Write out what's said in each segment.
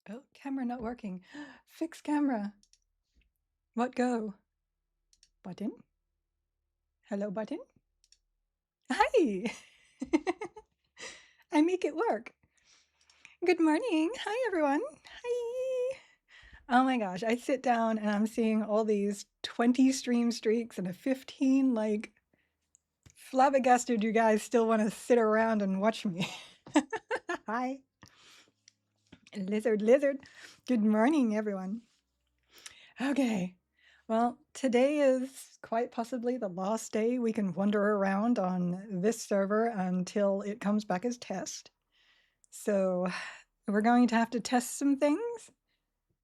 Oh, camera not working. Fix camera. What go? Button? Hello, button? Hi! I make it work. Good morning. Hi, everyone. Hi. Oh my gosh, I sit down and I'm seeing all these 20 stream streaks and a 15, like, flabbergasted you guys still want to sit around and watch me. Hi. Lizard, lizard. Good morning, everyone. Okay. Well, today is quite possibly the last day we can wander around on this server until it comes back as test. So we're going to have to test some things,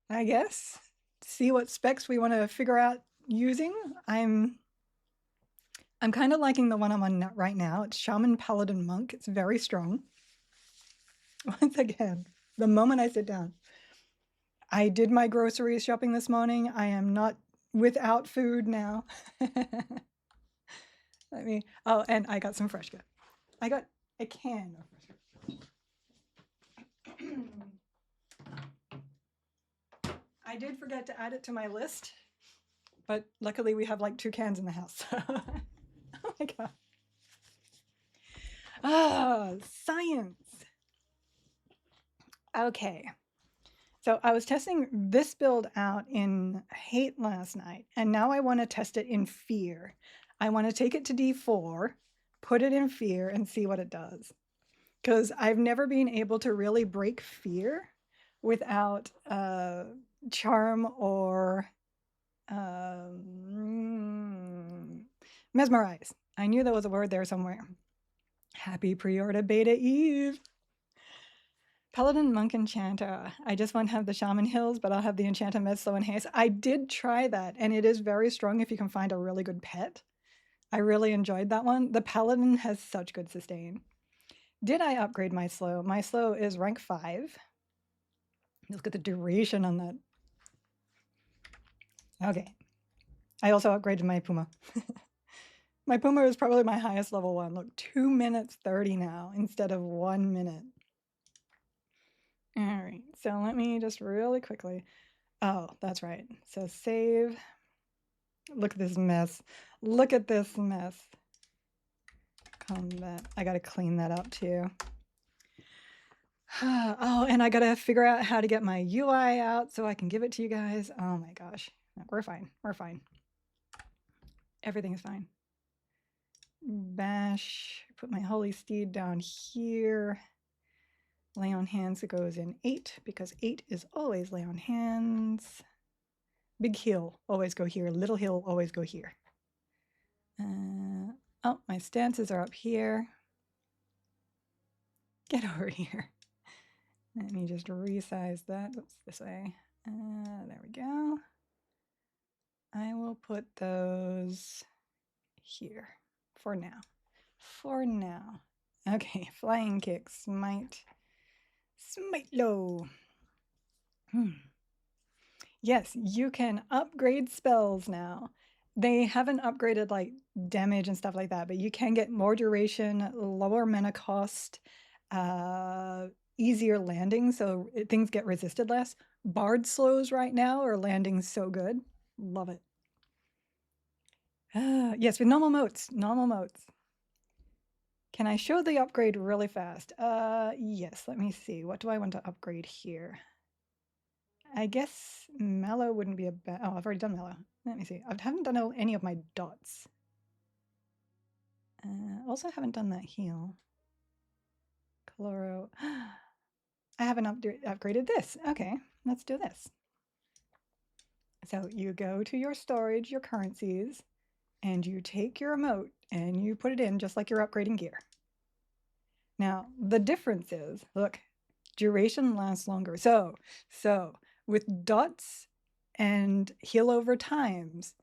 I guess. See what specs we want to figure out using. I'm kind of liking the one I'm on right now. It's Shaman Paladin Monk. It's very strong. Once again, the moment I sit down. I did my grocery shopping this morning. I am not without food now. Oh, and I got some fresh cut. I got a can of fresh cut. I did forget to add it to my list, but luckily we have like 2 cans in the house. Oh my god. Ah, science. Okay. So I was testing this build out in hate last night, and now I want to test it in fear. I want to take it to D4, put it in fear, and see what it does. Because I've never been able to really break fear without charm or mesmerize. I knew there was a word there somewhere. Happy pre-order beta Eve. Paladin Monk Enchanter. I just won't have the Shaman Hills, but I'll have the Enchanter Medslow and Haste. I did try that, and it is very strong if you can find a really good pet. I really enjoyed that one. The Paladin has such good sustain. Did I upgrade my slow? My slow is rank 5. Look at the duration on that. Okay. I also upgraded my Puma. My Puma is probably my highest level one. Look, 2 minutes 30 now instead of 1 minute. All right, so let me just really quickly. Oh, that's right. So save. Look at this mess. Look at this mess. Combat. I gotta clean that up too. Oh, and I gotta figure out how to get my UI out so I can give it to you guys. Oh my gosh. We're fine. We're fine. Everything is fine. Bash. Put my holy steed down here. Lay on hands goes in 8 because 8 is always lay on hands. Big hill, always go here. Little hill, always go here. Oh, my stances are up here. Get over here. Let me just resize that. Oops, this way. There we go. I will put those here for now. For now. Okay, flying kick, smite. Smite low. Yes, you can upgrade spells now. They haven't upgraded like damage and stuff like that, but you can get more duration, lower mana cost, easier landing, so things get resisted less. Bard slows right now are landing so good. Love it. Yes, with normal motes. Normal motes. Can I show the upgrade really fast? Yes, let me see. What do I want to upgrade here? I guess Mallow wouldn't be a bad... Oh, I've already done Mallow. Let me see. I haven't done any of my dots. Also haven't done that heal. Chloro. I haven't upgraded this. Okay, let's do this. So you go to your storage, your currencies, and you take your emote and you put it in just like you're upgrading gear. Now, the difference is, look, duration lasts longer. So with dots and heal over times,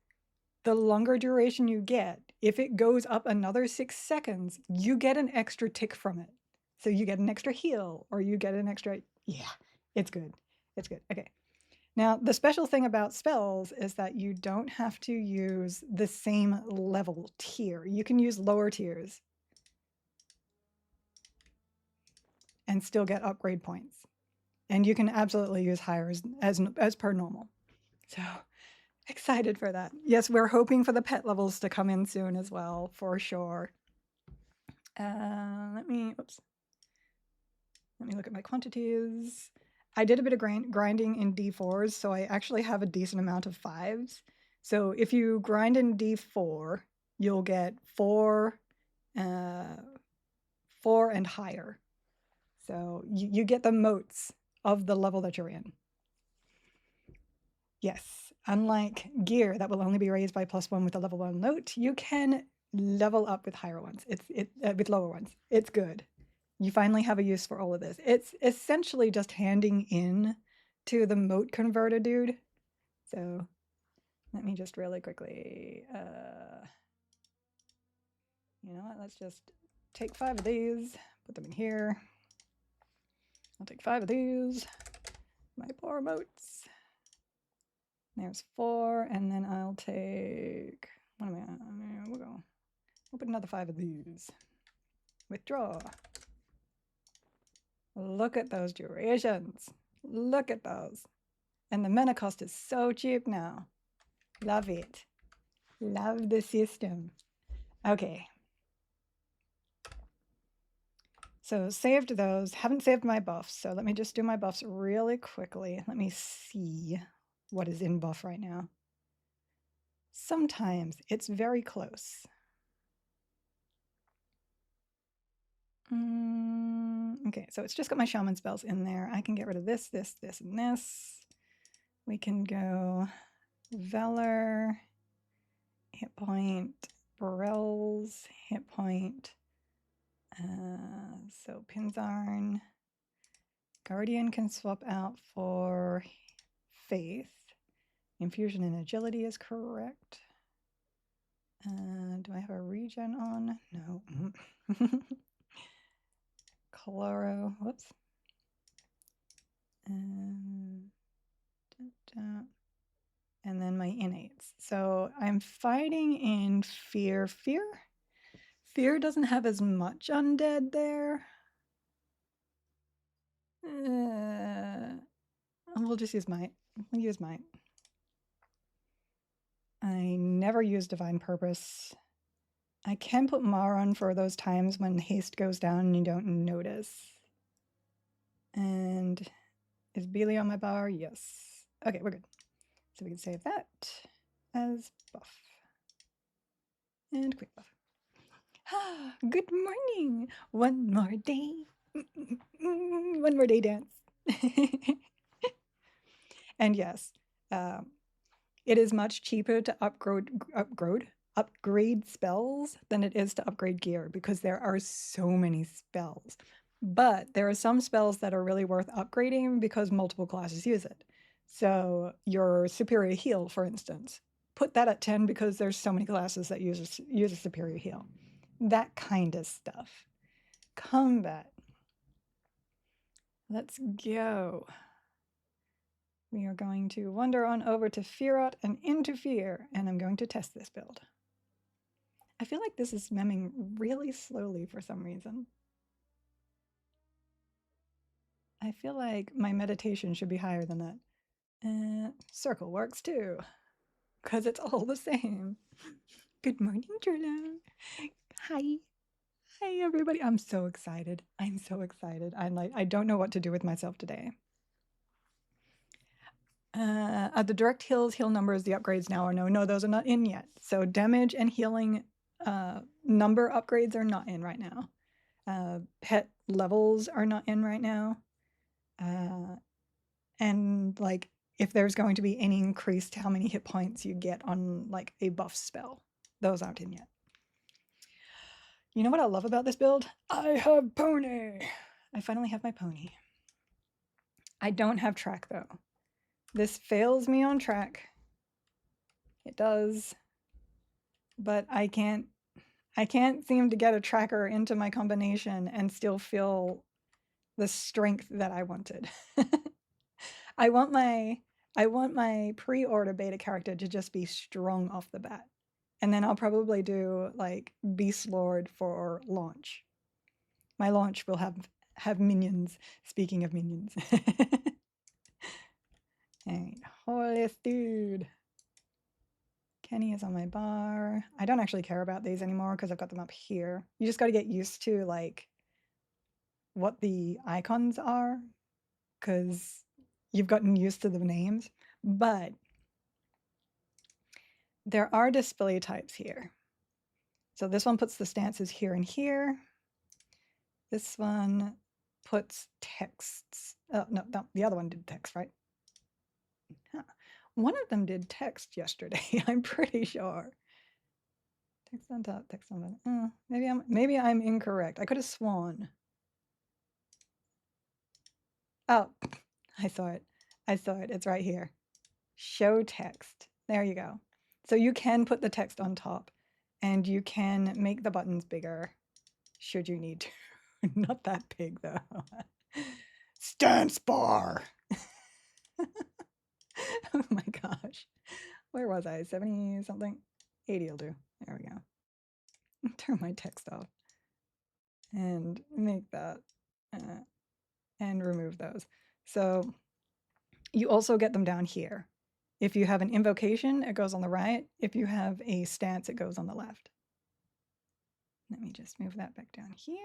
the longer duration you get, if it goes up another 6 seconds, you get an extra tick from it. So you get an extra heal or you get an extra, yeah, it's good. It's good. Okay. Now, the special thing about spells is that you don't have to use the same level tier. You can use lower tiers and still get upgrade points. and you can absolutely use higher as per normal. So excited for that. Yes, we're hoping for the pet levels to come in soon as well, for sure. Let me look at my quantities. I did a bit of grinding in D4s, so I actually have a decent amount of 5s. So if you grind in D4, you'll get 4 and higher. So you get the motes of the level that you're in. Yes, unlike gear that will only be raised by +1 with a level 1 note, you can level up with higher ones. With lower ones. It's good. You finally have a use for all of this. It's essentially just handing in to the mote converter dude. So let me just really quickly, you know what, let's just take 5 of these, put them in here. I'll take 5 of these, my poor motes. There's 4, and then I'll take, what am I, we'll put another 5 of these. Withdraw. Look at those durations. Look at those. And the mana cost is so cheap now. Love it. Love the system. Okay. So saved those. Haven't saved my buffs. So let me just do my buffs really quickly. Let me see what is in buff right now. Sometimes it's very close. Okay, so it's just got my shaman spells in there. I can get rid of this, this, this, and this. We can go Valor, hit point, Burrell's, hit point. So Pinzarn. Guardian can swap out for Faith. Infusion and Agility is correct. Do I have a regen on? No. Chloro. Whoops. And then my innates. So I'm fighting in Fear. Fear doesn't have as much undead there. We'll just use Might. We'll use Might. I never use Divine Purpose. I can put Mar on for those times when haste goes down and you don't notice. And is Beely on my bar? Yes. Okay, we're good. So we can save that as buff. And quick buff. Good morning. One more day. One more day dance. And yes, it is much cheaper to upgrade spells than it is to upgrade gear because there are so many spells. But there are some spells that are really worth upgrading because multiple classes use it. So your Superior Heal, for instance, put that at 10 because there's so many classes that use a Superior Heal. That kind of stuff. Combat. Let's go. We are going to wander on over to Fearot and into Fear, and I'm going to test this build. I feel like this is memming really slowly for some reason. I feel like my meditation should be higher than that. Circle works too, because it's all the same. Good morning, Jerlo. Hi. Hi, everybody. I'm so excited. I'm so excited. I don't know what to do with myself today. At the direct heal numbers, the upgrades now are no, those are not in yet. So damage and healing number upgrades are not in right now. Pet levels are not in right now. And like if there's going to be any increase to how many hit points you get on like a buff spell, those aren't in yet. You know what I love about this build? I have pony. I finally have my pony. I don't have track though. This fails me on track. It does. But I can't seem to get a tracker into my combination and still feel the strength that I wanted. I want my pre-order beta character to just be strong off the bat. And then I'll probably do like Beast Lord for launch. My launch will have have minions. Speaking of minions. Alright, holy dude. Kenny is on my bar. I don't actually care about these anymore because I've got them up here. You just got to get used to like what the icons are because you've gotten used to the names. But there are display types here. So this one puts the stances here and here. This one puts texts. Oh, no, the other one did text, right? Huh. One of them did text yesterday, I'm pretty sure. Text on top, text on bottom. Maybe I'm incorrect. I could have sworn. Oh, I saw it. I saw it. It's right here. Show text. There you go. So you can put the text on top and you can make the buttons bigger should you need to. Not that big though. Stance bar. Oh my gosh. Where was I? 70 something? 80 will do. There we go. Turn my text off and make that and remove those. So you also get them down here. If you have an invocation, it goes on the right. If you have a stance, it goes on the left. Let me just move that back down here.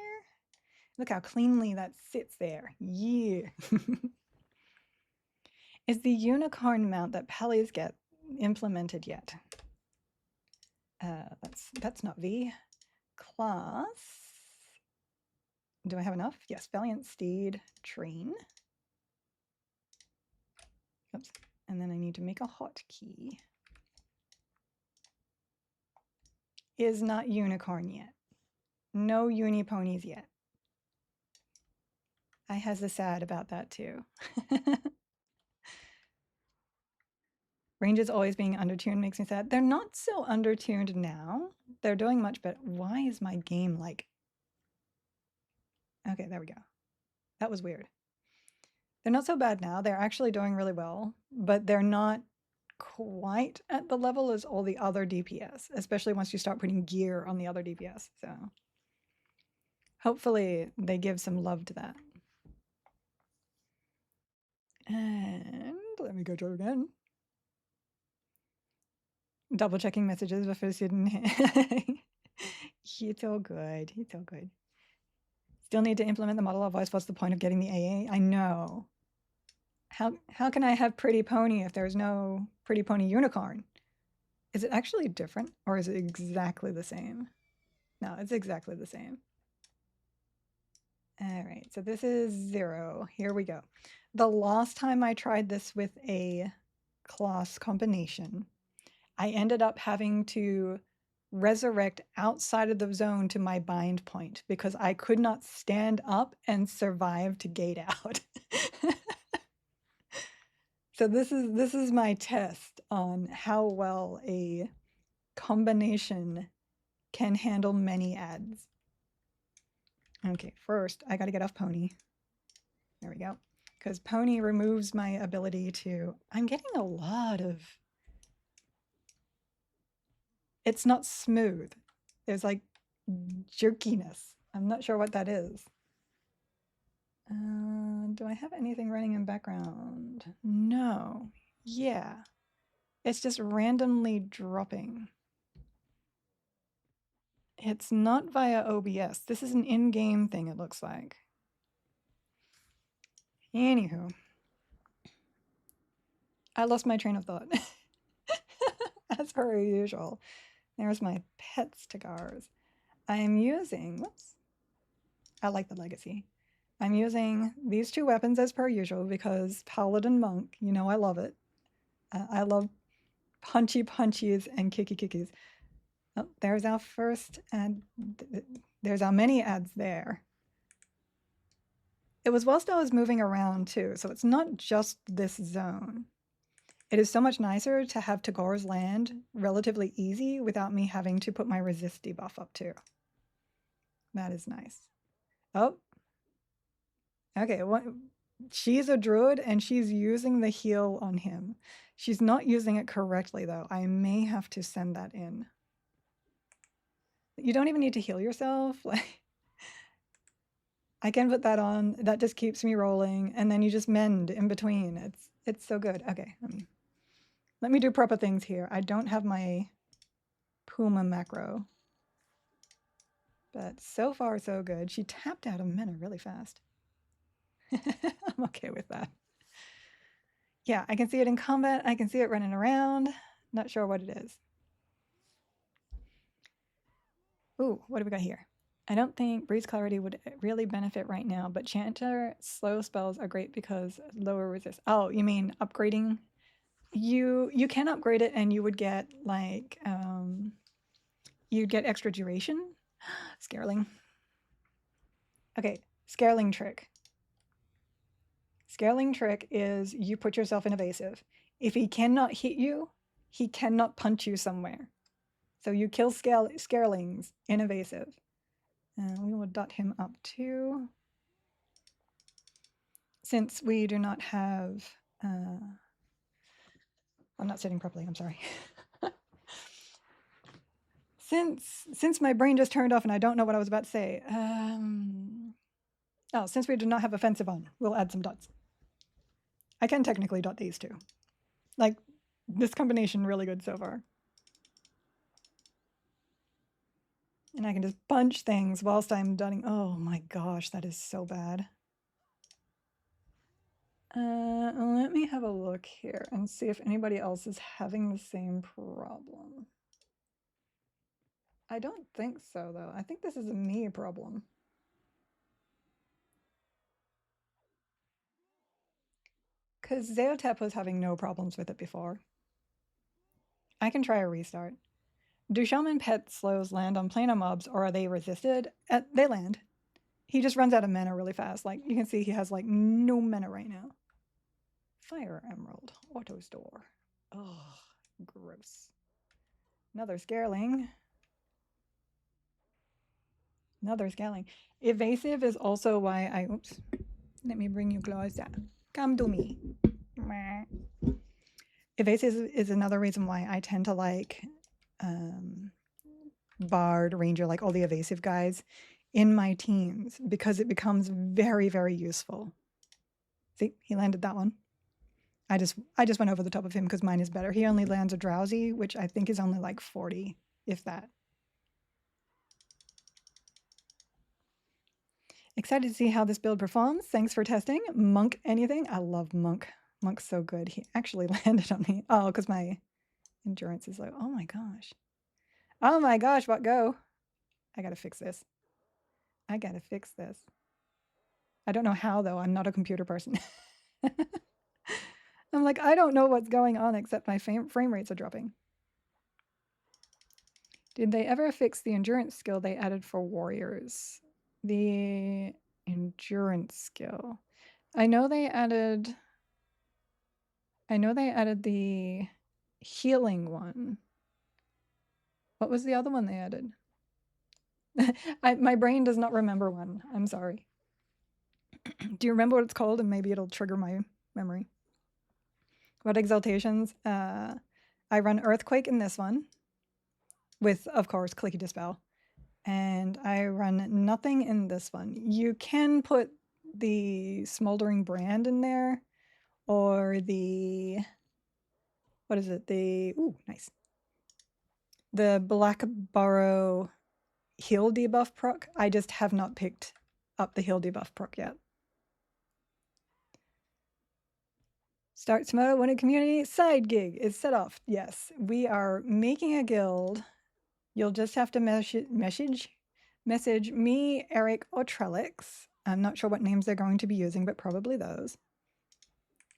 Look how cleanly that sits there. Yeah. Is the unicorn mount that Pellies get implemented yet? That's not V. Class. Do I have enough? Yes, Valiant Steed, Train. Oops. And then I need to make a hotkey. Is not unicorn yet. No uni ponies yet. I has a sad about that too. Ranges always being undertuned makes me sad. They're not so undertuned now. They're doing much better. Why is my game like... Okay, there we go. That was weird. They're not so bad now. They're actually doing really well, but they're not quite at the level as all the other DPS, especially once you start putting gear on the other DPS. So hopefully they give some love to that. And let me go to it again. Double checking messages before sitting. It's all good. It's all good. Still need to implement the model of voice. What's the point of getting the AA? I know. How can I have Pretty Pony if there's no Pretty Pony Unicorn? Is it actually different or is it exactly the same? No, it's exactly the same. All right, so this is 0. Here we go. The last time I tried this with a class combination, I ended up having to resurrect outside of the zone to my bind point because I could not stand up and survive to gate out. So this is my test on how well a combination can handle many ads. Okay, first I got to get off Pony. There we go. Because Pony removes my ability to... I'm getting a lot of... It's not smooth. There's like jerkiness. I'm not sure what that is. Do I have anything running in background? No. Yeah. It's just randomly dropping. It's not via OBS. This is an in-game thing, it looks like. Anywho. I lost my train of thought. As per usual. There's my pet cigars. I am using... Whoops. I like the legacy. I'm using these 2 weapons as per usual because Paladin Monk, you know I love it. I love punchy punchies and kicky kickies. Oh, there's our first ad. There's our many ads there. It was whilst I was moving around too, so it's not just this zone. It is so much nicer to have Tagor's land relatively easy without me having to put my resist debuff up too. That is nice. Oh, okay. She's a druid and she's using the heal on him. She's not using it correctly though. I may have to send that in. You don't even need to heal yourself. Like, I can put that on. That just keeps me rolling, and then you just mend in between. It's so good. Okay, let me do proper things here. I don't have my Puma macro, but so far so good. She tapped out a mana really fast. I'm okay with that. Yeah, I can see it in combat. I can see it running around. Not sure what it is. Ooh, what do we got here? I don't think Breeze Clarity would really benefit right now, but Chanter slow spells are great because lower resist. Oh, you mean upgrading? You can upgrade it and you would get like you'd get extra duration. Scaling. Okay, scaling trick. Scaling trick is you put yourself in evasive. If he cannot hit you, he cannot punch you somewhere. So you kill scarelings in evasive. And we will dot him up too. Since we do not have, I'm not sitting properly, I'm sorry. Since my brain just turned off and I don't know what I was about to say. Since we do not have offensive on, we'll add some dots. I can technically dot these too. Like, this combination really good so far. And I can just punch things whilst I'm dotting. Oh my gosh, that is so bad. Let me have a look here and see if anybody else is having the same problem. I don't think so, though. I think this is a me problem. Because Zeotep was having no problems with it before. I can try a restart. Do shaman pet slows land on planar mobs, or are they resisted? They land. He just runs out of mana really fast. Like, you can see he has, like, no mana right now. Fire Emerald. Auto store. Oh, gross. Another Scareling. Another Scareling. Evasive is also why I... Oops. Let me bring you closer. Come to me. Evasive is another reason why I tend to like Bard, Ranger, like all the evasive guys in my teams, because it becomes very, very useful. See, he landed that one. I just went over the top of him because mine is better. He only lands a drowsy, which I think is only like 40, if that. Excited to see how this build performs. Thanks for testing. Monk anything? I love Monk. Monk's so good. He actually landed on me. Oh, because my endurance is low. Oh my gosh. Oh my gosh, what go? I gotta fix this. I gotta fix this. I don't know how, though. I'm not a computer person. I'm like, I don't know what's going on except my frame rates are dropping. Did they ever fix the endurance skill they added for warriors? The endurance skill. I know they added the healing one. What was the other one they added? My brain does not remember one. I'm sorry. Do you remember what it's called? And maybe it'll trigger my memory. What exaltations? I run Earthquake in this one with, of course, Clicky Dispel. And I run nothing in this one. You can put the Smoldering Brand in there, or the, what is it? Ooh, nice. The Black Burrow heal debuff proc. I just have not picked up the heal debuff proc yet. Start Smoto when a community side gig is set off. Yes, we are making a guild. You'll just have to message me, Eric, or Trellix. I'm not sure what names they're going to be using, but probably those.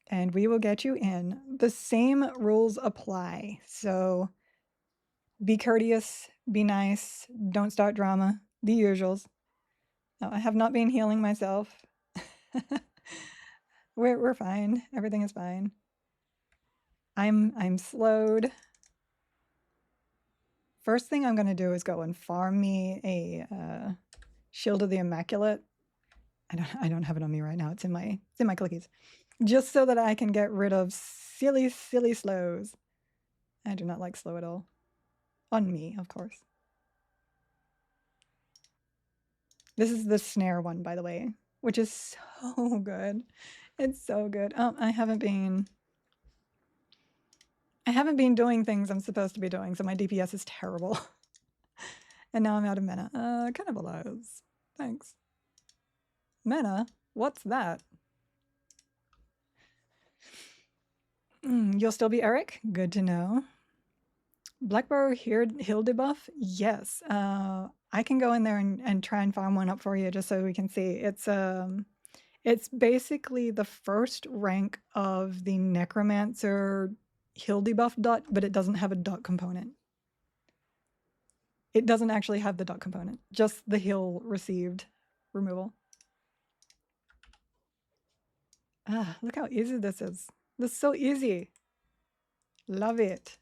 And we will get you in. The same rules apply. So be courteous, be nice, don't start drama, the usuals. No, I have not been healing myself. We're fine. Everything is fine. I'm slowed. First thing I'm gonna do is go and farm me a Shield of the Immaculate. I don't have it on me right now. It's in my clickies. Just so that I can get rid of silly slows. I do not like slow at all. On me, of course. This is the snare one, by the way, which is so good. It's so good. Oh, I haven't been doing things I'm supposed to be doing, so my DPS is terrible. And now I'm out of mana. Cannibalize. Thanks. Mana? What's that? You'll still be Eric? Good to know. Blackborough hill debuff? Yes. I can go in there and try and farm one up for you just so we can see. It's basically the first rank of the Necromancer heal debuff dot, but it doesn't have a dot component. It doesn't actually have the dot component, just the heal received removal. Ah, look how easy this is. This is so easy. Love it.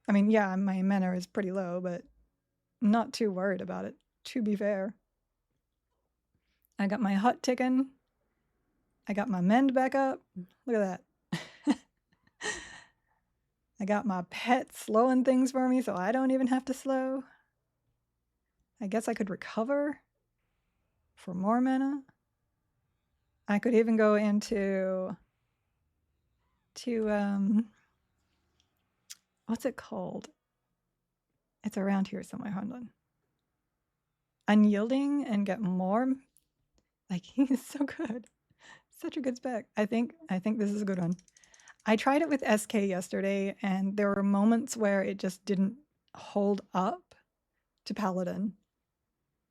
I mean, yeah, my mana is pretty low, but not too worried about it, to be fair. I got my hut ticking. I got my mend back up. Look at that. I got my pet slowing things for me so I don't even have to slow. I guess I could recover for more mana. I could even go into what's it called? It's around here somewhere. Hold on. Unyielding and get more. Like, he's so good. Such a good spec. I think this is a good one. I tried it with SK yesterday, and there were moments where it just didn't hold up to Paladin.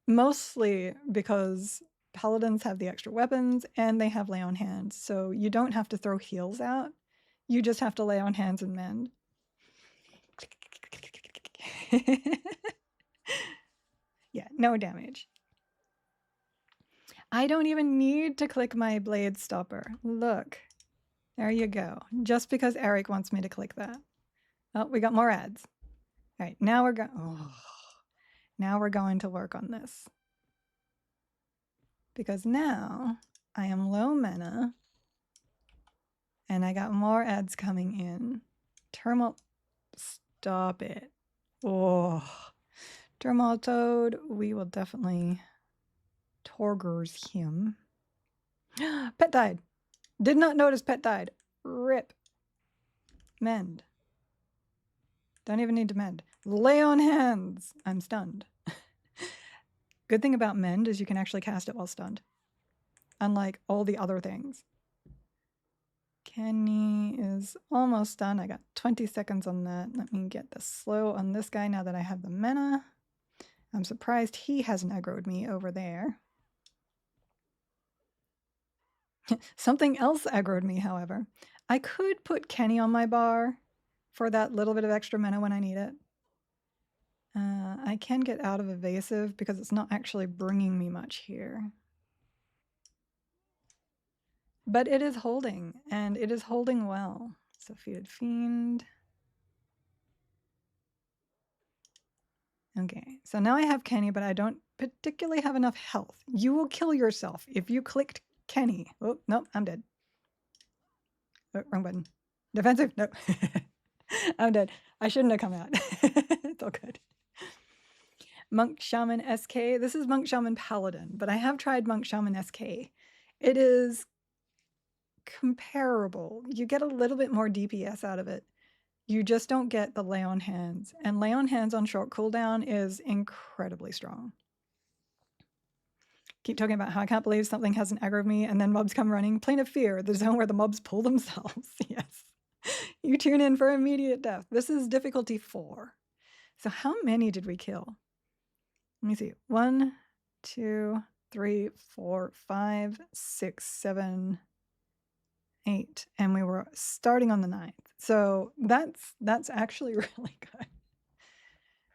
Mostly because Paladins have the extra weapons and they have lay on hands, so you don't have to throw heals out. You just have to lay on hands and mend. Yeah, no damage. I don't even need to click my blade stopper. Look, there you go. Just because Eric wants me to click that. Oh, we got more ads. All right, now we're going. Oh, now we're going to work on this because now I am low mana, and I got more ads coming in. Terminal, stop it. Oh, Terminal Toad. We will definitely Torgers him. Pet died. Did not notice pet died. Rip. Mend. Don't even need to mend. Lay on hands. I'm stunned. Good thing about mend is you can actually cast it while stunned. Unlike all the other things. Kenny is almost done. I got 20 seconds on that. Let me get the slow on this guy now that I have the mana. I'm surprised he hasn't aggroed me over there. Something else aggroed me, however. I could put Kenny on my bar for that little bit of extra mana when I need it. I can get out of evasive because it's not actually bringing me much here. But it is holding, and it is holding well. So Defeated Fiend. Okay, so now I have Kenny, but I don't particularly have enough health. You will kill yourself if you clicked Kenny. Oh, nope, I'm dead. Oh, wrong button. Defensive, nope. I'm dead. I shouldn't have come out. It's all good. Monk Shaman SK. This is Monk Shaman Paladin, but I have tried Monk Shaman SK. It is comparable. You get a little bit more DPS out of it. You just don't get the lay on hands. And lay on hands on short cooldown is incredibly strong. Keep talking about how I can't believe something hasn't aggroed me, and then mobs come running. Plane of Fear, the zone where the mobs pull themselves. Yes. You tune in for immediate death. This is difficulty 4. So how many did we kill? Let me see. 1, 2, 3, 4, 5, 6, 7, 8. And we were starting on the 9th. So that's actually really good.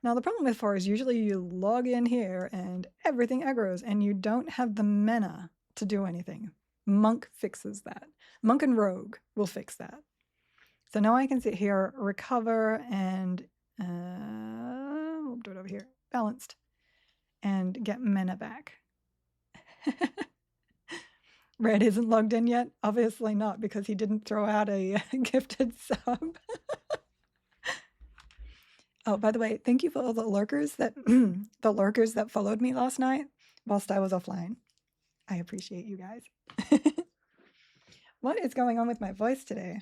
Now the problem with 4 is usually you log in here and everything aggroes and you don't have the mana to do anything. Monk fixes that. Monk and Rogue will fix that. So now I can sit here, recover, and we'll do it over here, balanced, and get mana back. Red isn't logged in yet? Obviously not, because he didn't throw out a gifted sub. Oh, by the way, thank you for all the lurkers that the lurkers that followed me last night whilst I was offline. I appreciate you guys. What is going on with my voice today?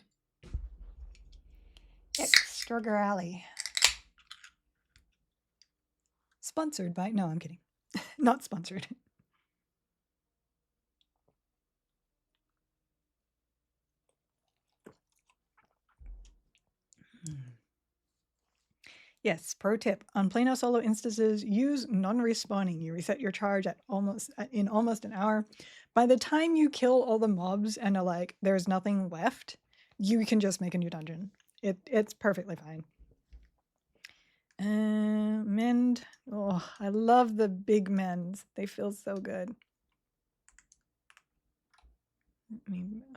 Extra girly. Sponsored by, no, I'm kidding. Not sponsored. Yes, pro tip. On Plano solo instances, use non-respawning. You reset your charge at almost an hour. By the time you kill all the mobs and are like, there's nothing left, you can just make a new dungeon. It's perfectly fine. Mend. Oh, I love the big mends. They feel so good.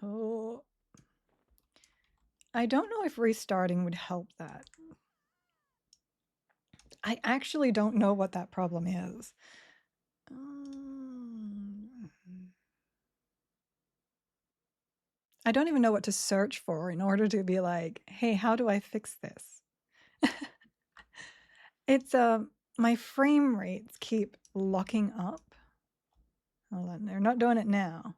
Oh. I don't know if restarting would help that. I actually don't know what that problem is. I don't even know what to search for in order to be like, hey, how do I fix this? It's my frame rates keep locking up. Hold on, they're not doing it now.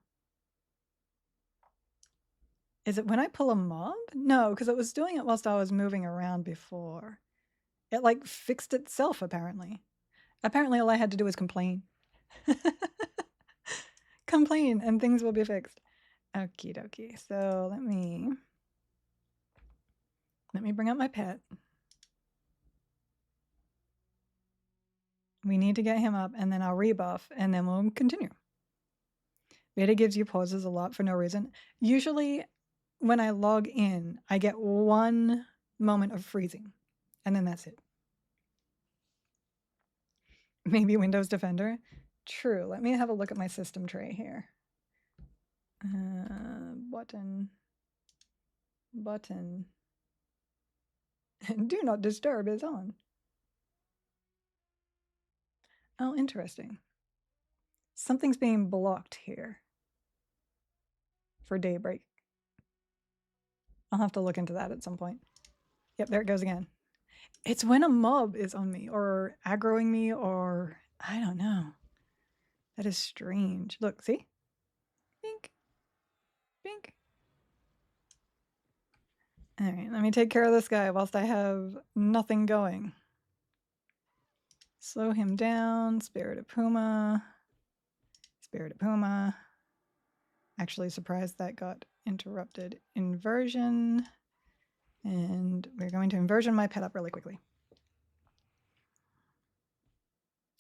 Is it when I pull a mob? No, because it was doing it whilst I was moving around before. It like fixed itself apparently. Apparently all I had to do was complain. Complain and things will be fixed. Okie dokie. So let me bring up my pet. We need to get him up and then I'll rebuff and then we'll continue. Beta gives you pauses a lot for no reason. Usually when I log in, I get one moment of freezing and then that's it. Maybe Windows Defender. True. Let me have a look at my system tray here. Button. Do not disturb is on. Oh, interesting. Something's being blocked here for daybreak. I'll have to look into that at some point. Yep, there it goes again. It's when a mob is on me or aggroing me or I don't know. That is strange. Look, see? Bink. Bink. All right, let me take care of this guy whilst I have nothing going. Slow him down. Spirit of Puma. Spirit of Puma. Actually surprised that got interrupted. Inversion. And we're going to inversion my pet up really quickly.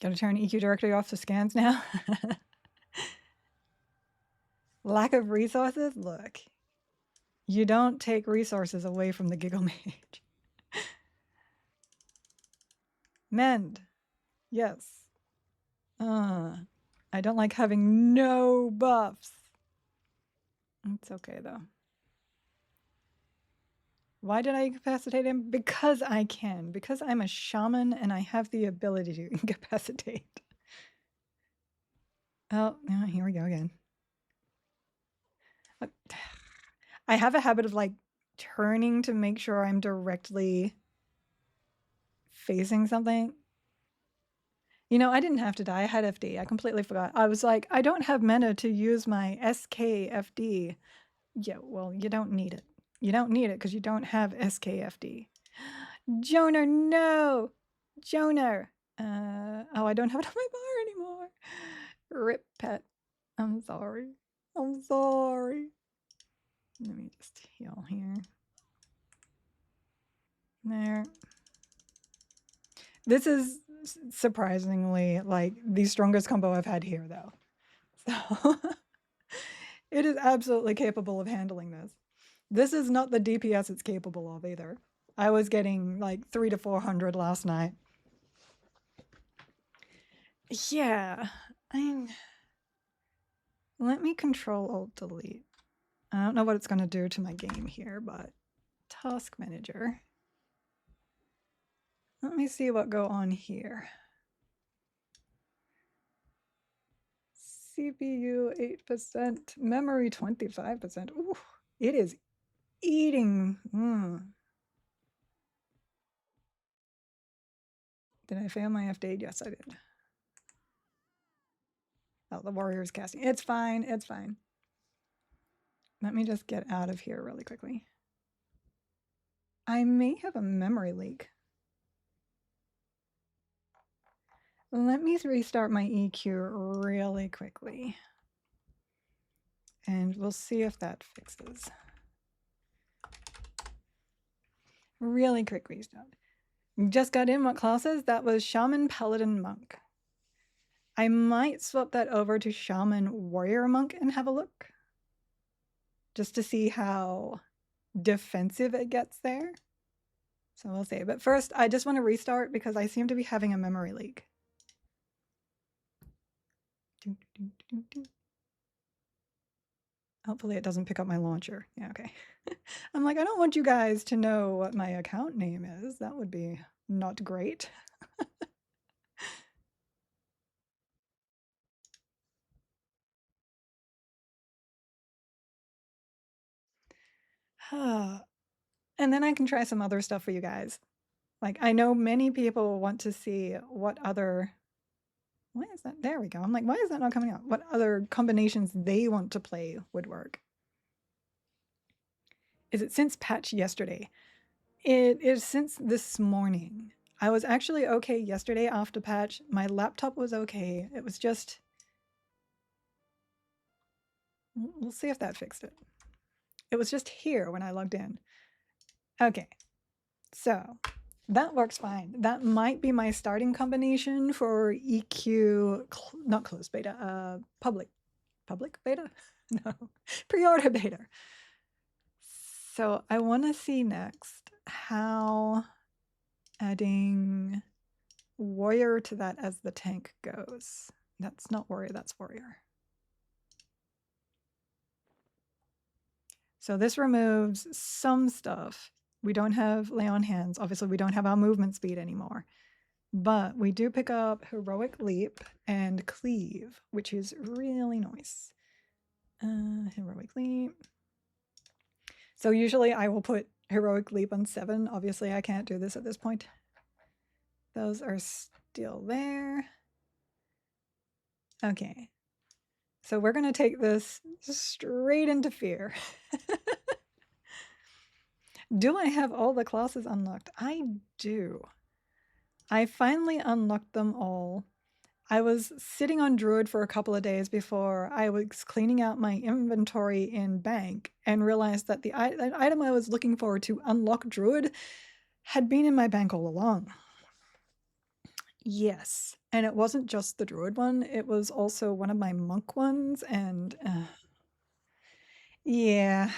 Gotta turn EQ directly off the scans now. Lack of resources? Look. You don't take resources away from the Giggle Mage. Mend. Yes. I don't like having no buffs. It's okay though. Why did I incapacitate him? Because I can. Because I'm a shaman and I have the ability to incapacitate. Oh, here we go again. I have a habit of like turning to make sure I'm directly facing something. You know, I didn't have to die. I had FD. I completely forgot. I was like, I don't have mana to use my SKFD. Yeah, well, you don't need it. You don't need it because you don't have SKFD. Jonar, no! Jonar! Oh, I don't have it on my bar anymore. Rip pet. I'm sorry. I'm sorry. Let me just heal here. There. This is surprisingly like the strongest combo I've had here though. So it is absolutely capable of handling this. This is not the DPS it's capable of either. I was getting like 300 to 400 last night. Yeah, let me Control-Alt-Delete. I don't know what it's going to do to my game here, but Task Manager. Let me see what go on here. CPU 8%, memory 25%. Ooh, it is eating. Did I fail my update? Yes, I did. Oh, the warrior's casting. It's fine. It's fine. Let me just get out of here really quickly. I may have a memory leak. Let me restart my EQ really quickly. And we'll see if that fixes. Really quick restart. Just got in what classes? That was Shaman, Paladin, Monk. I might swap that over to Shaman, Warrior, Monk and have a look. Just to see how defensive it gets there. So we'll see. But first, I just want to restart because I seem to be having a memory leak. Hopefully it doesn't pick up my launcher. Yeah, okay. I'm like, I don't want you guys to know what my account name is. That would be not great. And then I can try some other stuff for you guys. Like, I know many people want to see what other... Why is that? There we go. I'm like, why is that not coming out? What other combinations they want to play would work. Is it since patch yesterday? It is since this morning. I was actually okay yesterday after patch. My laptop was okay. It was just... We'll see if that fixed it. It was just here when I logged in. Okay, so that works fine. That might be my starting combination for EQ, not closed beta, public beta? No, pre-order beta. So I want to see next how adding warrior to that as the tank goes. That's not warrior, that's warrior. So this removes some stuff. We don't have lay on hands. Obviously, we don't have our movement speed anymore. But we do pick up heroic leap and cleave, which is really nice. Heroic leap. So usually I will put heroic leap on 7. Obviously, I can't do this at this point. Those are still there. Okay. So we're going to take this straight into fear. Do I have all the classes unlocked? I do. I finally unlocked them all. I was sitting on Druid for a couple of days before I was cleaning out my inventory in Bank and realized that the item I was looking for to unlock Druid had been in my bank all along. Yes, and it wasn't just the Druid one, it was also one of my Monk ones, and yeah,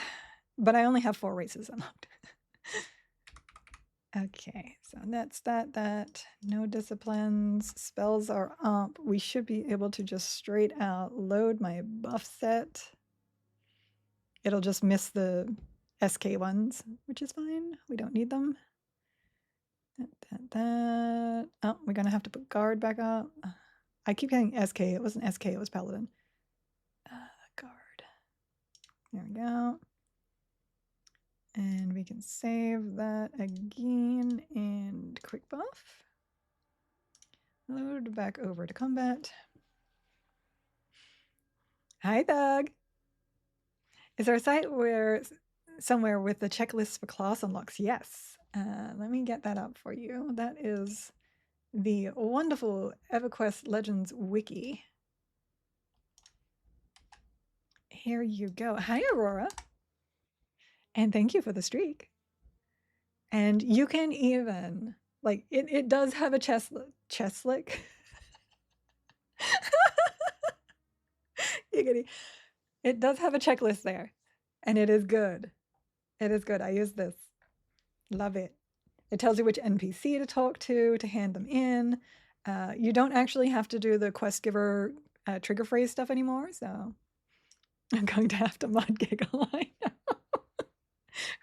but I only have 4 races unlocked. Okay, so that's that. No disciplines. Spells are up. We should be able to just straight out load my buff set. It'll just miss the SK ones, which is fine. We don't need them. That. Oh, we're going to have to put guard back up. I keep getting SK. It wasn't SK, it was Paladin. Guard. There we go. And we can save that again and quick buff. Load back over to combat. Hi, Thug. Is there a site where somewhere with the checklist for class unlocks? Yes. Let me get that up for you. That is the wonderful Everquest Legends wiki. Here you go. Hi, Aurora. And thank you for the streak. And you can even, like, it does have a chest lick. It does have a checklist there. And it is good. It is good. I use this. Love it. It tells you which NPC to talk to hand them in. You don't actually have to do the quest giver trigger phrase stuff anymore, so I'm going to have to mod Giggle. I know.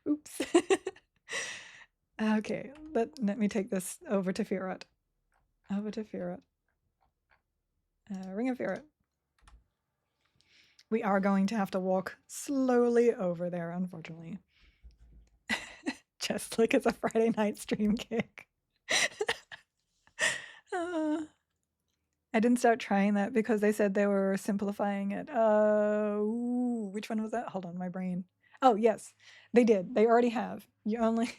Oops. Okay, let me take this over to Firot. Over to Firot. Ring of Firot. We are going to have to walk slowly over there, unfortunately. Just like it's a Friday night stream kick. I didn't start trying that because they said they were simplifying it. Which one was that? Hold on, my brain. Oh, yes, they did. They already have. You only,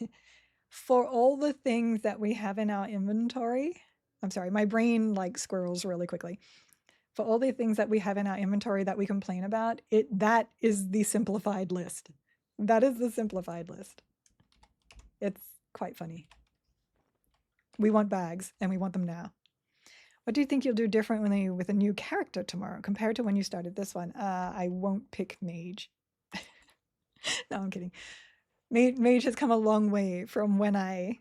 for all the things that we have in our inventory, I'm sorry, my brain like squirrels really quickly. For all the things that we have in our inventory that we complain about, that is the simplified list. That is the simplified list. It's quite funny. We want bags and we want them now. What do you think you'll do differently with a new character tomorrow compared to when you started this one? I won't pick mage. No, I'm kidding. Mage has come a long way from when I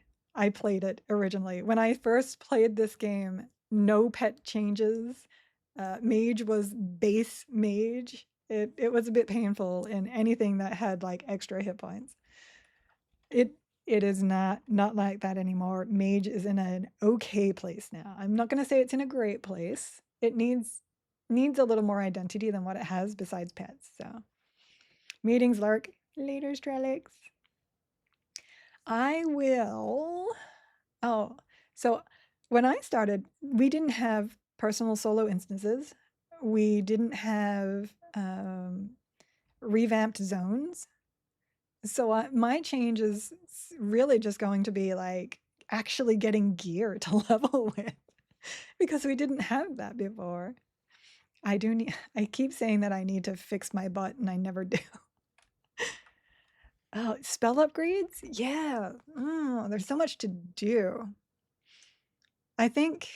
played it originally. When I first played this game, no pet changes. Mage was base mage. It was a bit painful in anything that had like extra hit points. It is not like that anymore. Mage is in an okay place now. I'm not going to say it's in a great place. It needs a little more identity than what it has besides pets. So, meetings, Lark. Later, Strelix. I will. Oh, so when I started, we didn't have personal solo instances. We didn't have revamped zones. So my change is really just going to be like actually getting gear to level with because we didn't have that before. I keep saying that I need to fix my butt and I never do. Oh, spell upgrades? Yeah. There's so much to do. I think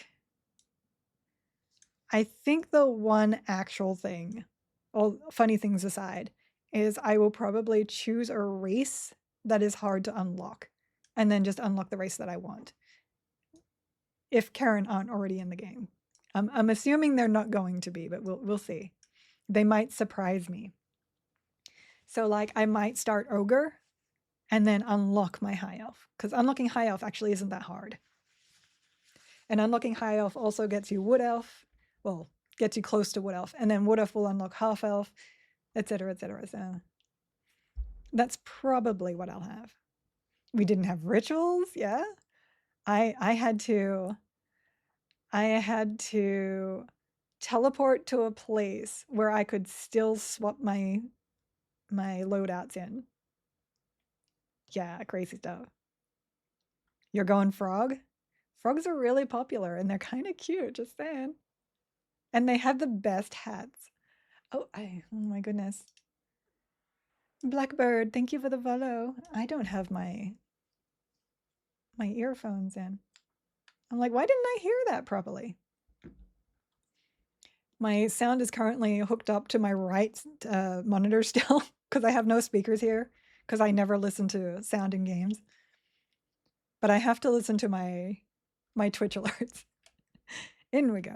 the one actual thing, all funny things aside, is I will probably choose a race that is hard to unlock and then just unlock the race that I want. If Karen aren't already in the game. I'm assuming they're not going to be, but we'll see. They might surprise me. So like I might start Ogre and then unlock my High Elf, because unlocking High Elf actually isn't that hard. And unlocking High Elf also gets you Wood Elf, well, gets you close to Wood Elf, and then Wood Elf will unlock Half Elf, etc., etc. So that's probably what I'll have. We didn't have rituals, yeah. I had to teleport to a place where I could still swap my loadouts in. Yeah, crazy stuff. You're going frog? Frogs are really popular and they're kind of cute, just saying. And they have the best hats. Oh my goodness. Blackbird, thank you for the follow. I don't have my earphones in. I'm like, why didn't I hear that properly? My sound is currently hooked up to my right monitor still because I have no speakers here because I never listen to sound in games. But I have to listen to my Twitch alerts. In we go.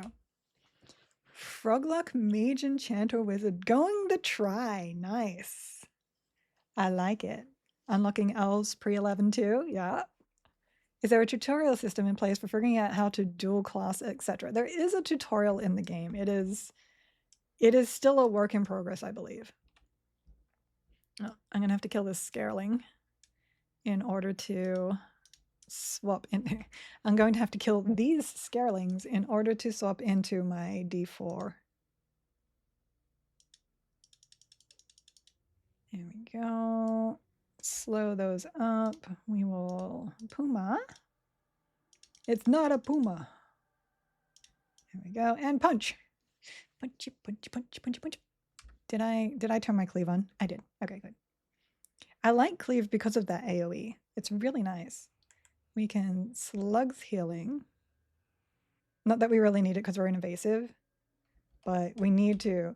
Frogluck, Mage, Enchanter, Wizard. Going to try. Nice. I like it. Unlocking elves pre-11 too. Yeah. Is there a tutorial system in place for figuring out how to dual class, etc.? There is a tutorial in the game. It is still a work in progress, I believe. Oh, I'm gonna have to kill this Scareling in order to swap in. I'm going to have to kill these Scarelings in order to swap into my D4. There we go. Slow those up. We will Puma. It's not a Puma. There we go. And punch. Punchy, punchy, punchy, punchy, punchy. Did I turn my cleave on? I did. Okay, good. I like cleave because of that AoE. It's really nice. We can slugs healing. Not that we really need it because we're an invasive, but we need to.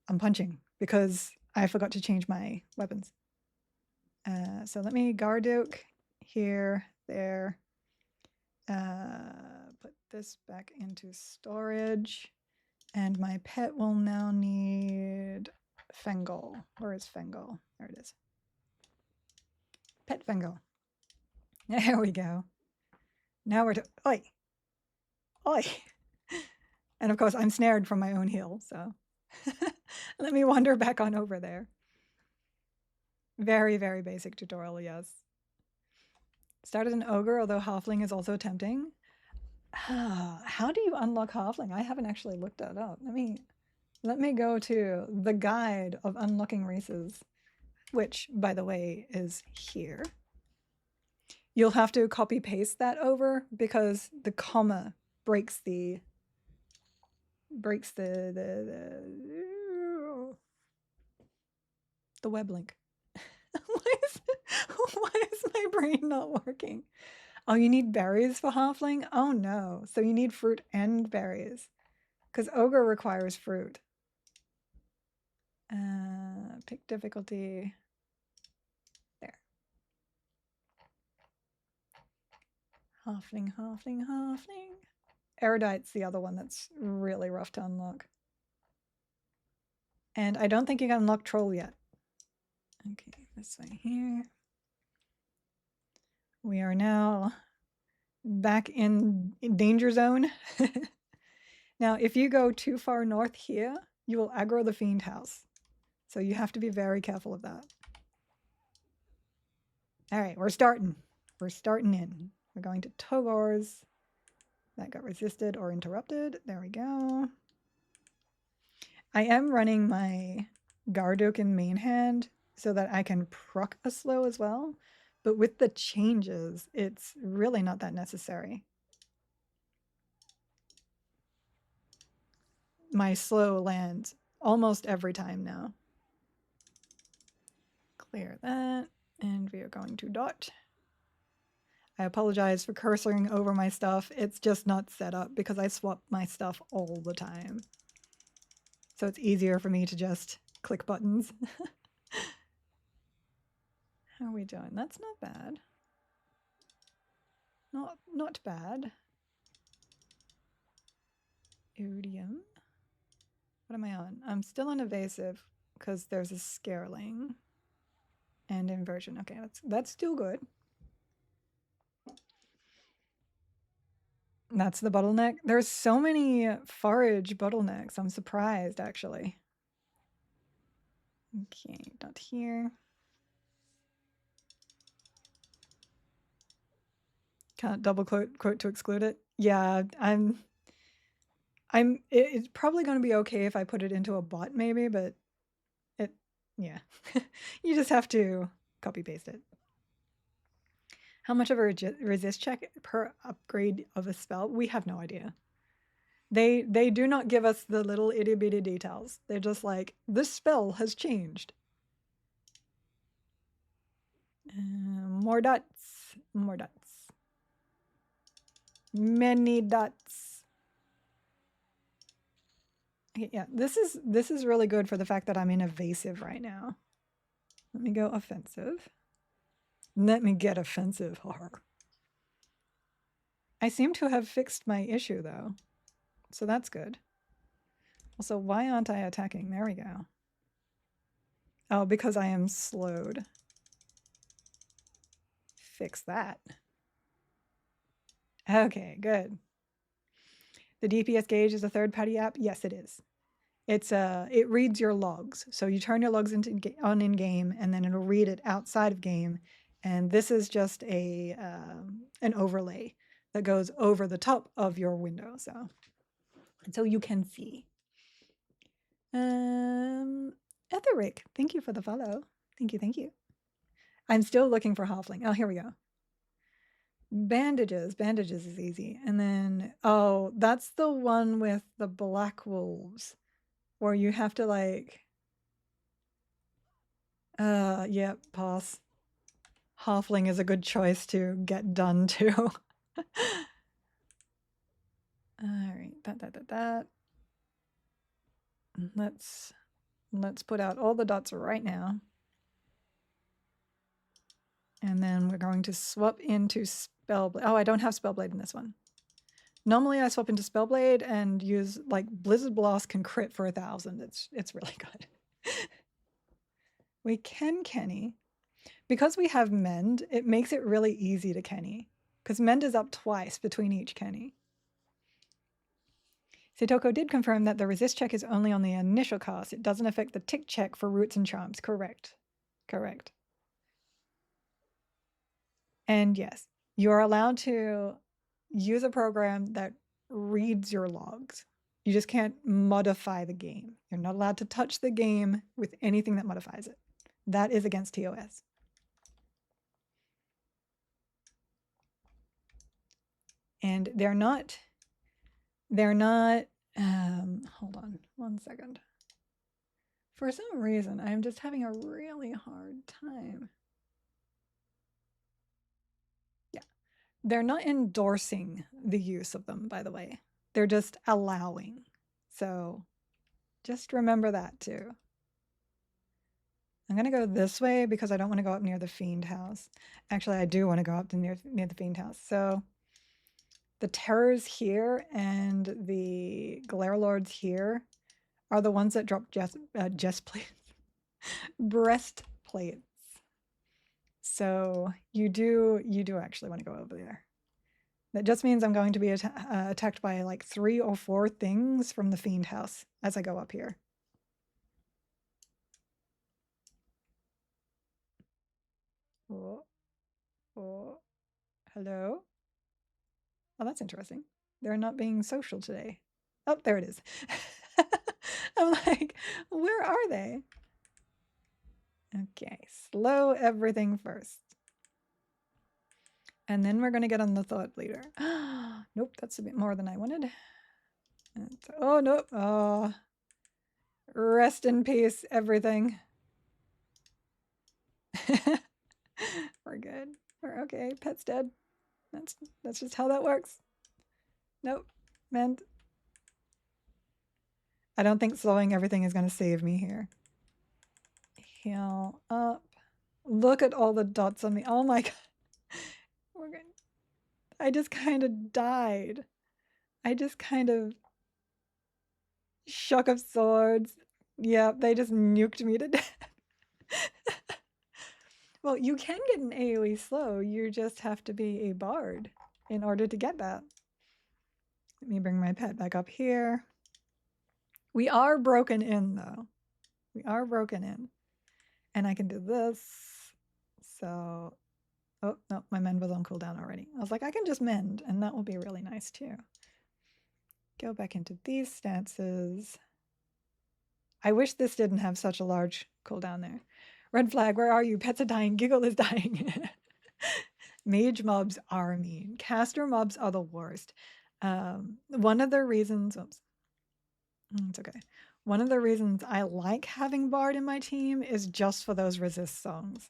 I'm punching because I forgot to change my weapons. So let me Gardook here, there. Put this back into storage. And my pet will now need Fengal. Where is Fengal? There it is. Pet Fengal. There we go. Now we're to oi. Oi. And of course I'm snared from my own heal, so let me wander back on over there. Very, very basic tutorial, yes. Started an ogre, although halfling is also tempting. How do you unlock Halfling? I haven't actually looked that up. Let me go to the guide of unlocking races, which, by the way, is here. You'll have to copy paste that over because the comma breaks the web link. Why is my brain not working? Oh, you need berries for Halfling? Oh no. So you need fruit and berries. Because Ogre requires fruit. Pick difficulty. There. Halfling, Halfling, Halfling. Erudite's the other one that's really rough to unlock. And I don't think you can unlock Troll yet. Okay, this way here. We are now back in danger zone. Now, if you go too far north here, you will aggro the Fiend House. So you have to be very careful of that. All right, we're starting. We're starting in. We're going to Togor's. That got resisted or interrupted. There we go. I am running my Gardook in main hand so that I can proc a slow as well. But with the changes, it's really not that necessary. My slow lands almost every time now. Clear that, and we are going to dot. I apologize for cursoring over my stuff. It's just not set up because I swap my stuff all the time. So it's easier for me to just click buttons. How are we doing? That's not bad. Not bad. Odium. What am I on? I'm still on evasive because there's a scareling and inversion. Okay, that's still good. That's the bottleneck. There's so many forage bottlenecks. I'm surprised actually. Okay, not here. Can't double quote to exclude it. Yeah, it's probably going to be okay if I put it into a bot maybe, but yeah, you just have to copy paste it. How much of a resist check per upgrade of a spell? We have no idea. They do not give us the little itty bitty details. They're just like, this spell has changed. More dots, more dots. Many dots. Okay, yeah, this is really good for the fact that I'm in evasive right now. Let me go offensive. Let me get offensive. I seem to have fixed my issue though, so that's good. Also, why aren't I attacking? There we go. Oh, because I am slowed. Fix that. Okay, good. The DPS gauge is a third-party app? Yes, it is. It reads your logs. So you turn your logs on in game, and then it'll read it outside of game. And this is just an overlay that goes over the top of your window, so you can see. Etheric, thank you for the follow. Thank you. I'm still looking for Halfling. Oh, here we go. Bandages is easy. And then, oh, that's the one with the black wolves where you have to like, yeah, pass. Halfling is a good choice to get done too. All right, that. Let's put out all the dots right now. And then we're going to swap into Spellblade. Oh, I don't have Spellblade in this one. Normally I swap into Spellblade and use like Blizzard Blast can crit for 1,000. It's really good. We can Kenny. Because we have Mend, it makes it really easy to Kenny. Because Mend is up twice between each Kenny. Sitoko did confirm that the resist check is only on the initial cast. It doesn't affect the tick check for roots and charms. Correct. And yes, you're allowed to use a program that reads your logs. You just can't modify the game. You're not allowed to touch the game with anything that modifies it. That is against TOS. And they're not, hold on one second. For some reason, I'm just having a really hard time. Yeah, they're not endorsing the use of them, by the way. They're just allowing. So just remember that too. I'm going to go this way because I don't want to go up near the Fiend house. Actually, I do want to go up to near the Fiend house. So the Terrors here and the Glare Lords here are the ones that drop breastplates. So you do actually want to go over there. That just means I'm going to be attacked by like 3 or 4 things from the Fiend house as I go up here. Oh, oh, hello? Oh, that's interesting. They're not being social today. Oh, there it is. I'm like, where are they? Okay, slow everything first. And then we're going to get on the Thought Bleeder. Nope, that's a bit more than I wanted. Oh, nope. Oh, rest in peace, everything. We're good. We're okay. Pet's dead. That's just how that works. Nope. Mend. I don't think slowing everything is going to save me here. Heal up. Look at all the dots on me. Oh my god. We're good. I just kind of died. I just kind of... Shock of Swords. Yeah, they just nuked me to death. Well, you can get an AoE slow. You just have to be a bard in order to get that. Let me bring my pet back up here. We are broken in, though. We are broken in. And I can do this. So... Oh, no, my mend was on cooldown already. I was like, I can just mend, and that will be really nice, too. Go back into these stances. I wish this didn't have such a large cooldown there. Red flag, where are you? Pets are dying. Giggle is dying. Mage mobs are mean. Caster mobs are the worst. One of the reasons... Oops. It's okay. One of the reasons I like having Bard in my team is just for those resist songs.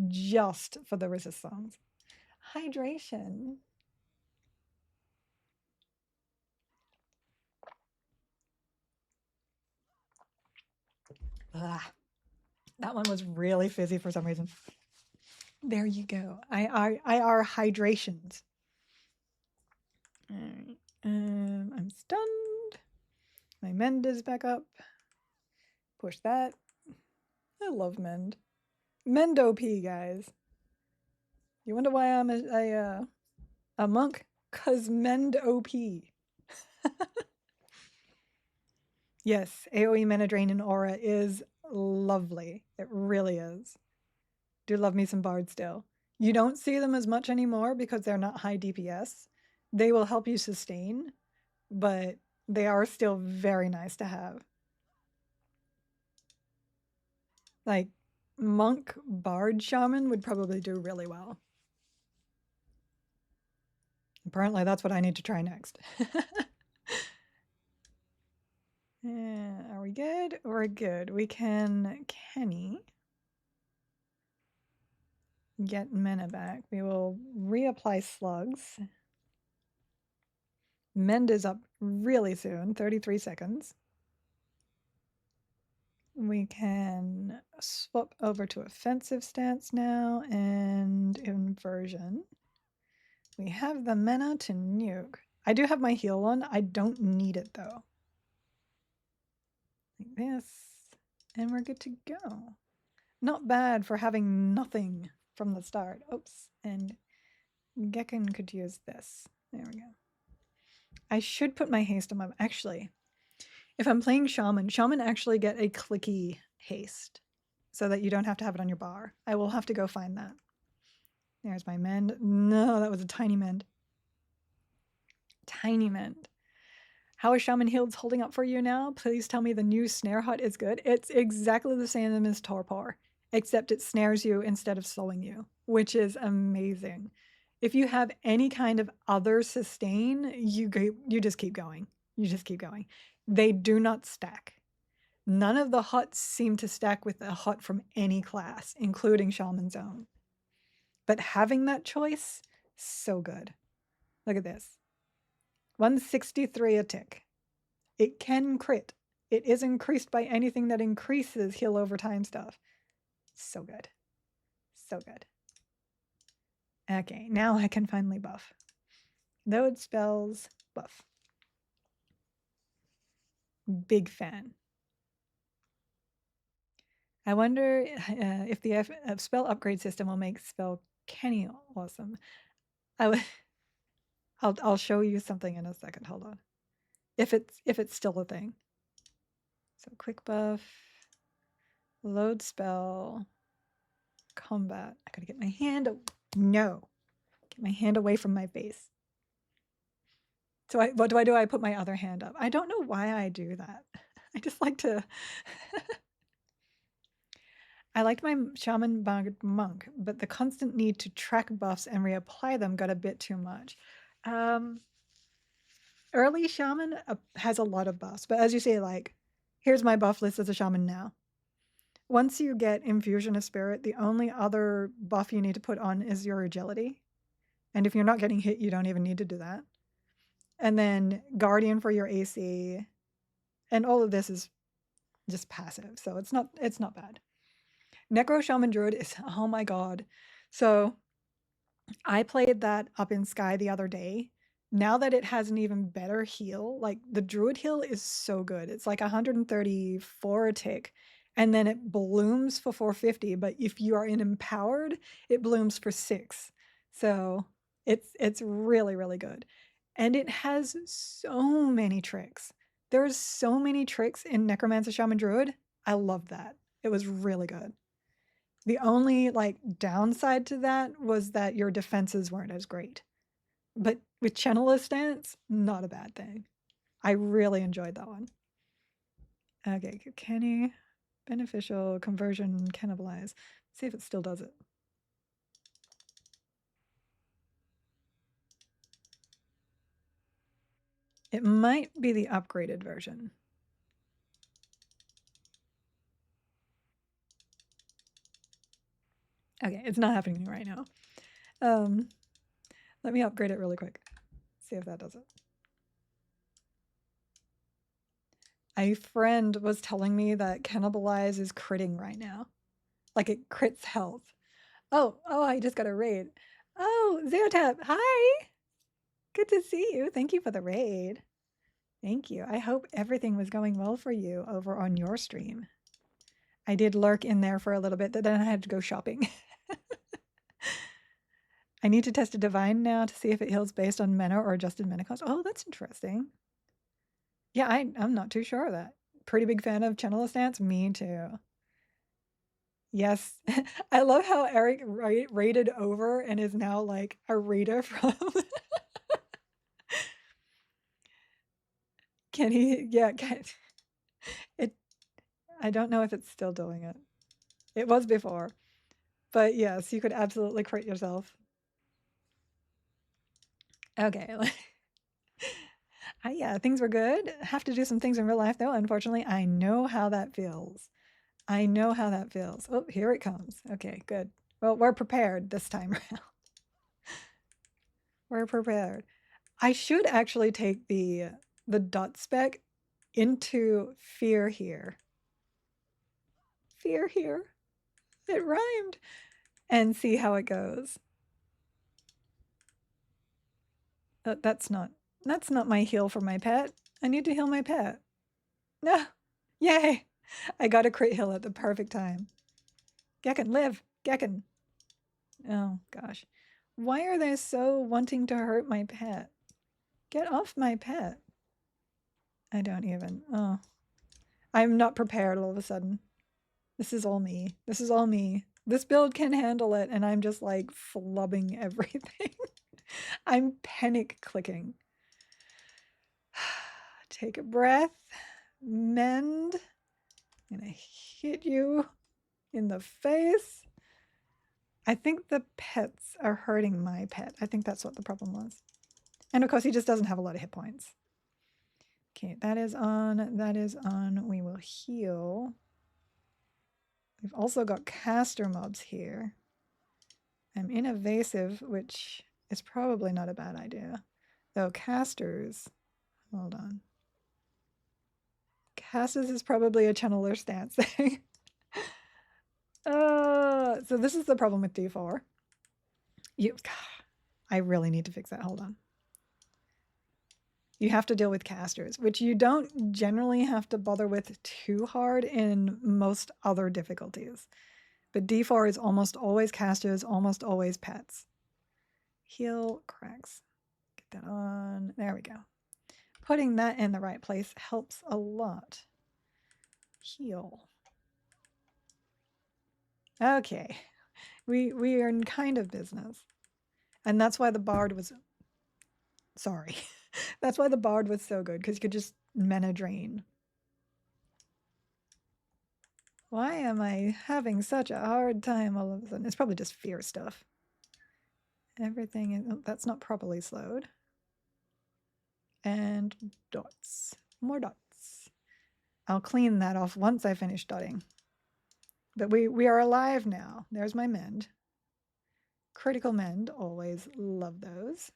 Just for the resist songs. Hydration. Ugh. That one was really fizzy for some reason. There you go. I are hydrations. All right. I'm stunned. My mend is back up. Push that. I love mend. Mend OP, guys. You wonder why I'm a monk? 'Cause mend OP. Yes, AoE mana drain and aura is lovely. It really is. Do love me some bards still. You don't see them as much anymore because they're not high DPS. They will help you sustain, but they are still very nice to have. Like, monk bard shaman would probably do really well. Apparently that's what I need to try next. Are we good? We're good. We can Kenny get mana back. We will reapply slugs. Mend is up really soon, 33 seconds. We can swap over to offensive stance now and inversion. We have the mana to nuke. I do have my heal on. I don't need it though. Like this. And we're good to go. Not bad for having nothing from the start. Oops. And Gekken could use this. There we go. I should put my haste on my... Actually, if I'm playing Shaman, Shaman actually get a clicky haste so that you don't have to have it on your bar. I will have to go find that. There's my mend. No, that was a tiny mend. tiny mend. How is Shaman Heals holding up for you now? Please tell me the new snare hut is good. It's exactly the same as Torpor, except it snares you instead of slowing you, which is amazing. If you have any kind of other sustain, you just keep going. You just keep going. They do not stack. None of the huts seem to stack with a hut from any class, including Shaman's own. But having that choice, so good. Look at this. 163 a tick. It can crit. It is increased by anything that increases heal over time stuff. So good. So good. Okay, now I can finally buff. Load spells, buff. Big fan. I wonder if the spell upgrade system will make spell Kenny awesome. I'll show you something in a second. Hold on. If it's still a thing. So quick buff, load spell, combat. I gotta get my hand. No, get my hand away from my face. So what do? I put my other hand up. I don't know why I do that. I just like to. I liked my shaman monk, but the constant need to track buffs and reapply them got a bit too much. Early shaman has a lot of buffs, but as you say, like, here's my buff list as a shaman now. Once you get Infusion of Spirit, the only other buff you need to put on is your agility. And if you're not getting hit, you don't even need to do that. And then Guardian for your AC. And all of this is just passive, so it's not bad. Necro Shaman Druid is, oh my god. So I played that up in Sky the other day. Now that it has an even better heal, like the Druid heal is so good. It's like 134 a tick, and then it blooms for 450. But if you are in Empowered, it blooms for 6. So it's really, really good. And it has so many tricks. There's so many tricks in Necromancer Shaman Druid. I love that. It was really good. The only like downside to that was that your defenses weren't as great. But with Channeler stance, not a bad thing. I really enjoyed that one. Okay, Kenny, beneficial, conversion, cannibalize. See if it still does it. It might be the upgraded version. Okay, it's not happening right now. Let me upgrade it really quick. See if that does it. A friend was telling me that cannibalize is critting right now. Like it crits health. Oh, I just got a raid. Oh, Zeotap, hi. Good to see you. Thank you for the raid. Thank you. I hope everything was going well for you over on your stream. I did lurk in there for a little bit, but then I had to go shopping. I need to test a divine now to see if it heals based on mana or adjusted mana cost. Oh, that's interesting. Yeah, I'm not too sure of that. Pretty big fan of Channel Stance. Me too. Yes. I love how Eric raided over and is now like a raider from... Can he? Yeah. I don't know if it's still doing it. It was before. But yes, you could absolutely crit yourself. Okay. Yeah, things were good. Have to do some things in real life though. Unfortunately, I know how that feels. I know how that feels. Oh, here it comes. Okay, good. Well, we're prepared this time around. We're prepared. I should actually take the dot spec into fear here. Fear here. It rhymed. And see how it goes. That's not my heal for my pet. I need to heal my pet. No. Yay. I got a crit heal at the perfect time. Gekken, live. Gekken. Oh, gosh. Why are they so wanting to hurt my pet? Get off my pet. I don't even. Oh. I'm not prepared all of a sudden. This is all me. This is all me. This build can handle it, and I'm just like flubbing everything. I'm panic clicking. Take a breath. Mend. I'm gonna hit you in the face. I think the pets are hurting my pet. I think that's what the problem was. And of course, he just doesn't have a lot of hit points. Okay, that is on. That is on. We will heal. We've also got caster mobs here. I'm in evasive, which is probably not a bad idea. Though casters, hold on. Casters is probably a channeler stance thing. So this is the problem with D4. I really need to fix that. Hold on. You have to deal with casters, which you don't generally have to bother with too hard in most other difficulties. But D4 is almost always casters, almost always pets. Heal cracks. Get that on. There we go. Putting that in the right place helps a lot. Heal. Okay. We are in kind of business. And that's why the bard was... Sorry. That's why the bard was so good, because you could just mana drain. Why am I having such a hard time all of a sudden? It's probably just fear stuff. Everything is... Oh, that's not properly slowed. And dots. More dots. I'll clean that off once I finish dotting. But we are alive now. There's my mend. Critical mend. Always love those.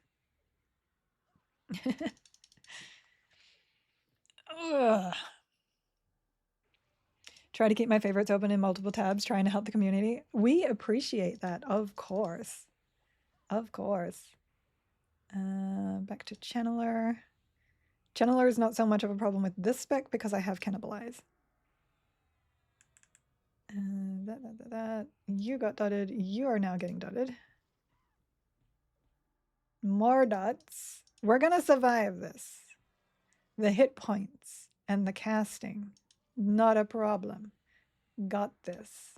Ugh. Try to keep my favorites open in multiple tabs, trying to help the community. We appreciate that, of course. Of course. Back to Channeler. Channeler is not so much of a problem with this spec because I have Cannibalize. That. You got dotted. You are now getting dotted. More dots. We're going to survive this. The hit points and the casting. Not a problem. Got this.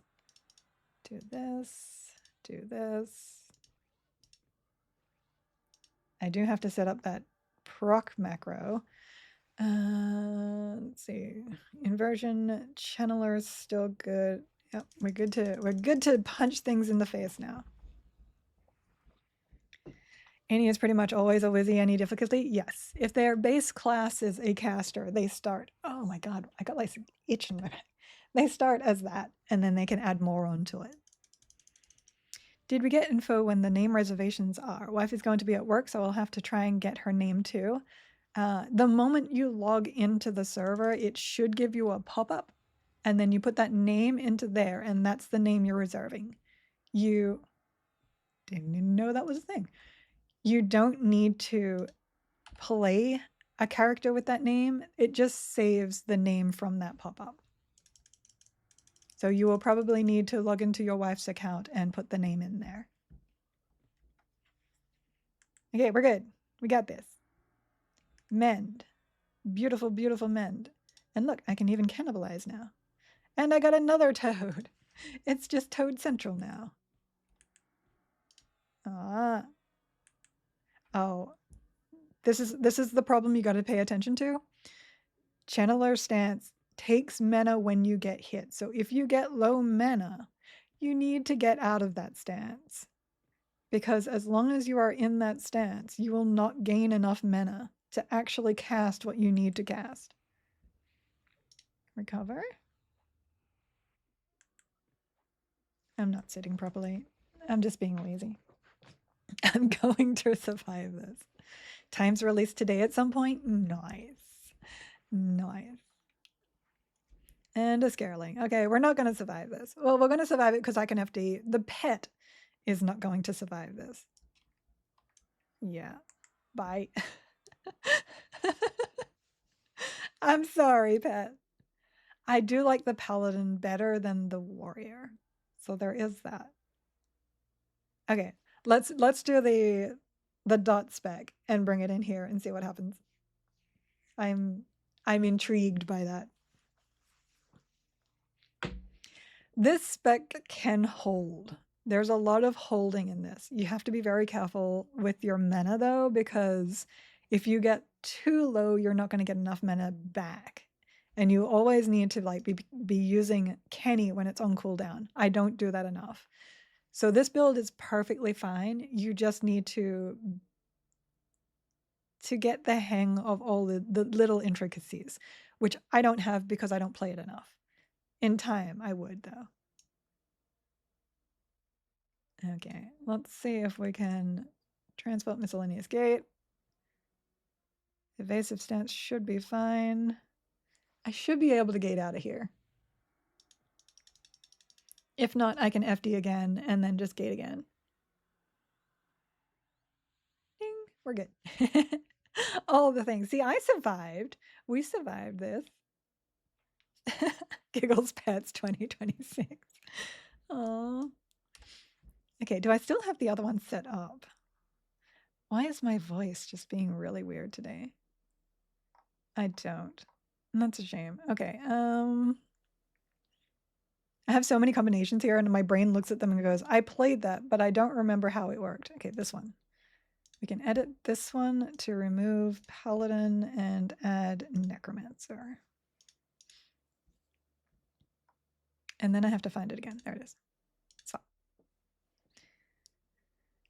Do this. Do this. I do have to set up that proc macro. Let's see. Inversion channeler is still good. Yep, we're good to punch things in the face now. Any is pretty much always a Wizzy, any difficulty? Yes. If their base class is a caster, they start. Oh my god, I got like itch in my back. They start as that, and then they can add more onto it. Did we get info when the name reservations are? Wife is going to be at work, so I'll have to try and get her name too. The moment you log into the server, it should give you a pop-up, and then you put that name into there, and that's the name you're reserving. You didn't even know that was a thing. You don't need to play a character with that name. It just saves the name from that pop-up. So you will probably need to log into your wife's account and put the name in there. Okay, we're good. We got this. Mend. Beautiful, beautiful mend. And look, I can even cannibalize now. And I got another toad. It's just Toad Central now. Ah. Oh. This is the problem you got to pay attention to. Channeler stance takes mana when you get hit. So if you get low mana, you need to get out of that stance. Because as long as you are in that stance, you will not gain enough mana to actually cast what you need to cast. Recover. I'm not sitting properly. I'm just being lazy. I'm going to survive this. Times released today at some point? Nice. Nice. And a Scareling. Okay, we're not going to survive this. Well, we're going to survive it because I can FD. The pet is not going to survive this. Yeah. Bye. I'm sorry, pet. I do like the paladin better than the warrior. So there is that. Okay, let's do the dot spec and bring it in here and see what happens. I'm intrigued by that. This spec can hold. There's a lot of holding in this. You have to be very careful with your mana though, because If you get too low, you're not going to get enough mana back. And you always need to like be using Kenny when it's on cooldown. I don't do that enough. So this build is perfectly fine. You just need to get the hang of all the little intricacies, which I don't have because I don't play it enough. In time, I would though. Okay, let's see if we can transport miscellaneous gate. Evasive stance should be fine. I should be able to gate out of here. If not, I can FD again and then just gate again. Ding, we're good. All the things. See, I survived. We survived this. Giggles Pets 2026. Oh. Okay, do I still have the other one set up? Why is my voice just being really weird today? I don't. And that's a shame. Okay, I have so many combinations here and my brain looks at them and goes, I played that, but I don't remember how it worked. Okay, this one. We can edit this one to remove Paladin and add Necromancer. And then I have to find it again. There it is. So.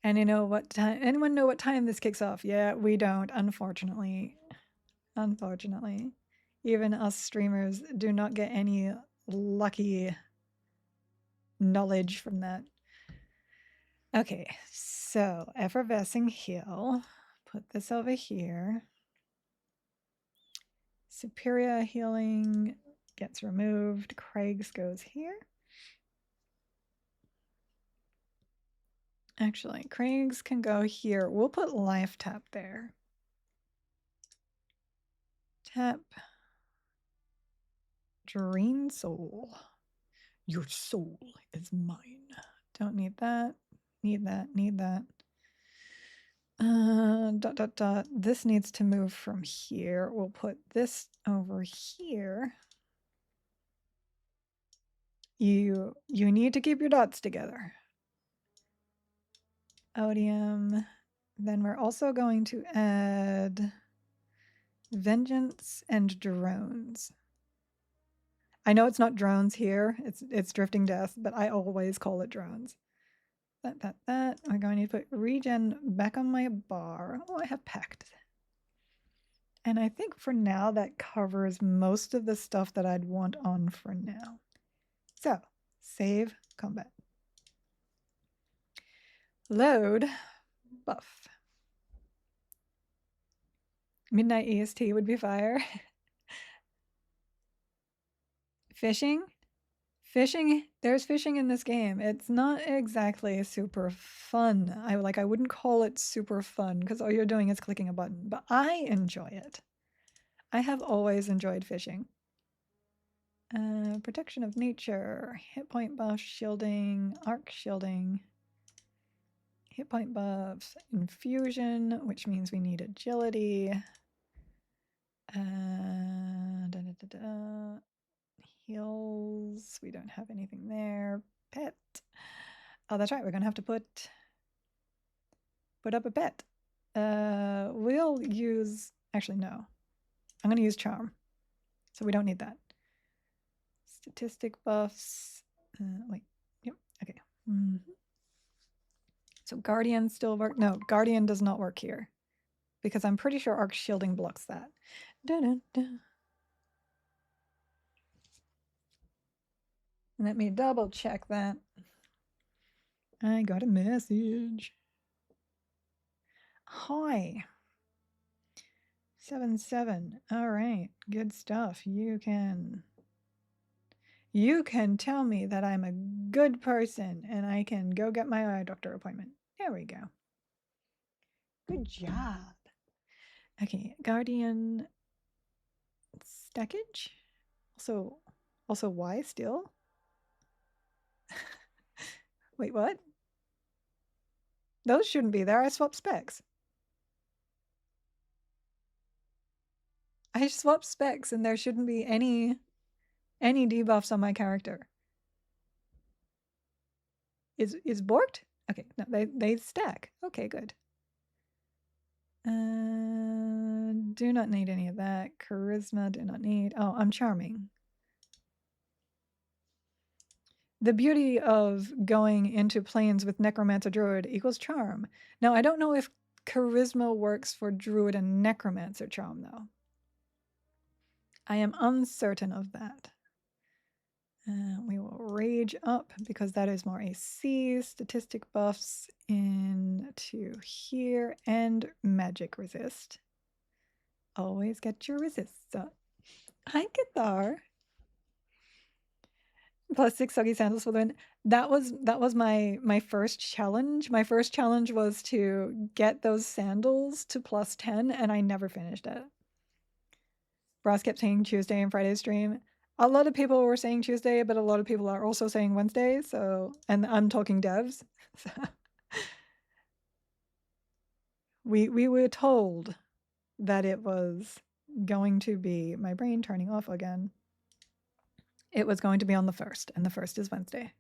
And you know what time? Anyone know what time this kicks off? Yeah, we don't, unfortunately. Unfortunately. Even us streamers do not get any lucky knowledge from that. Okay, so Effervescing Heal. Put this over here. Superior Healing gets removed. Craig's goes here. Actually, Craig's can go here. We'll put Life Tap there. Tap. Drain Soul. Your soul is mine. Don't need that. Need that. Need that. Dot, dot, dot. This needs to move from here. We'll put this over here. You need to keep your dots together. Odium. Then we're also going to add Vengeance and Drones. I know it's not drones here. It's Drifting Death, but I always call it drones. That. We're going to put regen back on my bar. Oh, I have Pact. And I think for now that covers most of the stuff that I'd want on for now. So, save combat. Load buff. Midnight EST would be fire. Fishing? Fishing, there's fishing in this game. It's not exactly super fun. I wouldn't call it super fun because all you're doing is clicking a button, but I enjoy it. I have always enjoyed fishing. Protection of nature, hit point buff, shielding, arc shielding, hit point buffs, infusion, which means we need agility. Heals, we don't have anything there. Pet. Oh, that's right. We're gonna have to put up a pet. We'll use. Actually, no. I'm gonna use charm, so we don't need that. Statistic buffs. Wait. Yep. Okay. So Guardian still work. No, Guardian does not work here because I'm pretty sure Arc Shielding blocks that. Let me double check that. I got a message. Hi. 7-7. All right. Good stuff. You can tell me that I'm a good person and I can go get my eye doctor appointment. There we go. Good job. Okay, Guardian stackage. Also why still? Wait, what? Those shouldn't be there. I swapped specs. I swapped specs and there shouldn't be any debuffs on my character. Is borked? Okay, no, they stack. Okay, good. Do not need any of that. Charisma, do not need. Oh, I'm charming. The beauty of going into planes with necromancer druid equals charm. Now, I don't know if charisma works for druid and necromancer charm, though. I am uncertain of that. We will rage up because that is more AC, statistic buffs into here, and magic resist. Always get your resists up. Hi, Cathar. +6 soggy sandals for the win. That was my first challenge. My first challenge was to get those sandals to +10, and I never finished it. Ross kept saying Tuesday and Friday stream. A lot of people were saying Tuesday, but a lot of people are also saying Wednesday. So, and I'm talking devs. So we were told that it was going to be my brain turning off again. It was going to be on the 1st, and the 1st is Wednesday.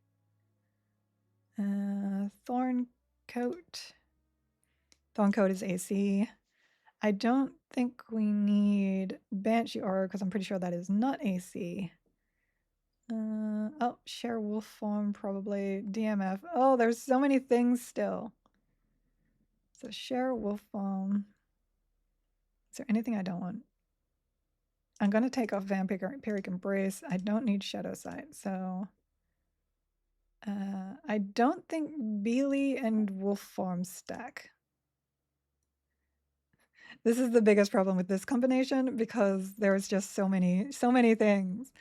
Thorn coat. Thorn coat is AC. I don't think we need Banshee Aura because I'm pretty sure that is not AC. Oh, share wolf form, probably. DMF. Oh, there's so many things still. So share wolf form. Is there anything I don't want? I'm going to take off Vampiric Embrace. I don't need Shadow Sight, so... I don't think Beely and wolf form stack. This is the biggest problem with this combination because there's just so many things.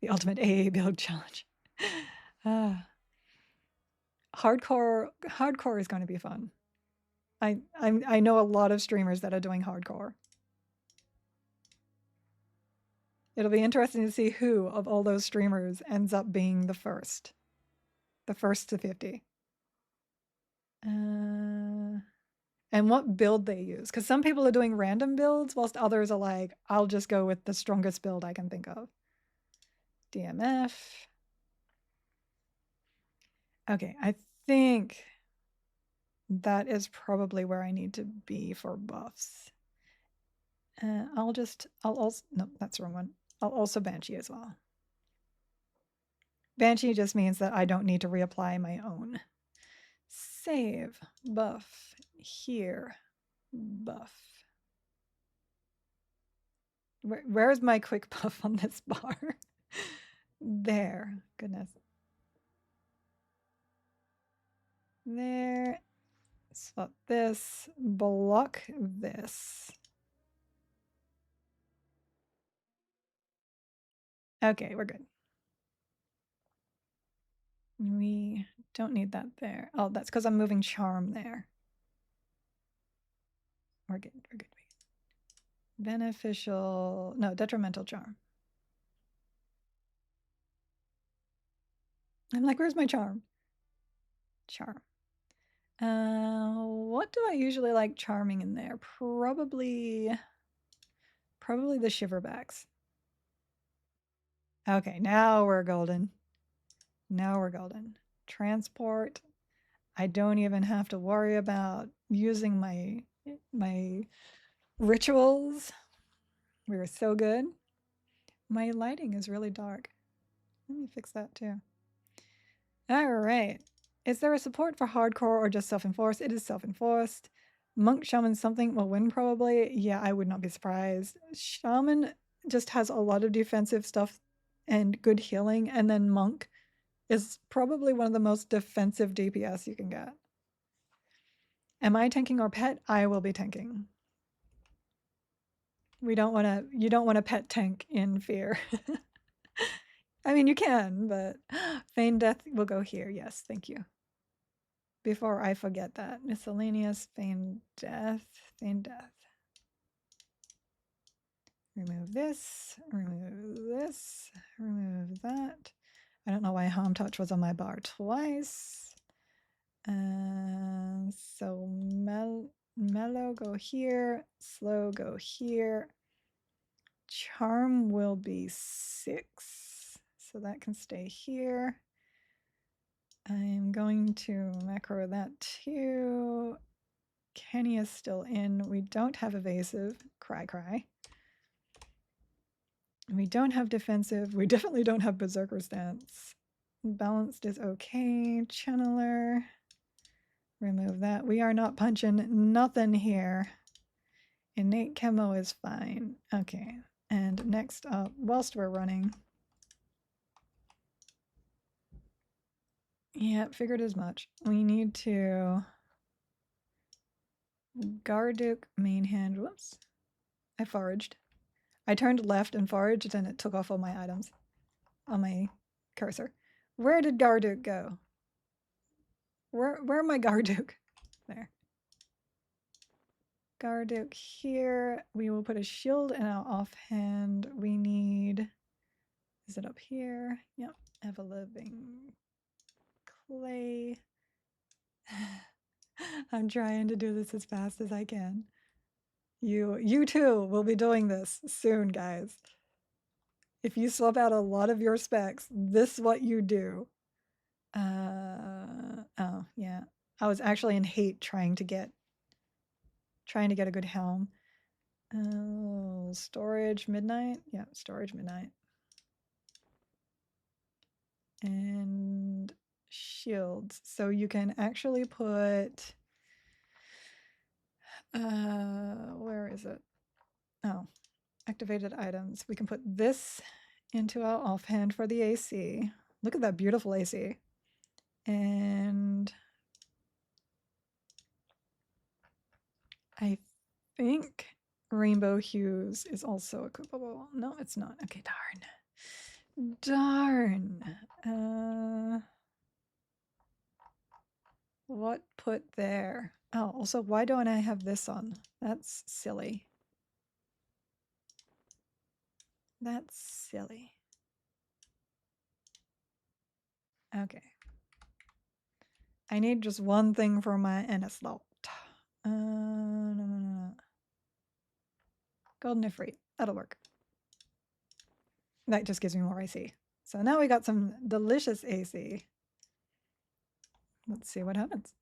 The ultimate AA build challenge. Hardcore is going to be fun. I know a lot of streamers that are doing hardcore. It'll be interesting to see who of all those streamers ends up being the first to 50. And what build they use, because some people are doing random builds whilst others are like, I'll just go with the strongest build I can think of. DMF. Okay, I think that is probably where I need to be for buffs. I'll also, no, that's the wrong one. I'll also Banshee as well. Banshee just means that I don't need to reapply my own. Save, buff, here, buff. Where's my quick buff on this bar? There, goodness. There, swap this, block this. Okay, we're good. We don't need that there. Oh, that's because I'm moving charm there. We're good, we're good. Beneficial, no, detrimental charm. I'm like, where's my charm? Charm. What do I usually like charming in there? Probably the shiverbacks. Okay, now we're golden. Now we're golden. Transport. I don't even have to worry about using my rituals. We were so good. My lighting is really dark. Let me fix that too. All right. Is there a support for hardcore or just self-enforced? It is self-enforced. Monk, shaman, something will win probably. Yeah, I would not be surprised. Shaman just has a lot of defensive stuff and good healing, and then monk is probably one of the most defensive DPS you can get. Am I tanking or pet? I will be tanking. You don't want to pet tank in fear. I mean, you can, but feign death will go here. Yes, thank you. Before I forget that. Miscellaneous, feign death, feign death. Remove this, remove that. I don't know why harm touch was on my bar twice. So mellow go here, slow go here. Charm will be 6, so that can stay here. I'm going to macro that too. Kenny is still in. We don't have evasive. Cry, cry. We don't have defensive. We definitely don't have berserker stance. Balanced is okay. Channeler. Remove that. We are not punching nothing here. Innate camo is fine. Okay. And next up, whilst we're running. Yeah, figured as much. We need to Garduke main hand. Whoops. I foraged. I turned left and foraged and it took off all my items on my cursor. Where did Garduke go? Where my Garduke? There. Garduke here. We will put a shield in our offhand. We need, is it up here? Yep. Ever living clay. I'm trying to do this as fast as I can. You too will be doing this soon, guys. If you swap out a lot of your specs, this is what you do. Oh yeah. I was actually in hate trying to get a good helm. Oh, storage midnight. Yeah, storage midnight. And shields. So you can actually put where is it? Oh, activated items. We can put this into our offhand for the AC. Look at that beautiful AC. And I think Rainbow Hues is also equipable. No, it's not. Okay, darn. Darn. What put there? Oh, also, why don't I have this on? That's silly. That's silly. Okay. I need just one thing for my Ennislot. No. Golden Ifrit. That'll work. That just gives me more AC. So now we got some delicious AC. Let's see what happens.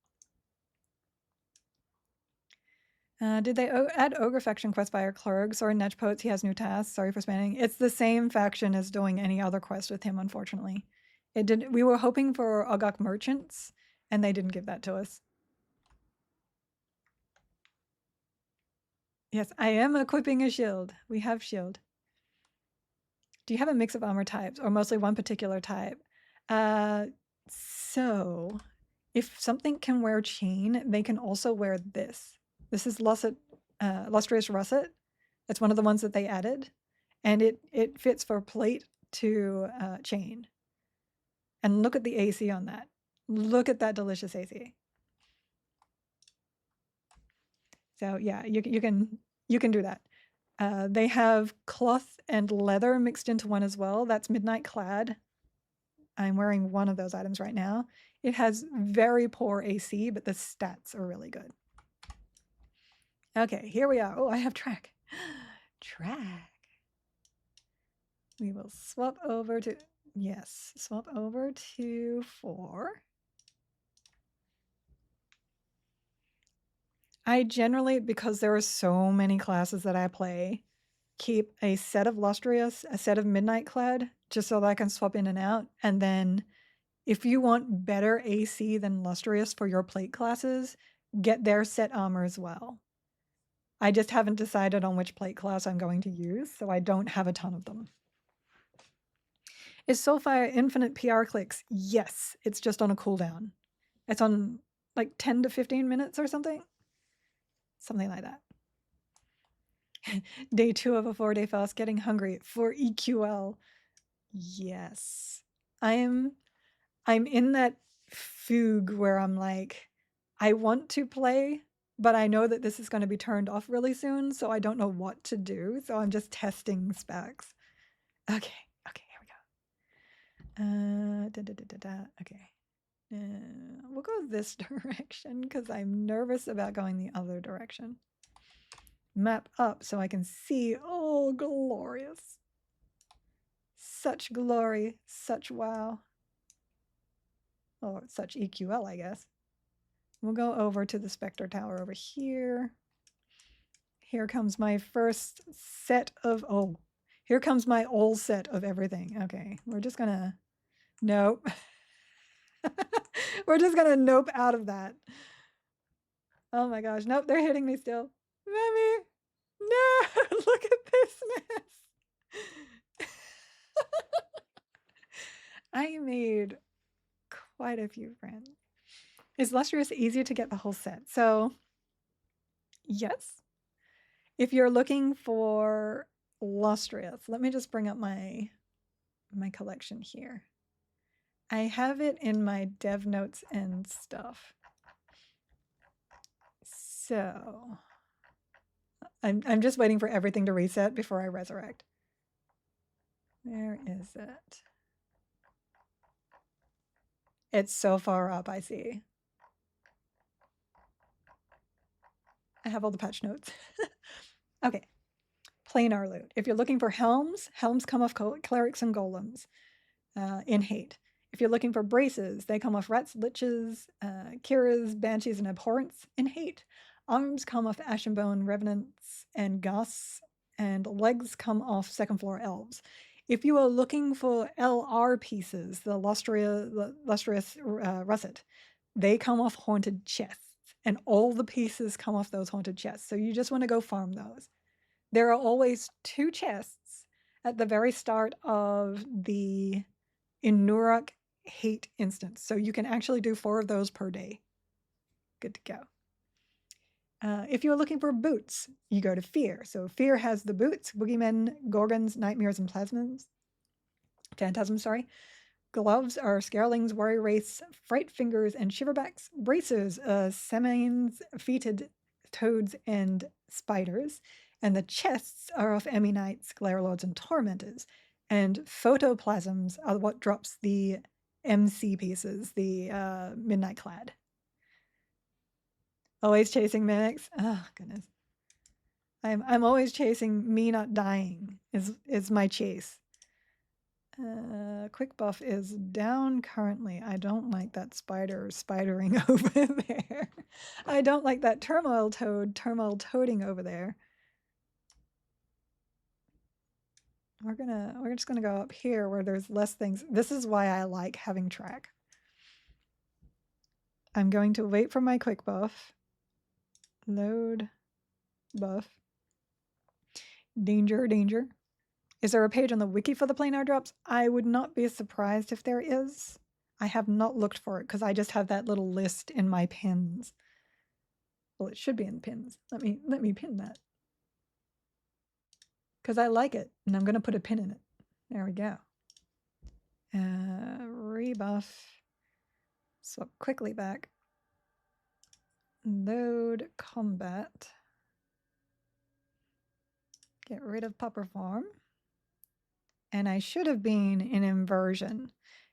Did they add Ogre faction quest by our clerks or Netch Poets? He has new tasks. Sorry for spanning. It's the same faction as doing any other quest with him, unfortunately. It did. We were hoping for Ogok merchants, and they didn't give that to us. Yes, I am equipping a shield. We have shield. Do you have a mix of armor types or mostly one particular type? So if something can wear chain, they can also wear this. This is Lustrous Russet. It's one of the ones that they added, and it fits for plate to chain. And look at the AC on that. Look at that delicious AC. So yeah, you can do that. They have cloth and leather mixed into one as well. That's Midnight Clad. I'm wearing one of those items right now. It has very poor AC, but the stats are really good. Okay, here we are. Oh, I have track. Track. We will swap over to, yes, swap over to 4. I generally, because there are so many classes that I play, keep a set of Lustrious, a set of Midnight Clad, just so that I can swap in and out. And then if you want better AC than Lustrious for your plate classes, get their set armor as well. I just haven't decided on which plate class I'm going to use, so I don't have a ton of them. Is Soulfire infinite PR clicks? Yes, it's just on a cooldown. It's on like 10 to 15 minutes or something. Something like that. Day 2 of a 4-day fast, getting hungry for EQL. Yes. I'm in that fugue where I'm like, I want to play, but I know that this is going to be turned off really soon, so I don't know what to do. So I'm just testing specs. Okay, here we go. Okay. We'll go this direction because I'm nervous about going the other direction. Map up so I can see. Oh, glorious. Such glory, such wow. Or such EQL, I guess. We'll go over to the Spectre Tower over here. Here comes my first set of, oh, here comes my old set of everything. Okay, we're just gonna, nope. We're just gonna nope out of that. Oh my gosh, nope, they're hitting me still. Mommy, no, look at this mess. I made quite a few friends. Is Lustrous easier to get the whole set? So, yes. If you're looking for Lustrous, let me just bring up my collection here. I have it in my dev notes and stuff. So I'm just waiting for everything to reset before I resurrect. Where is it? It's so far up, I see. I have all the patch notes. Okay. Planar loot. If you're looking for helms, helms come off clerics and golems in hate. If you're looking for braces, they come off rats, liches, kiras, banshees, and abhorrents in hate. Arms come off ashenbone, revenants, and goths, and legs come off second floor elves. If you are looking for LR pieces, the lustrous russet, they come off haunted chests, and all the pieces come off those haunted chests. So you just want to go farm those. There are always 2 chests at the very start of the Inuruk hate instance. So you can actually do 4 of those per day. Good to go. If you're looking for boots, you go to Fear. So Fear has the boots, boogeymen, gorgons, nightmares, and phantasms, sorry. Gloves are scarelings, warrior wraiths, fright fingers, and shiverbacks. Bracers, semains, feeted toads, and spiders. And the chests are of Emmy Knights, Glare Lords, and Tormentors. And photoplasms are what drops the MC pieces, the Midnight Clad. Always chasing mimics. Oh goodness. I'm always chasing me not dying is my chase. Quick buff is down currently. I don't like that spider spidering over there. I don't like that turmoil toading over there. We're just gonna go up here where there's less things. This is why I like having track. I'm going to wait for my quick buff. Load buff. Danger, danger. Is there a page on the wiki for the planar drops? I would not be surprised if there is. I have not looked for it because I just have that little list in my pins. Well, it should be in pins. Let me pin that. Because I like it, and I'm going to put a pin in it. There we go. Rebuff. Swap quickly back. Load combat. Get rid of Pupper Farm. And I should have been in inversion.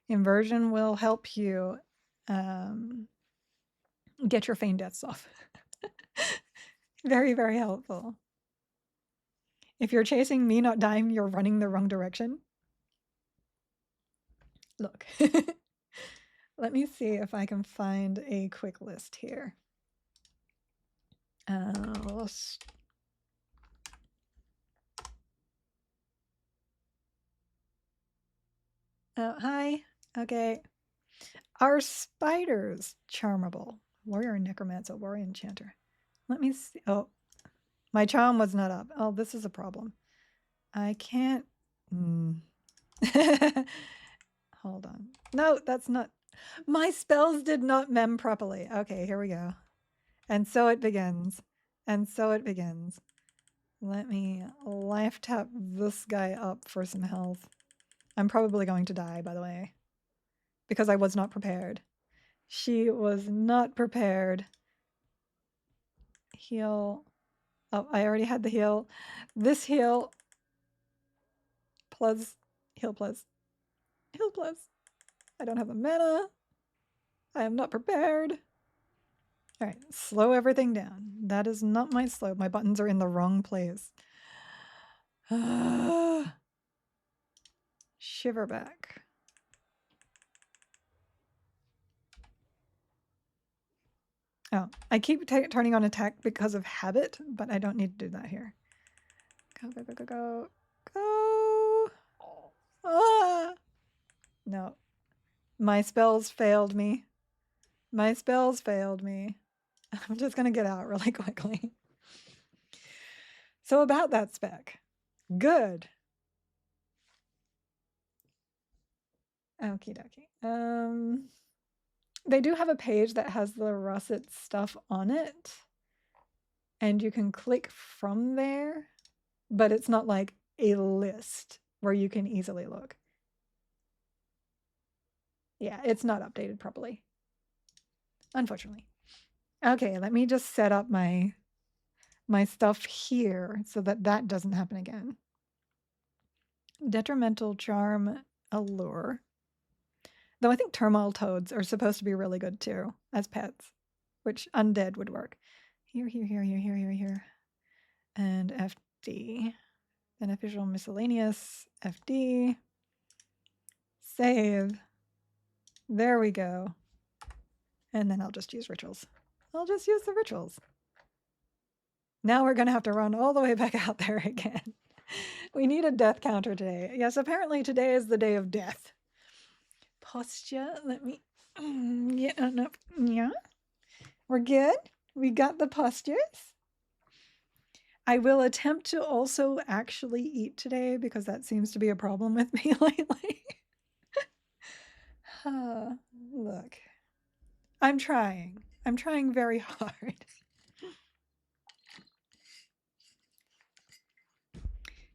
Inversion will help you get your feign deaths off. Very, very helpful. If you're chasing me not dying, you're running the wrong direction. Look. Let me see if I can find a quick list here. Hi. Okay. Are spiders charmable? Warrior and necromancer, warrior enchanter. Let me see. Oh, my charm was not up. Oh, this is a problem. I can't. Hold on. No, that's not. My spells did not mem properly. Okay, here we go. And so it begins. And so it begins. Let me life tap this guy up for some health. I'm probably going to die, by the way, because I was not prepared. She was not prepared. Heal. Oh, I already had the heal. This heal plus heal plus heal plus. I don't have the mana. I am not prepared. All right, slow everything down. That is not my slow. My buttons are in the wrong place. Shiverback. Oh, I keep turning on attack because of habit, but I don't need to do that here. Go, go, go, go, go. Go! Ah! No. My spells failed me. My spells failed me. I'm just going to get out really quickly. So about that spec. Good. Okie dokie. They do have a page that has the russet stuff on it. And you can click from there, but it's not like a list where you can easily look. Yeah, it's not updated properly, unfortunately. Okay, let me just set up my stuff here so that that doesn't happen again. Detrimental charm allure. Though I think turmoil toads are supposed to be really good too as pets, which undead would work. Here, here, here, here, here, here, here. And FD. Beneficial miscellaneous, FD. Save. There we go. And then I'll just use rituals. I'll just use the rituals. Now we're going to have to run all the way back out there again. We need a death counter today. Yes, apparently today is the day of death. Posture. Let me get on up. Yeah. We're good. We got the postures. I will attempt to also actually eat today because that seems to be a problem with me lately. Look. I'm trying. I'm trying very hard.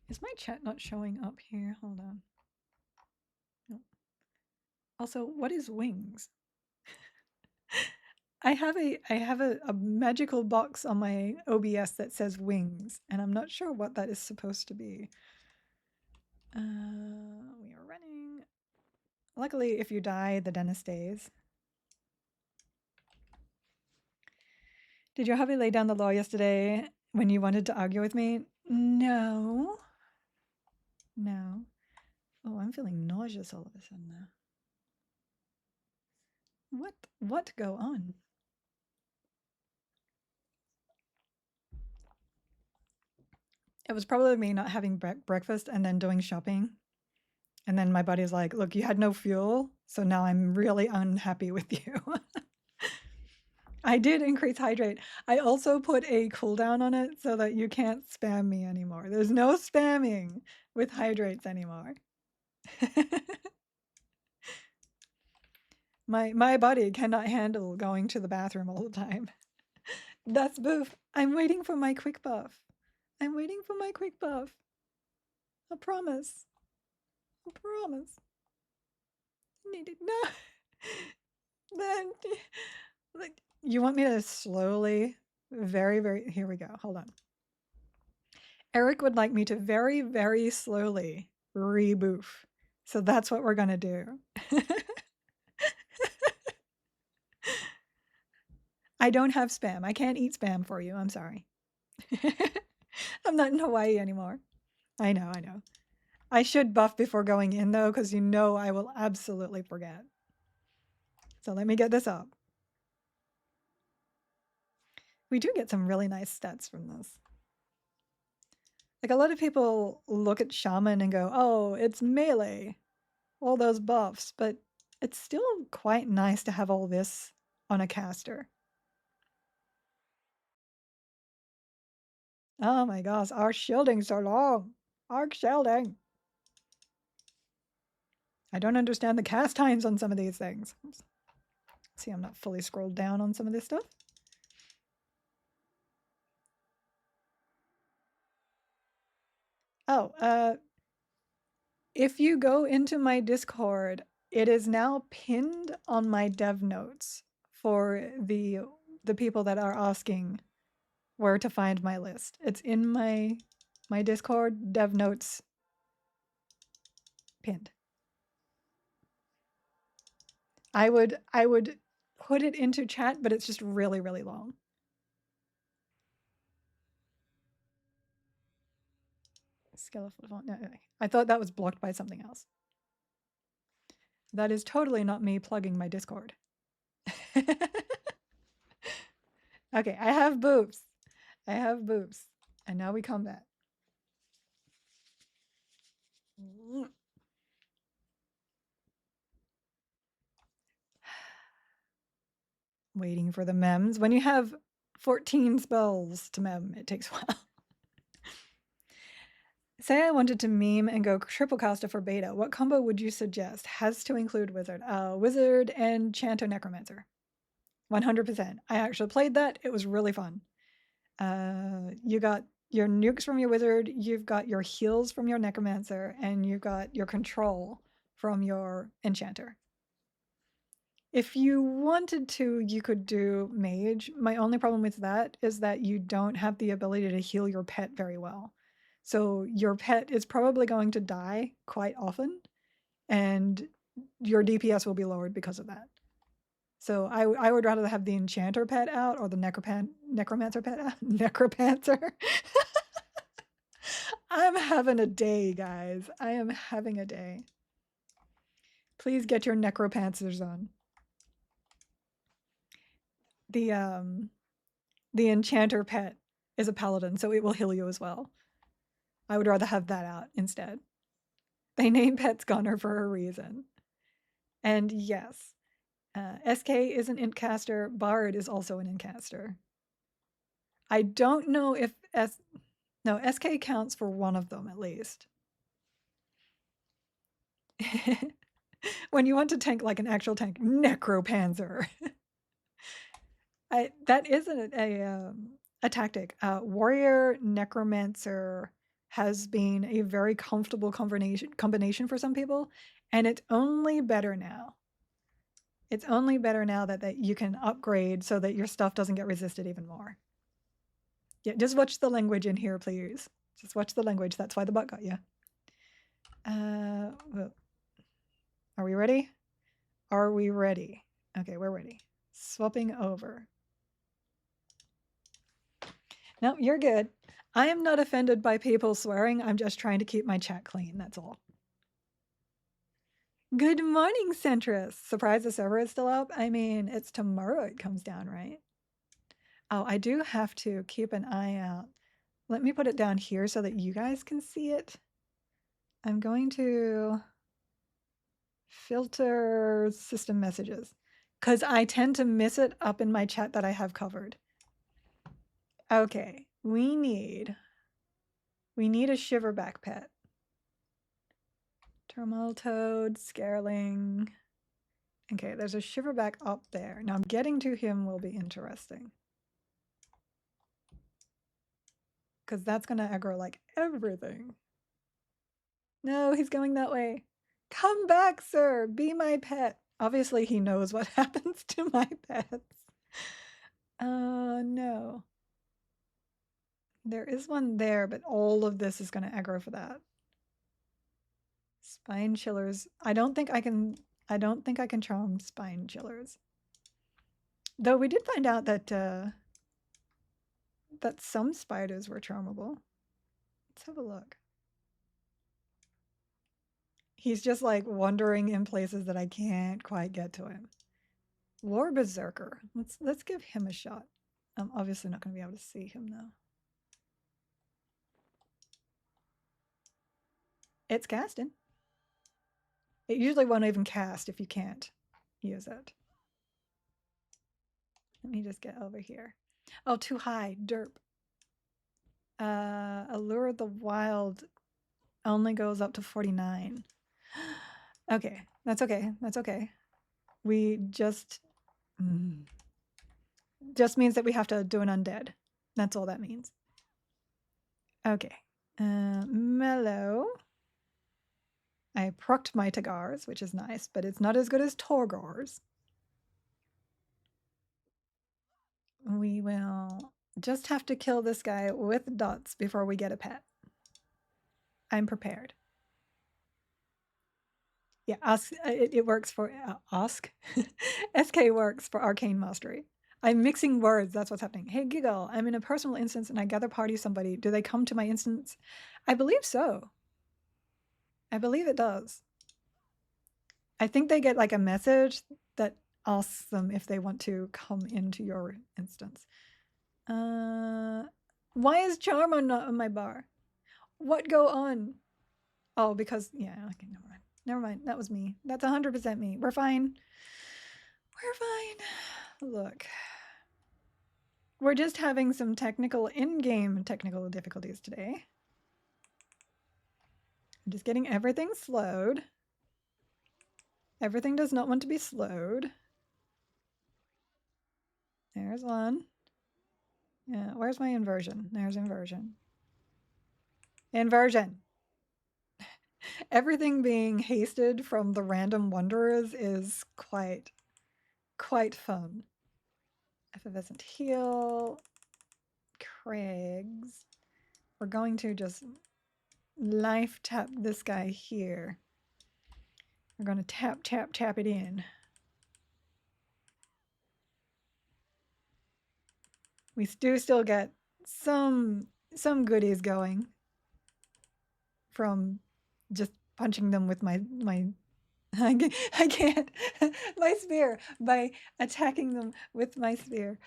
Is my chat not showing up here? Hold on. No. Also, what is wings? I have a magical box on my OBS that says wings, and I'm not sure what that is supposed to be. We are running. Luckily, if you die, the dentist stays. Did your hubby lay down the law yesterday when you wanted to argue with me? No. No. Oh, I'm feeling nauseous all of a sudden now. What go on? It was probably me not having breakfast and then doing shopping. And then my body's like, look, you had no fuel, so now I'm really unhappy with you. I did increase hydrate. I also put a cooldown on it so that you can't spam me anymore. There's no spamming with hydrates anymore. My body cannot handle going to the bathroom all the time. That's boof. I'm waiting for my quick buff. I'm waiting for my quick buff. I promise. I promise. Need it. No. Then you want me to slowly, very, here we go. Hold on. Eric would like me to very, very slowly reboof. So that's what we're going to do. I don't have spam. I can't eat spam for you. I'm sorry. I'm not in Hawaii anymore. I know. I should buff before going in though, because you know I will absolutely forget. So let me get this up. We do get some really nice stats from this. Like a lot of people look at Shaman and go, oh, it's melee, all those buffs, but it's still quite nice to have all this on a caster. Oh my gosh, our shielding so long. Arc shielding. I don't understand the cast times on some of these things. Oops. See, I'm not fully scrolled down on some of this stuff. Oh, if you go into my Discord, it is now pinned on my dev notes for the people that are asking where to find my list. It's in my Discord dev notes pinned. I would put it into chat, but it's just really, really long. Skeletal font. No, I thought that was blocked by something else. That is totally not me plugging my Discord. Okay, I have boobs. I have boobs. And now we combat. Waiting for the mems. When you have 14 spells to mem, it takes a while. Say I wanted to meme and go triple Costa for beta. What combo would you suggest? Has to include wizard. Wizard and Chanto Necromancer. 100%. I actually played that. It was really fun. You got your nukes from your wizard, you've got your heals from your necromancer, and you've got your control from your enchanter. If you wanted to, you could do mage. My only problem with that is that you don't have the ability to heal your pet very well. So your pet is probably going to die quite often, and your DPS will be lowered because of that. So I would rather have the enchanter pet out or the necromancer pet out. Necromancer. I'm having a day, guys. I am having a day. Please get your necropancers on. The enchanter pet is a paladin, so it will heal you as well. I would rather have that out instead. They name pets Gunner for a reason. And yes, SK is an intcaster. Bard is also an intcaster. I don't know if SK counts for one of them at least. When you want to tank like an actual tank, Necropanzer. That isn't a tactic. Warrior Necromancer has been a very comfortable combination for some people, and it's only better now. It's only better now that you can upgrade so that your stuff doesn't get resisted even more. Yeah, just watch the language in here, please. Just watch the language. That's why the bot got you. Well, are we ready? Are we ready? Okay, we're ready. Swapping over. No, you're good. I am not offended by people swearing. I'm just trying to keep my chat clean. That's all. Good morning, Centris. Surprised the server is still up? I mean, it's tomorrow it comes down, right? Oh, I do have to keep an eye out. Let me put it down here so that you guys can see it. I'm going to filter system messages because I tend to miss it up in my chat that I have covered. Okay, we need a shiverback pet. Turmoil Toad, Scareling. Okay, there's a shiverback up there. Now getting to him will be interesting. Because that's going to aggro like everything. No, he's going that way. Come back, sir. Be my pet. Obviously, he knows what happens to my pets. No. There is one there, but all of this is going to aggro for that. Spine chillers. I don't think I can charm spine chillers. Though we did find out that that some spiders were charmable. Let's have a look. He's just like wandering in places that I can't quite get to him. War Berserker. Let's give him a shot. I'm obviously not going to be able to see him though. It's casting. It usually won't even cast if you can't use it. Let me just get over here. Oh, too high. Derp. Allure of the Wild only goes up to 49. Okay, that's okay. That's okay. We just means that we have to do an undead. That's all that means. Okay. Mellow. I procced my Tagars, which is nice, but it's not as good as Torgars. We will just have to kill this guy with dots before we get a pet. I'm prepared. Yeah, ask, it works for ask. SK works for Arcane Mastery. I'm mixing words. That's what's happening. Hey, Giggle, I'm in a personal instance and I gather party somebody. Do they come to my instance? I believe so. I believe it does. I think they get like a message that asks them if they want to come into your instance. Why is Charm not on my bar? What go on? Oh, because, yeah, okay, never mind. Never mind. That was me. That's 100% me. We're fine. We're fine. Look. We're just having some in-game technical difficulties today. I'm just getting everything slowed. Everything does not want to be slowed. There's one. Yeah, where's my inversion? There's inversion. Inversion! Everything being hasted from the random wanderers is quite fun. Effervescent heal. Craig's. We're going to just life tap this guy here. We're going to tap it in. We do still get some goodies going from just punching them with my I can't my spear by attacking them with my spear.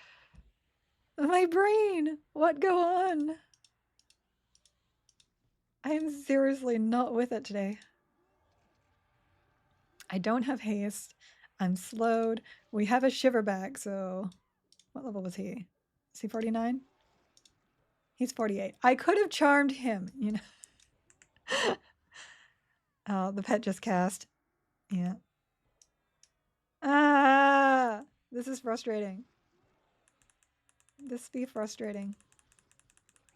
My brain, what go on? I am seriously not with it today. I don't have haste. I'm slowed. We have a shiver back, so what level was he? Is he 49? He's 48. I could have charmed him, you know. Oh, the pet just cast. Yeah. Ah, this is frustrating. This be frustrating.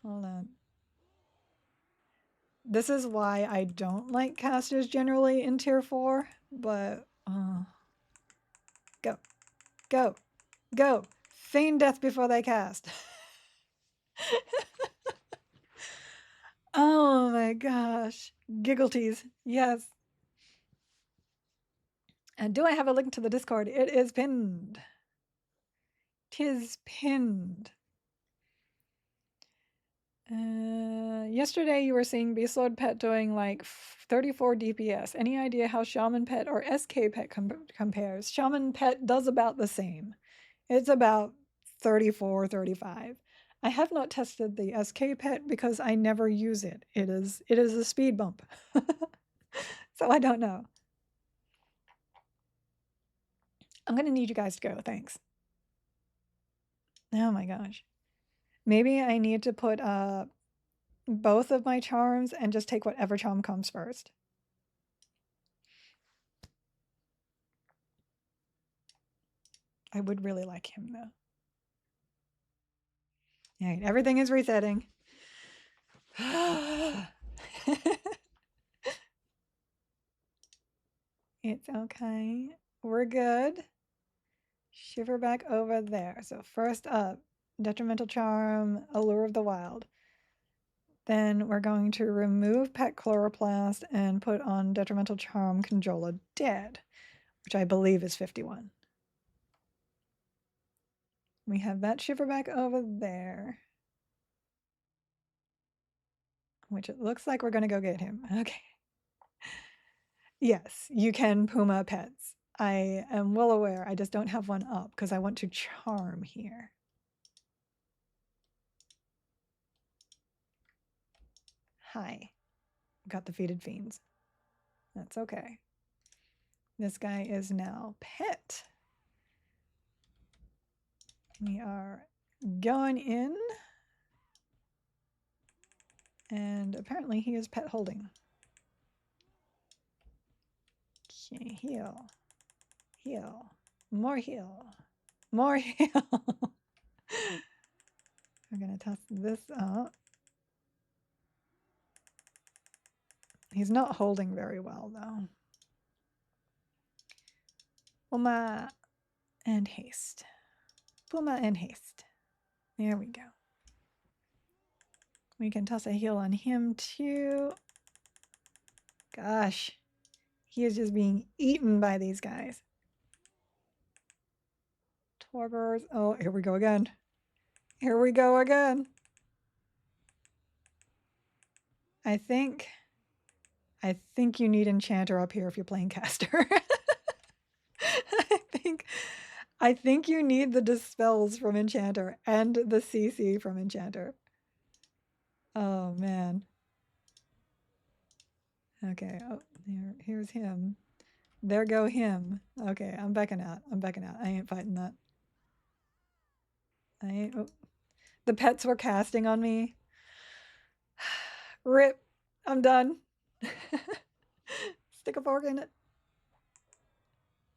Hold on. This is why I don't like casters generally in tier 4, but go, go, go. Feign death before they cast. Oh my gosh. Giggleties. Yes. And do I have a link to the Discord? It is pinned. 'Tis pinned. Yesterday you were seeing Beastlord Pet doing like 34 DPS. Any idea how Shaman Pet or SK Pet compares? Shaman Pet does about the same. It's about 34, 35. I have not tested the SK Pet because I never use it. It is a speed bump. So I don't know. I'm going to need you guys to go. Thanks. Oh my gosh. Maybe I need to put both of my charms and just take whatever charm comes first. I would really like him though. All right, everything is resetting. It's okay. We're good. Shiver back over there. So first up, Detrimental Charm, Allure of the Wild. Then we're going to remove Pet Chloroplast and put on Detrimental Charm Conjola Dead, which I believe is 51. We have that shiver back over there, which it looks like we're going to go get him. Okay. Yes, you can Puma pets. I am well aware. I just don't have one up because I want to charm here. Hi. Got defeated fiends. That's okay. This guy is now pet. We are going in. And apparently he is pet holding. Okay, heal. Heal. More heal. More heal. We're going to toss this up. He's not holding very well, though. Puma and haste. Puma and haste. There we go. We can toss a heal on him, too. Gosh. He is just being eaten by these guys. Torgors. Oh, here we go again. Here we go again. I think you need Enchanter up here if you're playing caster. I think you need the dispels from Enchanter and the CC from Enchanter. Oh man. Okay. Oh, here's him. There go him. Okay, I'm backing out. I'm backing out. I ain't fighting that. I ain't. Oh. The pets were casting on me. Rip. I'm done. Stick a fork in it.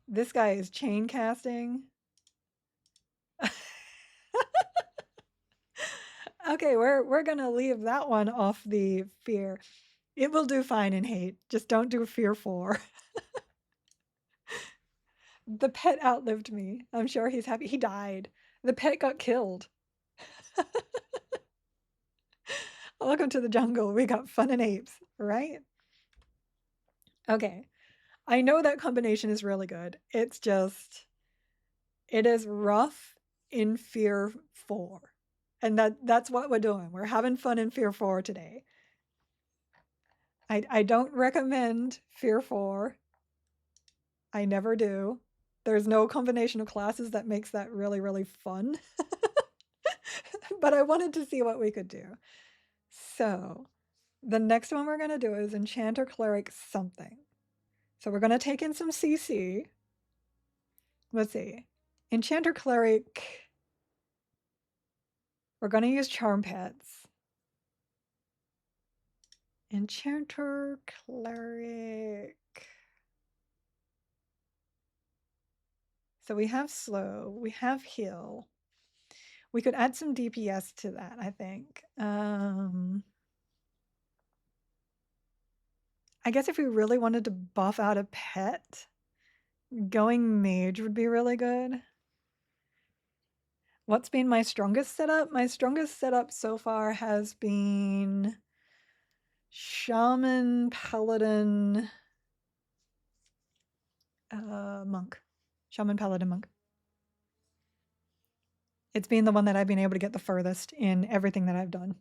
This guy is chain casting. Okay, we're gonna leave that one off the fear. It will do fine in hate. Just don't do fear 4. The pet outlived me. I'm sure he's happy. He died. The pet got killed. Welcome to the jungle. We got fun and apes, right? Okay. I know that combination is really good. It's just, it is rough in Fear 4. And that's what we're doing. We're having fun in Fear 4 today. I don't recommend Fear 4. I never do. There's no combination of classes that makes that really, really fun. But I wanted to see what we could do. So the next one we're going to do is Enchanter Cleric something. So we're going to take in some CC. Let's see. Enchanter Cleric. We're going to use Charm Pets. Enchanter Cleric. So we have slow, we have heal. We could add some DPS to that, I think. I guess if we really wanted to buff out a pet, going mage would be really good. What's been my strongest setup? My strongest setup so far has been Shaman, Paladin, Monk. Shaman, Paladin, Monk. It's been the one that I've been able to get the furthest in everything that I've done.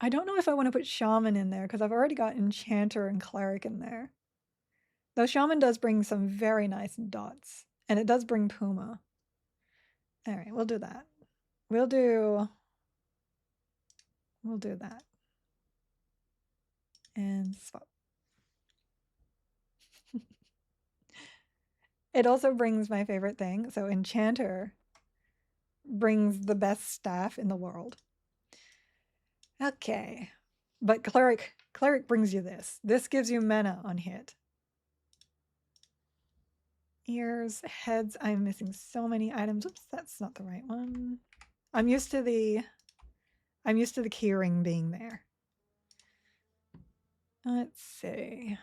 I don't know if I want to put Shaman in there because I've already got Enchanter and Cleric in there. Though Shaman does bring some very nice dots. And it does bring Puma. Alright, we'll do that. We'll do that. And swap. It also brings my favorite thing. So Enchanter brings the best staff in the world. Okay. But Cleric brings you this. This gives you mana on hit. Ears, heads. I'm missing so many items. Oops, that's not the right one. I'm used to the keyring being there. Let's see.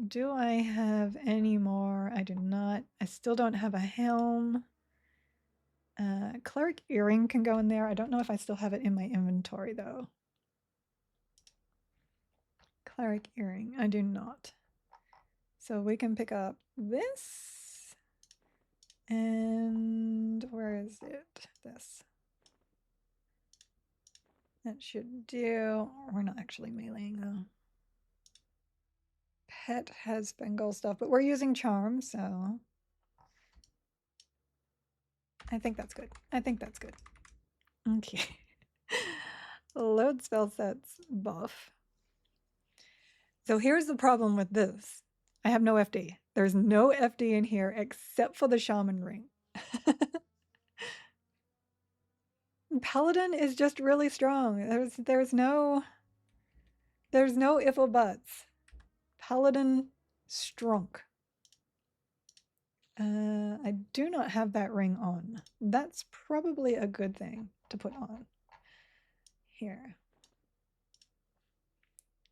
Do I have any more? I do not. I still don't have a helm. Cleric earring can go in there. I don't know if I still have it in my inventory though. Cleric earring, I do not. So we can pick up this. And where is it? This. That should do. We're not actually meleeing though. Pet has Bengal stuff, but we're using charm, so I think that's good. I think that's good. Okay. Load spell sets buff. So here's the problem with this. I have no FD. There's no FD in here except for the shaman ring. Paladin is just really strong. There's no if or buts. Paladin strong. I do not have that ring on. That's probably a good thing to put on. Here.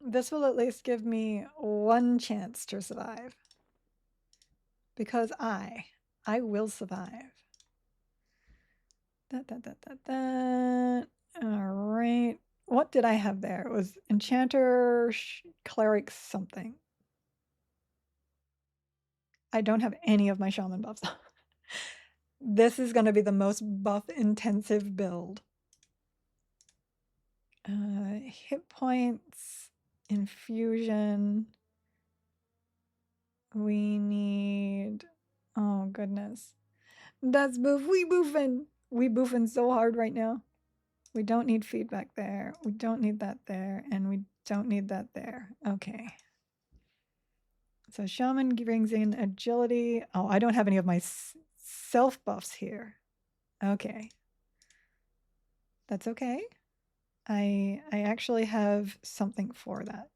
This will at least give me one chance to survive. Because I will survive. Alright. What did I have there? It was Enchanter, Cleric, something. I don't have any of my Shaman buffs. This is going to be the most buff intensive build. Hit points, infusion. We need, oh goodness. That's boof, we boofing. We boofing so hard right now. We don't need feedback there. We don't need that there. And we don't need that there. Okay. So shaman brings in agility. Oh, I don't have any of my self buffs here. Okay. That's okay. I actually have something for that.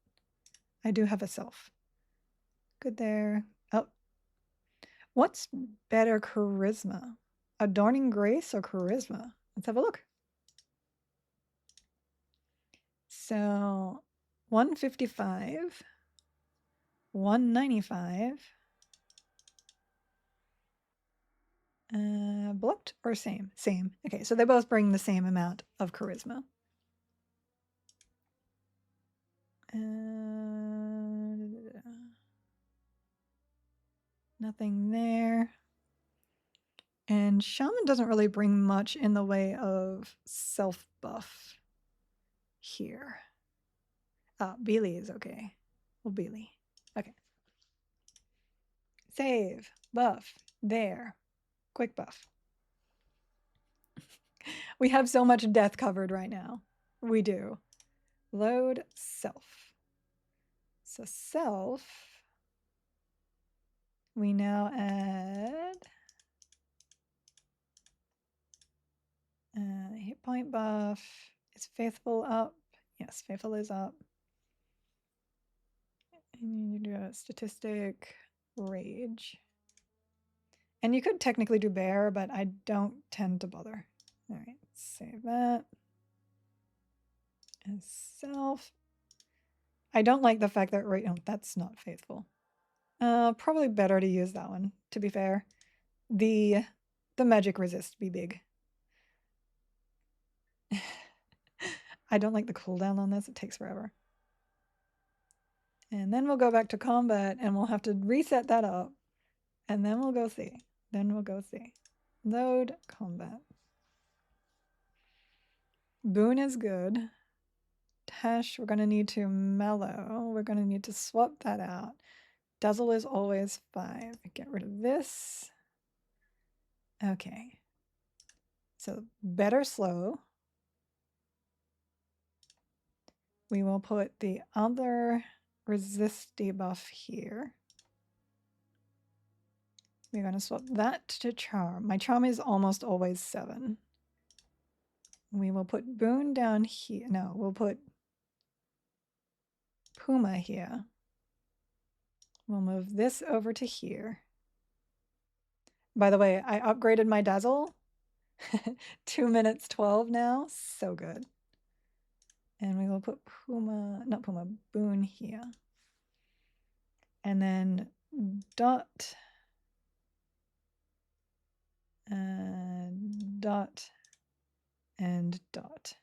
I do have a self. Good there. Oh, what's better, charisma? Adorning grace or charisma? Let's have a look. So 155, 195. Blocked or same? Same. Okay, so they both bring the same amount of charisma. Nothing there. And shaman doesn't really bring much in the way of self buff here. Oh, Beely is okay. Well, Beely. Okay. Save. Buff. There. Quick buff. We have so much death covered right now. We do. Load self. So self, we now add hit point buff. Is faithful up? Yes, faithful is up. And you do a statistic rage. And you could technically do bear, but I don't tend to bother. All right, save that. And self. I don't like the fact that oh, that's not faithful. Probably better to use that one, to be fair. The magic resist be big. I don't like the cooldown on this. It takes forever. And then we'll go back to combat and we'll have to reset that up. And then we'll go see. Load combat. Boon is good. Tash, we're going to need to mellow. We're going to need to swap that out. Dazzle is always 5. Get rid of this. Okay. So better slow. We will put the other resist debuff here. We're going to swap that to charm. My charm is almost always 7. We will put Boon down here. No, we'll put Puma here. We'll move this over to here. By the way, I upgraded my Dazzle. 2 minutes 12 now. So good. And we will put Puma, not Puma, Boon here. And then dot, dot, and dot.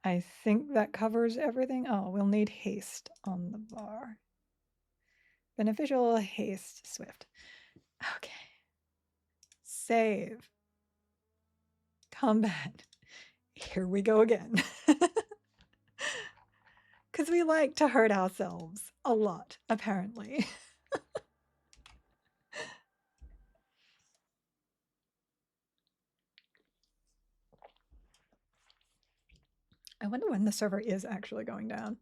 I think that covers everything. Oh, we'll need haste on the bar. Beneficial haste swift. Okay. Save. Combat. Here we go again. Because we like to hurt ourselves a lot, apparently. I wonder when the server is actually going down.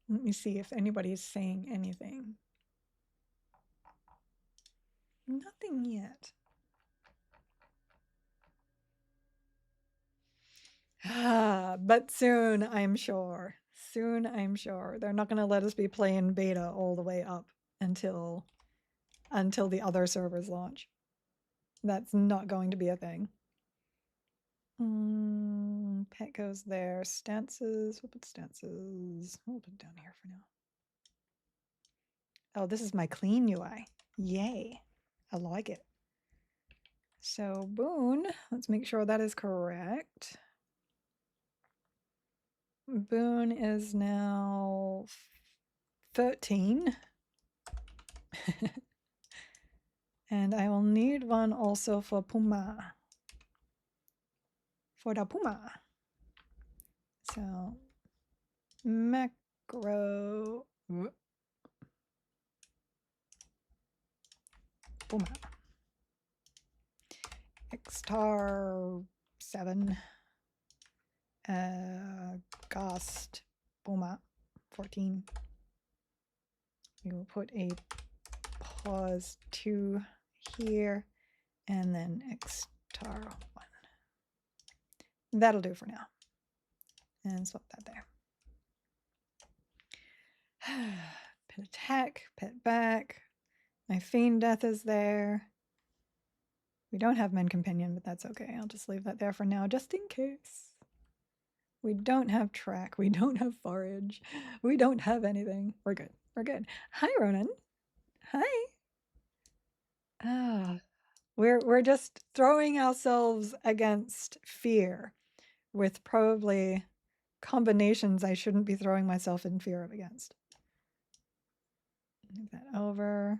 Let me see if anybody's saying anything. Nothing yet. But soon, I'm sure. Soon, I'm sure. They're not going to let us be playing beta all the way up until the other servers launch. That's not going to be a thing. Pet goes there. Stances. We'll put stances. We'll put it down here for now. Oh, this is my clean UI. Yay. I like it. So Boon, let's make sure that is correct. Boon is now 13. And I will need one also for Puma. For the Puma. So macro. Boom. Xtar 7. Cost. Boom. 14. We will put a pause 2 here, and then Xtar 1. That'll do for now. And swap that there. Pet attack, pet back. My Fiend Death is there. We don't have Men Companion, but that's okay. I'll just leave that there for now, just in case. We don't have Track. We don't have Forage. We don't have anything. We're good. We're good. Hi, Ronan. Hi. We're just throwing ourselves against fear with probably combinations I shouldn't be throwing myself in fear of against. Move that over.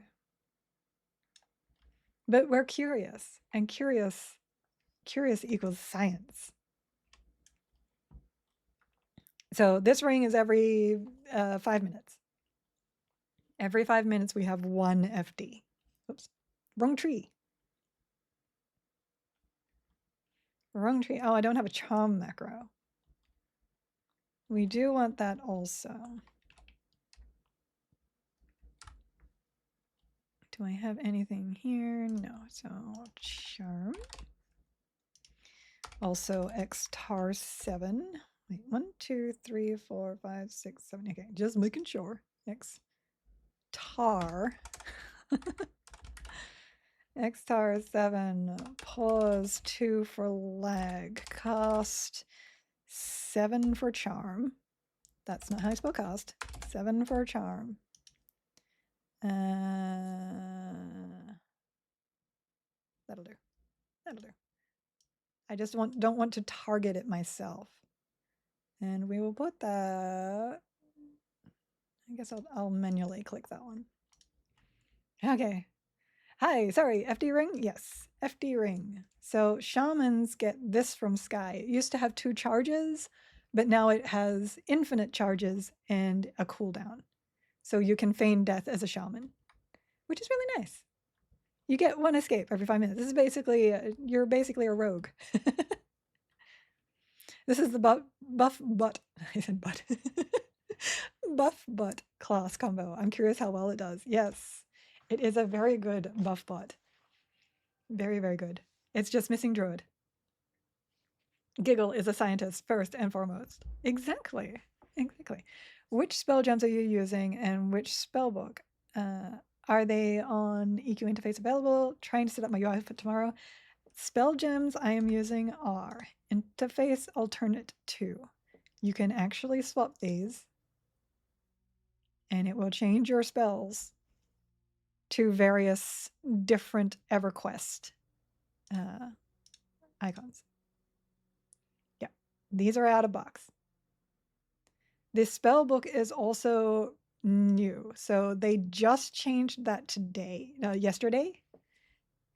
But we're curious, and curious equals science. So this ring is every 5 minutes. Every 5 minutes we have 1 FD. Oops, wrong tree. Wrong tree. Oh, I don't have a charm macro. We do want that also. Do I have anything here? No, so charm. Also Xtar 7. Wait, 1, 2, 3, 4, 5, 6, 7. Okay, just making sure. Xtar. Xtar 7. Pause 2 for lag. Cost 7 for charm. That's not how I spell cost. 7 for charm. That'll do. That'll do. I just don't want to target it myself. And we will put that. I guess I'll manually click that one. Okay. Hi, sorry, FD ring? Yes, FD ring. So shamans get this from Sky. It used to have 2 charges, but now it has infinite charges and a cooldown. So you can feign death as a shaman, which is really nice. You get 1 escape every 5 minutes. This is basically, you're basically a rogue. This is the buff butt. I said butt. Buff butt class combo. I'm curious how well it does. Yes, it is a very good buff butt. Very, very good. It's just missing Druid. Giggle is a scientist first and foremost. Exactly. Exactly. Which spell gems are you using and which spell book? Are they on EQ interface available? Trying to set up my UI for tomorrow. Spell gems I am using are interface alternate 2. You can actually swap these and it will change your spells to various different EverQuest icons. Yeah, these are out of box. This spell book is also new. So they just changed that yesterday,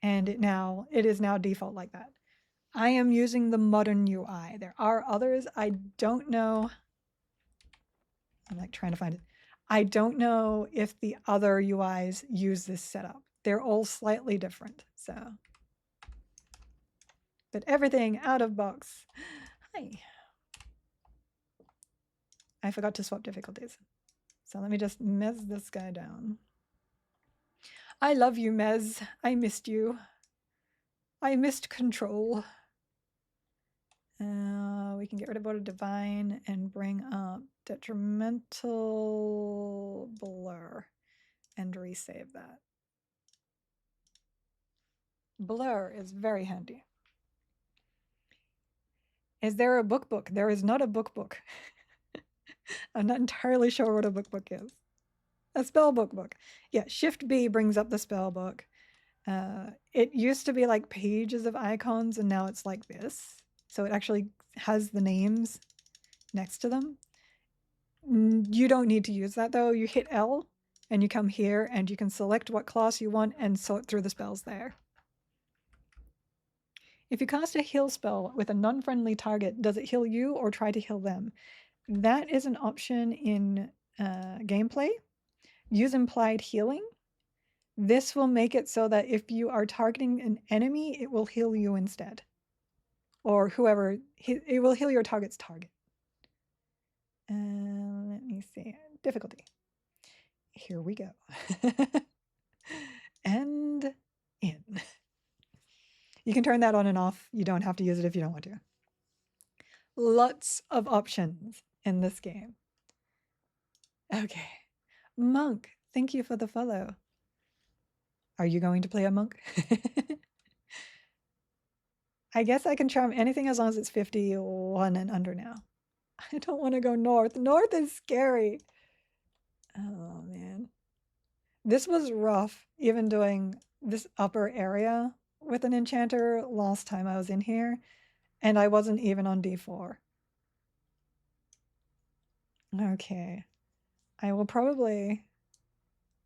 and it is now default like that. I am using the modern UI. There are others. I don't know. I'm like trying to find it. I don't know if the other UIs use this setup. They're all slightly different. So, but everything out of box. Hi. I forgot to swap difficulties. So let me just mez this guy down. I love you, Mez. I missed you. I missed control. We can get rid of Vote of Divine and bring up Detrimental Blur and resave that. Blur is very handy. Is there a book? There is not a book. I'm not entirely sure what a book is. A spell book. Yeah, Shift B brings up the spell book. It used to be like pages of icons, and now it's like this. So it actually has the names next to them. You don't need to use that though. You hit L and you come here and you can select what class you want and sort through the spells there. If you cast a heal spell with a non-friendly target, does it heal you or try to heal them? That is an option in gameplay. Use implied healing. This will make it so that if you are targeting an enemy, it will heal you instead. Or whoever, it will heal your target's target. Let me see. Difficulty. Here we go. And in. You can turn that on and off. You don't have to use it if you don't want to. Lots of options in this game. Okay. Monk, thank you for the follow. Are you going to play a monk? I guess I can charm anything as long as it's 51 and under now. I don't want to go north. North is scary. Oh, man. This was rough, even doing this upper area with an enchanter last time I was in here, and I wasn't even on D4. Okay. I will probably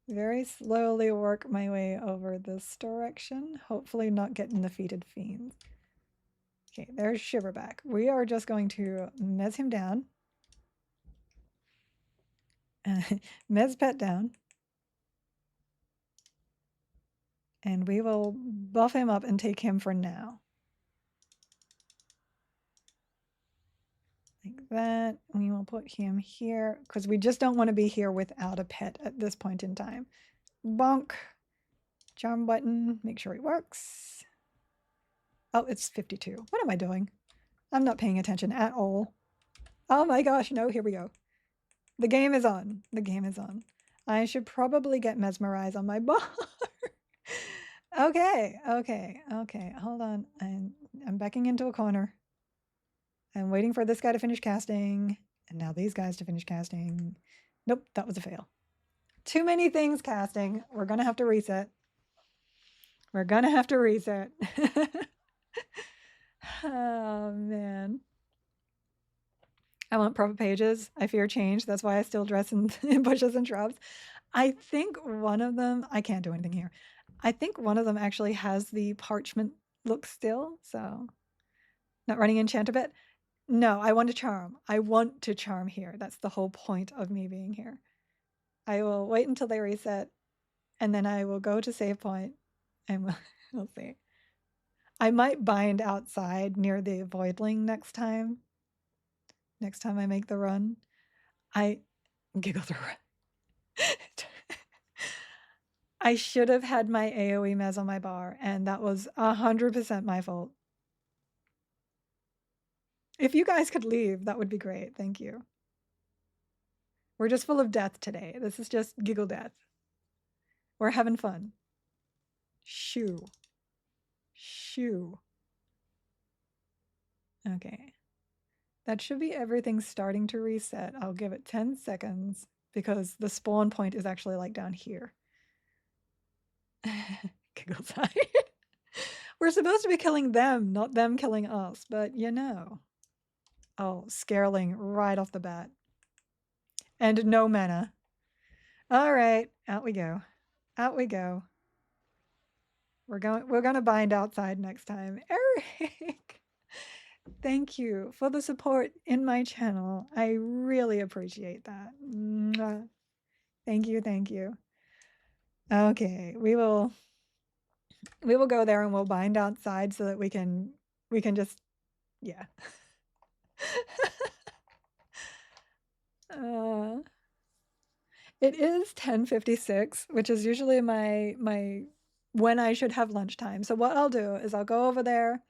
very slowly work my way over this direction, hopefully not getting defeated fiends. Okay, there's Shiverback. We are just going to mez him down. Mez pet down. And we will buff him up and take him for now. Like that. We will put him here because we just don't want to be here without a pet at this point in time. Bonk. Charm button. Make sure it works. Oh, it's 52. What am I doing? I'm not paying attention at all. Oh my gosh, no, here we go. The game is on. The game is on. I should probably get mesmerized on my bar. Okay. Hold on. I'm backing into a corner. I'm waiting for this guy to finish casting. And now these guys to finish casting. Nope, that was a fail. Too many things casting. We're going to have to reset. We're going to have to reset. Oh, man. I want proper pages. I fear change. That's why I still dress in bushes and shrubs. I think one of them, I can't do anything here. I think one of them actually has the parchment look still. So not running enchant a bit. No, I want to charm. I want to charm here. That's the whole point of me being here. I will wait until they reset and then I will go to save point and we'll see. I might bind outside near the voidling next time. Next time I make the run. I giggle through. I should have had my AoE mez on my bar, and that was 100% my fault. If you guys could leave, that would be great. Thank you. We're just full of death today. This is just giggle death. We're having fun. Shoo. Shoo. Okay. That should be everything starting to reset. I'll give it 10 seconds because the spawn point is actually like down here. Giggle side. We're supposed to be killing them, not them killing us, but you know. Oh, Scareling right off the bat. And no mana. All right, out we go. Out we go. We're gonna bind outside next time. Eric, thank you for the support in my channel. I really appreciate that. Mwah. Thank you, thank you. Okay, we will go there and we'll bind outside so that we can just yeah. It is 10:56, which is usually my when I should have lunchtime. So what I'll do is I'll go over there,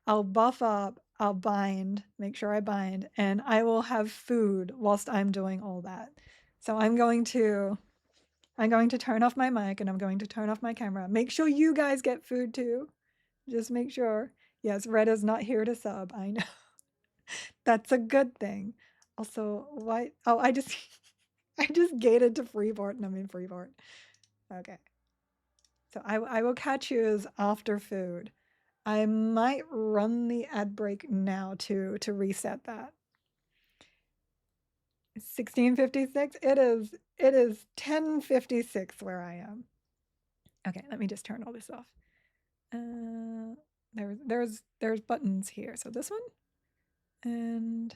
I'll buff up, I'll bind, make sure I bind, and I will have food whilst I'm doing all that. So I'm going to turn off my mic and I'm going to turn off my camera. Make sure you guys get food too. Just make sure. Yes, Red is not here to sub. I know. That's a good thing. Also, why? Oh, I just I just gated to Freeport and I'm in Freeport. Okay. So I will catch yous after food. I might run the ad break now too to reset that. 16:56. It is 10:56 where I am. Okay, let me just turn all this off. There's buttons here. So this one and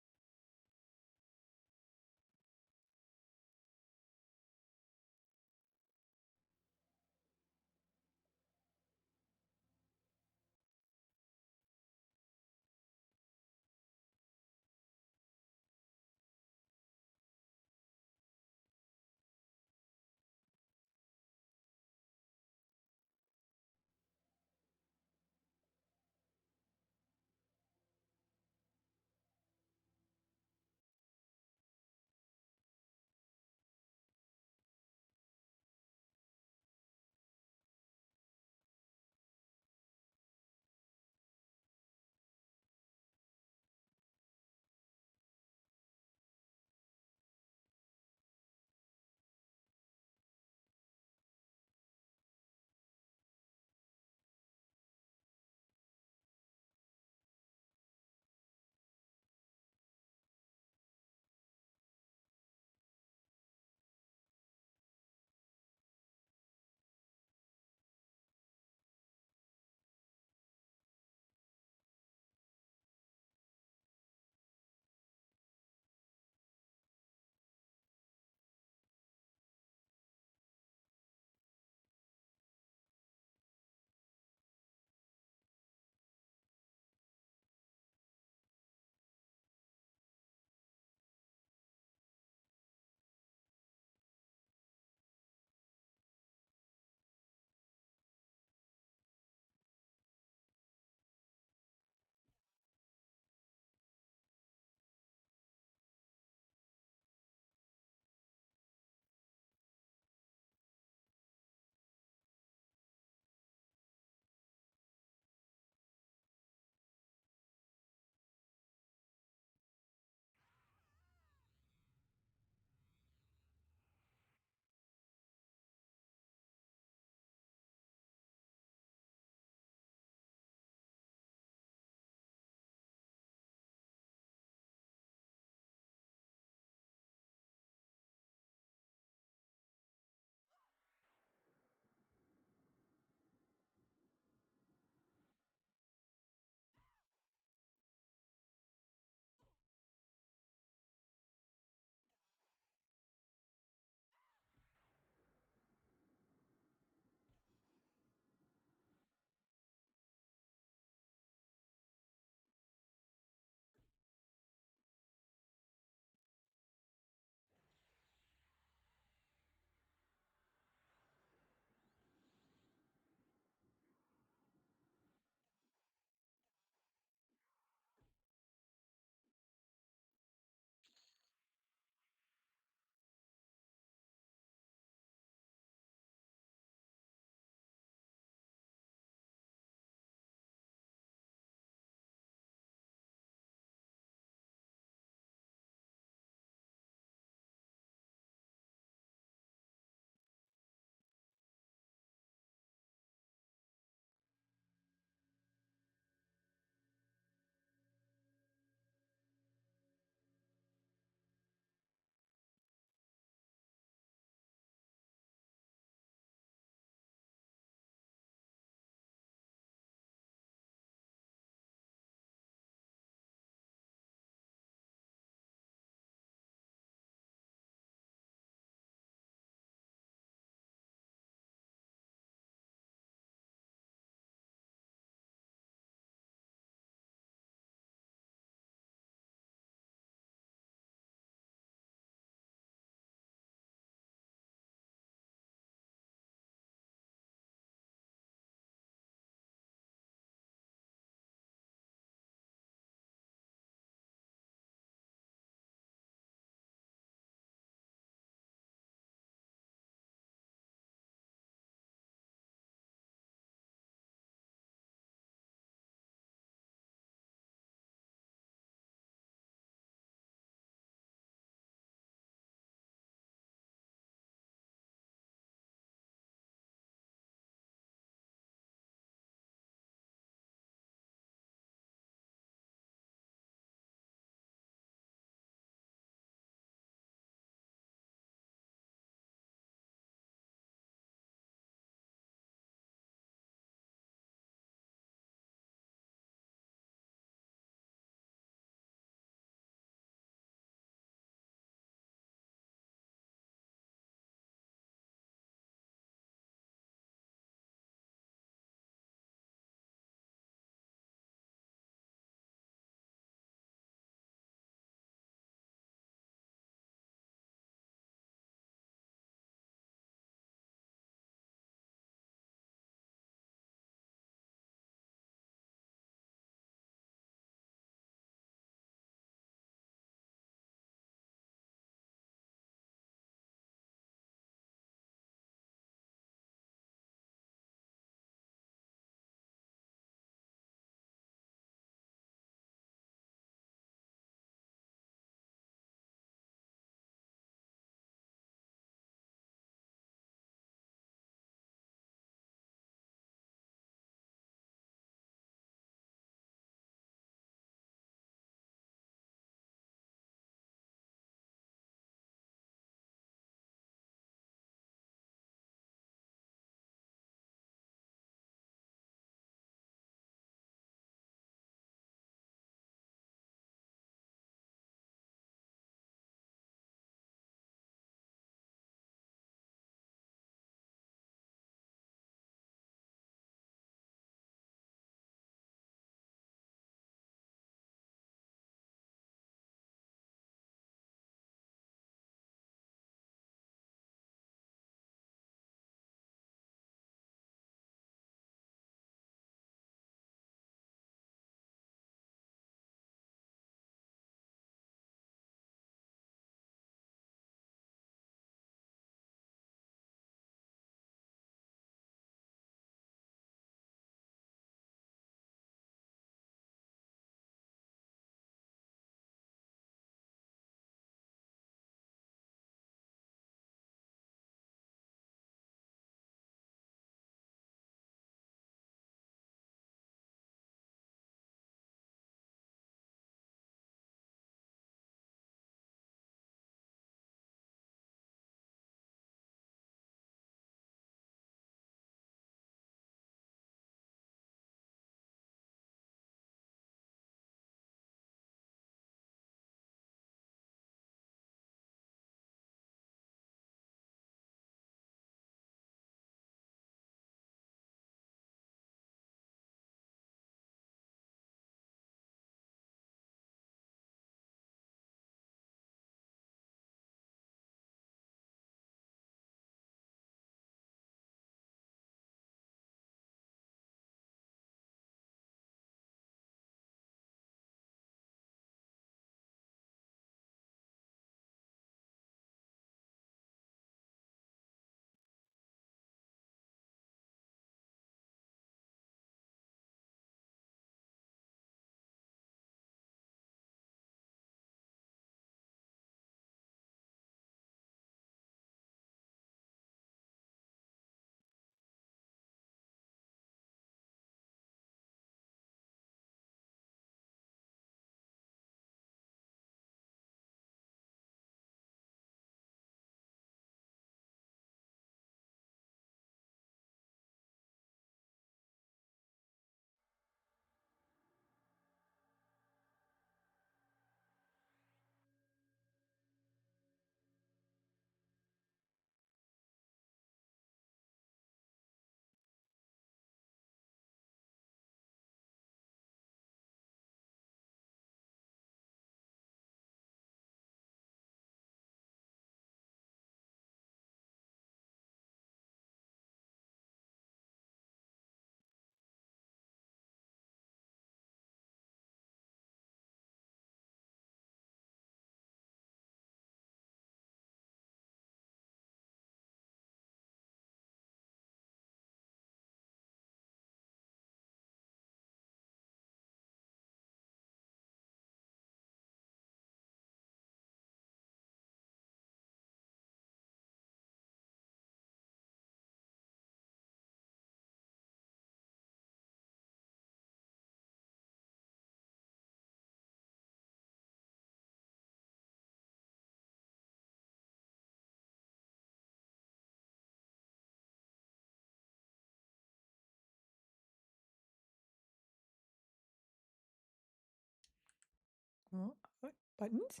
buttons.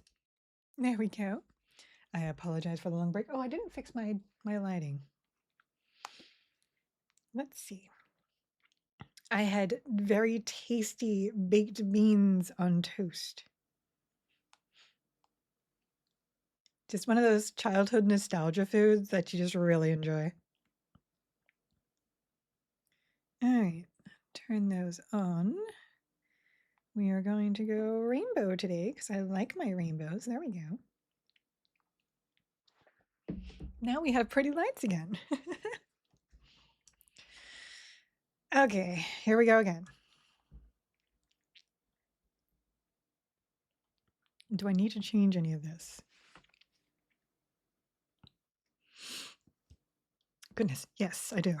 There we go. I apologize for the long break. Oh, I didn't fix my lighting. Let's see. I had very tasty baked beans on toast. Just one of those childhood nostalgia foods that you just really enjoy. All right, turn those on. We are going to go rainbow today because I like my rainbows. There we go. Now we have pretty lights again. Okay, here we go again. Do I need to change any of this? Goodness, yes, I do.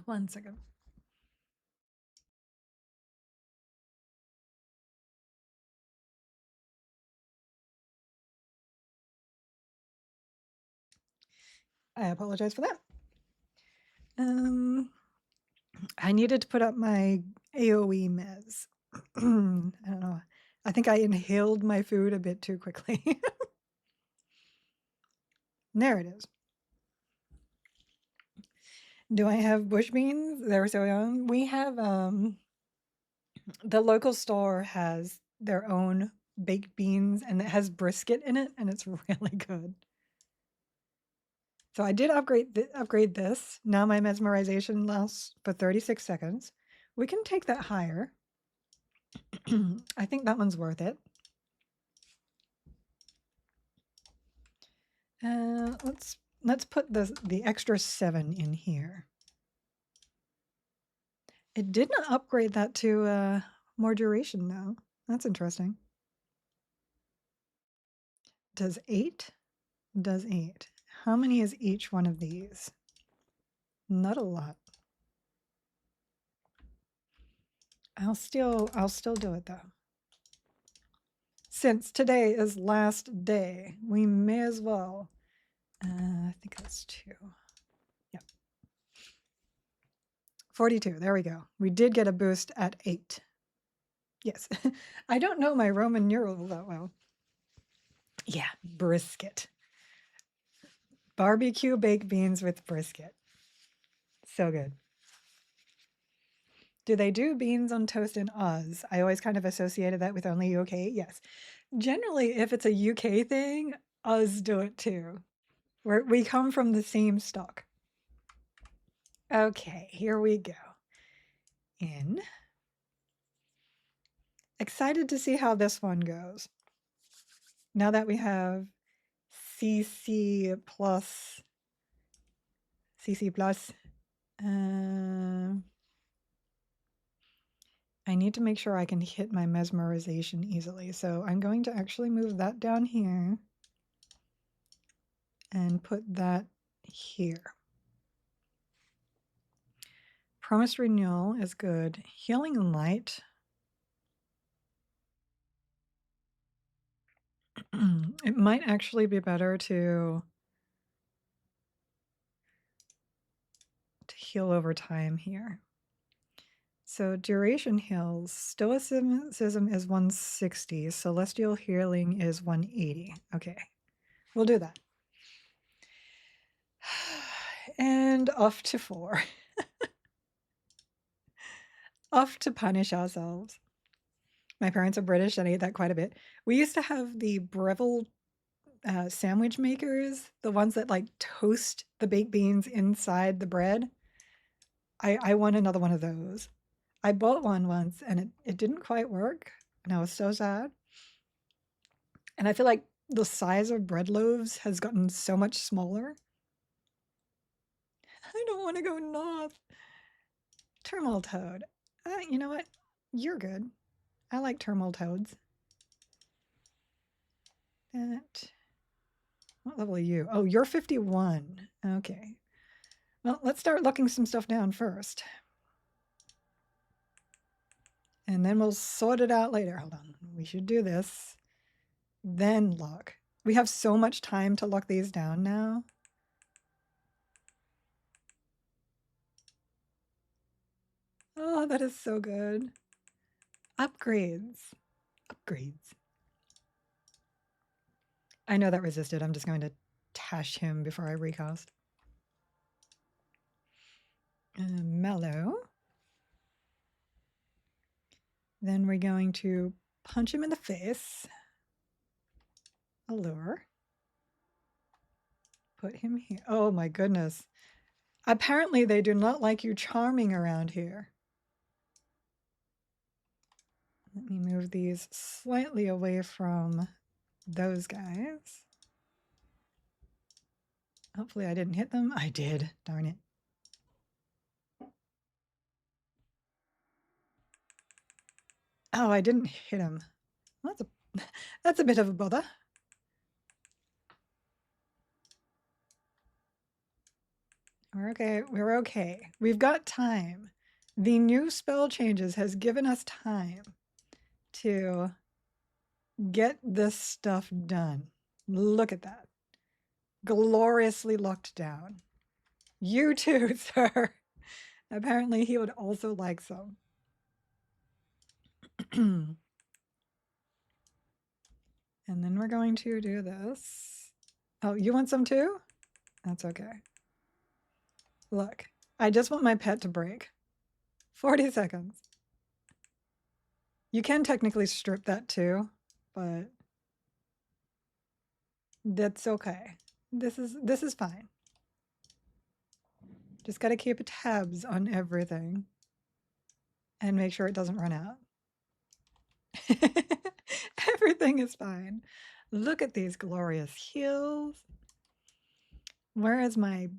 1 second. I apologize for that. I needed to put up my AoE mez. I don't know. I think I inhaled my food a bit too quickly. There it is. Do I have bush beans? They're so young. We have the local store has their own baked beans and it has brisket in it and it's really good. So I did upgrade this. Now my mesmerization lasts for 36 seconds. We can take that higher. I think that one's worth it. Let's put the extra 7 in here. It did not upgrade that to more duration though. That's interesting. Does 8? Does 8. How many is each one of these? Not a lot. I'll still do it though. Since today is last day, we may as well. I think that's 2. Yep. 42. There we go. We did get a boost at 8. Yes. I don't know my Roman numeral that well. Yeah, brisket. Barbecue baked beans with brisket. So good. Do they do beans on toast in Oz? I always kind of associated that with only UK. Yes. Generally, if it's a UK thing, Oz do it too. We come from the same stock. Okay, here we go. In. Excited to see how this one goes. Now that we have CC plus, I need to make sure I can hit my mesmerization easily. So I'm going to actually move that down here and put that here. Promised renewal is good. Healing light. It might actually be better to heal over time here. So duration heals. Stoicism is 160. Celestial healing is 180. Okay, we'll do that. And off to 4. Off to punish ourselves. My parents are British and I ate that quite a bit. We used to have the Breville sandwich makers, the ones that like toast the baked beans inside the bread. I want another one of those. I bought one once and it didn't quite work and I was so sad. And I feel like the size of bread loaves has gotten so much smaller. I don't want to go north. Turmoil toad. You know what? You're good. I like turmoil toads. What level are you? Oh, you're 51. Okay. Well, let's start looking some stuff down first. And then we'll sort it out later. Hold on. We should do this. Then look. We have so much time to lock these down now. Oh, that is so good. Upgrades. Upgrades. I know that resisted. I'm just going to tash him before I recast. Mellow. Then we're going to punch him in the face. Allure. Put him here. Oh my goodness. Apparently they do not like you charming around here. Let me move these slightly away from those guys. Hopefully I didn't hit them. I did. Darn it. Oh, I didn't hit him. That's a bit of a bother. We're okay. We're okay. We've got time. The new spell changes has given us time to get this stuff done. Look at that. Gloriously locked down. You too, sir. Apparently he would also like some. And then we're going to do this. Oh, you want some too? That's okay. Look, I just want my pet to break. 40 seconds. You can technically strip that too, but that's okay. This is fine. Just got to keep tabs on everything and make sure it doesn't run out. Everything is fine. Look at these glorious heels. Where is my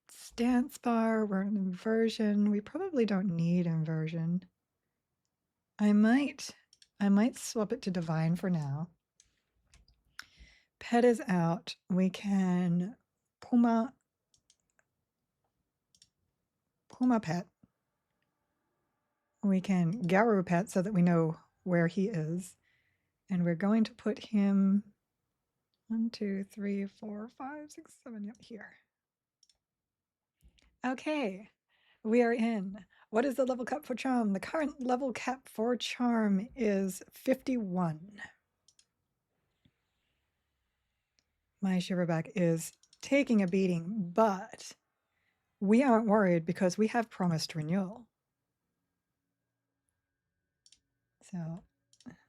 stance bar? We're in inversion. We probably don't need inversion. I might swap it to divine for now. Pet is out. We can Puma pet. We can Garu pet so that we know where he is. And we're going to put him 1, 2, 3, 4, 5, 6, 7, yep, here. Okay, we are in. What is the level cap for charm? The current level cap for charm is 51. My shiverback is taking a beating, but we aren't worried because we have promised renewal. So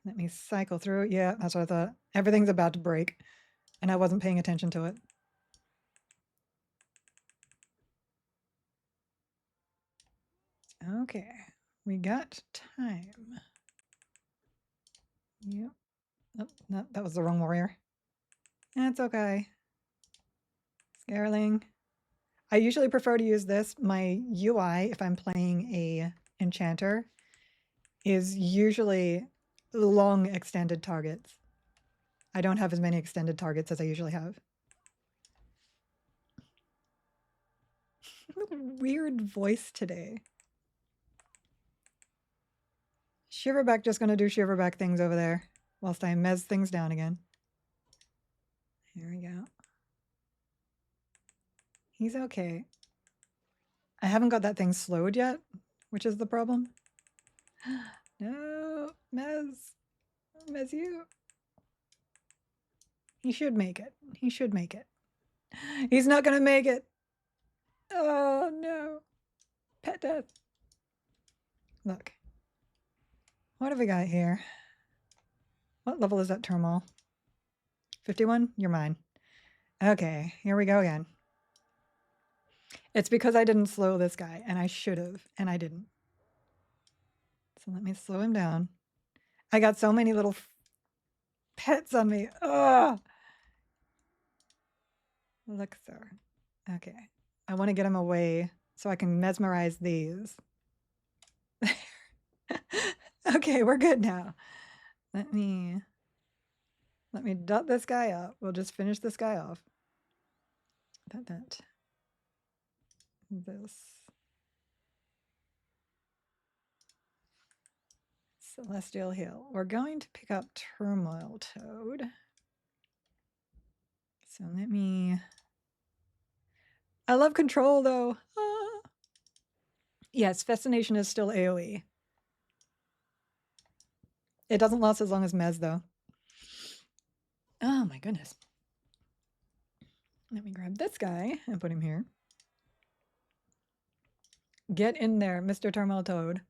let me cycle through. Yeah, that's what I thought. Everything's about to break, and I wasn't paying attention to it. Okay, we got time. Yep. Oh, no, that was the wrong warrior. That's okay. Scareling. I usually prefer to use this. My UI, if I'm playing a enchanter, is usually long extended targets. I don't have as many extended targets as I usually have. Weird voice today. Shiverback just gonna do Shiverback things over there whilst I mez things down again. Here we go. He's okay. I haven't got that thing slowed yet, which is the problem. No, Mez. Mez you. He should make it. He should make it. He's not gonna make it. Oh no. Pet death. Look. What have we got here? What level is that turmoil? 51? You're mine. Okay, here we go again. It's because I didn't slow this guy, and I should have, and I didn't. So let me slow him down. I got so many little pets on me. Ugh. Look, sir. Okay. I want to get him away so I can mesmerize these. Okay, we're good now. Let me dot this guy up. We'll just finish this guy off. This. Celestial Hill. We're going to pick up Turmoil Toad. So let me... I love control though. Ah. Yes, Fascination is still AoE. It doesn't last as long as Mez, though. Oh my goodness. Let me grab this guy and put him here. Get in there, Mr. Turmoil Toad.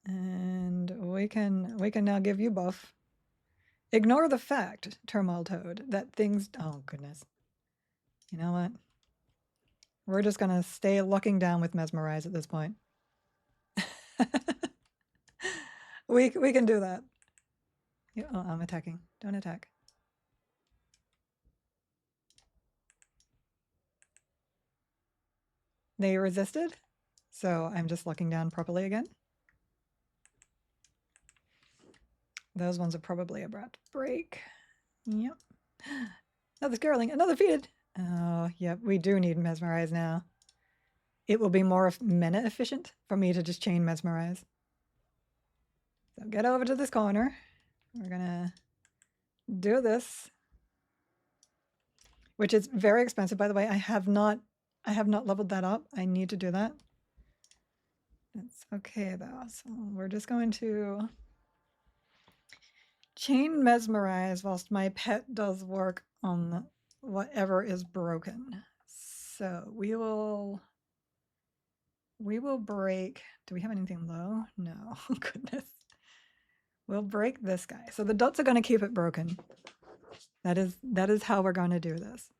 And we can now give you buff. Ignore the fact, Turmoil Toad, that things... Oh, goodness. You know what? We're just going to stay looking down with Mesmerize at this point. we can do that. Oh, I'm attacking. Don't attack. They resisted, so I'm just looking down properly again. Those ones are probably about to break. Yep. Another Skirling, another defeated. Oh, yep, we do need Mesmerize now. It will be more mana efficient for me to just chain Mesmerize. So get over to this corner. We're gonna do this, which is very expensive, by the way. I have not leveled that up. I need to do that. It's okay though. So we're just going to chain Mesmerize whilst my pet does work on whatever is broken. So we will break. Do we have anything low? No. Goodness. We'll break this guy. So the dots are going to keep it broken. That is how we're going to do this.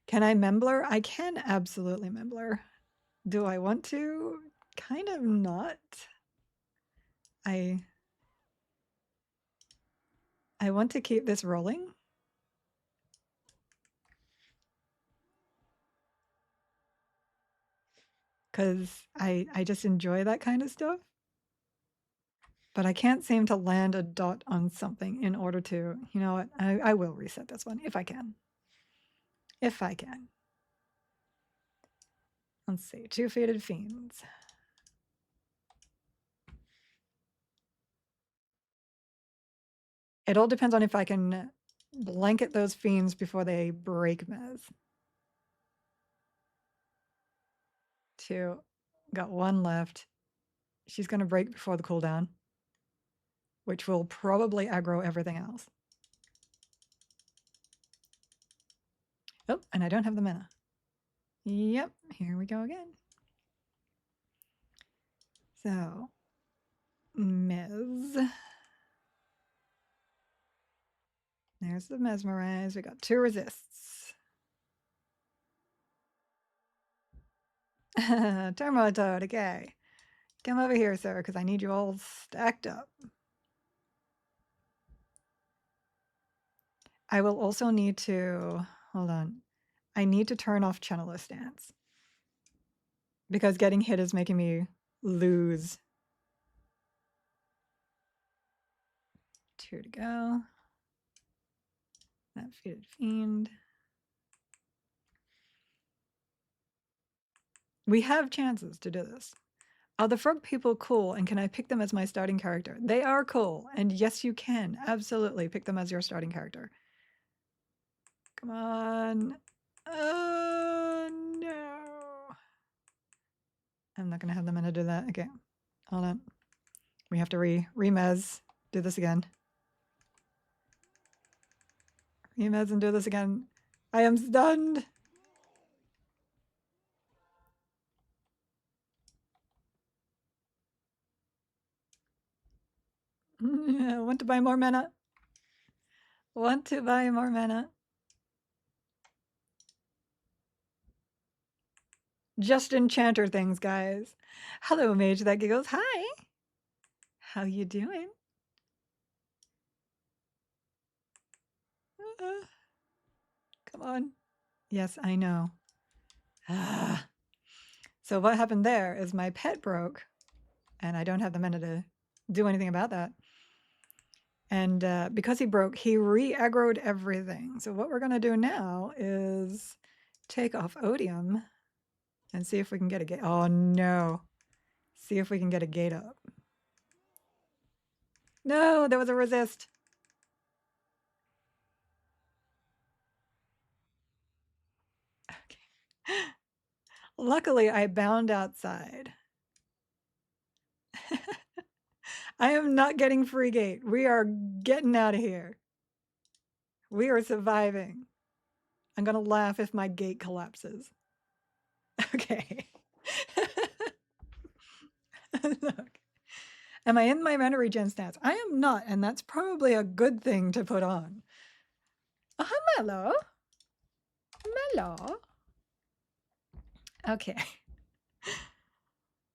Can I Membler? I can absolutely Membler. Do I want to? Kind of not. I want to keep this rolling. Because I just enjoy that kind of stuff. But I can't seem to land a dot on something in order to, you know what, I will reset this one if I can. If I can. Let's see, 2 Fated Fiends. It all depends on if I can blanket those fiends before they break Mez. 2. Got 1 left. She's going to break before the cooldown, which will probably aggro everything else. Oh, and I don't have the mana. Yep, here we go again. So, Mez. There's the Mesmerize. We got 2 resists. Turmoil Toad, okay. Come over here, sir, because I need you all stacked up. I will also need to, hold on. I need to turn off Channeler Stance. Because getting hit is making me lose. 2 to go. That Fated Fiend. We have chances to do this. Are the frog people cool, and can I pick them as my starting character? They are cool, and yes, you can absolutely pick them as your starting character. Come on. Oh, no. I'm not going to have the mana to do that. Okay, hold on. We have to remez. Do this again. Remez and do this again. I am stunned. Want to buy more mana. Want to buy more mana. Just enchanter things, guys. Hello, Mage that giggles. Hi. How you doing? Come on. Yes, I know. So what happened there is my pet broke, and I don't have the mana to do anything about that. And because he broke, he re-aggroed everything. So what we're going to do now is take off Odium and see if we can get a gate. Oh, no. See if we can get a gate up. No, there was a resist. Okay. Luckily, I bound outside. I am not getting free gate. We are getting out of here. We are surviving. I'm going to laugh if my gate collapses. Okay. Look. Am I in my mana regen stats? I am not, and that's probably a good thing to put on. Oh, hi, Mello. Mello. Okay.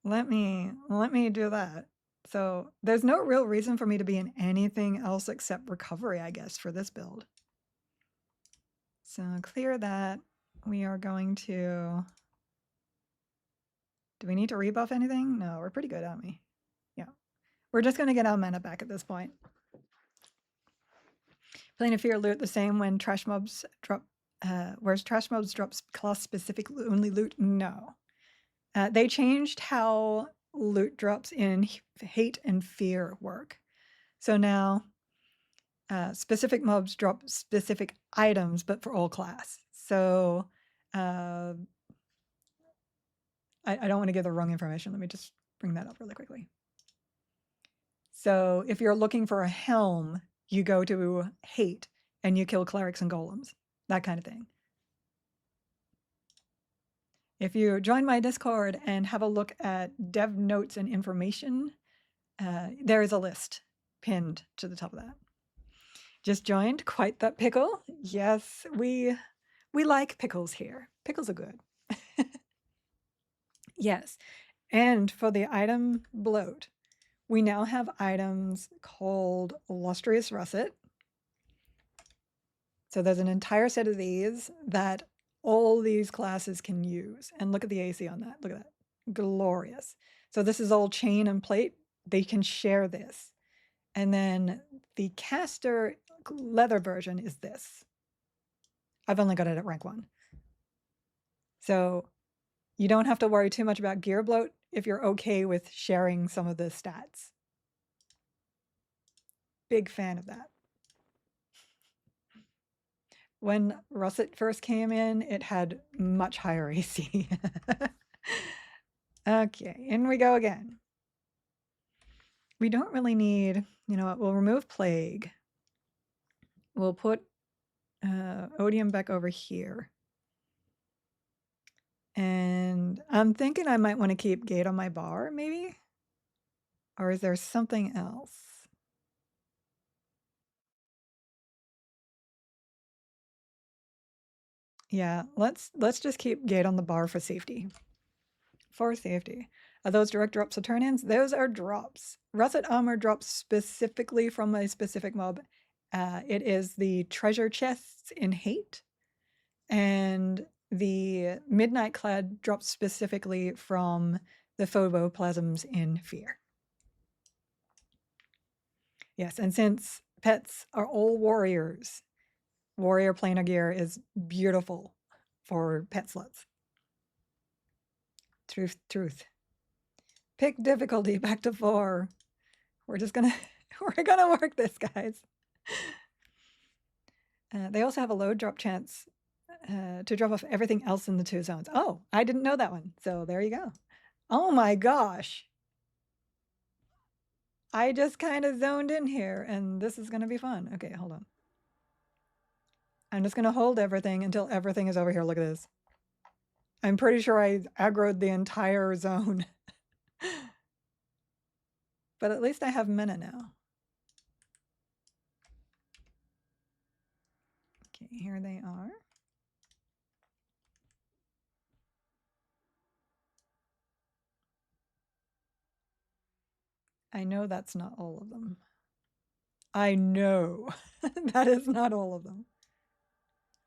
Let me do that. So there's no real reason for me to be in anything else except recovery, I guess, for this build. So clear that. We are going to... Do we need to rebuff anything? No, we're pretty good, aren't we? Yeah. We're just going to get our mana back at this point. Plane of Fear loot the same when trash mobs drop... whereas trash mobs drops class-specific only loot? No. They changed how loot drops in Hate and Fear work. So now specific mobs drop specific items, but for all class. So I don't want to give the wrong information. Let me just bring that up really quickly. So if you're looking for a helm, you go to Hate and you kill clerics and golems, that kind of thing. If you join my Discord and have a look at dev notes and information, there is a list pinned to the top of that. Just joined, quite that pickle. Yes, we like pickles here. Pickles are good. Yes, and for the item bloat, we now have items called Lustrous Russet. So there's an entire set of these that all these classes can use. And look at the AC on that. Look at that. Glorious. So this is all chain and plate. They can share this. And then the caster leather version is this. I've only got it at rank 1. So you don't have to worry too much about gear bloat if you're okay with sharing some of the stats. Big fan of that. When Russet first came in, it had much higher AC. Okay, in we go again. We don't really need, you know what, we'll remove Plague. We'll put Odium back over here. And I'm thinking I might want to keep Gate on my bar, maybe? Or is there something else? Yeah, let's just keep Gate on the bar for safety. For safety. Are those direct drops or turn-ins? Those are drops. Russet armor drops specifically from a specific mob. It is the treasure chests in Hate, and the Midnight Clad drops specifically from the phoboplasms in Fear. Yes, and since pets are all warriors, warrior planar gear is beautiful for pet sluts. Truth, truth. Pick difficulty back to 4. We're just gonna we're gonna work this, guys. They also have a low drop chance to drop off everything else in the 2 zones. Oh, I didn't know that one. So there you go. Oh my gosh. I just kind of zoned in here and this is gonna be fun. Okay, hold on. I'm just gonna hold everything until everything is over here. Look at this. I'm pretty sure I aggroed the entire zone. But at least I have mana now. Okay, here they are. I know that's not all of them. I know that is not all of them.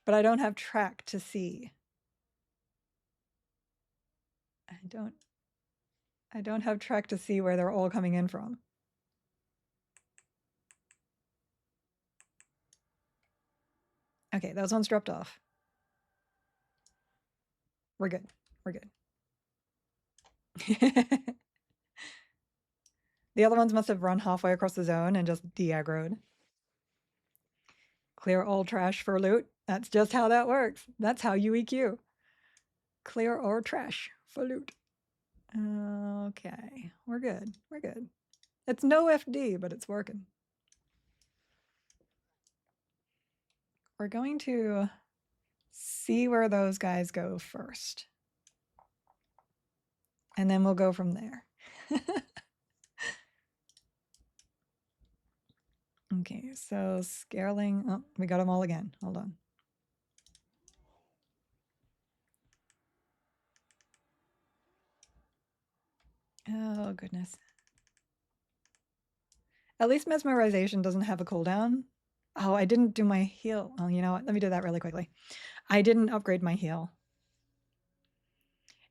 But I don't have track to see. I don't have track to see where they're all coming in from. Okay, those ones dropped off. We're good. We're good. The other ones must have run halfway across the zone and just de-aggroed. Clear all trash for loot. That's just how that works. That's how you EQ. Clear all trash for loot. Okay, we're good. We're good. It's no FD, but it's working. We're going to see where those guys go first. And then we'll go from there. Okay, so scaling. Oh, we got them all again. Hold on. Oh, goodness. At least mesmerization doesn't have a cooldown. Oh, I didn't do my heal. Oh, you know what? Let me do that really quickly. I didn't upgrade my heal.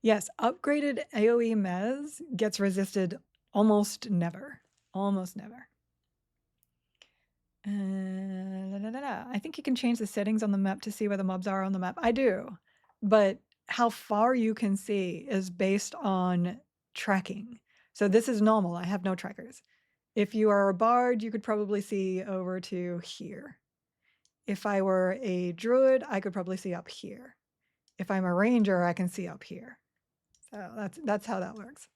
Yes, upgraded AoE Mez gets resisted almost never. Almost never. I think you can change the settings on the map to see where the mobs are on the map. I do, but how far you can see is based on tracking. So this is normal. I have no trackers. If you are a bard, you could probably see over to here. If I were a druid, I could probably see up here. If I'm a ranger, I can see up here. So that's how that works.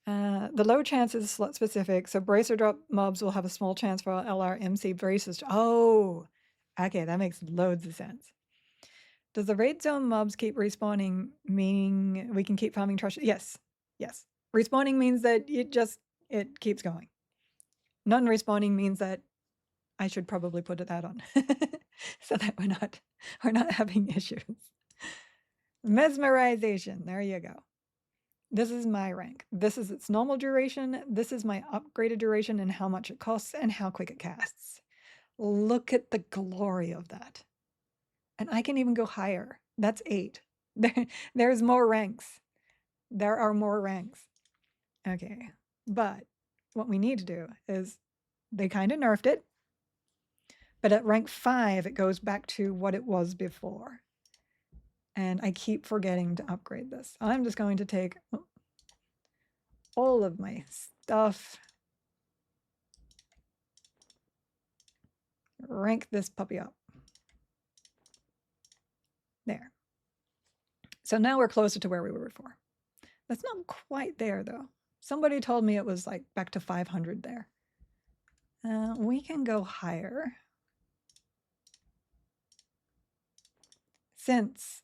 The low chance is slot specific, so bracer drop mobs will have a small chance for LRMC braces. Oh, okay, that makes loads of sense. Does the raid zone mobs keep respawning, meaning we can keep farming trash? Yes, yes. Respawning means that it keeps going. Non-respawning means that I should probably put that on so that we're not having issues. Mesmerization, there you go. This is my rank. This is its normal duration. This is my upgraded duration and how much it costs and how quick it casts. Look at the glory of that. And I can even go higher. That's 8. There's more ranks. There are more ranks. Okay. But what we need to do is they kind of nerfed it. But at rank 5, it goes back to what it was before. And I keep forgetting to upgrade this. I'm just going to take all of my stuff. Rank this puppy up. There. So now we're closer to where we were before. That's not quite there though. Somebody told me it was like back to 500 there. We can go higher. Since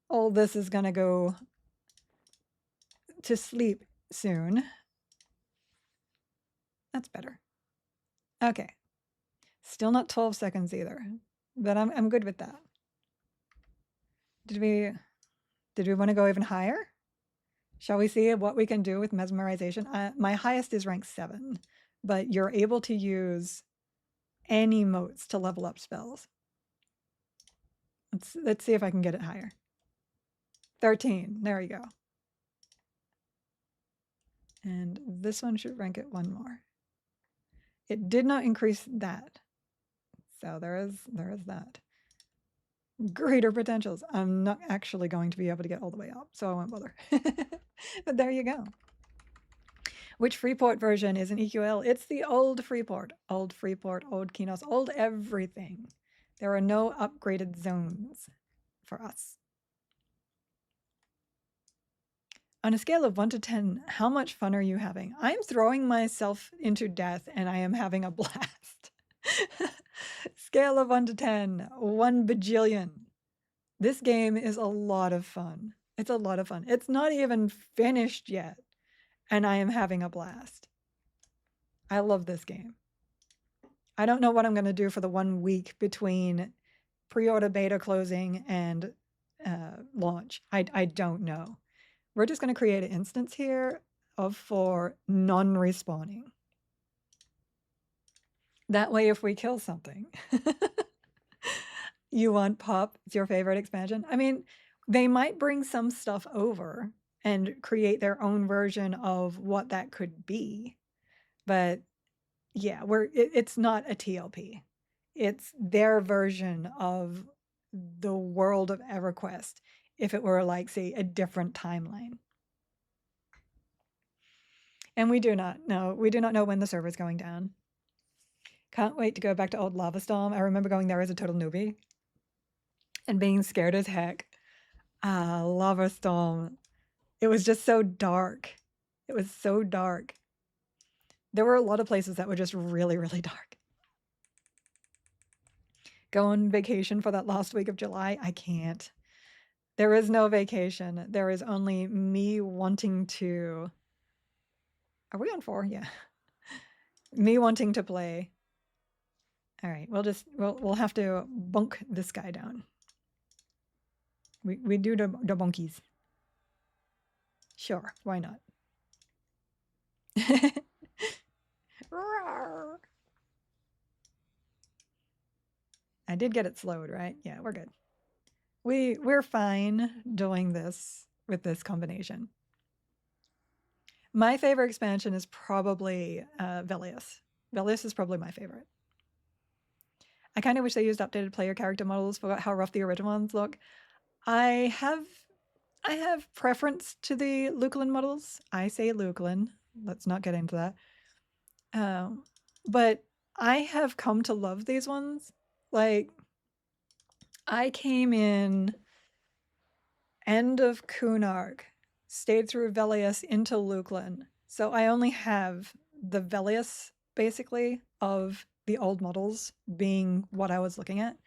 all this is gonna go to sleep soon. That's better. Okay. Still not 12 seconds either, but I'm good with that. Did we want to go even higher? Shall we see what we can do with mesmerization? My highest is rank 7, but you're able to use any motes to level up spells. Let's see if I can get it higher. 13. There we go. And this one should rank it 1 more. It did not increase that. So there is that. Greater potentials. I'm not actually going to be able to get all the way up, so I won't bother. But there you go. Which Freeport version is an EQL? It's the old Freeport. Old Freeport, old Kinos, old everything. There are no upgraded zones for us. On a scale of 1 to 10, how much fun are you having? I'm throwing myself into death and I am having a blast. Scale of 1 to 10, 1 bajillion. This game is a lot of fun. It's a lot of fun. It's not even finished yet, and I am having a blast. I love this game. I don't know what I'm going to do for the 1 week between pre-order beta closing and launch. I don't know. We're just going to create an instance here for non-respawning. That way, if we kill something, you want Pop, it's your favorite expansion. I mean, they might bring some stuff over and create their own version of what that could be. But yeah, it's not a TLP. It's their version of the world of EverQuest if it were like, say, a different timeline. And we do not know when the server's going down. Can't wait to go back to old Lava Storm. I remember going there as a total newbie and being scared as heck. Lava Storm. It was just so dark It was so dark. There were a lot of places that were just really, really dark. Go on vacation for that last week of July? I can't. There is no vacation. There is only me wanting to. Are we on 4? Yeah. Me wanting to play. All right, we'll have to bunk this guy down. We do the bonkies. Sure, why not? I did get it slowed, right? Yeah, we're good. We're fine doing this with this combination. My favorite expansion is probably Velius. Velius is probably my favorite. I kind of wish they used updated player character models for how rough the original ones look. I have preference to the Luculin models. I say Luculin. Let's not get into that. But I have come to love these ones. Like, I came in end of Kunark, stayed through Velius into Luculin. So I only have the Velius, basically, of the old models being what I was looking at.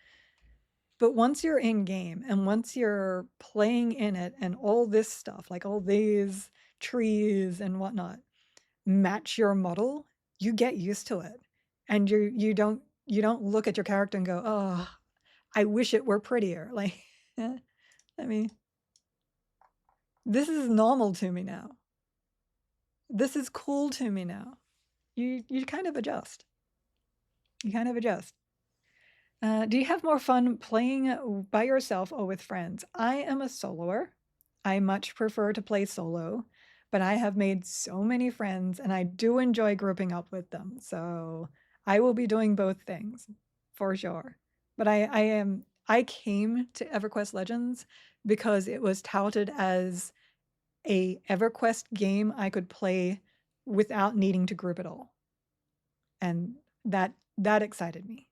But once you're in game and once you're playing in it and all this stuff, like all these trees and whatnot, match your model, you get used to it. And you don't look at your character and go, oh, I wish it were prettier. Like, I mean, this is normal to me now. This is cool to me now. You kind of adjust. You kind of adjust. Do you have more fun playing by yourself or with friends? I am a soloer. I much prefer to play solo, but I have made so many friends and I do enjoy grouping up with them. So I will be doing both things for sure. But I came to Everquest Legends because it was touted as a EverQuest game I could play without needing to group at all. And that excited me.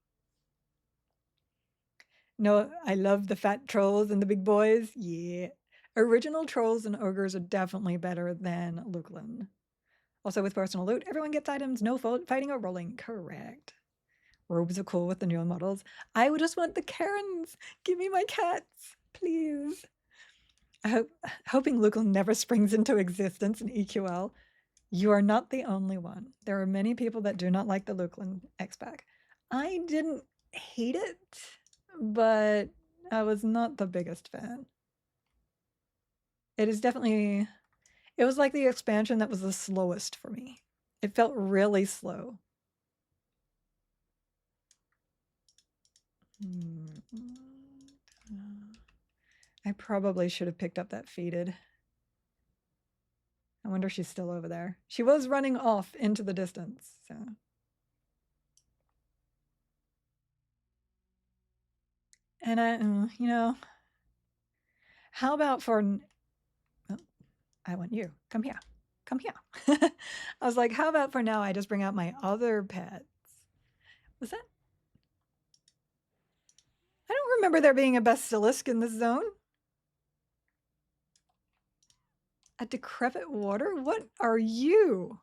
No, I love the fat trolls and the big boys. Yeah. Original trolls and ogres are definitely better than Luculin. Also, with personal loot, everyone gets items, no fighting or rolling. Correct. Robes are cool with the newer models. I would just want the Karens. Give me my cats, please. Hoping Luculin never springs into existence in EQL. You are not the only one. There are many people that do not like the Luculin X-Pack. I didn't hate it, but I was not the biggest fan. It is definitely, it was like the expansion that was the slowest for me. It felt really slow. I probably should have picked up that feeded. I wonder if she's still over there. She was running off into the distance, so. And you know, how about for, oh, I want you, come here, come here. I was like, how about for now I just bring out my other pets? Was that? I don't remember there being a basilisk in this zone. A decrepit water? What are you?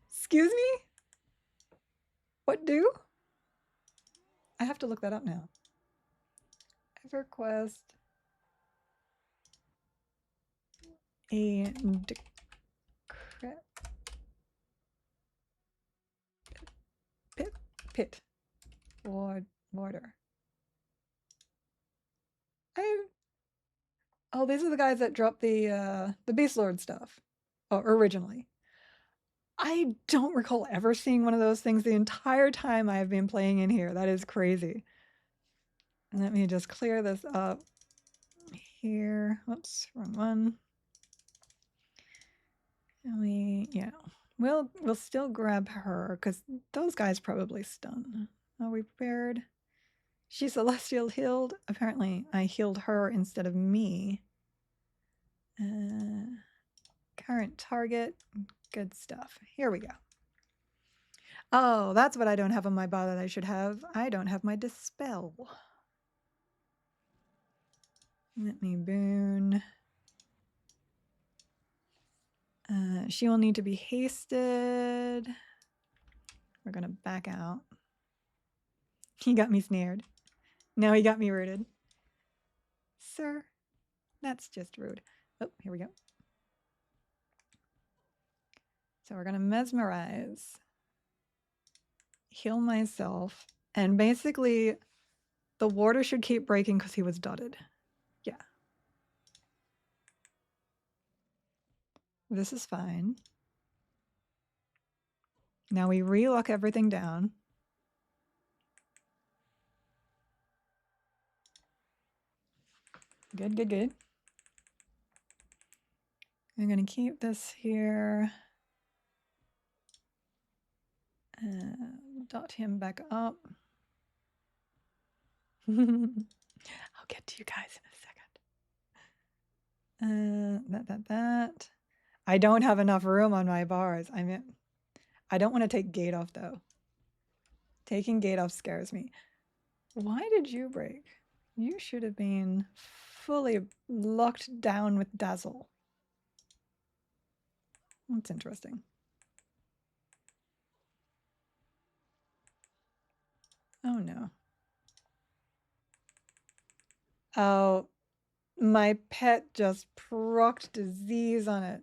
Excuse me? What do? I have to look that up now. EverQuest. A decrepit pit water. Oh, these are the guys that dropped the Beast Lord stuff. Oh, originally. I don't recall ever seeing one of those things the entire time I have been playing in here. That is crazy. Let me just clear this up here. Whoops, wrong one. And we'll still grab her because those guys probably stun. Are we prepared? She's celestial healed. Apparently, I healed her instead of me. Current target. Good stuff. Here we go. Oh, that's what I don't have on my bar that I should have. I don't have my dispel. Let me boon. She will need to be hasted. We're gonna back out. He got me snared. Now he got me rooted. Sir, that's just rude. Oh, here we go. So we're gonna mesmerize, heal myself, and basically the water should keep breaking because he was dotted. Yeah. This is fine. Now we relock everything down. Good, good, good. I'm gonna keep this here. Dot him back up. I'll get to you guys in a second. That. I don't have enough room on my bars. I don't want to take gate off though. Taking gate off scares me. Why did you break? You should have been fully locked down with Dazzle. That's interesting. Oh no. Oh, my pet just procced disease on it.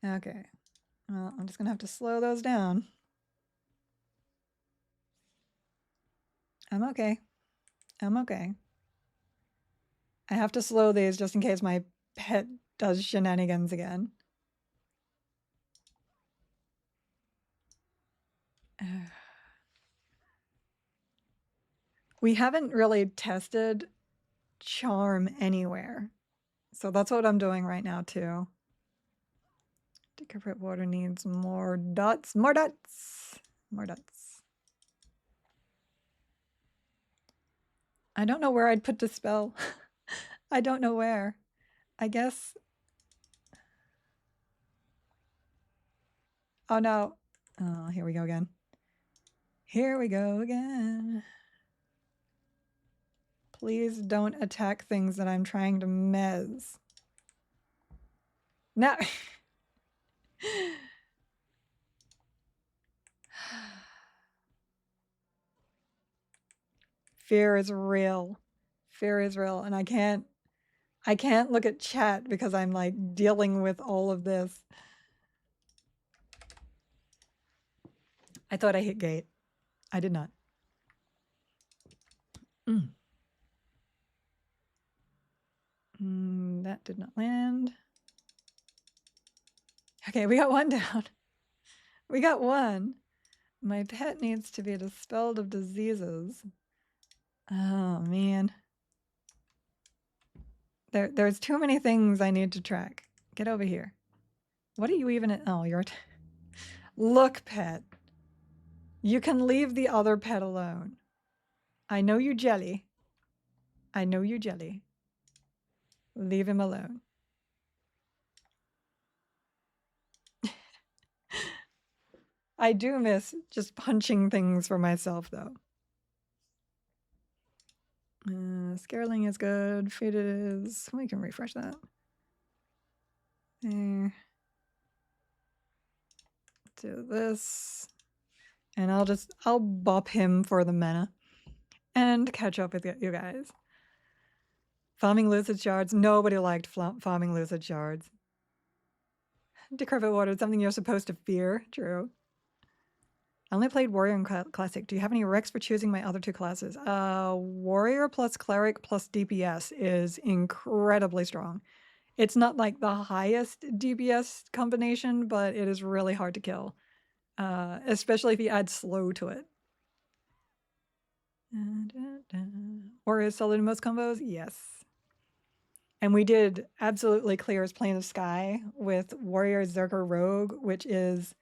Okay. Well, I'm just gonna have to slow those down. I'm okay. I'm okay. I have to slow these just in case my pet does shenanigans again. We haven't really tested charm anywhere. So that's what I'm doing right now too. Decrypt water needs more dots. More dots! More dots. I don't know where I'd put the spell. I don't know where. I guess. Oh no. Oh, here we go again. Here we go again. Please don't attack things that I'm trying to mez. No. Fear is real. Fear is real, and I can't look at chat because I'm like dealing with all of this. I thought I hit gate. I did not. That did not land. Okay, we got one down. We got one. My pet needs to be dispelled of diseases. Oh man. There's too many things I need to track. Get over here. What are you even at? Oh, you're... Look, pet. You can leave the other pet alone. I know you jelly. I know you jelly. Leave him alone. I do miss just punching things for myself, though. Scareling is good. Faded is... We can refresh that. There. Do this. And I'll bop him for the mana. And catch up with you guys. Farming lucid shards. Nobody liked farming lucid shards. Decrepit water is something you're supposed to fear. True. I only played warrior and classic. Do you have any recs for choosing my other two classes? Warrior plus cleric plus DPS is incredibly strong. It's not like the highest DPS combination, but it is really hard to kill. Especially if you add slow to it. Warrior is solid in most combos? Yes. And we did absolutely clear as Plane of Sky with Warrior Zerker Rogue, which is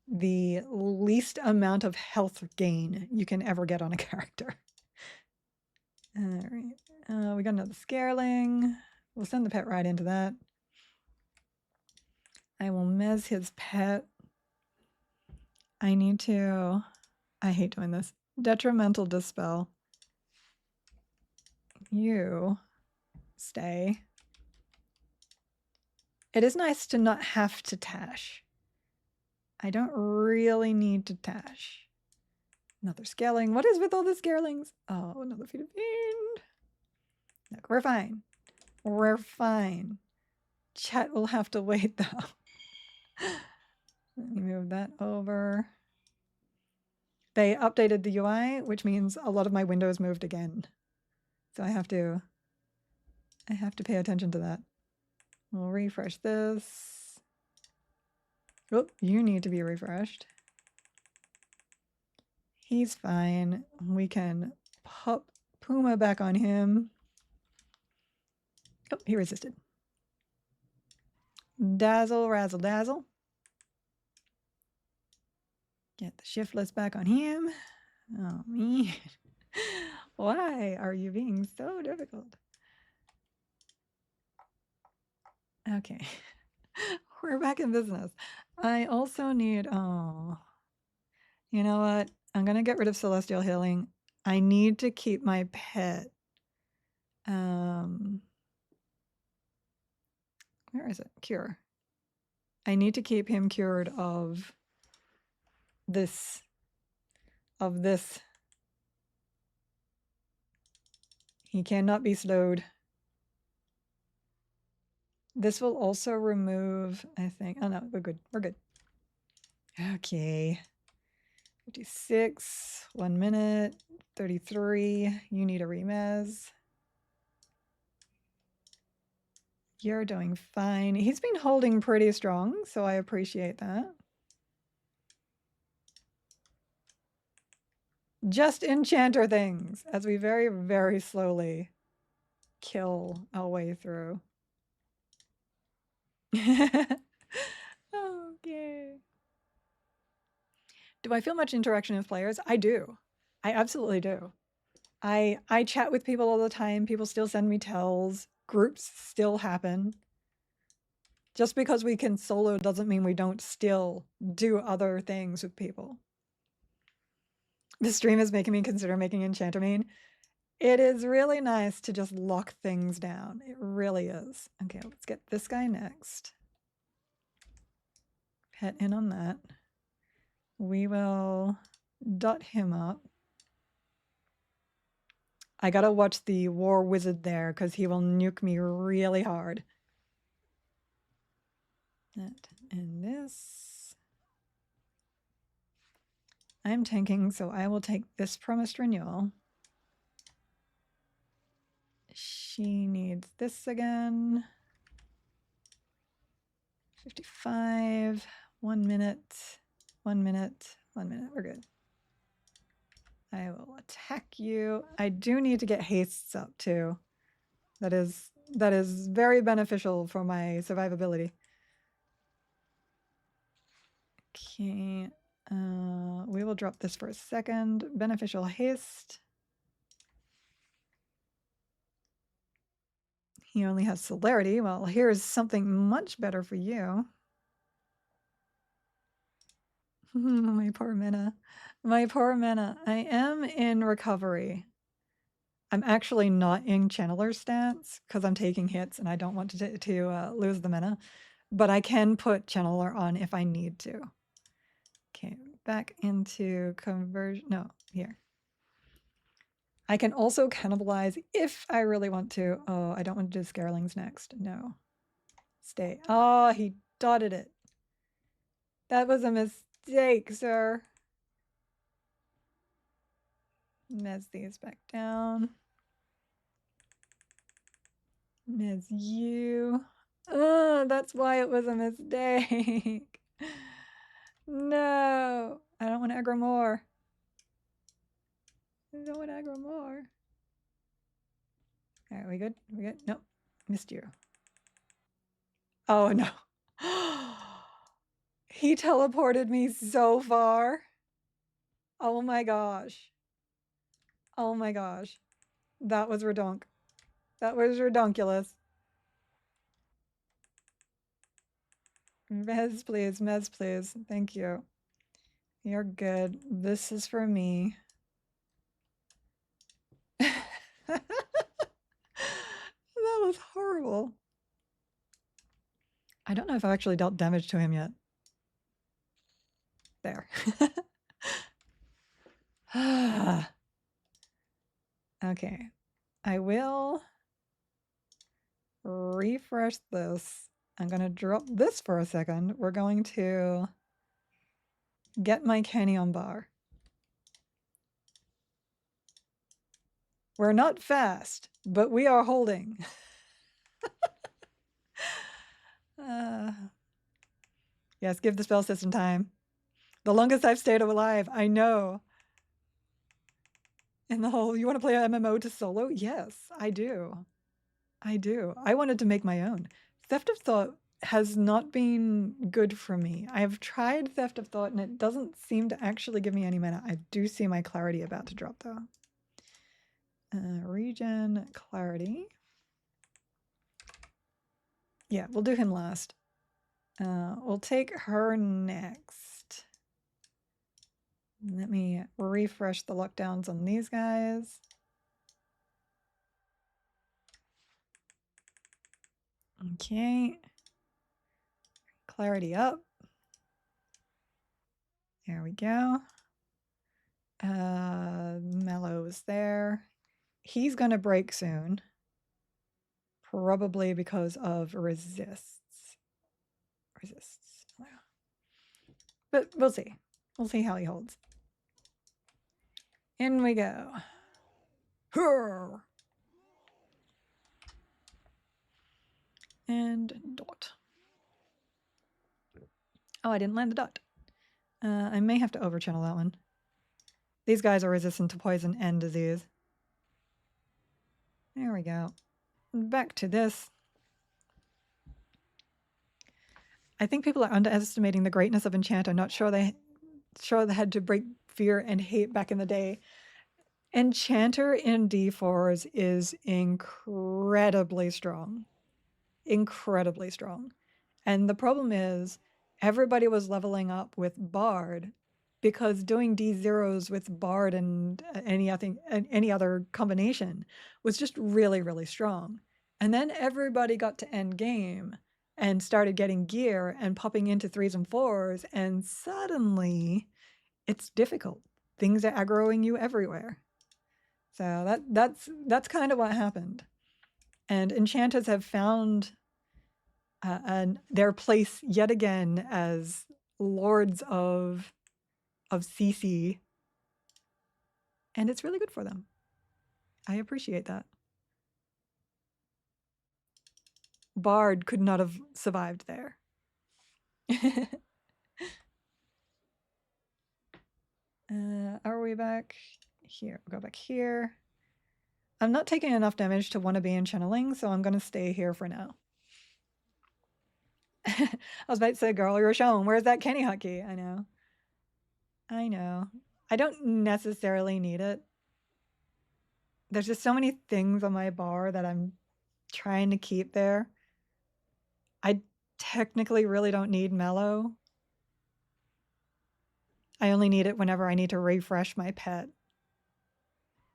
the least amount of health gain you can ever get on a character. All right. We got another Scareling. We'll send the pet right into that. I will mez his pet. I need to... I hate doing this. Detrimental Dispel. You Stay. It is nice to not have to tash. I don't really need to tash. Another scaling. What is with all the scalings? Oh, another feed of fiend. Look, we're fine. We're fine. Chat will have to wait though. Let me move that over. They updated the UI, which means a lot of my windows moved again. So I have to pay attention to that. We'll refresh this. Oh, you need to be refreshed. He's fine. We can pop Puma back on him. Oh, he resisted. Dazzle, razzle, dazzle. Get the shiftless back on him. Oh, me. Why are you being so difficult? Okay. We're back in business. I also need, oh, you know what? I'm going to get rid of Celestial Healing. I need to keep my pet. Where is it? Cure. I need to keep him cured of this. He cannot be slowed. This will also remove, I think. Oh no, we're good. We're good. Okay. 56, 1 minute, 33. You need a remez. You're doing fine. He's been holding pretty strong, so I appreciate that. Just enchanter things as we very, very slowly kill our way through. Okay. Do I feel much interaction with players? I do. I absolutely do. I chat with people all the time. People still send me tells. Groups still happen. Just because we can solo doesn't mean we don't still do other things with people. The stream is making me consider making Enchanter main. It is really nice to just lock things down. It really is. Okay, let's get this guy next. Pet in on that. We will dot him up. I gotta watch the War Wizard there because he will nuke me really hard. That and this. I'm tanking, so I will take this promised renewal. She needs this again. 55, 1 minute, 1 minute, 1 minute. We're good. I will attack you. I do need to get hastes up too. That is very beneficial for my survivability. Okay, we will drop this for a second. Beneficial haste. He only has celerity. Well, here's something much better for you. My poor Minna. My poor Minna. I am in recovery. I'm actually not in channeler stance because I'm taking hits and I don't want to lose the Minna. But I can put channeler on if I need to. Okay, back into conversion. No, here. I can also cannibalize if I really want to. Oh, I don't want to do Scarlings next. No. Stay. Oh, he dotted it. That was a mistake, sir. Mez these back down. Mez you. Oh, that's why it was a mistake. No. I don't want to aggro more. I don't want to aggro more. All right, we good? We good? Nope. Missed you. Oh, no. He teleported me so far. Oh my gosh. Oh my gosh. That was redonk. That was redonkulous. Mez, please. Mez, please. Thank you. You're good. This is for me. That was horrible. I don't know if I've actually dealt damage to him yet. There. Okay. I will refresh this. I'm going to drop this for a second. We're going to get my canyon bar. We're not fast, but we are holding. Yes, give the spell system time. The longest I've stayed alive, I know. In the whole, you want to play an MMO to solo? Yes, I do. I do. I wanted to make my own. Theft of Thought has not been good for me. I've tried Theft of Thought and it doesn't seem to actually give me any mana. I do see my clarity about to drop though. Regen clarity. Yeah, we'll do him last. We'll take her next. Let me refresh the lockdowns on these guys. Okay. Clarity up. There we go. Mellow is there. He's gonna break soon. Probably because of resists. But we'll see. We'll see how he holds. In we go. Hurr! And dot. Oh, I didn't land the dot. I may have to overchannel that one. These guys are resistant to poison and disease. There we go. Back to this. I think people are underestimating the greatness of Enchant. I'm not sure they had to break fear and hate back in the day. Enchanter in D4s is incredibly strong. Incredibly strong. And the problem is everybody was leveling up with Bard because doing D0s with Bard and any other combination was just really, really strong. And then everybody got to end game and started getting gear and popping into 3s and 4s, and suddenly it's difficult. Things are aggroing you everywhere. So that's kind of what happened. And enchanters have found their place yet again as lords of CC, and it's really good for them. I appreciate that. Bard could not have survived there. Are we back here? We'll go back here. I'm not taking enough damage to want to be in channeling, so I'm going to stay here for now. I was about to say, girl, you're shown. Where's that Kenny hotkey? I know. I know. I don't necessarily need it. There's just so many things on my bar that I'm trying to keep there. I technically really don't need mellow. I only need it whenever I need to refresh my pet.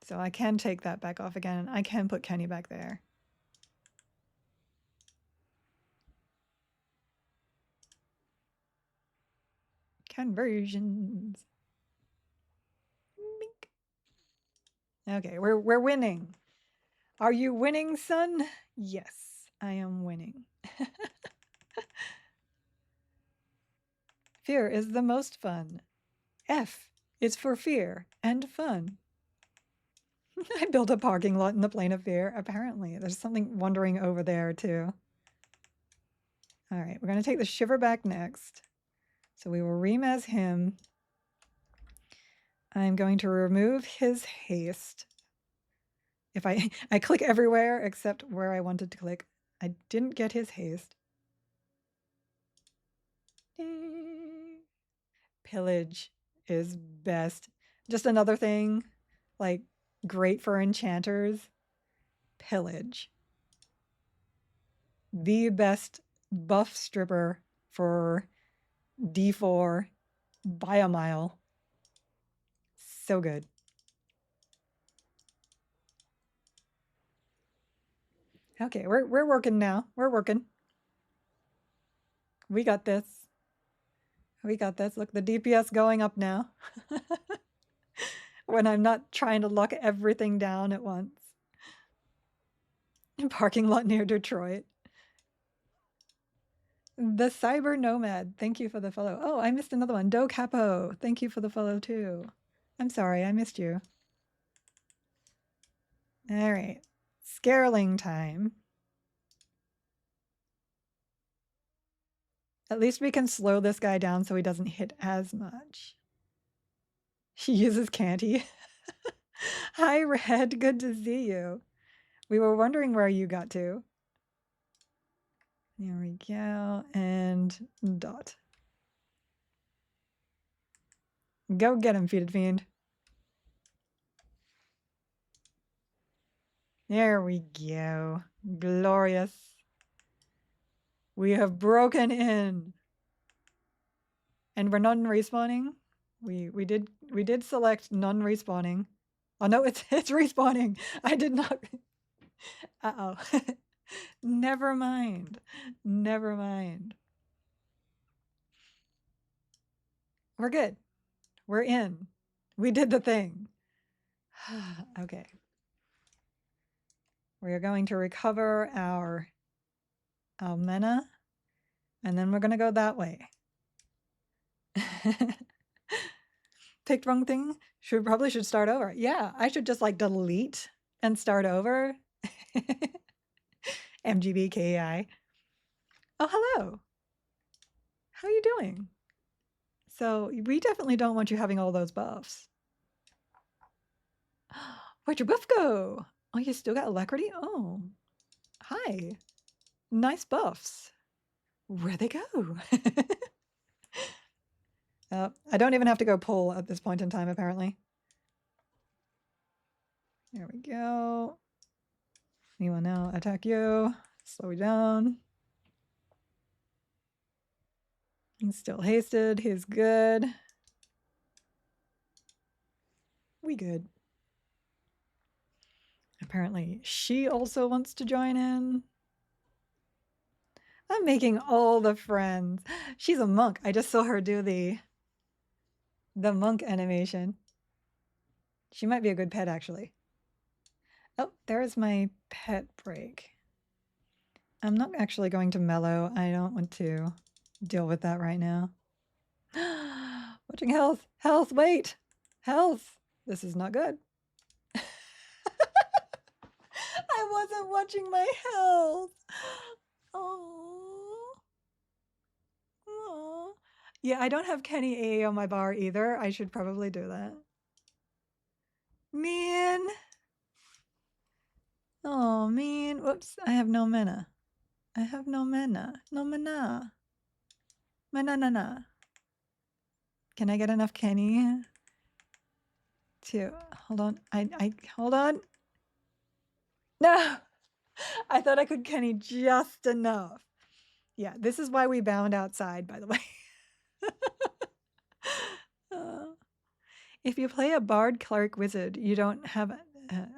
So I can take that back off again. I can put Kenny back there. Conversions. Mink. Okay, we're winning. Are you winning, son? Yes, I am winning. Fear is the most fun. F is for fear and fun. I built a parking lot in the plane of fear. Apparently, there's something wandering over there too. All right, we're going to take the shiver back next. So we will remez him. I'm going to remove his haste. If I click everywhere except where I wanted to click. I didn't get his haste. Pillage is best. Just another thing, like great for enchanters. Pillage. The best buff stripper for D4 by a mile. So good. Okay, we're working now. We're working. We got this. We got this. Look, the DPS going up now. When I'm not trying to lock everything down at once. Parking lot near Detroit. The Cyber Nomad, thank you for the follow. Oh, I missed another one. Do Capo, thank you for the follow too. I'm sorry, I missed you. All right, Scareling time. At least we can slow this guy down so he doesn't hit as much. He uses candy. Hi, Red, good to see you. We were wondering where you got to. There we go, and Dot. Go get him, Feeded Fiend. There we go. Glorious. We have broken in. And we're non-respawning. We did select non-respawning. Oh no, it's respawning. I did not. Uh-oh. Never mind. Never mind. We're good. We're in. We did the thing. Okay. We are going to recover our mana, and then we're going to go that way. Picked wrong thing? Probably should start over. Yeah, I should just like delete and start over. MGBKI. Oh, hello. How are you doing? So we definitely don't want you having all those buffs. Where'd your buff go? Oh, you still got alacrity? Oh, hi. Nice buffs. Where'd they go? I don't even have to go pull at this point in time, apparently. There we go. He will now attack you. Slow you down. He's still hasted. He's good. We good. Apparently, she also wants to join in. I'm making all the friends. She's a monk. I just saw her do the monk animation. She might be a good pet, actually. Oh, there's my pet break. I'm not actually going to mellow. I don't want to deal with that right now. Watching health. Health, wait. Health. This is not good. I wasn't watching my health. Oh. Oh. Yeah, I don't have Kenny A on my bar either. I should probably do that. Man. Oh, man. Whoops. I have no mana. I have no mana. No mana. Mana. Can I get enough Kenny to hold on? I hold on. No. I thought I could Kenny just enough. Yeah, this is why we bound outside, by the way. If you play a bard, cleric, wizard, you don't have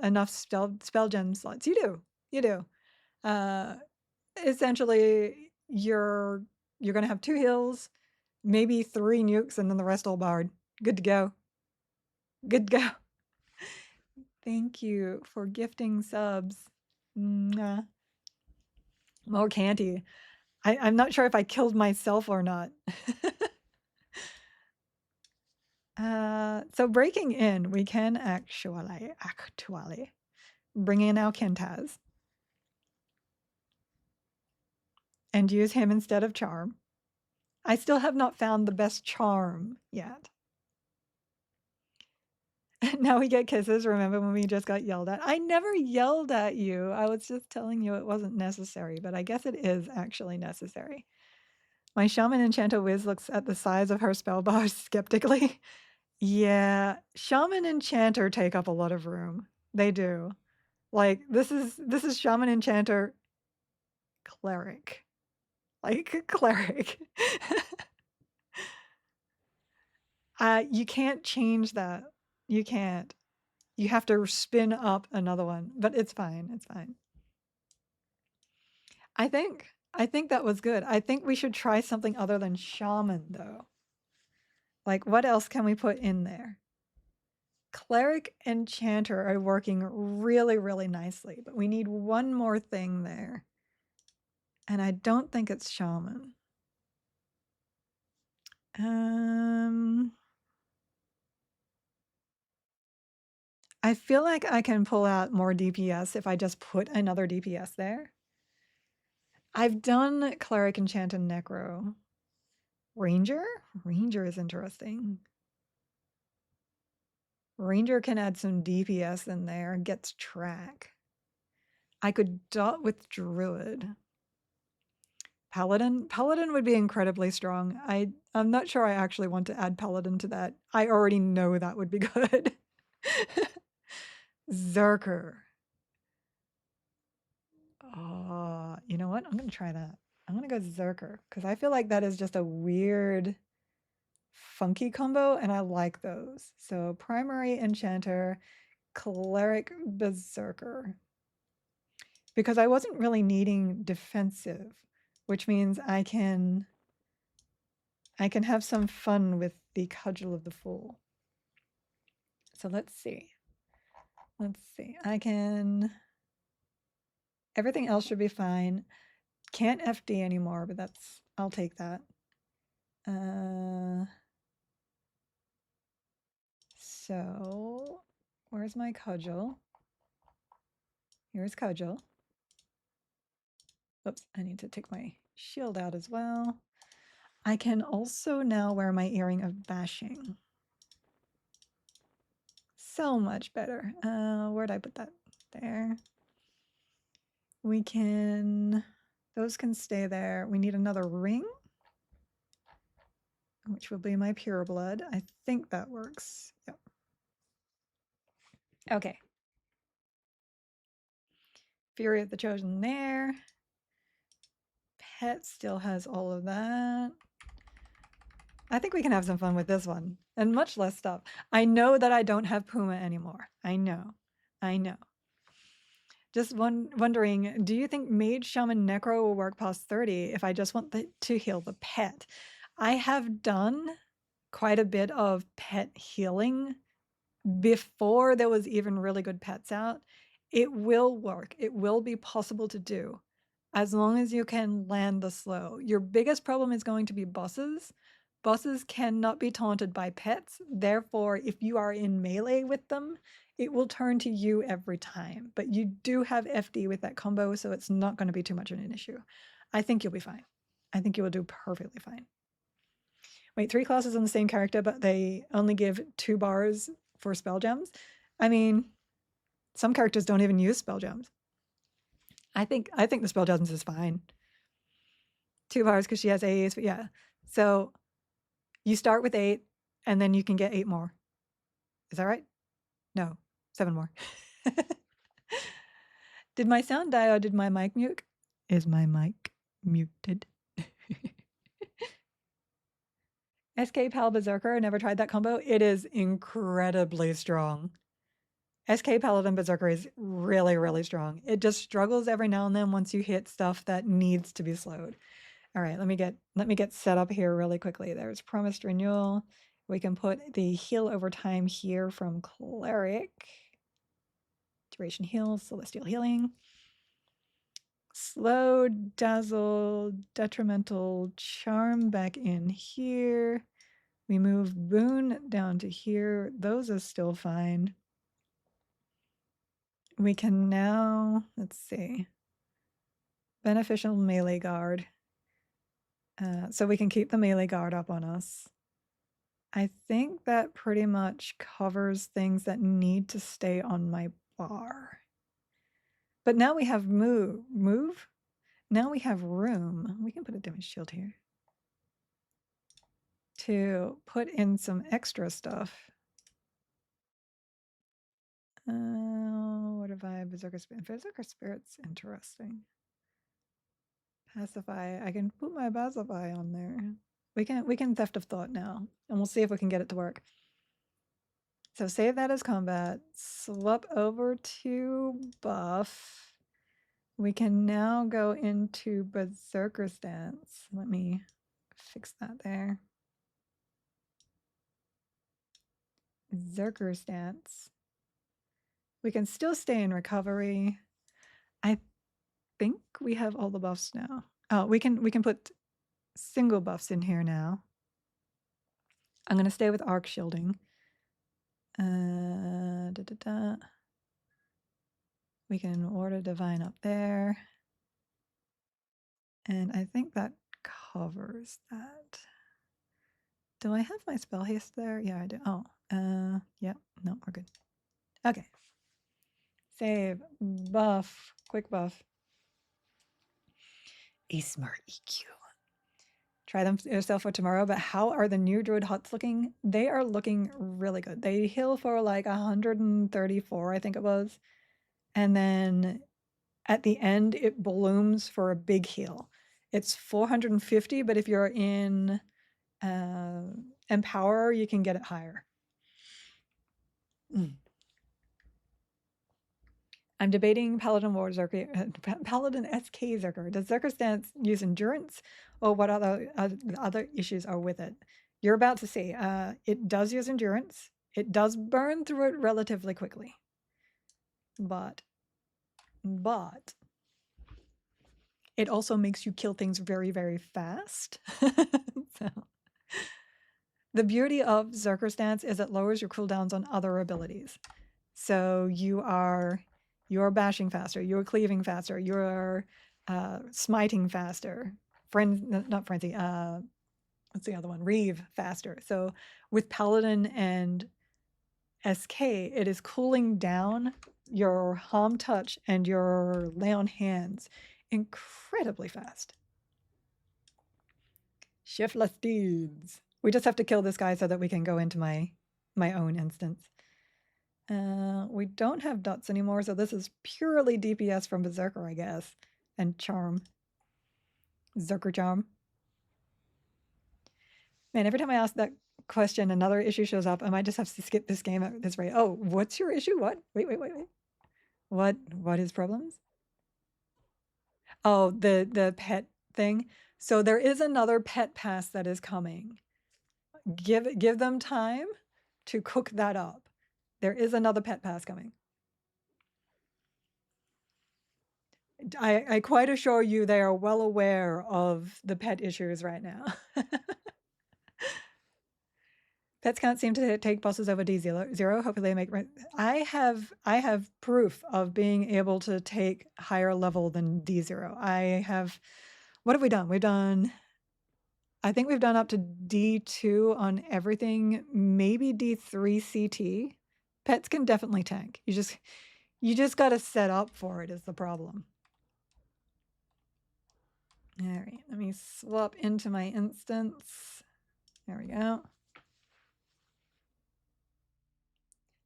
enough spell gem slots. You do. You do. Essentially, you're going to have 2 heals, maybe 3 nukes, and then the rest all bard. Good to go. Good to go. Thank you for gifting subs. Mwah. More candy. I'm not sure if I killed myself or not. So breaking in, we can actually bring in our Kentaz and use him instead of Charm. I still have not found the best Charm yet. Now we get kisses. Remember when we just got yelled at? I never yelled at you. I was just telling you it wasn't necessary, but I guess it is actually necessary. My Shaman Enchanter Wiz looks at the size of her spell bar skeptically. Yeah, Shaman Enchanter take up a lot of room. They do. Like this is Shaman Enchanter Cleric. Like cleric. You can't change that. You can't. You have to spin up another one, but it's fine. It's fine. I think that was good. I think we should try something other than shaman though. Like what else can we put in there? Cleric and Enchanter are working really, really nicely, but we need one more thing there. And I don't think it's Shaman. I feel like I can pull out more DPS if I just put another DPS there. I've done Cleric, Enchant, and Necro. Ranger? Ranger is interesting. Ranger can add some DPS in there, gets track. I could dot with Druid. Paladin? Paladin would be incredibly strong. I'm not sure I actually want to add Paladin to that. I already know that would be good. Zerker. Oh, you know what? I'm going to try that. I'm going to go Zerker because I feel like that is just a weird, funky combo, and I like those. So Primary Enchanter, Cleric Berserker. Because I wasn't really needing defensive, which means I can have some fun with the Cudgel of the Fool. So let's see. Let's see. Everything else should be fine. Can't FD anymore, but I'll take that. So where's my Cudgel? Here's Cudgel. Oops, I need to take my shield out as well. I can also now wear my Earring of Bashing. So much better. Where'd I put that? There. Those can stay there. We need another ring, which will be my pure blood. I think that works. Yep. Okay. Fury of the Chosen there. Pet still has all of that. I think we can have some fun with this one and much less stuff. I know that I don't have Puma anymore. I know. Just wondering, do you think Mage, Shaman, Necro will work past 30 if I just want to heal the pet? I have done quite a bit of pet healing before there was even really good pets out. It will work. It will be possible to do as long as you can land the slow. Your biggest problem is going to be bosses. Bosses cannot be taunted by pets. Therefore, if you are in melee with them, it will turn to you every time. But you do have FD with that combo, so it's not going to be too much of an issue. I think you'll be fine. I think you will do perfectly fine. Wait, 3 classes on the same character, but they only give 2 bars for spell gems? I mean, some characters don't even use spell gems. I think the spell gems is fine. 2 bars because she has 8, but yeah. So you start with 8, and then you can get 8 more. Is that right? No, 7 more. Did my sound die or did my mic mute? Is my mic muted? SK Pal Berserker, never tried that combo. It is incredibly strong. SK Paladin Berserker is really, really strong. It just struggles every now and then once you hit stuff that needs to be slowed. All right, let me get set up here really quickly. There's Promised Renewal. We can put the heal over time here from Cleric. Duration heal, Celestial Healing. Slow, Dazzle, Detrimental, Charm back in here. We move Boon down to here. Those are still fine. We can now, let's see, Beneficial Melee Guard. So we can keep the melee guard up on us. I think that pretty much covers things that need to stay on my bar. But now we have move? Now we have room. We can put a damage shield here to put in some extra stuff. What have I? Berserker Spirit. Berserker Spirit's interesting. Pacify. I can put my Pacify on there. We can Theft of Thought now, and we'll see if we can get it to work. So save that as combat. Swap over to buff. We can now go into Berserker stance. Let me fix that there. Berserker stance. We can still stay in recovery. I think we have all the buffs now. Oh, we can put single buffs in here now. I'm gonna stay with arc shielding. We can order divine up there. And I think that covers that. Do I have my spell haste there? Yeah, I do. Oh, yeah, no, we're good. Okay. Save, buff, quick buff. A smart EQ. Try them yourself for tomorrow, but how are the new druid huts looking? They are looking really good. They heal for like 134, I think it was. And then at the end, it blooms for a big heal. It's 450, but if you're in Empower, you can get it higher. I'm debating Paladin War Zerker, Paladin SK Zerker. Does Zerker stance use endurance, or what other issues are with it? You're about to see. It does use endurance. It does burn through it relatively quickly, but it also makes you kill things very, very fast. So the beauty of Zerker stance is it lowers your cooldowns on other abilities. So you are bashing faster, you're cleaving faster, you're smiting faster. Not frenzy. What's the other one? Reeve faster. So with Paladin and SK, it is cooling down your harm touch and your lay on hands incredibly fast. Shiftless deeds. We just have to kill this guy so that we can go into my own instance. We don't have dots anymore, so this is purely DPS from Berserker, I guess. And Charm. Berserker Charm. Man, every time I ask that question, another issue shows up. I might just have to skip this game at this rate. Oh, what's your issue? What? Wait. What is problems? Oh, the pet thing. So there is another pet pass that is coming. Give them time to cook that up. There is another pet pass coming. I quite assure you they are well aware of the pet issues right now. Pets can't seem to take bosses over D0. Hopefully they make... I have proof of being able to take higher level than D0. I have... What have we done? We've done... I think we've done up to D2 on everything, maybe D3 CT. Pets can definitely tank. You just got to set up for it is the problem. All right, let me swap into my instance. There we go.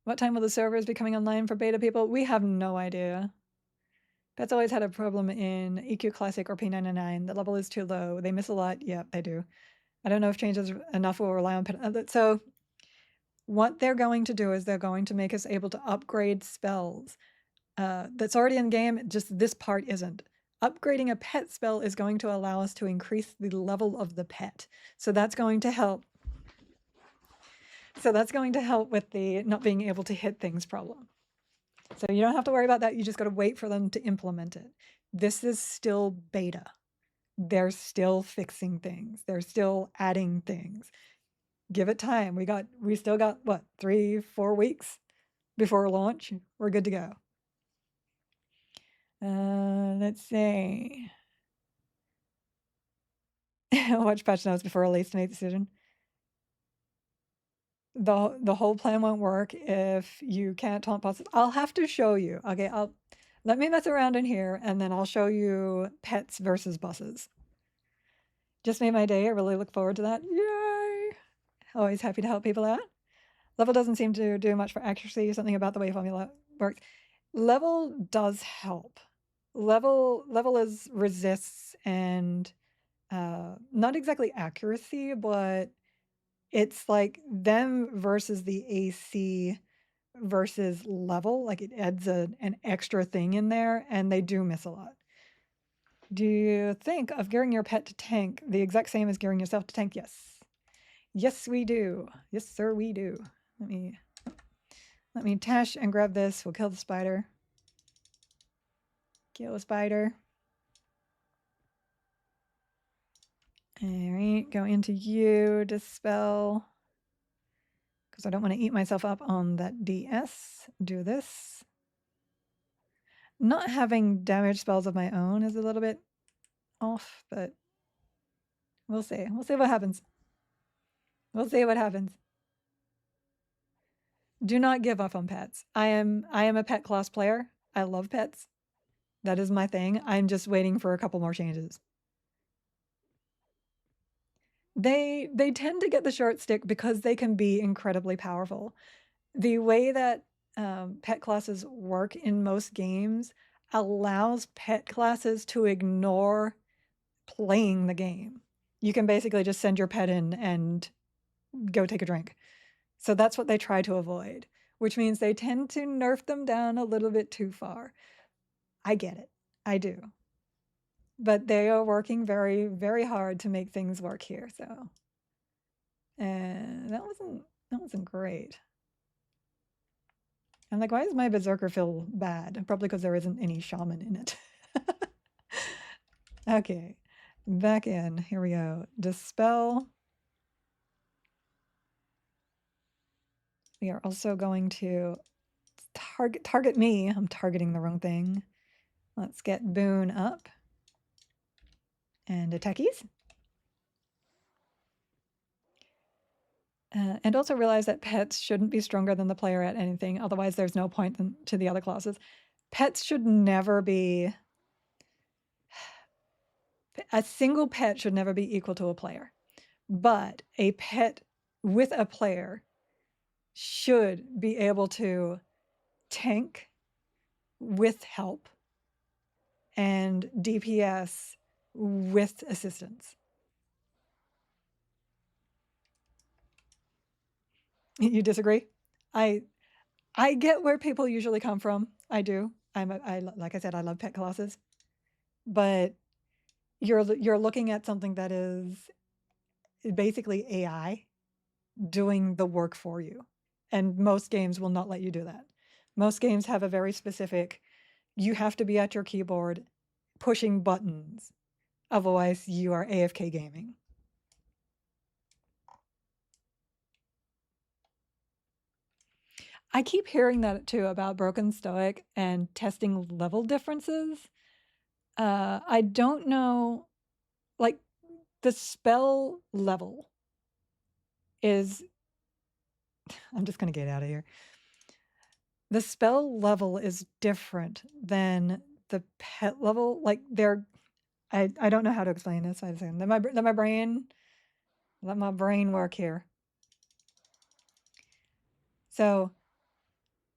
What time will the servers be coming online for beta people? We have no idea. Pets always had a problem in EQ Classic or P99. The level is too low. They miss a lot. Yep, they do. I don't know if changes enough will rely on pet. So what they're going to do is they're going to make us able to upgrade spells. That's already in game, just this part isn't. Upgrading a pet spell is going to allow us to increase the level of the pet. So that's going to help. So that's going to help with the not being able to hit things problem. So you don't have to worry about that. You just got to wait for them to implement it. This is still beta. They're still fixing things. They're still adding things. Give it time. We still got what, 3-4 weeks before launch. We're good to go. Let's see. Watch patch notes before release to make decision. The whole plan won't work if you can't taunt bosses. I'll have to show you. Okay, let me mess around in here and then I'll show you pets versus bosses. Just made my day. I really look forward to that. Yay! Always happy to help people out. Level doesn't seem to do much for accuracy. Something about the way formula works. Level does help. Level is resists and not exactly accuracy, but it's like them versus the AC versus level. Like it adds an extra thing in there, and they do miss a lot. Do you think of gearing your pet to tank the exact same as gearing yourself to tank? Yes. Yes, we do. Yes, sir, we do. Let me dash and grab this. We'll kill the spider. Kill a spider. All right, go into you, dispel. Because I don't want to eat myself up on that DS. Do this. Not having damage spells of my own is a little bit off, but we'll see. We'll see what happens. We'll see what happens. Do not give up on pets. I am a pet class player. I love pets. That is my thing. I'm just waiting for a couple more changes. They tend to get the short stick because they can be incredibly powerful. The way that pet classes work in most games allows pet classes to ignore playing the game. You can basically just send your pet in and go take a drink. So that's what they try to avoid, which means they tend to nerf them down a little bit too far. I get it. I do. But they are working very, very hard to make things work here. So, and that wasn't great. I'm like, why does my berserker feel bad? Probably because there isn't any shaman in it. Okay, back in. Here we go. Dispel. We are also going to target me. I'm targeting the wrong thing. Let's get Boone up. And attackies. And also realize that pets shouldn't be stronger than the player at anything. Otherwise, there's no point to the other classes. Pets should never be... A single pet should never be equal to a player. But a pet with a player should be able to tank with help and DPS with assistance. You disagree? I get where people usually come from. I do. Like I said, I love pet classes, but you're looking at something that is basically AI doing the work for you, and most games will not let you do that. Most games have a very specific. You have to be at your keyboard, pushing buttons, otherwise you are AFK gaming. I keep hearing that too about Broken Stoic and testing level differences. I don't know, like the spell level is, I'm just going to get out of here. The spell level is different than the pet level. Like I don't know how to explain this. I just let my brain work here. So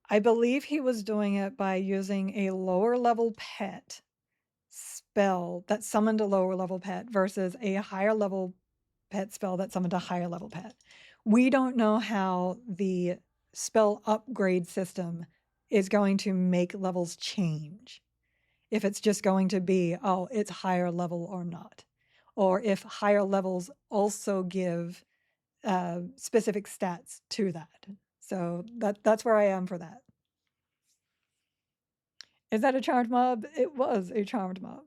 I believe he was doing it by using a lower level pet spell that summoned a lower level pet versus a higher level pet spell that summoned a higher level pet. We don't know how the spell upgrade system is going to make levels change. If it's just going to be, oh, it's higher level or not. Or if higher levels also give specific stats to that. So that's where I am for that. Is that a charmed mob? It was a charmed mob.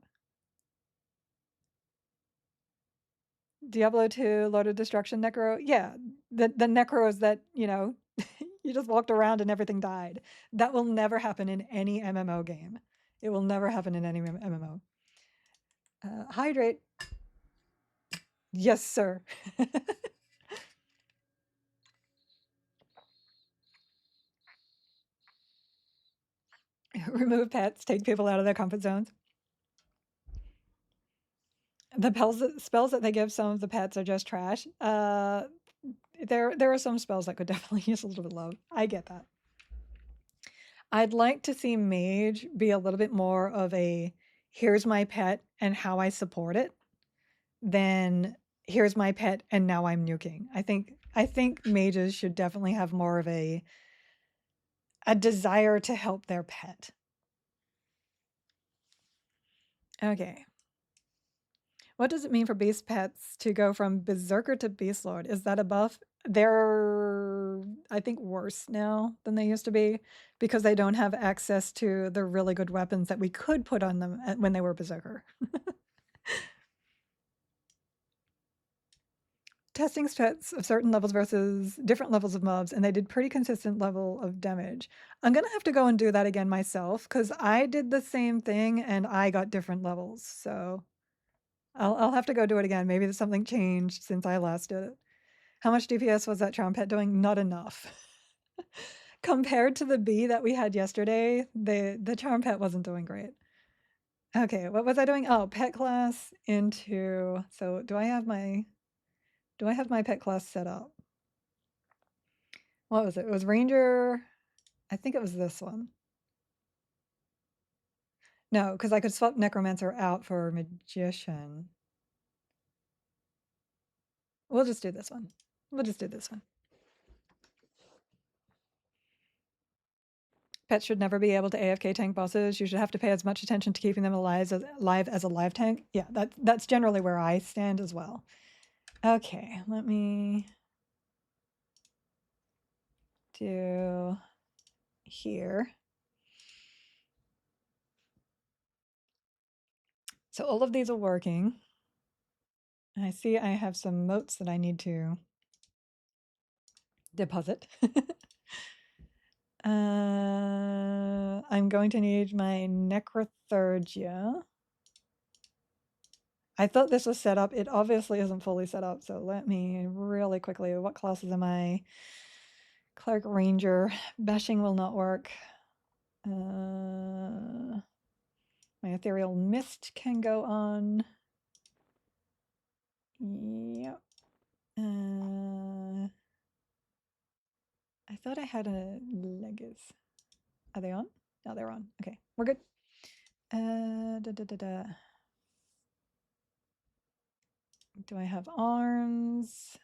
Diablo 2, Lord of Destruction Necro. Yeah, the necros that, you just walked around and everything died. That will never happen in any MMO game. It will never happen in any MMO. Hydrate. Yes, sir. Remove pets, take people out of their comfort zones. The spells that they give some of the pets are just trash. There are some spells that could definitely use a little bit of love. I get that. I'd like to see Mage be a little bit more of a here's my pet and how I support it than here's my pet and now I'm nuking. I think mages should definitely have more of a desire to help their pet. Okay. What does it mean for beast pets to go from berserker to beast lord? Is that a buff? They're, I think, worse now than they used to be because they don't have access to the really good weapons that we could put on them when they were berserker. Testing pets of certain levels versus different levels of mobs, and they did pretty consistent level of damage. I'm gonna have to go and do that again myself because I did the same thing and I got different levels. So I'll have to go do it again. Maybe something changed since I last did it. How much DPS was that charm pet doing? Not enough. Compared to the bee that we had yesterday, the charm pet wasn't doing great. Okay, what was I doing? Oh, pet class into, so do I have my pet class set up? What was it? It was Ranger. I think it was this one. No, because I could swap Necromancer out for Magician. We'll just do this one. We'll just do this one. Pets should never be able to AFK tank bosses. You should have to pay as much attention to keeping them alive as a live tank. Yeah, that's generally where I stand as well. Okay, let me do here. So all of these are working. I see I have some motes that I need to deposit. I'm going to need my Necrothurgia. I thought this was set up. It obviously isn't fully set up. So let me really quickly, what classes am I? Cleric Ranger. Bashing will not work. My Ethereal Mist can go on. Yep. I thought I had a Legis. Are they on? No, they're on. Okay, we're good. Do I have arms?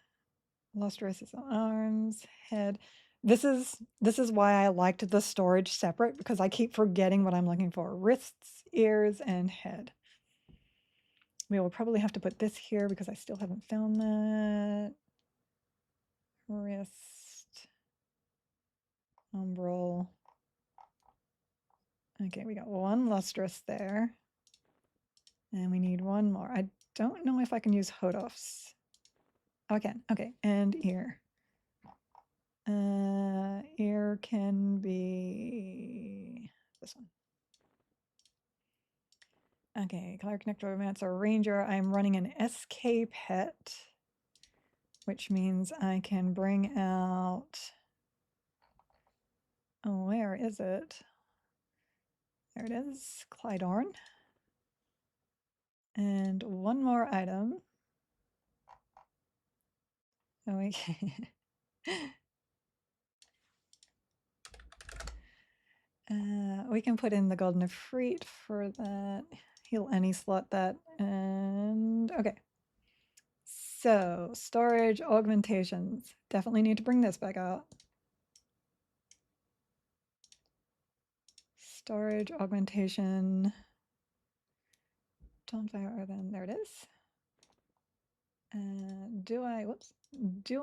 Lustrous is arms, head. This is why I liked the storage separate because I keep forgetting what I'm looking for. Wrists, ears, and head. We will probably have to put this here because I still haven't found that. Wrist, umbral. Okay, we got one lustrous there. And we need one more. I don't know if I can use Hodofs. Oh, I can. Okay, and ear. Ear can be this one. Okay, Cleric Necromancer Ranger. I'm running an SK pet, which means I can bring out. Oh, where is it? There it is, Clydorn. And one more item. Oh, we can put in the Golden Efreet for that. Heal any slot that. And okay. So, storage augmentations. Definitely need to bring this back out. Storage augmentation. Tonefire Earthen, there it is. Do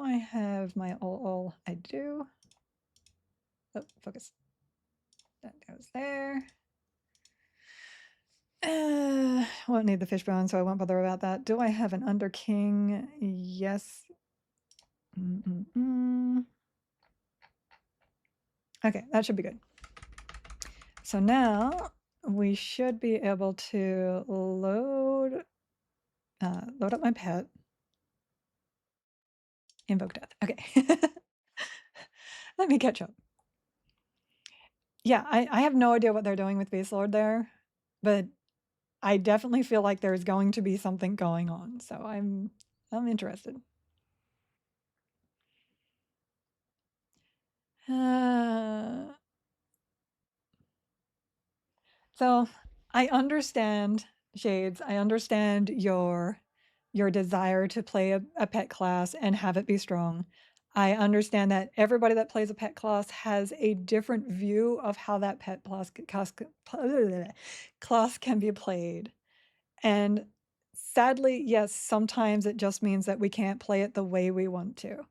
I have my all? I do. Oh, focus. That goes there. Won't need the fishbone, so I won't bother about that. Do I have an Under King? Yes. Okay, that should be good. So now we should be able to load up my pet. Invoke death. Okay. Let me catch up. Yeah, I have no idea what they're doing with Beast Lord there, but I definitely feel like there's going to be something going on. So I'm interested. So I understand, Shades. I understand your desire to play a pet class and have it be strong. I understand that everybody that plays a pet class has a different view of how that pet class can be played. And sadly, yes, sometimes it just means that we can't play it the way we want to.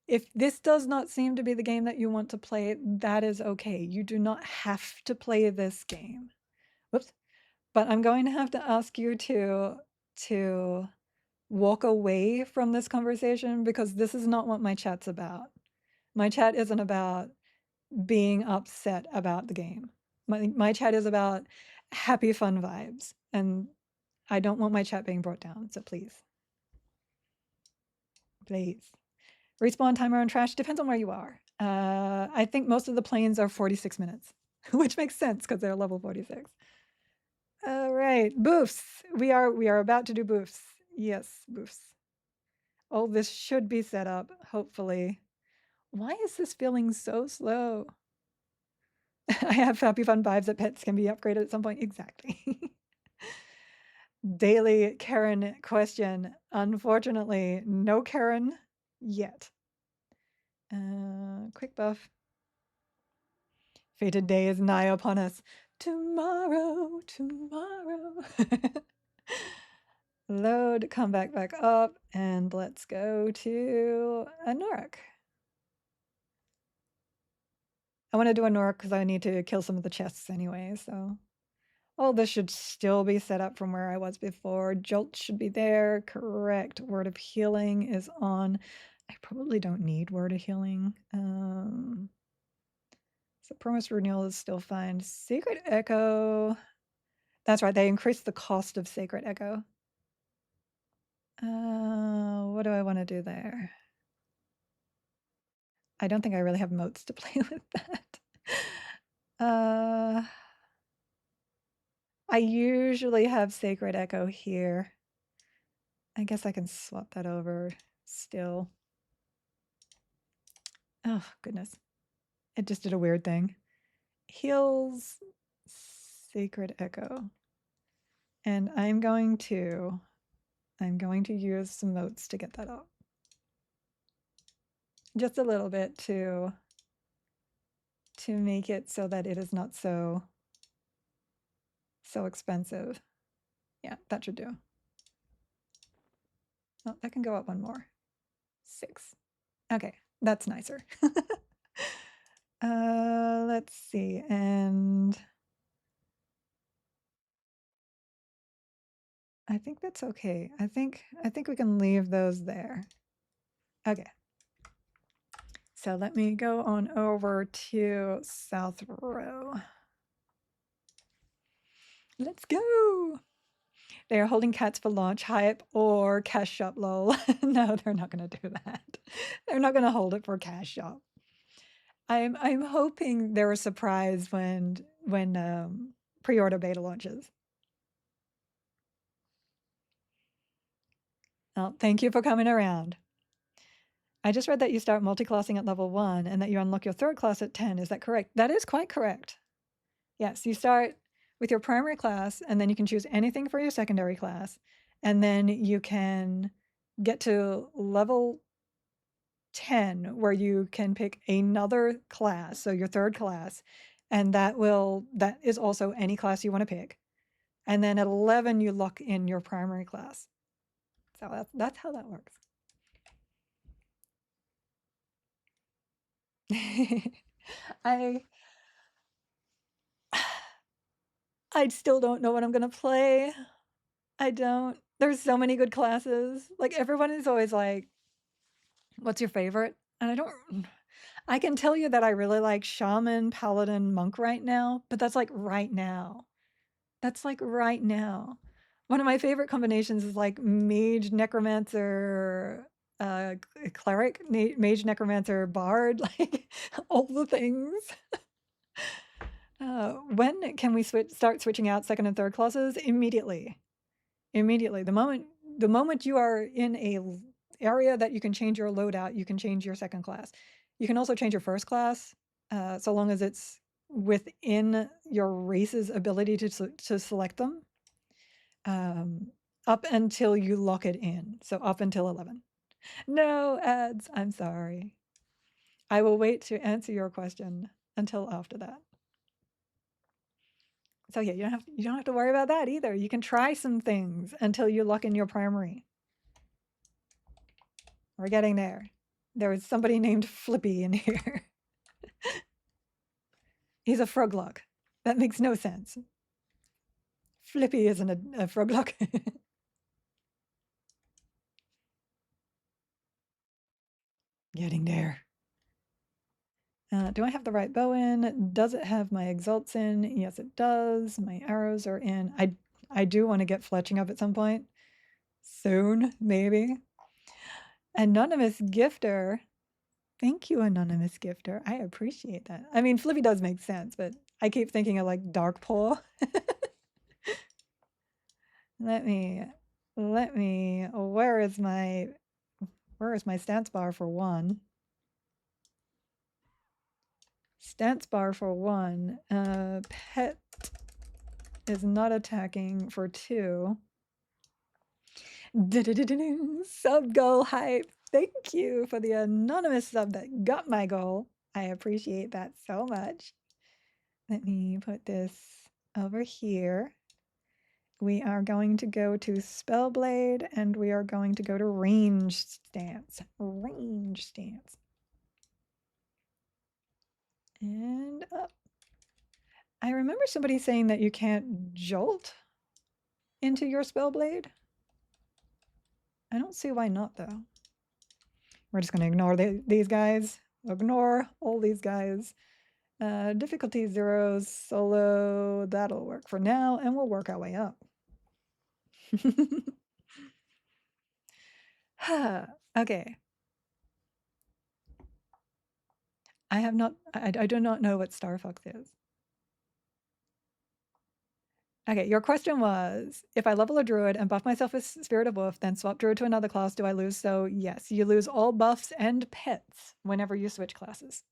If this does not seem to be the game that you want to play, that is okay. You do not have to play this game. Whoops. But I'm going to have to ask you to walk away from this conversation because this is not what my chat's about. My chat isn't about being upset about the game. My chat is about happy, fun vibes. And I don't want my chat being brought down. So please. Please. Respawn timer on trash depends on where you are. I think most of the planes are 46 minutes, which makes sense because they're level 46. All right, boofs. We are about to do boofs. Yes, boofs. Oh, this should be set up, hopefully. Why is this feeling so slow? I have happy fun vibes that pets can be upgraded at some point. Exactly. Daily Karen question. Unfortunately, no Karen yet. Quick buff. Fated day is nigh upon us. Tomorrow, tomorrow. Load, come back up, and let's go to a Norik. I want to do a Norik because I need to kill some of the chests anyway, so. Oh, this should still be set up from where I was before. Jolt should be there, correct. Word of Healing is on. I probably don't need Word of Healing. So Promise Renewal is still fine. Sacred Echo. That's right, they increased the cost of Sacred Echo. What do I want to do there? I don't think I really have moats to play with that. I usually have Sacred Echo here. I guess I can swap that over still. Oh, goodness. It just did a weird thing. Heals Sacred Echo. And I'm going to use some moats to get that up. Just a little bit to make it so that it is not so expensive. Yeah, that should do. Oh, that can go up one more. 6. Okay, that's nicer. Let's see, and I think that's okay. I think we can leave those there. Okay. So let me go on over to South Row. Let's go. They are holding cats for launch hype or cash shop lol. No, they're not going to do that. They're not going to hold it for cash shop. I'm hoping they're a surprise when pre-order beta launches. Oh, thank you for coming around. I just read that you start multi-classing at level 1 and that you unlock your third class at 10. Is that correct? That is quite correct. Yes, you start with your primary class and then you can choose anything for your secondary class. And then you can get to level 10 where you can pick another class, so your third class, and that is also any class you want to pick. And then at 11 you lock in your primary class. So that's how that works. I still don't know what I'm gonna play. I don't. There's so many good classes. Like everyone is always like, what's your favorite? And I can tell you that I really like Shaman, Paladin, Monk right now, but that's like right now. That's like right now. One of my favorite combinations is like Mage, Necromancer, Cleric, Mage, Necromancer, Bard, like all the things. When can we start switching out second and third classes? Immediately. Immediately. The moment you are in a area that you can change your loadout, you can change your second class. You can also change your first class, so long as it's within your race's ability to select them, up until you lock it in. So up until 11. No ads. I'm sorry. I will wait to answer your question until after that. So yeah, you don't have to worry about that either. You can try some things until you lock in your primary. We're getting there. There was somebody named Flippy in here. He's a froglock. That makes no sense. Flippy isn't a froglock. Getting there. Do I have the right bow in? Does it have my exalts in? Yes, it does. My arrows are in. I do want to get fletching up at some point. Soon, maybe. Anonymous gifter. Thank you, anonymous gifter. I appreciate that. I mean, Flippy does make sense, but I keep thinking of like Dark Paw. let me, where is my stance bar for one? Stance bar for one. Pet is not attacking for two. Sub goal hype. Thank you for the anonymous sub that got my goal. I appreciate that so much. Let me put this over here. We are going to go to Spellblade and we are going to go to Range Stance. Range Stance. And up. I remember somebody saying that you can't jolt into your Spellblade. I don't see why not, though. We're just going to ignore these guys. Ignore all these guys. Difficulty 0, solo. That'll work for now, and we'll work our way up. Okay. I do not know what Star Fox is. Okay, your question was, if I level a druid and buff myself with Spirit of Wolf, then swap druid to another class, do I lose? So yes, you lose all buffs and pets whenever you switch classes.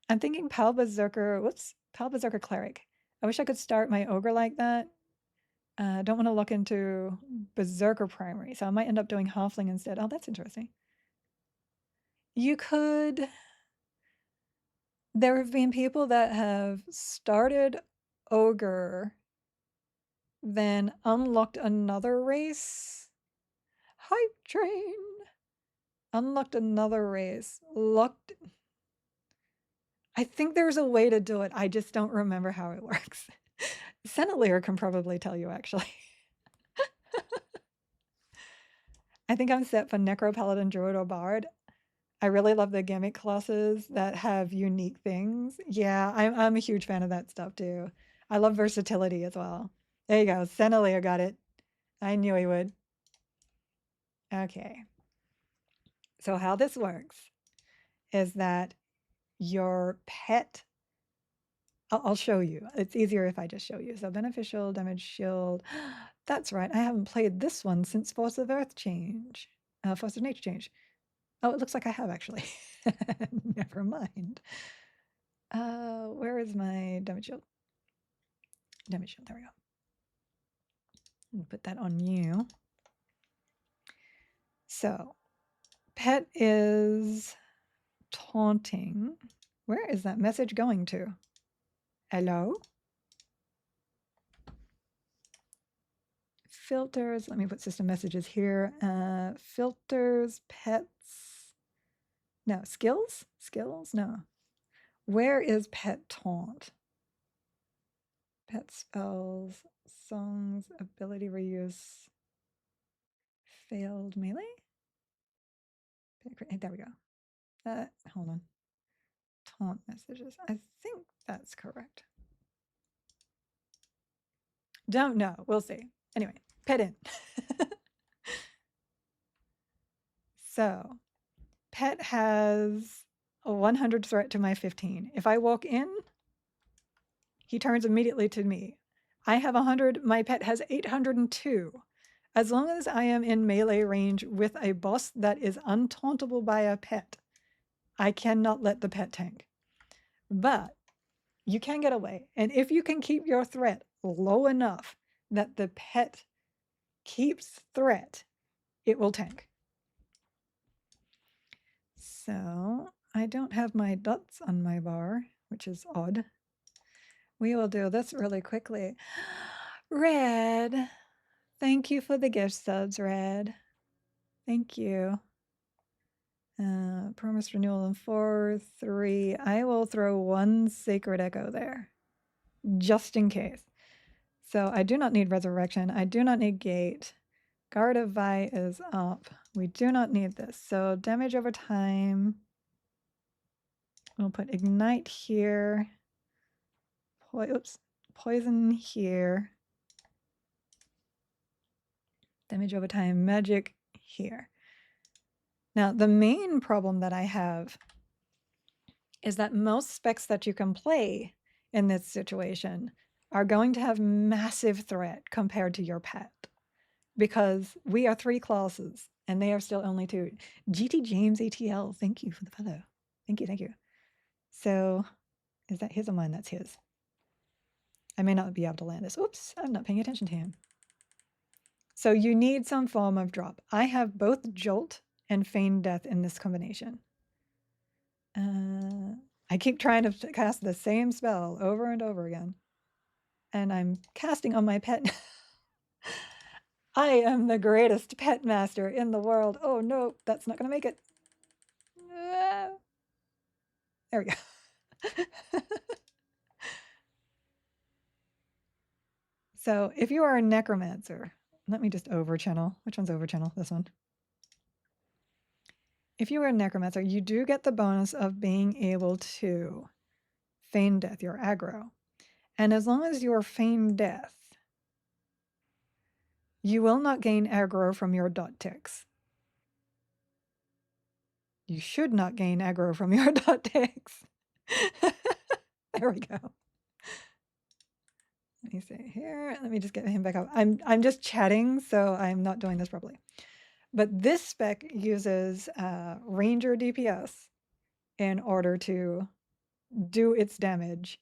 I'm thinking Pal Berserker, Pal Berserker Cleric. I wish I could start my Ogre like that. I don't want to look into Berserker Primary, so I might end up doing Halfling instead. Oh, that's interesting. You could... There have been people that have started Ogre, then unlocked another race. Hype train! Unlocked another race. Locked... I think there's a way to do it. I just don't remember how it works. Senalier can probably tell you, actually. I think I'm set for Necro, Paladin, Druid, or Bard. I really love the gimmick classes that have unique things. Yeah, I'm a huge fan of that stuff too. I love versatility as well. There you go. Senalier got it. I knew he would. Okay. So how this works is that your pet, I'll show you. It's easier if I just show you. So beneficial, damage, shield. That's right. I haven't played this one since Force of Earth change. Force of Nature change. Oh, it looks like I have actually. Never mind. Where is my damage shield? Damage shield, there we go. Put that on you. So, pet is taunting. Where is that message going to? Hello? Filters, let me put system messages here. Filters, pets. No, skills? Skills? No. Where is pet taunt? Pet spells, songs, ability reuse, failed melee? There we go. Hold on. Taunt messages. I think that's correct. Don't know. We'll see. Anyway, pet in. So, pet has a 100 threat to my 15. If I walk in, he turns immediately to me. I have 100. My pet has 802. As long as I am in melee range with a boss that is untauntable by a pet, I cannot let the pet tank. But you can get away. And if you can keep your threat low enough that the pet keeps threat, it will tank. So I don't have my dots on my bar. which is odd. We will do this really quickly. Red, thank you for the gift subs, Red. Thank you. Promise renewal in 4, 3. I will throw 1 Sacred Echo there, just in case. So I do not need Resurrection. I do not need Gate. Guard of Vi is up. We do not need this. So damage over time. We'll put Ignite here. Oops. Poison here. Damage over time. Magic here. Now, the main problem that I have is that most specs that you can play in this situation are going to have massive threat compared to your pet, because we are 3 classes and they are still only 2. GT James ATL, thank you for the follow. Thank you, thank you. So is that his or mine? That's his. I may not be able to land this. Oops, I'm not paying attention to him. So you need some form of drop. I have both Jolt and Feign Death in this combination. I keep trying to cast the same spell over and over again. And I'm casting on my pet. I am the greatest pet master in the world. Oh no, that's not going to make it. There we go. So if you are a necromancer, let me just over channel. Which one's over channel? This one. If you are a necromancer, you do get the bonus of being able to feign death, your aggro. And as long as you are feign death, you will not gain aggro from your dot ticks. You should not gain aggro from your dot ticks. There we go. Let me see here. Let me just get him back up. I'm just chatting, so I'm not doing this properly. But this spec uses Ranger DPS in order to do its damage,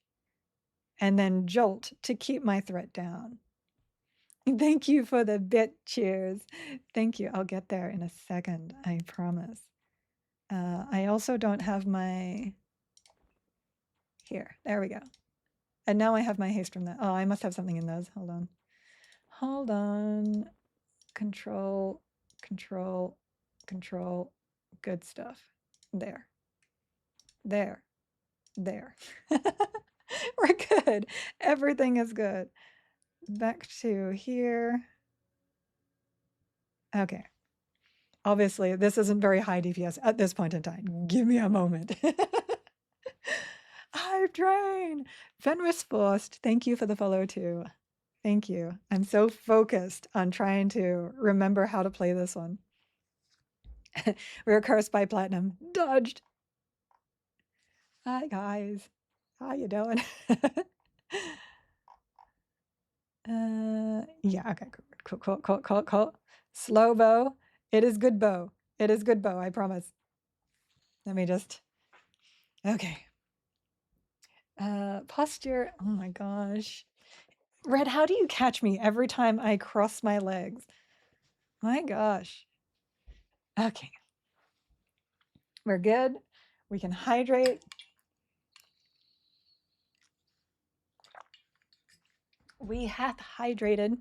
and then Jolt to keep my threat down. Thank you for the bit. Cheers. Thank you. I'll get there in a second. I promise. I also don't have my... Here. There we go. And now I have my haste from that. Oh, I must have something in those. Hold on. Hold on. Control, control, control. Good stuff. There. There. There. We're good. Everything is good. Back to here. Okay. Obviously, this isn't very high DPS at this point in time. Give me a moment. I've trained. Fenris Forced, thank you for the follow too. Thank you. I'm so focused on trying to remember how to play this one. We're cursed by platinum. Dodged. Hi guys. How you doing? Yeah, okay, cool. Slow bow. It is good bow. It is good bow, I promise. Let me just, okay. Posture, oh my gosh. Red, how do you catch me every time I cross my legs? My gosh. Okay. We're good. We can hydrate. We have hydrated.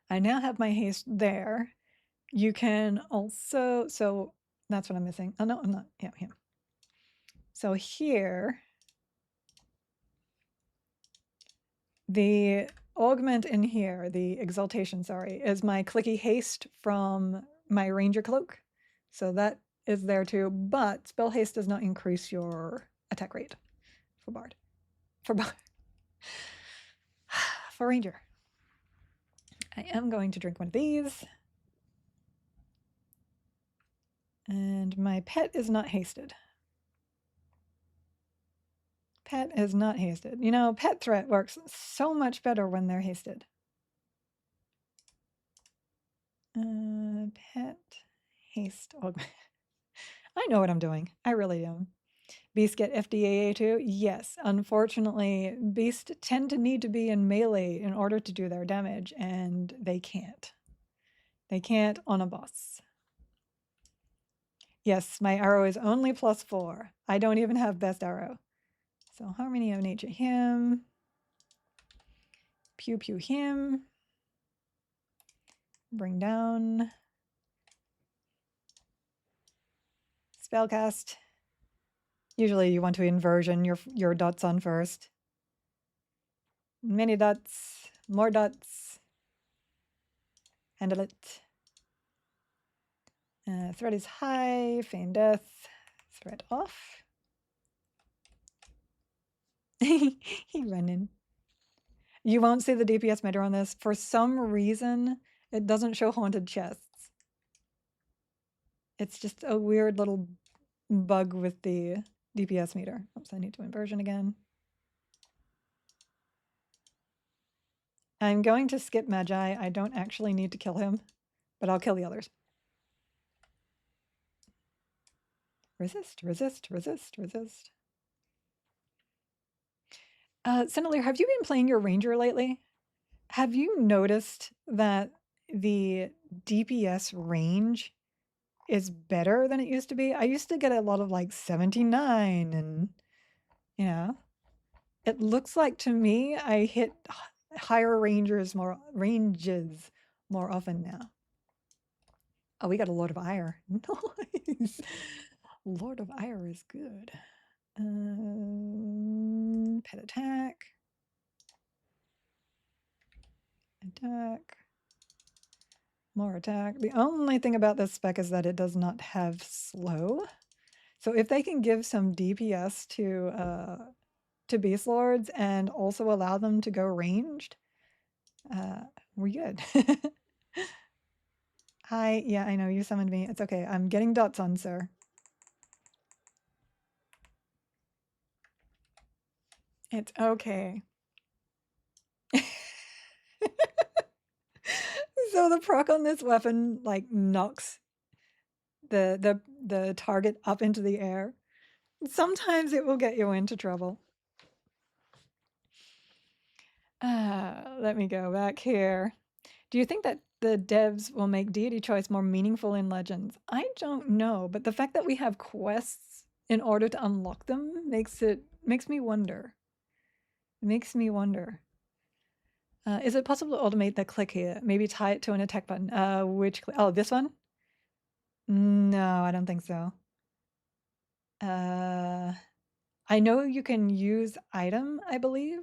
I now have my haste there. You can also, so that's what I'm missing. Oh no, I'm not. Yeah, him. So here, the augment in here, the exaltation, sorry, is my clicky haste from my ranger cloak. So that is there too, but spell haste does not increase your attack rate for bard. For bard. For ranger. I am going to drink one of these. And my pet is not hasted. Pet is not hasted. You know, pet threat works so much better when they're hasted. Pet haste augment. I know what I'm doing. I really am. Beasts get FDAA too? Yes. Unfortunately, beasts tend to need to be in melee in order to do their damage, and they can't. They can't on a boss. Yes, my arrow is only +4. I don't even have best arrow. So harmony of nature him. Pew pew him. Bring down. Spellcast. Usually you want to inversion your dots on first. Many dots, more dots. Handle it. Threat is high, feign death. Threat off. He running. You won't see the DPS meter on this. For some reason, it doesn't show haunted chests. It's just a weird little bug with the DPS meter. Oops, I need to inversion again. I'm going to skip Magi. I don't actually need to kill him, but I'll kill the others. Resist, resist, resist, resist. Cineleer, have you been playing your ranger lately? Have you noticed that the DPS range is better than it used to be? I used to get a lot of like 79 and, you know, it looks like to me I hit higher ranges more often now. Oh, we got a Lord of Ire. Nice. Lord of Ire is good. Pet attack. Attack. More attack. The only thing about this spec is that it does not have slow. So if they can give some DPS to Beast Lords and also allow them to go ranged, we're good. Hi, yeah, I know you summoned me. It's okay. I'm getting dots on, sir. It's okay. So the proc on this weapon like knocks the target up into the air. Sometimes it will get you into trouble. Let me go back here. Do you think that the devs will make deity choice more meaningful in Legends? I don't know, but the fact that we have quests in order to unlock them makes me wonder. Makes me wonder. Is it possible to automate the click here? Maybe tie it to an attack button. Which click? Oh, this one? No, I don't think so. I know you can use item, I believe.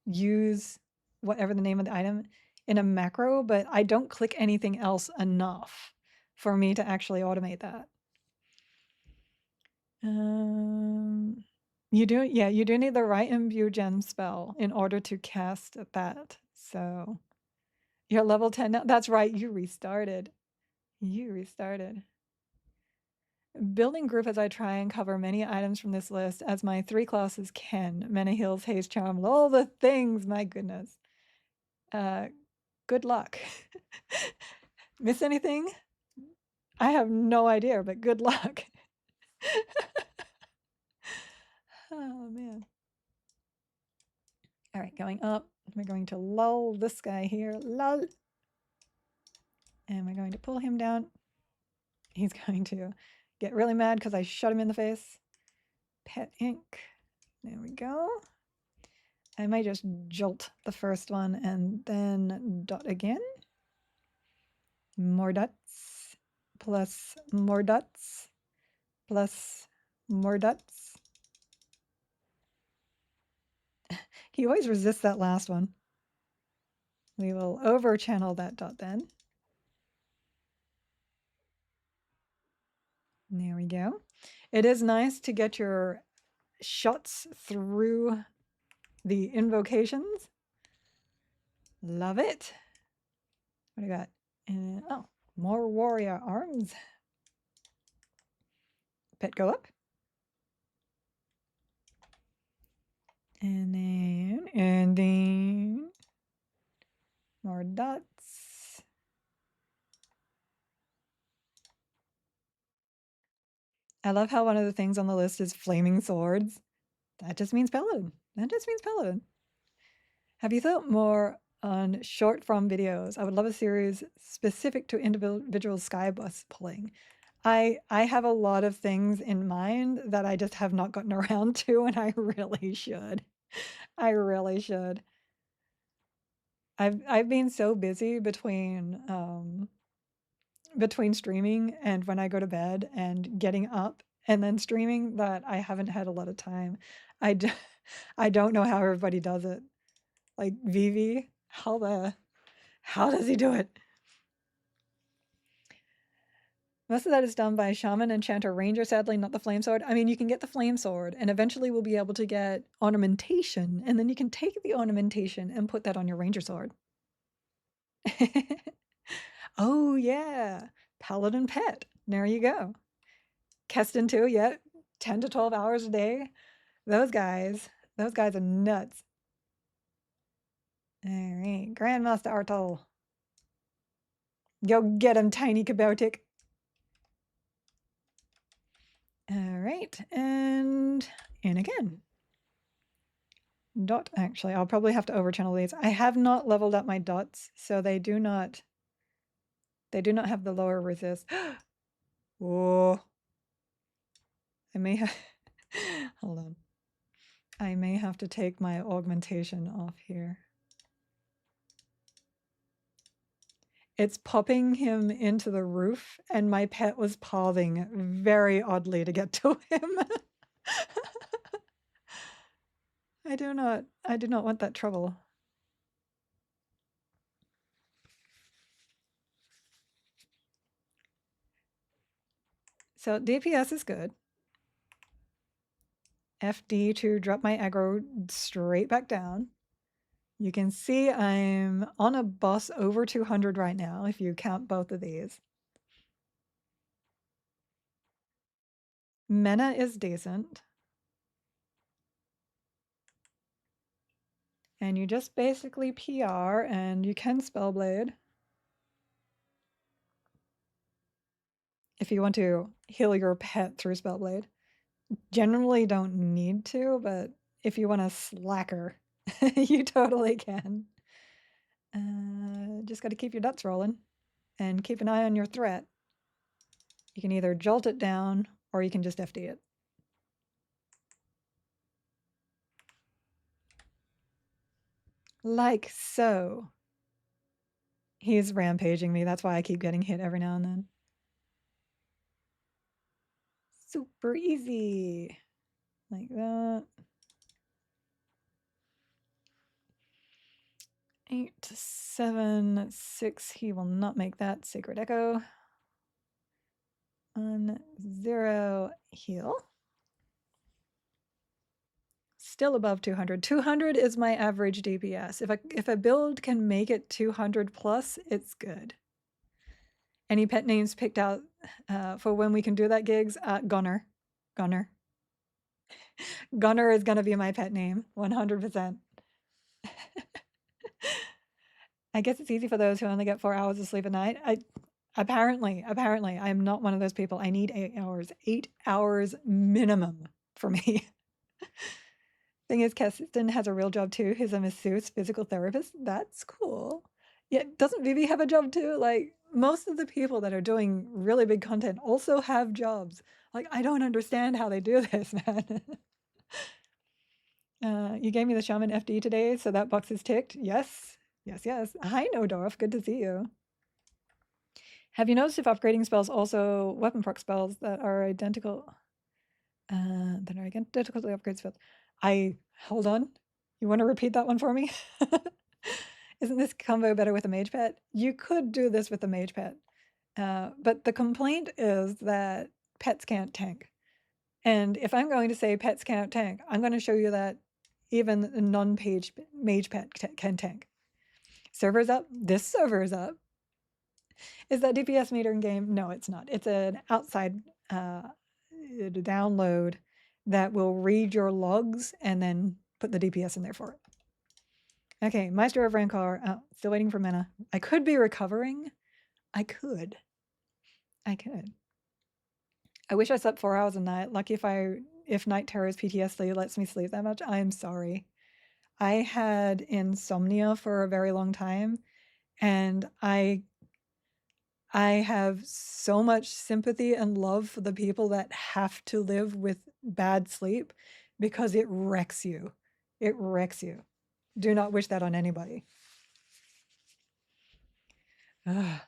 Use whatever the name of the item in a macro, but I don't click anything else enough for me to actually automate that. You do, yeah, you do need the right imbue gem spell in order to cast that. So you're level 10 now. That's right, you restarted. You restarted. Building group as I try and cover many items from this list as my 3 classes can. Mana Heals, Haste Charm, all the things, my goodness. Good luck. Miss anything? I have no idea, but good luck. Oh, man. All right, going up. We're going to lull this guy here. Lull. And we're going to pull him down. He's going to get really mad because I shot him in the face. Pet ink. There we go. I might just jolt the first one and then dot again. More dots. Plus more dots. Plus more dots. He always resists that last one. We will over channel that dot then. There we go. It is nice to get your shots through the invocations. Love it. What do we got? Oh, more warrior arms. Pet go up. And then more dots. I love how one of the things on the list is flaming swords. That just means paladin. That just means paladin. Have you thought more on short form videos? I would love a series specific to individual sky bus pulling. I have a lot of things in mind that I just have not gotten around to, and I really should. I really should. I've been so busy between streaming and when I go to bed and getting up and then streaming that I haven't had a lot of time. I d I don't know how everybody does it. Like Vivi, how does he do it? Most of that is done by Shaman, Enchanter, Ranger, sadly not the Flame Sword. I mean, you can get the Flame Sword, and eventually we'll be able to get ornamentation, and then you can take the ornamentation and put that on your Ranger Sword. Oh, yeah. Paladin Pet. There you go. Keston too, yeah. 10 to 12 hours a day. Those guys are nuts. All right, Grandmaster Artol. Go get him, tiny Cabotic. All right, and in again. Dot, actually, I'll probably have to overchannel these. I have not leveled up my dots, so they do not have the lower resist. Whoa. I may have, hold on. I may have to take my augmentation off here. It's popping him into the roof, and my pet was pausing very oddly to get to him. I do not want that trouble. So DPS is good. FD to drop my aggro straight back down. You can see I'm on a boss over 200 right now, if you count both of these. Mana is decent. And you just basically PR, and you can Spellblade. If you want to heal your pet through Spellblade. Generally don't need to, but if you want a slacker, you totally can. Just got to keep your dots rolling and keep an eye on your threat. You can either jolt it down or you can just FD it. Like so. He's rampaging me. That's why I keep getting hit every now and then. Super easy. Like that. 8, 7, 6. He will not make that. Sacred Echo. 1, 0. Heal. Still above 200. 200 is my average DPS. If a build can make it 200 plus, it's good. Any pet names picked out for when we can do that, gigs? Gunner. Gunner. Gunner is going to be my pet name, 100%. I guess it's easy for those who only get 4 hours of sleep a night. Apparently, I'm not one of those people. I need 8 hours. 8 hours minimum for me. Thing is, Keston has a real job too. He's a masseuse, physical therapist. That's cool. Yeah, doesn't Vivi have a job too? Like, most of the people that are doing really big content also have jobs. Like, I don't understand how they do this, man. You gave me the Shaman FD today, so that box is ticked. Yes. Yes. Hi, Nodorf. Good to see you. Have you noticed if upgrading spells also weapon proc spells that are identical? That are identical to the upgrade spells. Hold on. You want to repeat that one for me? Isn't this combo better with a mage pet? You could do this with a mage pet. But the complaint is that pets can't tank. And if I'm going to say pets can't tank, I'm going to show you that even a non-page mage pet can tank. Server's up. This server is up. Is that DPS meter in game? No, it's not. It's an outside download that will read your logs and then put the DPS in there for it. Okay, Maestro of Rancor. Oh, still waiting for mana. I could be recovering. I could. I wish I slept 4 hours a night. Lucky if night terrors PTSD lets me sleep that much. I'm sorry. I had insomnia for a very long time, and I I have so much sympathy and love for the people that have to live with bad sleep because it wrecks you. It wrecks you. Do not wish that on anybody. Ugh.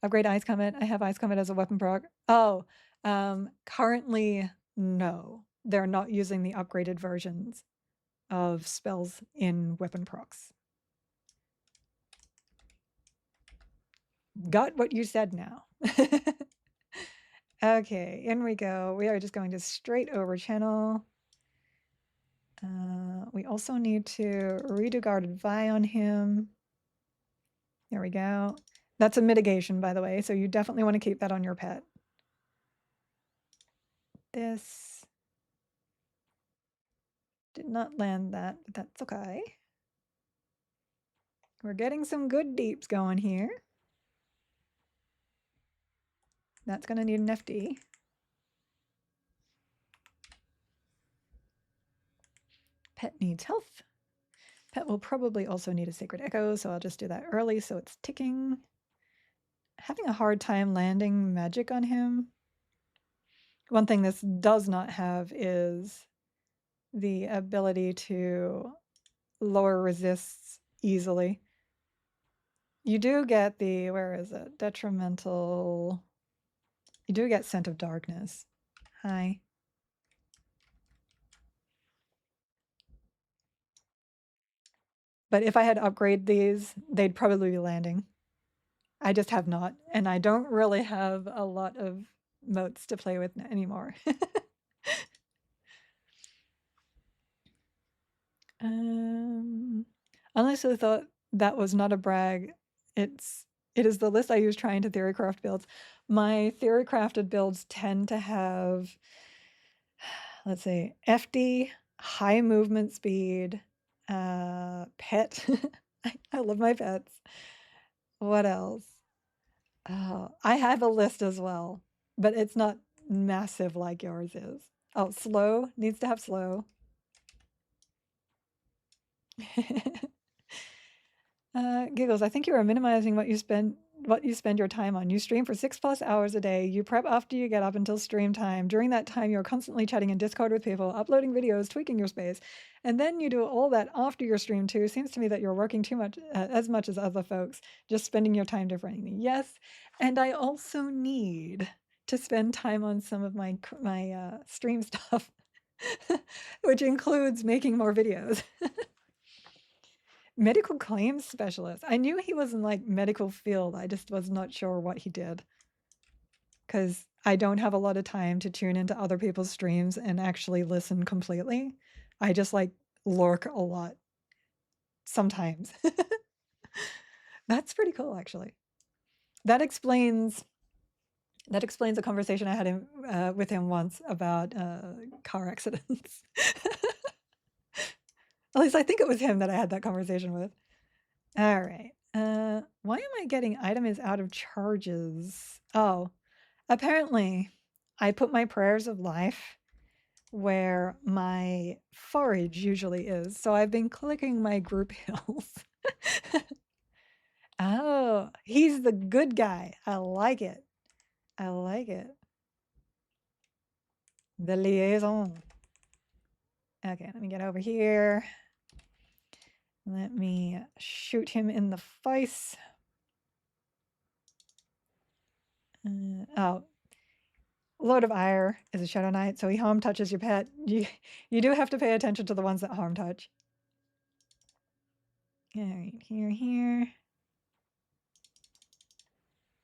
Upgrade Ice Comet. I have Ice Comet as a weapon proc. Oh, currently, no. They're not using the upgraded versions of spells in weapon procs. Got what you said now. Okay, in we go. We are just going to straight over channel. We also need to redo Guarded Vi on him. There we go. That's a mitigation, by the way, so you definitely want to keep that on your pet. This did not land that, but that's okay. We're getting some good deeps going here. That's going to need an FD. Pet needs health. Pet will probably also need a Sacred Echo, so I'll just do that early so it's ticking. Having a hard time landing magic on him. One thing this does not have is the ability to lower resists easily. You do get the, where is it? Detrimental. You do get Scent of Darkness. Hi. But if I had upgraded these, they'd probably be landing. I just have not, and I don't really have a lot of moats to play with anymore. Honestly thought that was not a brag. It is the list I use trying to theorycraft builds. My theorycrafted builds tend to have, let's see, FD, high movement speed, pet. I love my pets. What else? Oh, I have a list as well, but it's not massive like yours is. Oh, slow, needs to have slow. Giggles, I think you are minimizing what you spend your time on. You stream for 6+ hours a day. You prep after you get up until stream time. During that time, you're constantly chatting in Discord with people, uploading videos, tweaking your space. And then you do all that after your stream too. Seems to me that you're working too much, as much as other folks, just spending your time differently. Yes, and I also need to spend time on some of my stream stuff, which includes making more videos. Medical claims specialist. I knew he was in like medical field. I just was not sure what he did. Because I don't have a lot of time to tune into other people's streams and actually listen completely. I just like lurk a lot sometimes. That's pretty cool, actually. That explains a conversation I had with him once about car accidents. At least I think it was him that I had that conversation with. All right. Why am I getting item is out of charges? Oh, apparently I put my prayers of life where my forage usually is. So I've been clicking my group hills. Oh, he's the good guy. I like it. I like it. The liaison. Okay, let me get over here. Let me shoot him in the face. Oh, Lord of Ire is a Shadow Knight, so he harm touches your pet. You do have to pay attention to the ones that harm touch. All right, here.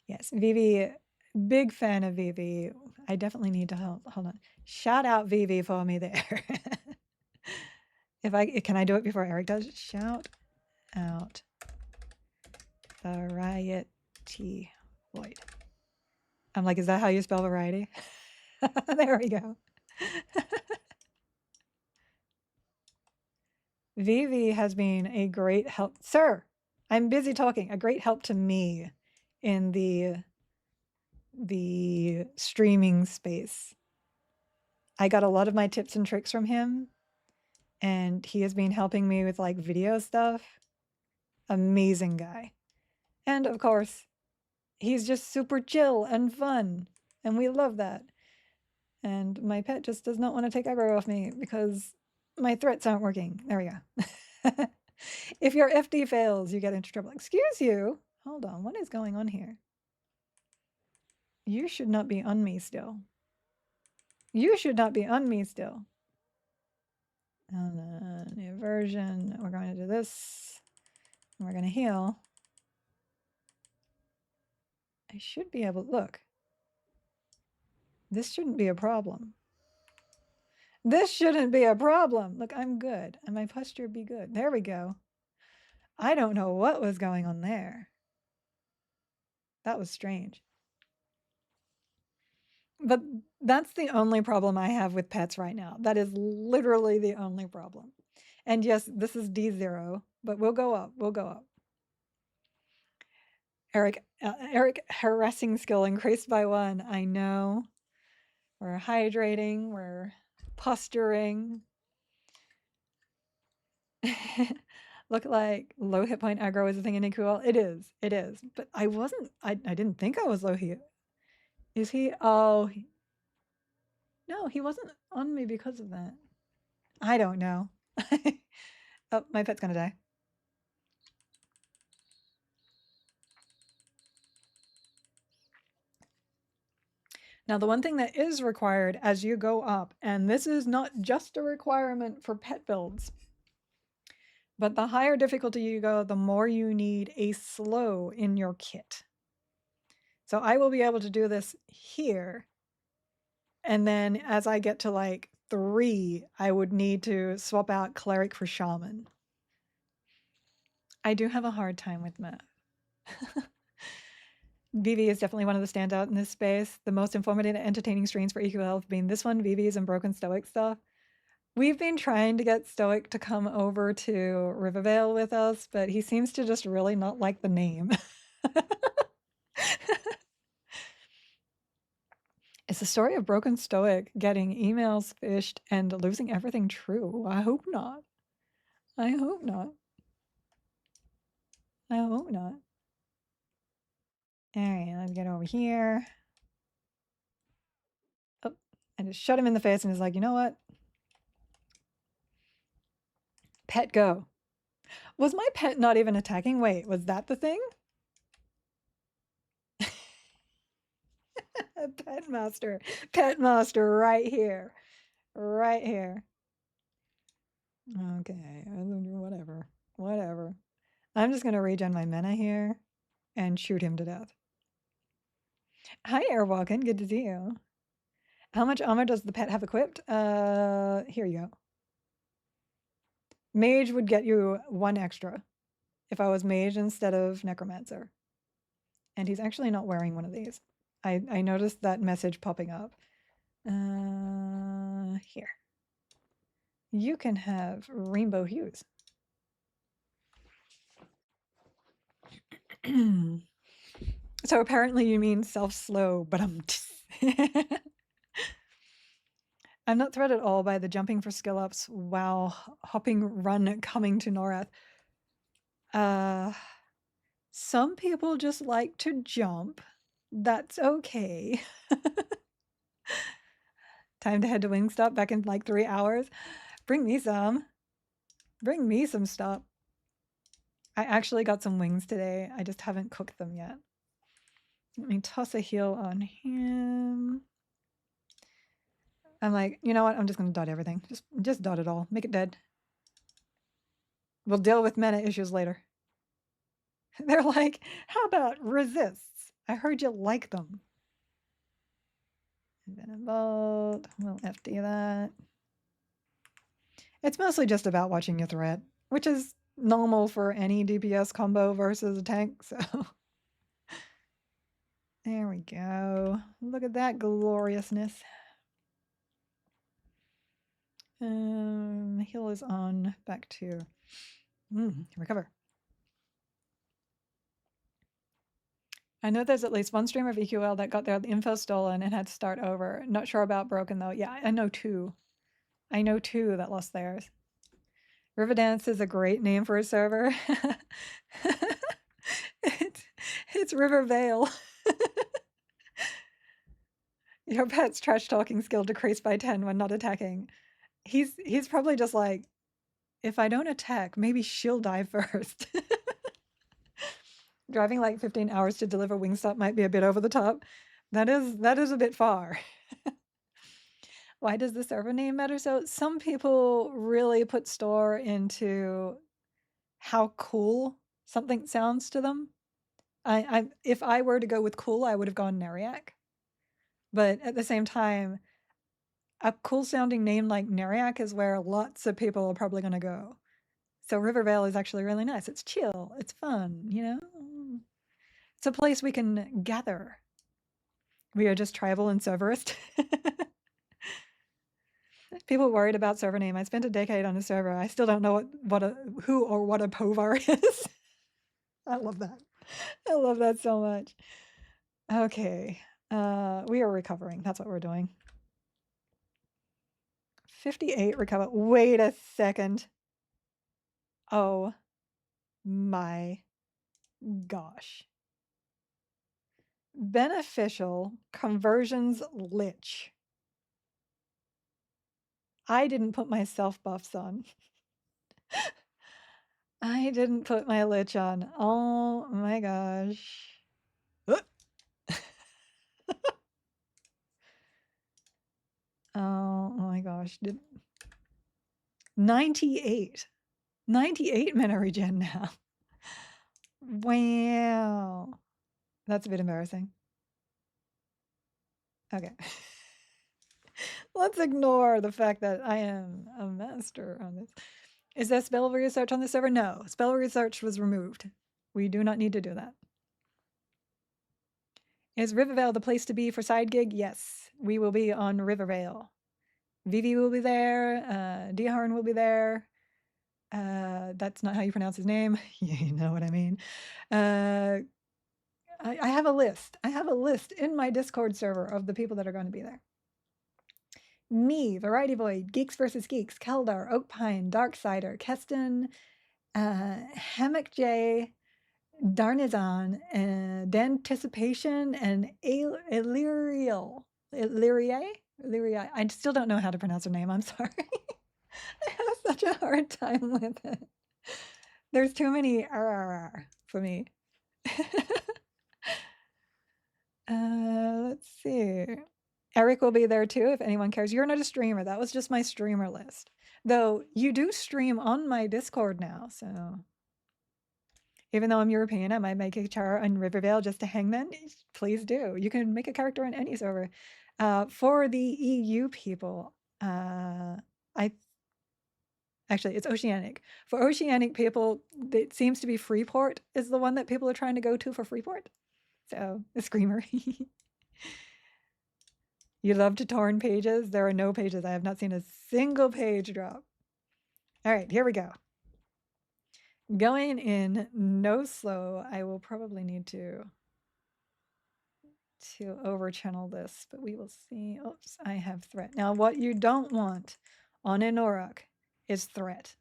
Yes, Vivi, big fan of Vivi. I definitely need to hold on. Shout out Vivi for me there. Can I do it before Eric does? Shout out Variety Void. I'm like, is that how you spell variety? There we go. Vivi has been a great help. Sir, I'm busy talking. A great help to me in the streaming space. I got a lot of my tips and tricks from him, and he has been helping me with like video stuff. Amazing guy. And of course, He's just super chill and fun, and we love that. And my pet just does not want to take aggro off me because my threats aren't working. There we go. If your FD fails, you get into trouble. Excuse you. Hold on. What is going on here? You should not be on me still. You should not be on me still. New version. We're going to do this. We're going to heal. I should be able to look. This shouldn't be a problem. This shouldn't be a problem. Look, I'm good. And my posture be good. There we go. I don't know what was going on there. That was strange. But that's the only problem I have with pets right now. That is literally the only problem. And yes, this is D0, but we'll go up. We'll go up. Eric, harassing skill increased by 1. I know. We're hydrating. We're posturing. Look like low hit point aggro is a thing in EQL. It is. It is. But I wasn't. I didn't think I was low hit. Is he? Oh. No, he wasn't on me because of that. I don't know. Oh, my pet's gonna die. Now, the one thing that is required as you go up, and this is not just a requirement for pet builds, but the higher difficulty you go, the more you need a slow in your kit. So I will be able to do this here. And then as I get to like 3, I would need to swap out cleric for shaman. I do have a hard time with math. VV is definitely one of the standout in this space. The most informative and entertaining streams for EQ Health being this one, VV's and Broken Stoic stuff. We've been trying to get Stoic to come over to Rivervale with us, but he seems to just really not like the name. Is the story of Broken Stoic getting emails fished and losing everything true? I hope not. I hope not. I hope not. All right, let's get over here. Oh, I just shut him in the face and he's like, you know what? Pet go. Was my pet not even attacking? Wait, was that the thing? Pet master. Pet master right here. Right here. Okay, whatever. Whatever. I'm just going to regen my mana here and shoot him to death. Hi, Airwalkin. Good to see you. How much armor does the pet have equipped? Here you go. Mage would get you 1 extra if I was mage instead of necromancer. And he's actually not wearing one of these. I noticed that message popping up. Here. You can have rainbow hues. So apparently you mean self-slow, but I'm not threatened at all by the jumping for skill ups while hopping run coming to Norath. Some people just like to jump. That's okay. Time to head to Wingstop back in like 3 hours. Bring me some. Bring me some stuff. I actually got some wings today. I just haven't cooked them yet. Let me toss a heal on him. I'm like, you know what? I'm just going to dot everything. Just dot it all. Make it dead. We'll deal with mana issues later. They're like, how about resists? I heard you like them. And then a bolt. We'll FD that. It's mostly just about watching your threat, which is normal for any DPS combo versus a tank, so. There we go. Look at that gloriousness. Heal is on. Back to recover. I know there's at least one streamer of EQL that got their info stolen and had to start over. Not sure about Broken though. Yeah, I know 2. I know 2 that lost theirs. Riverdance is a great name for a server. It's Rivervale. Your pet's trash talking skill decreased by 10 when not attacking. He's probably just like, if I don't attack, maybe she'll die first. Driving like 15 hours to deliver Wingstop might be a bit over the top. That is a bit far. Why does the server name matter? So some people really put store into how cool something sounds to them. If I were to go with cool, I would have gone Nariak. But at the same time, a cool sounding name like Nariak is where lots of people are probably going to go. So Rivervale is actually really nice. It's chill. It's fun, you know? It's a place we can gather. We are just tribal and serverist. People worried about server name. I spent a decade on a server. I still don't know who or what a Povar is. I love that. I love that so much. Okay. We are recovering. That's what we're doing. 58 recover. Wait a second. Oh my gosh. Beneficial conversions lich. I didn't put my self buffs on. I didn't put my lich on. Oh my gosh. Oh my gosh. 98. 98 mana regen now. Wow. That's a bit embarrassing. Okay. Let's ignore the fact that I am a master on this. Is there spell research on the server? No. Spell research was removed. We do not need to do that. Is Rivervale the place to be for side gig? Yes. We will be on Rivervale. Vivi will be there. Diharn will be there. That's not how you pronounce his name. You know what I mean. I have a list. I have a list in my Discord server of the people that are going to be there. Me, Variety Void, Geeks vs. Geeks, Keldar, Oakpine, Darksider, Keston, Hammock J, Darnizon, Danticipation, and Illyrial. Illyria? I still don't know how to pronounce her name. I'm sorry. I have such a hard time with it. There's too many for me. Let's see. Eric will be there too if anyone cares. You're not a streamer. That was just my streamer list. Though you do stream on my Discord now, so even though I'm European, I might make a char on Rivervale just to hang then. Please do. You can make a character on any server. For the EU people, actually it's Oceanic. For Oceanic people, it seems to be Freeport is the one that people are trying to go to for Freeport. So the screamer. You love to torn pages? There are no pages. I have not seen a single page drop. All right, here we go. Going in no slow. I will probably need to over channel this, but we will see. Oops, I have threat. Now, what you don't want on an Auroch is threat,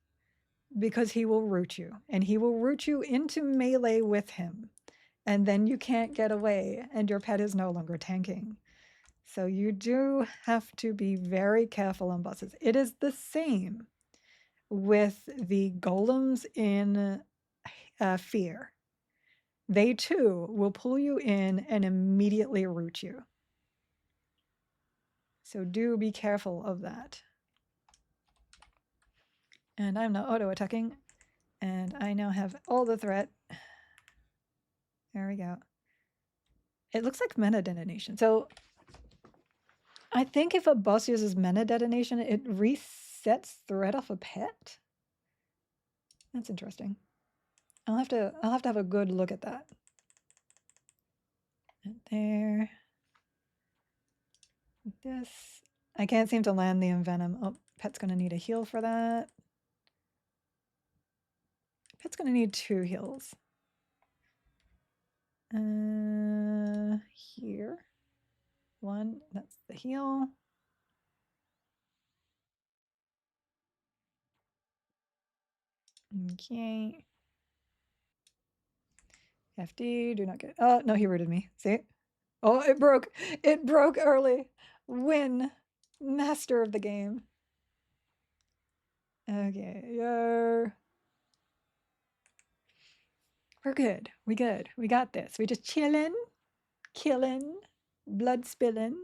because he will root you, and he will root you into melee with him, and then you can't get away, and your pet is no longer tanking. So you do have to be very careful on bosses. It is the same with the golems in Fear. They too will pull you in and immediately root you. So do be careful of that. And I'm not auto-attacking, and I now have all the threat. There we go. It looks like mana detonation. So I think if a boss uses mana detonation, it resets threat off a pet. That's interesting. I'll have to have a good look at that. And there. This. I can't seem to land the envenom. Oh, pet's gonna need a heal for that. Pet's gonna need 2 heals. Here. 1, that's the heal. Okay. FD, do not get, oh, no, he rooted me. See? Oh, it broke. It broke early. Win. Master of the game. Okay, we're good. We good. We got this. We just chilling, killing, blood spilling.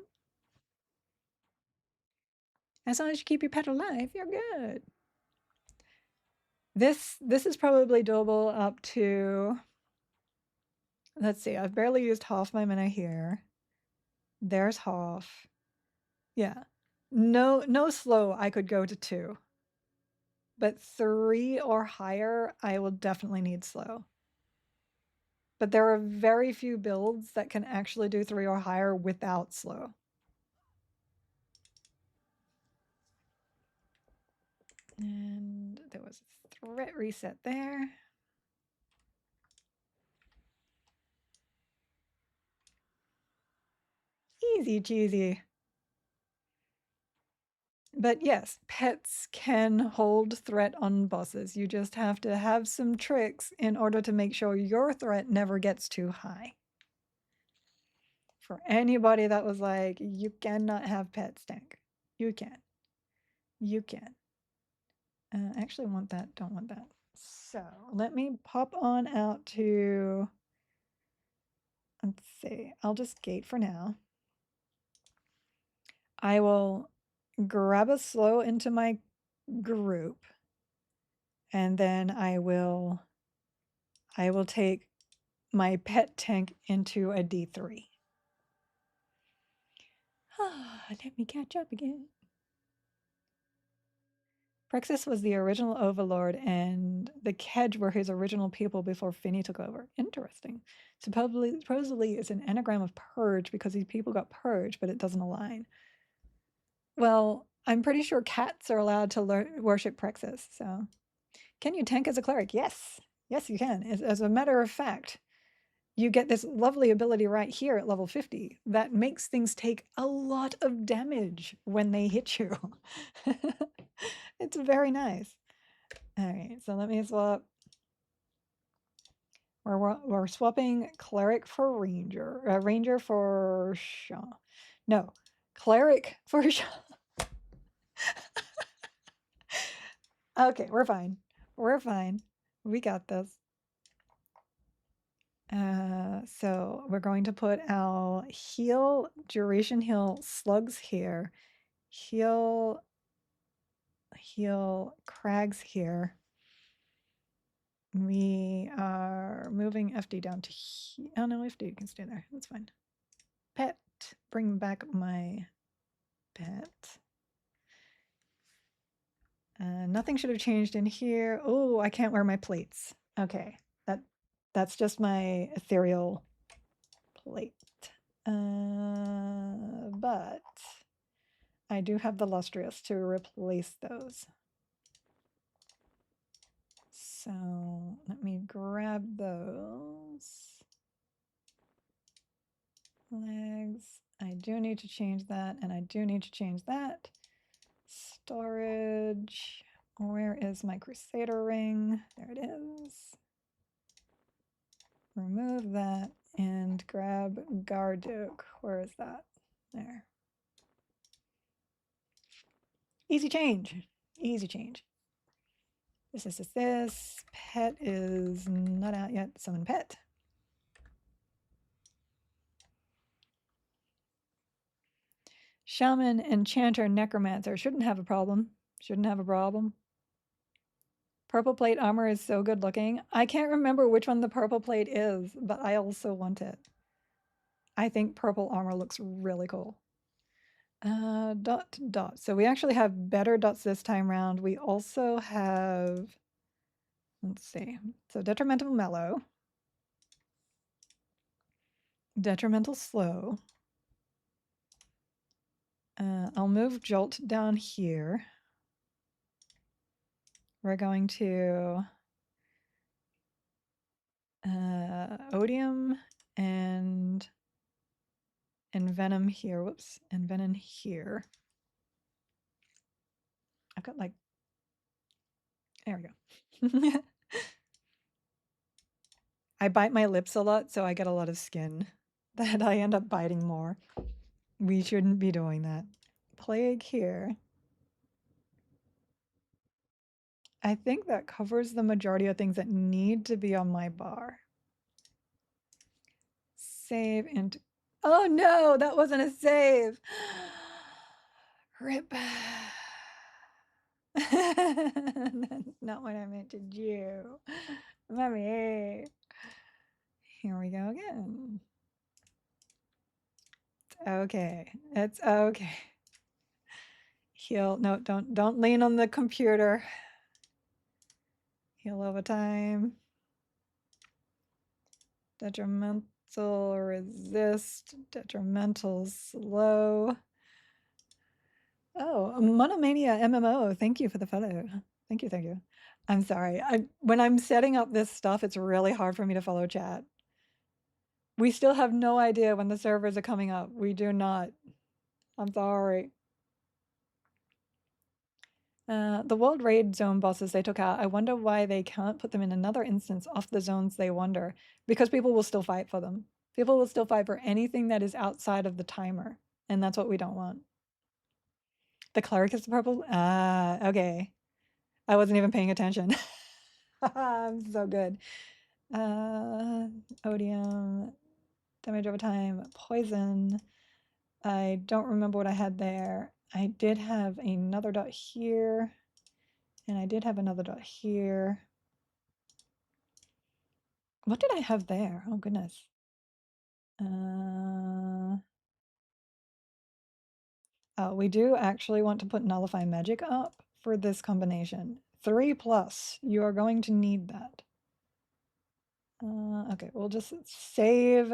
As long as you keep your pet alive, you're good. This is probably doable up to, let's see, I've barely used half my mana here. There's half. Yeah. No slow, I could go to 2. But 3 or higher, I will definitely need slow. But there are very few builds that can actually do 3 or higher without slow. And there was a threat reset there. Easy cheesy. But yes, pets can hold threat on bosses. You just have to have some tricks in order to make sure your threat never gets too high. For anybody that was like, you cannot have pets tank. You can. You can. Actually want that, don't want that. So let me pop on out to, let's see, I'll just gate for now. I will grab a slow into my group, and then I will take my pet tank into a D3. Let me catch up again. Praxis was the original overlord, and the Kedge were his original people before Finny took over. Interesting. Supposedly it's an anagram of purge because these people got purged, but it doesn't align. Well, I'm pretty sure cats are allowed to worship Praxis, so. Can you tank as a cleric? Yes. Yes, you can. As a matter of fact, you get this lovely ability right here at level 50 that makes things take a lot of damage when they hit you. It's very nice. All right, so let me swap. We're swapping cleric for ranger. Ranger for Shaw. No, cleric for Shaw. Okay, we're fine. We're fine. We got this. So we're going to put our duration heal slugs here. Heal crags here. We are moving FD down to here. Oh no, FD can stay there. That's fine. Pet. Bring back my pet. Nothing should have changed in here. Oh, I can't wear my plates. Okay, that's just my ethereal plate. But I do have the lustrous to replace those. So let me grab those legs. I do need to change that, and I do need to change that. Storage. Where is my Crusader ring? There it is. Remove that and grab Garduk. Where is that? There. Easy change. Easy change. This. Pet is not out yet. Summon pet. Shaman, Enchanter, Necromancer. Shouldn't have a problem. Shouldn't have a problem. Purple plate armor is so good looking. I can't remember which one the purple plate is, but I also want it. I think purple armor looks really cool. Dot. So we actually have better dots this time round. We also have, let's see. So detrimental mellow. Detrimental slow. I'll move jolt down here. We're going to odium and venom here. Whoops, and venom here. I've got like, there we go. I bite my lips a lot, so I get a lot of skin that I end up biting more. We shouldn't be doing that. Plague here. I think that covers the majority of things that need to be on my bar. Save and... Oh no, that wasn't a save. Rip. That's not what I meant to do. Mommy. Here we go again. It's okay. It's okay. Heal. No, don't lean on the computer. Heal over time. Detrimental resist. Detrimental slow. Oh, Monomania MMO. Thank you for the follow. Thank you. Thank you. I'm sorry. When I'm setting up this stuff, it's really hard for me to follow chat. We still have no idea when the servers are coming up. We do not. I'm sorry. The World Raid Zone bosses they took out, I wonder why they can't put them in another instance off the zones they wander. Because people will still fight for them. People will still fight for anything that is outside of the timer. And that's what we don't want. The cleric is the purple? Ah, okay. I wasn't even paying attention. I'm so good. Odium, damage over time, poison. I don't remember what I had there. I did have another dot here, and I did have another dot here. What did I have there? Oh, goodness. Oh, we do actually want to put Nullify Magic up for this combination. 3+. You are going to need that. Okay, we'll just save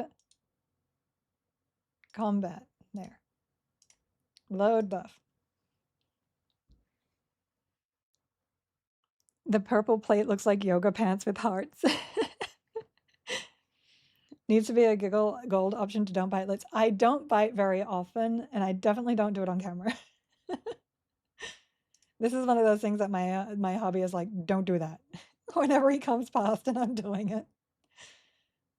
combat. There. Load buff. The purple plate looks like yoga pants with hearts. Needs to be a giggle gold option to don't bite lips. I don't bite very often, and I definitely don't do it on camera. This is one of those things that my hobby is like, don't do that. Whenever he comes past and I'm doing it.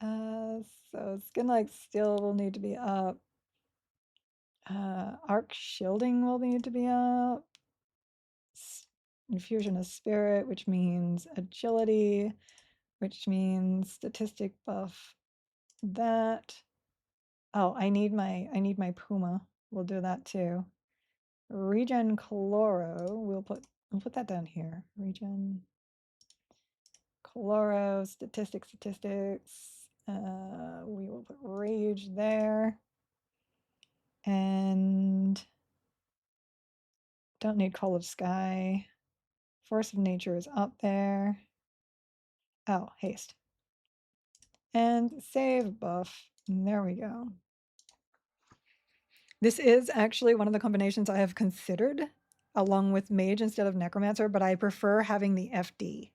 So skin like steel will need to be up. Arc shielding will need to be up. Infusion of spirit, which means agility, which means statistic buff. That. Oh, I need my Puma. We'll do that too. Regen Chloro. We'll put that down here. Regen Chloro, statistics. We will put Rage there. And don't need Call of Sky. Force of Nature is up there. Oh, haste. And save buff. And there we go. This is actually one of the combinations I have considered along with Mage instead of Necromancer, but I prefer having the FD.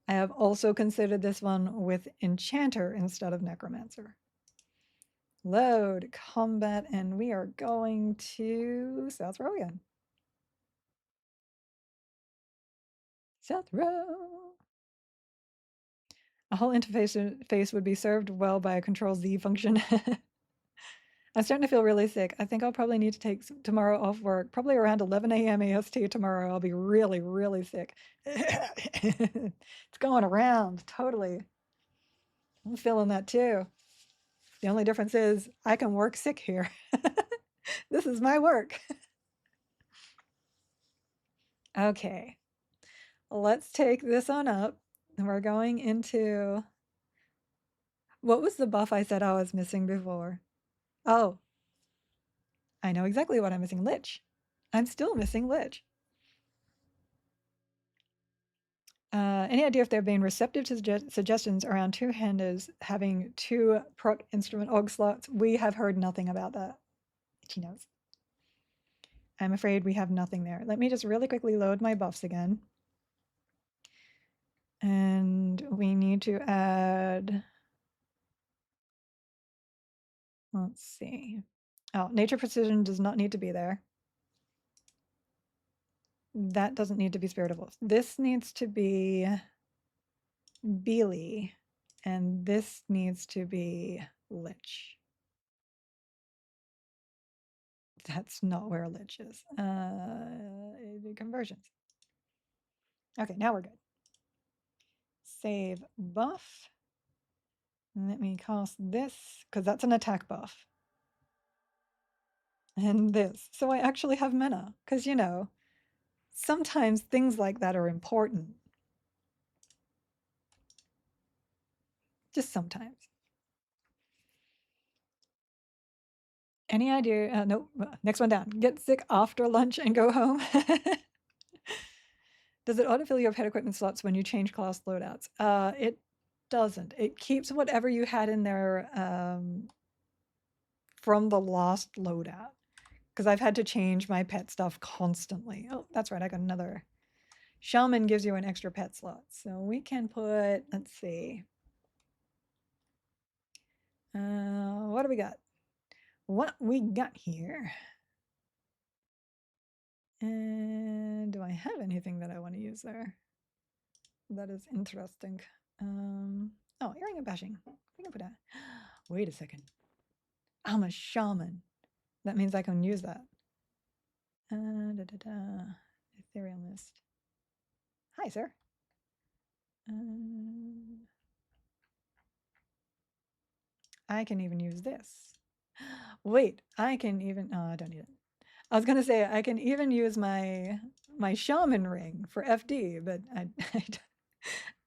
I have also considered this one with Enchanter instead of Necromancer. Load, combat, and we are going to South Row again. South Row. A whole interface would be served well by a Control-Z function. I'm starting to feel really sick. I think I'll probably need to take tomorrow off work. Probably around 11 a.m. AST tomorrow. I'll be really, really sick. It's going around, totally. I'm feeling that too. The only difference is I can work sick here. This is my work. Okay, let's take this on up. And we're going into... What was the buff I said I was missing before? Oh, I know exactly what I'm missing. Lich. I'm still missing Lich. Any idea if they're being receptive to suggestions around two-handers having 2 proc instrument og slots? We have heard nothing about that. She knows. I'm afraid we have nothing there. Let me just really quickly load my buffs again. And we need to add... Let's see. Oh, Nature Precision does not need to be there. That doesn't need to be Spirit of Wolves. This needs to be Beely, and this needs to be Lich. That's not where Lich is. Conversions. Okay, now we're good. Save buff. Let me cast this, because that's an attack buff. And this. So I actually have mana, because, you know, sometimes things like that are important. Just sometimes. Any idea? Nope. Next one down. Get sick after lunch and go home. Does it autofill your pet equipment slots when you change class loadouts? It doesn't. It keeps whatever you had in there from the last loadout. Because I've had to change my pet stuff constantly. Oh, that's right. I got another. Shaman gives you an extra pet slot. So we can put, let's see. What do we got? What we got here? And do I have anything that I want to use there? That is interesting. Oh, earring of bashing. We can put that. Wait a second. I'm a shaman. That means I can use that. Ethereal mist. Hi, sir. I can even use this. Wait, I can even. Oh, I don't need it. I was gonna say I can even use my shaman ring for FD, but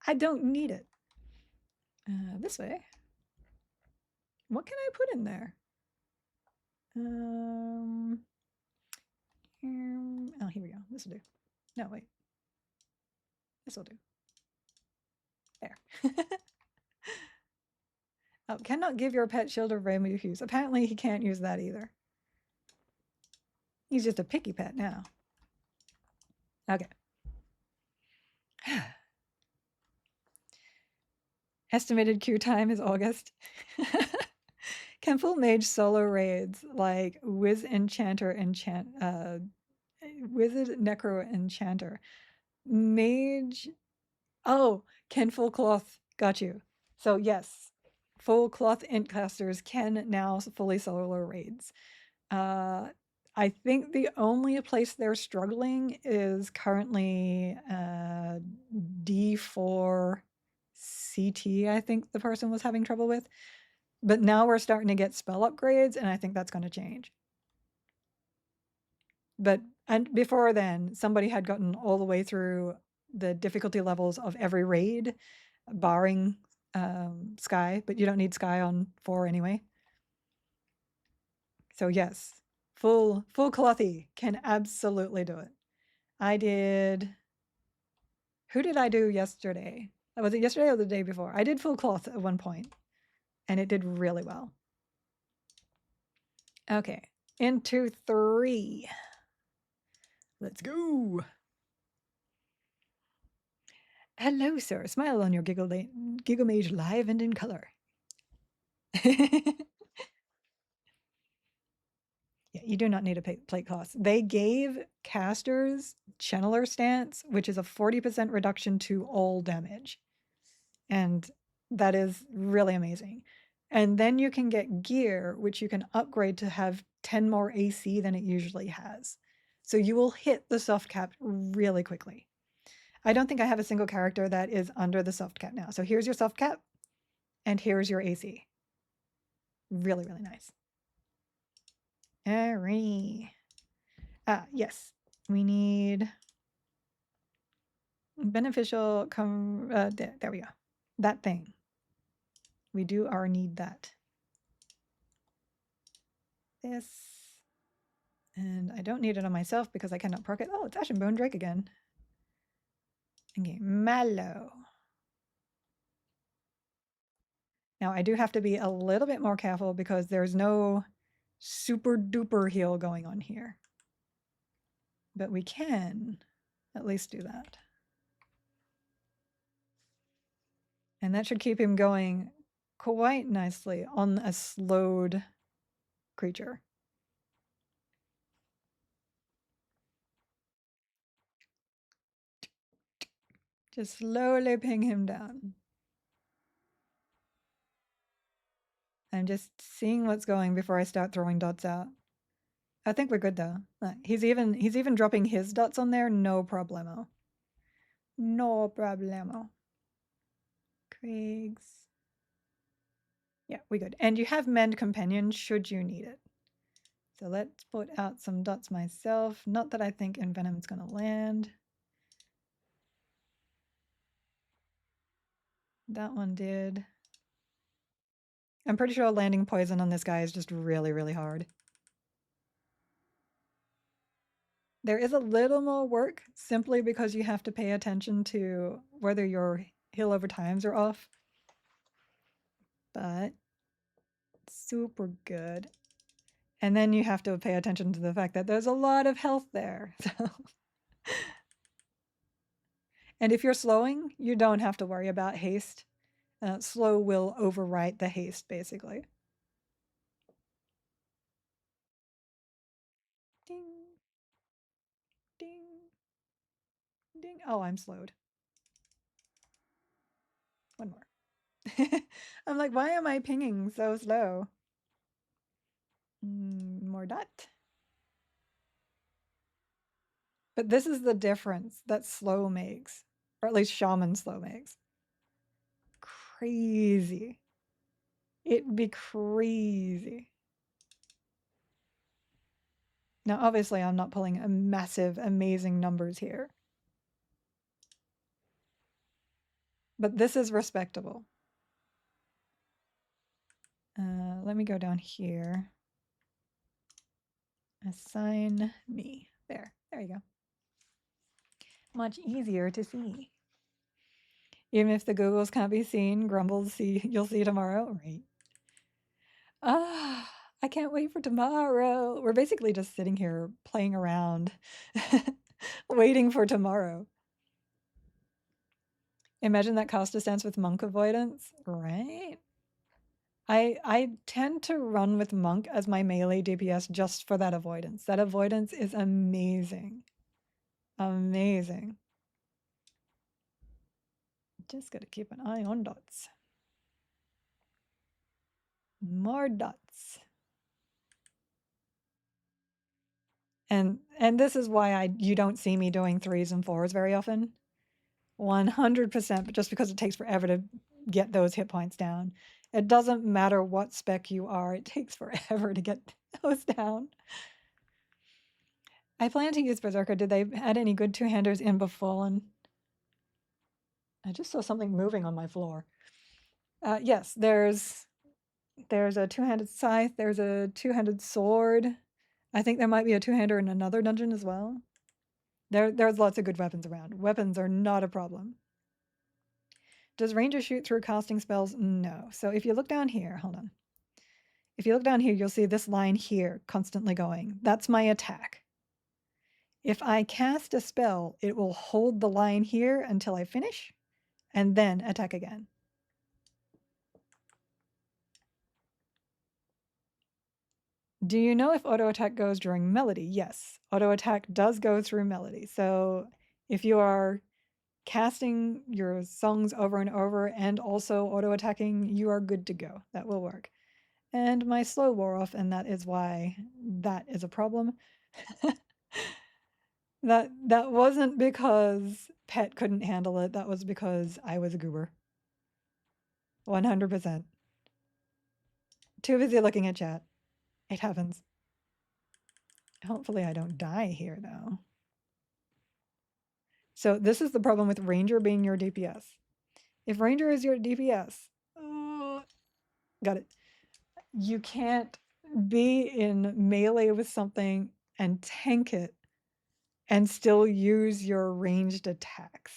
I don't need it. This way. What can I put in there? Oh, here we go. This will do. No, wait. This will do. There. Oh, cannot give your pet shield of rainbow hues. Apparently he can't use that either. He's just a picky pet now. Okay. Estimated queue time is August. Can full mage solo raids like Wiz Enchanter Wizard Necro Enchanter. Mage. Oh, can full cloth. Got you. So yes, full cloth Intcasters can now fully solo raids. I think the only place they're struggling is currently D4 CT, I think the person was having trouble with. But now we're starting to get spell upgrades, and I think that's going to change. But and before then, somebody had gotten all the way through the difficulty levels of every raid, barring Sky, but you don't need Sky on 4 anyway. So yes, full clothy can absolutely do it. I did. Who did I do yesterday? Was it yesterday or the day before? I did full cloth at one point, and it did really well. Okay, into 3. Let's go. Hello, sir. Smile on your giggle mage live and in color. Yeah, you do not need a plate class. They gave casters channeler stance, which is a 40% reduction to all damage. And that is really amazing. And then you can get gear, which you can upgrade to have 10 more AC than it usually has. So you will hit the soft cap really quickly. I don't think I have a single character that is under the soft cap now. So here's your soft cap, and here's your AC. Really, really nice. All right. Yes, we need beneficial. There we go. That thing. We do need that. This. And I don't need it on myself because I cannot proc it. Oh, it's Ashenbone Drake again. Okay, Mallow. Now I do have to be a little bit more careful because there's no super duper heal going on here. But we can at least do that. And that should keep him going quite nicely on a slowed creature. Just slowly ping him down. I'm just seeing what's going before I start throwing dots out. I think we're good though. He's even dropping his dots on there, no problemo. No problemo. Craig's. Yeah, we good. And you have Mend Companion should you need it. So let's put out some dots myself. Not that I think Envenom's gonna land. That one did. I'm pretty sure landing poison on this guy is just really, really hard. There is a little more work simply because you have to pay attention to whether your heal over times are off. But super good. And then you have to pay attention to the fact that there's a lot of health there. So. And if you're slowing, you don't have to worry about haste. Slow will overwrite the haste, basically. Ding, ding, ding. Oh, I'm slowed. One more. I'm like, why am I pinging so slow? More dot. But this is the difference that slow makes, or at least shaman slow makes. Crazy. It'd be crazy. Now, obviously, I'm not pulling a massive, amazing numbers here. But this is respectable. Let me go down here. Assign me. There you go. Much easier to see. Even if the Googles can't be seen, Grumbles you'll see tomorrow, right? Ah, I can't wait for tomorrow. We're basically just sitting here playing around, waiting for tomorrow. Imagine that cost distance with monk avoidance, right? I tend to run with monk as my melee DPS just for that avoidance. That avoidance is amazing. Amazing. Just gotta keep an eye on dots. More dots. And this is why you don't see me doing 3s and 4s very often. 100%, but just because it takes forever to get those hit points down. It doesn't matter what spec you are, it takes forever to get those down. I plan to use Berserker. Did they add any good two-handers in Befallen? I just saw something moving on my floor. Yes, there's a two-handed scythe, there's a two-handed sword. I think there might be a two-hander in another dungeon as well. There's lots of good weapons around. Weapons are not a problem. Does Ranger shoot through casting spells? No. So if you look down here, hold on. If you look down here, you'll see this line here constantly going. That's my attack. If I cast a spell, it will hold the line here until I finish and then attack again. Do you know if auto attack goes during melody? Yes, auto attack does go through melody. So if you are casting your songs over and over and also auto attacking, you are good to go. That will work. And my slow wore off, and that is why that is a problem. That wasn't because Pet couldn't handle it. That was because I was a goober. 100%. Too busy looking at chat. It happens. Hopefully I don't die here, though. So this is the problem with Ranger being your DPS. If Ranger is your DPS, got it. You can't be in melee with something and tank it and still use your ranged attacks.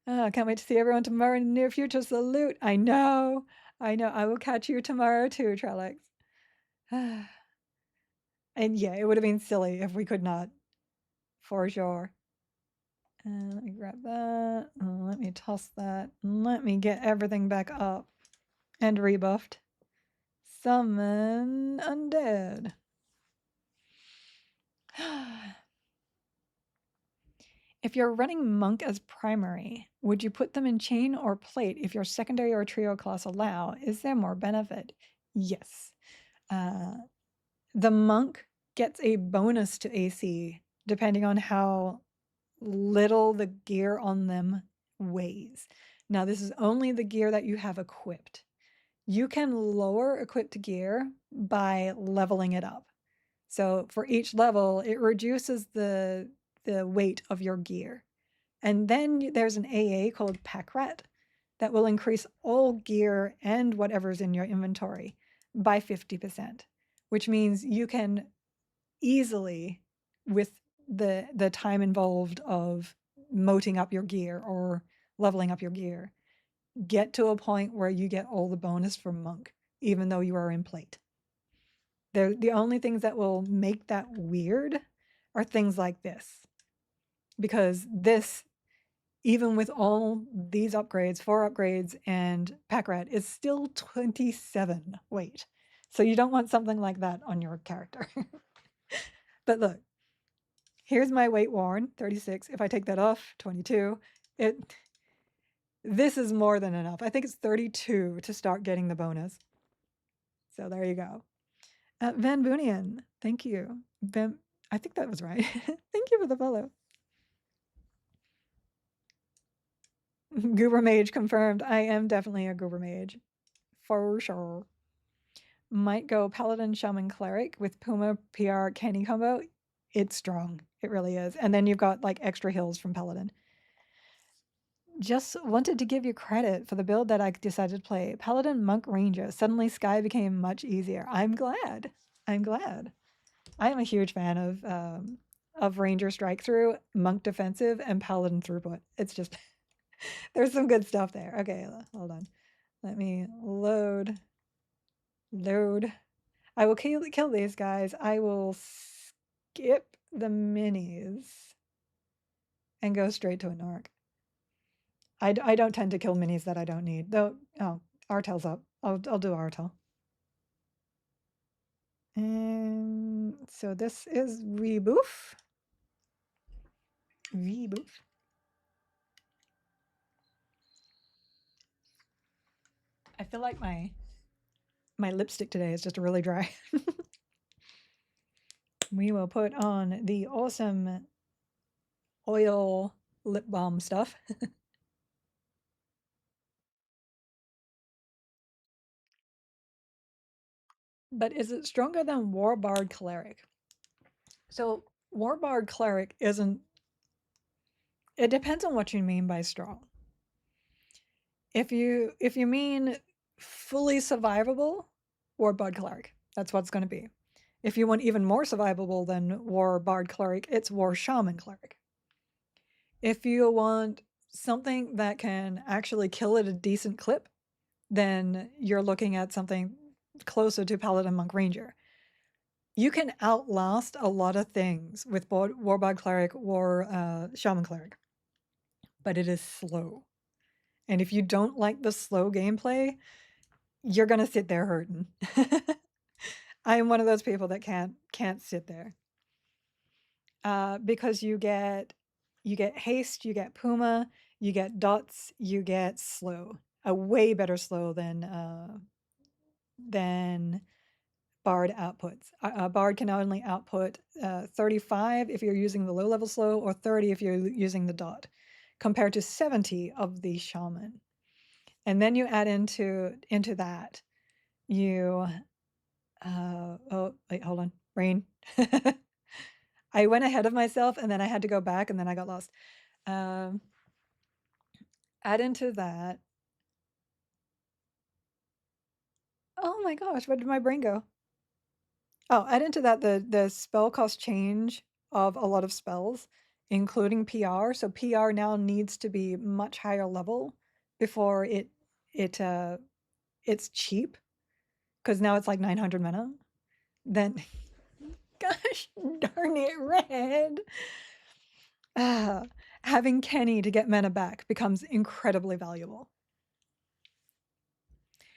Oh, can't wait to see everyone tomorrow in the near future. Salute. I know. I will catch you tomorrow too, Trellix. And yeah, it would have been silly if we could not, for sure. Let me grab that. Let me toss that. Let me get everything back up and rebuffed. Summon undead. If you're running monk as primary, would you put them in chain or plate if your secondary or trio class allow? Is there more benefit? Yes. The monk gets a bonus to AC depending on how little the gear on them weighs. Now, this is only the gear that you have equipped. You can lower equipped gear by leveling it up. So for each level, it reduces the weight of your gear. And then there's an AA called Pack Rat that will increase all gear and whatever's in your inventory by 50%, which means you can easily, with the time involved of moting up your gear or leveling up your gear, get to a point where you get all the bonus from monk, even though you are in plate. The only things that will make that weird are things like this, because this, even with all these upgrades, 4 upgrades and pack rat, is still 27 weight. So you don't want something like that on your character. But look, here's my weight worn, 36. If I take that off, 22. This is more than enough. I think it's 32 to start getting the bonus. So there you go. Van Boonian, thank you. I think that was right. Thank you for the follow. Goober Mage confirmed. I am definitely a Goober Mage. For sure. Might go Paladin, Shaman, Cleric with Puma, PR, Kenny combo. It's strong. It really is. And then you've got like extra heals from Paladin. Just wanted to give you credit for the build that I decided to play. Paladin, Monk, Ranger. Suddenly Sky became much easier. I'm glad. I'm glad. I am a huge fan of Ranger Strike Through, Monk Defensive, and Paladin Throughput. It's just, there's some good stuff there. Okay, hold on. Let me load. I will kill these guys. I will skip the minis and go straight to a narc. I don't tend to kill minis that I don't need. Though, oh, Artel's up. I'll do Artel. And so this is Reboof. Reboof. I feel like my lipstick today is just really dry. We will put on the awesome oil lip balm stuff. But is it stronger than Warbard Cleric? So Warbard Cleric isn't, it depends on what you mean by strong. If you mean fully survivable, Warbard Cleric, that's what it's going to be. If you want even more survivable than Warbard Cleric, it's War Shaman Cleric. If you want something that can actually kill at a decent clip, then you're looking at something closer to Paladin, Monk, Ranger. You can outlast a lot of things with Warbard Cleric or Shaman Cleric, but it is slow. And if you don't like the slow gameplay, you're gonna sit there hurting. I am one of those people that can't sit there. Because you get haste, you get Puma, you get dots, you get slow. A way better slow than Bard outputs. Bard can only output 35 if you're using the low level slow, or 30 if you're using the dot, compared to 70 of the Shaman. And then you add into that, you, oh, wait, hold on, rain. I went ahead of myself and then I had to go back and then I got lost. Add into that. Oh my gosh, where did my brain go? Oh, add into that the spell cost change of a lot of spells, including PR. So PR now needs to be much higher level before it's cheap, because now it's like 900 mana. Then, gosh darn it, Red. Having Kenny to get mana back becomes incredibly valuable.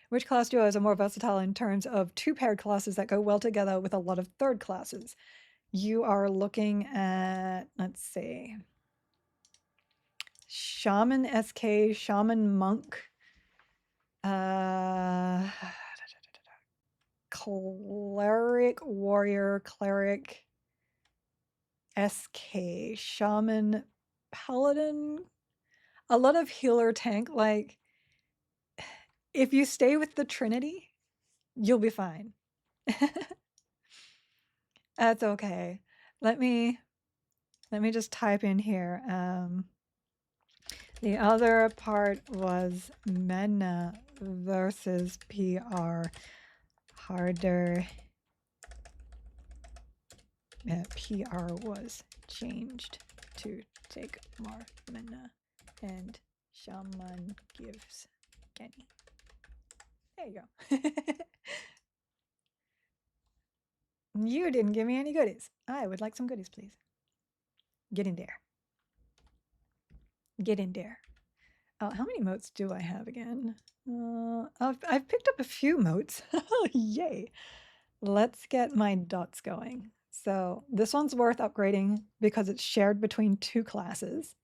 Which class duos are more versatile in terms of two paired classes that go well together with a lot of third classes? You are looking at, let's see, Shaman SK, Shaman Monk. cleric, warrior, cleric, SK, shaman, paladin, a lot of healer tank. Like, if you stay with the Trinity, you'll be fine. That's okay. Let me just type in here. The other part was mana versus PR. Harder. PR was changed to take more mana, and shaman gives Genny. There you go. You didn't give me any goodies. I would like some goodies, please. Get in there. Get in there. How many motes do I have again? I've picked up a few motes. Yay. Let's get my dots going. So this one's worth upgrading because it's shared between 2 classes.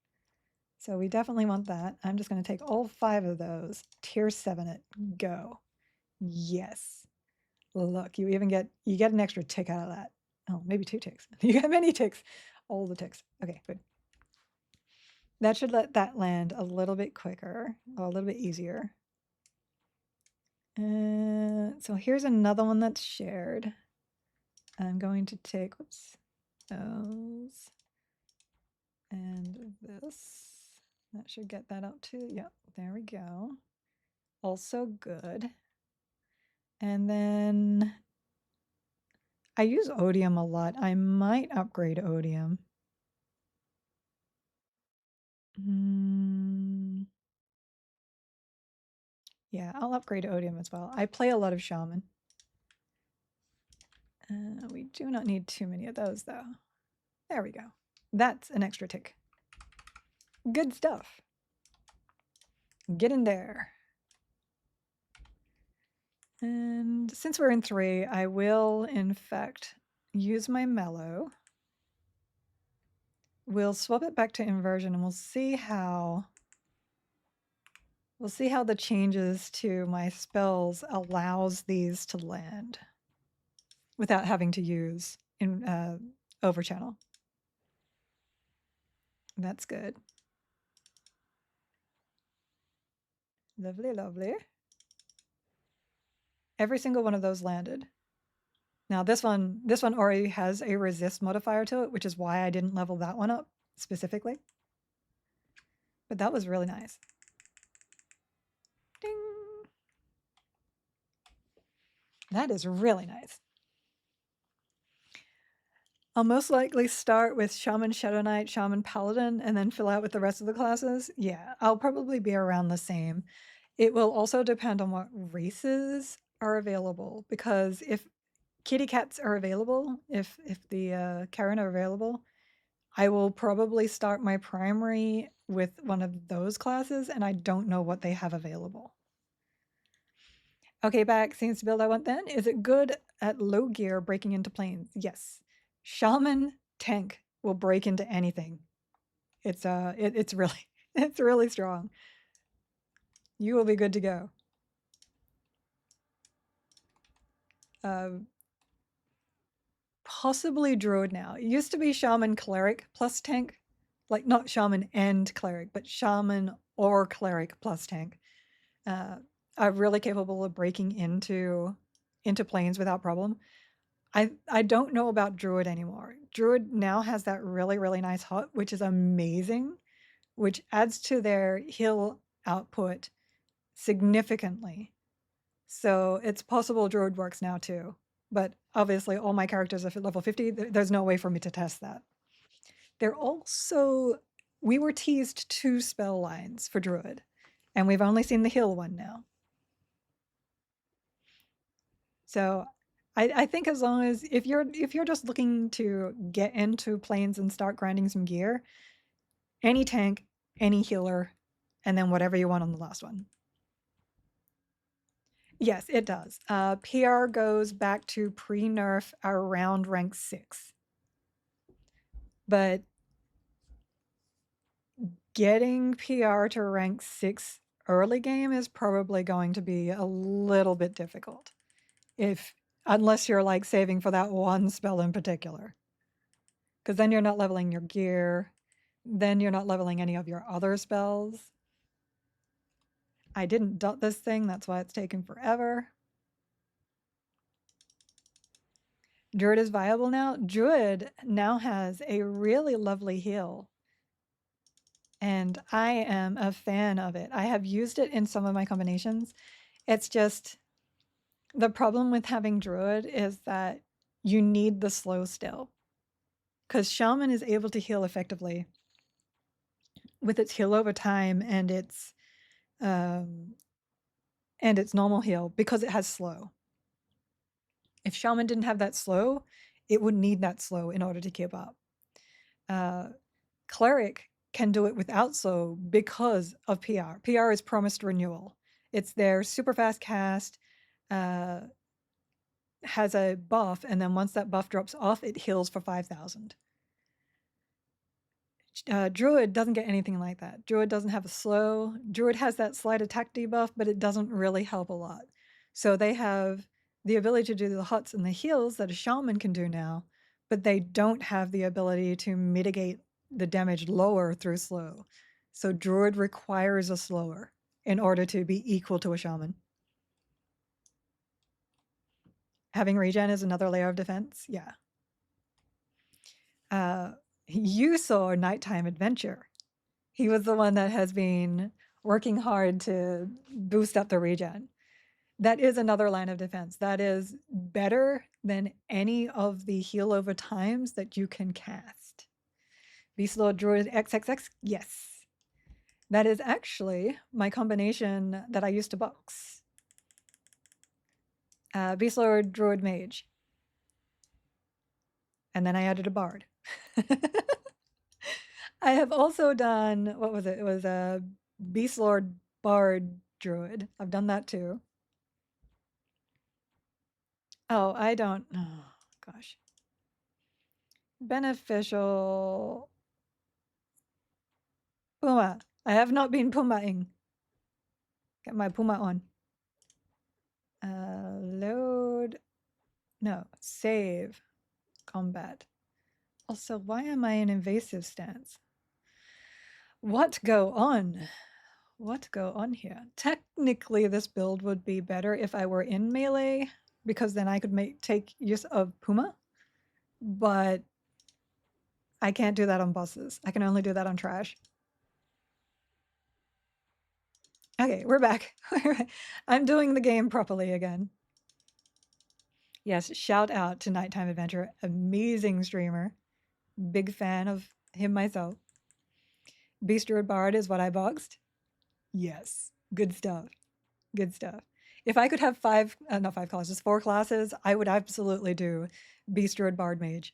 So we definitely want that. I'm just going to take all 5 of those. Tier 7 it. Go. Yes. Look, you get an extra tick out of that. Oh, maybe 2 ticks. You get many ticks. All the ticks. Okay, good. That should let that land a little bit quicker, or a little bit easier. So here's another one that's shared. I'm going to take, whoops, those and this. That should get that up too. Yep, there we go. Also good. And then I use Odium a lot. I might upgrade Odium. Yeah, I'll upgrade Odium as well. I play a lot of Shaman. We do not need too many of those though. There we go. That's an extra tick. Good stuff. Get in there. And since we're in 3, I will, in fact, use my mellow. We'll swap it back to inversion and we'll see how the changes to my spells allows these to land without having to use overchannel. That's good. Lovely, lovely. Every single one of those landed. Now this one already has a resist modifier to it, which is why I didn't level that one up specifically. But that was really nice. Ding. That is really nice. I'll most likely start with Shaman, Shadow Knight, Shaman, Paladin, and then fill out with the rest of the classes. Yeah, I'll probably be around the same. It will also depend on what races are available, because if kitty cats are available, if the Karen are available, I will probably start my primary with one of those classes, and I don't know what they have available. Okay, back seems to build I want then. Is it good at low gear breaking into planes? Yes. Shaman tank will break into anything. It's really it's really strong. You will be good to go. Possibly druid now. It used to be shaman cleric plus tank, like not shaman and cleric, but shaman or cleric plus tank. Are really capable of breaking into planes without problem. I don't know about druid anymore. Druid now has that really, really nice hut, which is amazing, which adds to their heal output significantly. So it's possible druid works now too. But obviously all my characters are at level 50. There's no way for me to test that. They're also, we were teased 2 spell lines for druid, and we've only seen the heal one now. So I think as long as, if you're just looking to get into planes and start grinding some gear, any tank, any healer, and then whatever you want on the last one. Yes, it does. PR goes back to pre-nerf around rank 6. But getting PR to rank 6 early game is probably going to be a little bit difficult. If unless you're like saving for that one spell in particular. Because then you're not leveling your gear. Then you're not leveling any of your other spells. I didn't dot this thing, that's why it's taken forever. Druid is viable now. Druid now has a really lovely heal. And I am a fan of it. I have used it in some of my combinations. It's just the problem with having Druid is that you need the slow still. Because Shaman is able to heal effectively with its heal over time and its normal heal because it has slow. If Shaman didn't have that slow, it would need that slow in order to keep up. Cleric can do it without slow because of PR. PR is promised renewal. It's their super fast cast, has a buff, and then once that buff drops off, it heals for 5,000. Druid doesn't get anything like that. Druid doesn't have a slow. Druid has that slight attack debuff, but it doesn't really help a lot. So they have the ability to do the huts and the heals that a shaman can do now, but they don't have the ability to mitigate the damage lower through slow. So Druid requires a slower in order to be equal to a shaman. Having regen is another layer of defense. Yeah. You saw Nighttime Adventure. He was the one that has been working hard to boost up the regen. That is another line of defense. That is better than any of the heal over times that you can cast. Beast Lord Druid XXX, yes. That is actually my combination that I used to box. Beast Lord Druid Mage. And then I added a Bard. I have also done, what was it? It was a Beast Lord Bard Druid. I've done that too. Oh, I don't, oh gosh. Beneficial. Puma. I have not been Pumaing. Get my Puma on. Load. No, save. Combat. Also, why am I in invasive stance? What go on? What go on here? Technically, this build would be better if I were in melee, because then I could take use of Puma, but I can't do that on bosses. I can only do that on trash. Okay, we're back. I'm doing the game properly again. Yes, shout out to Nighttime Adventure. Amazing streamer. Big fan of him myself. Beast Druid Bard is what I boxed. Yes, good stuff. Good stuff. If I could have not 5 classes, 4 classes, I would absolutely do Beast Druid Bard Mage.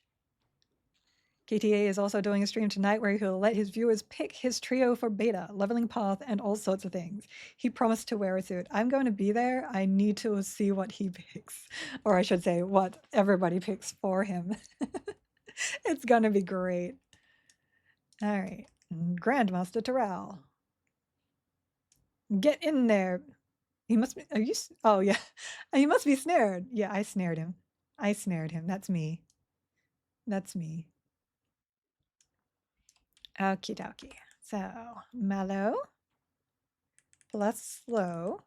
KTA is also doing a stream tonight where he'll let his viewers pick his trio for beta, leveling path, and all sorts of things. He promised to wear a suit. I'm going to be there. I need to see what he picks. Or I should say, what everybody picks for him. It's going to be great. All right. Grandmaster Terrell. Get in there. He must be, are you, oh yeah. You must be snared. Yeah, I snared him. I snared him. That's me. That's me. Okie dokie. So, Mallow plus slow.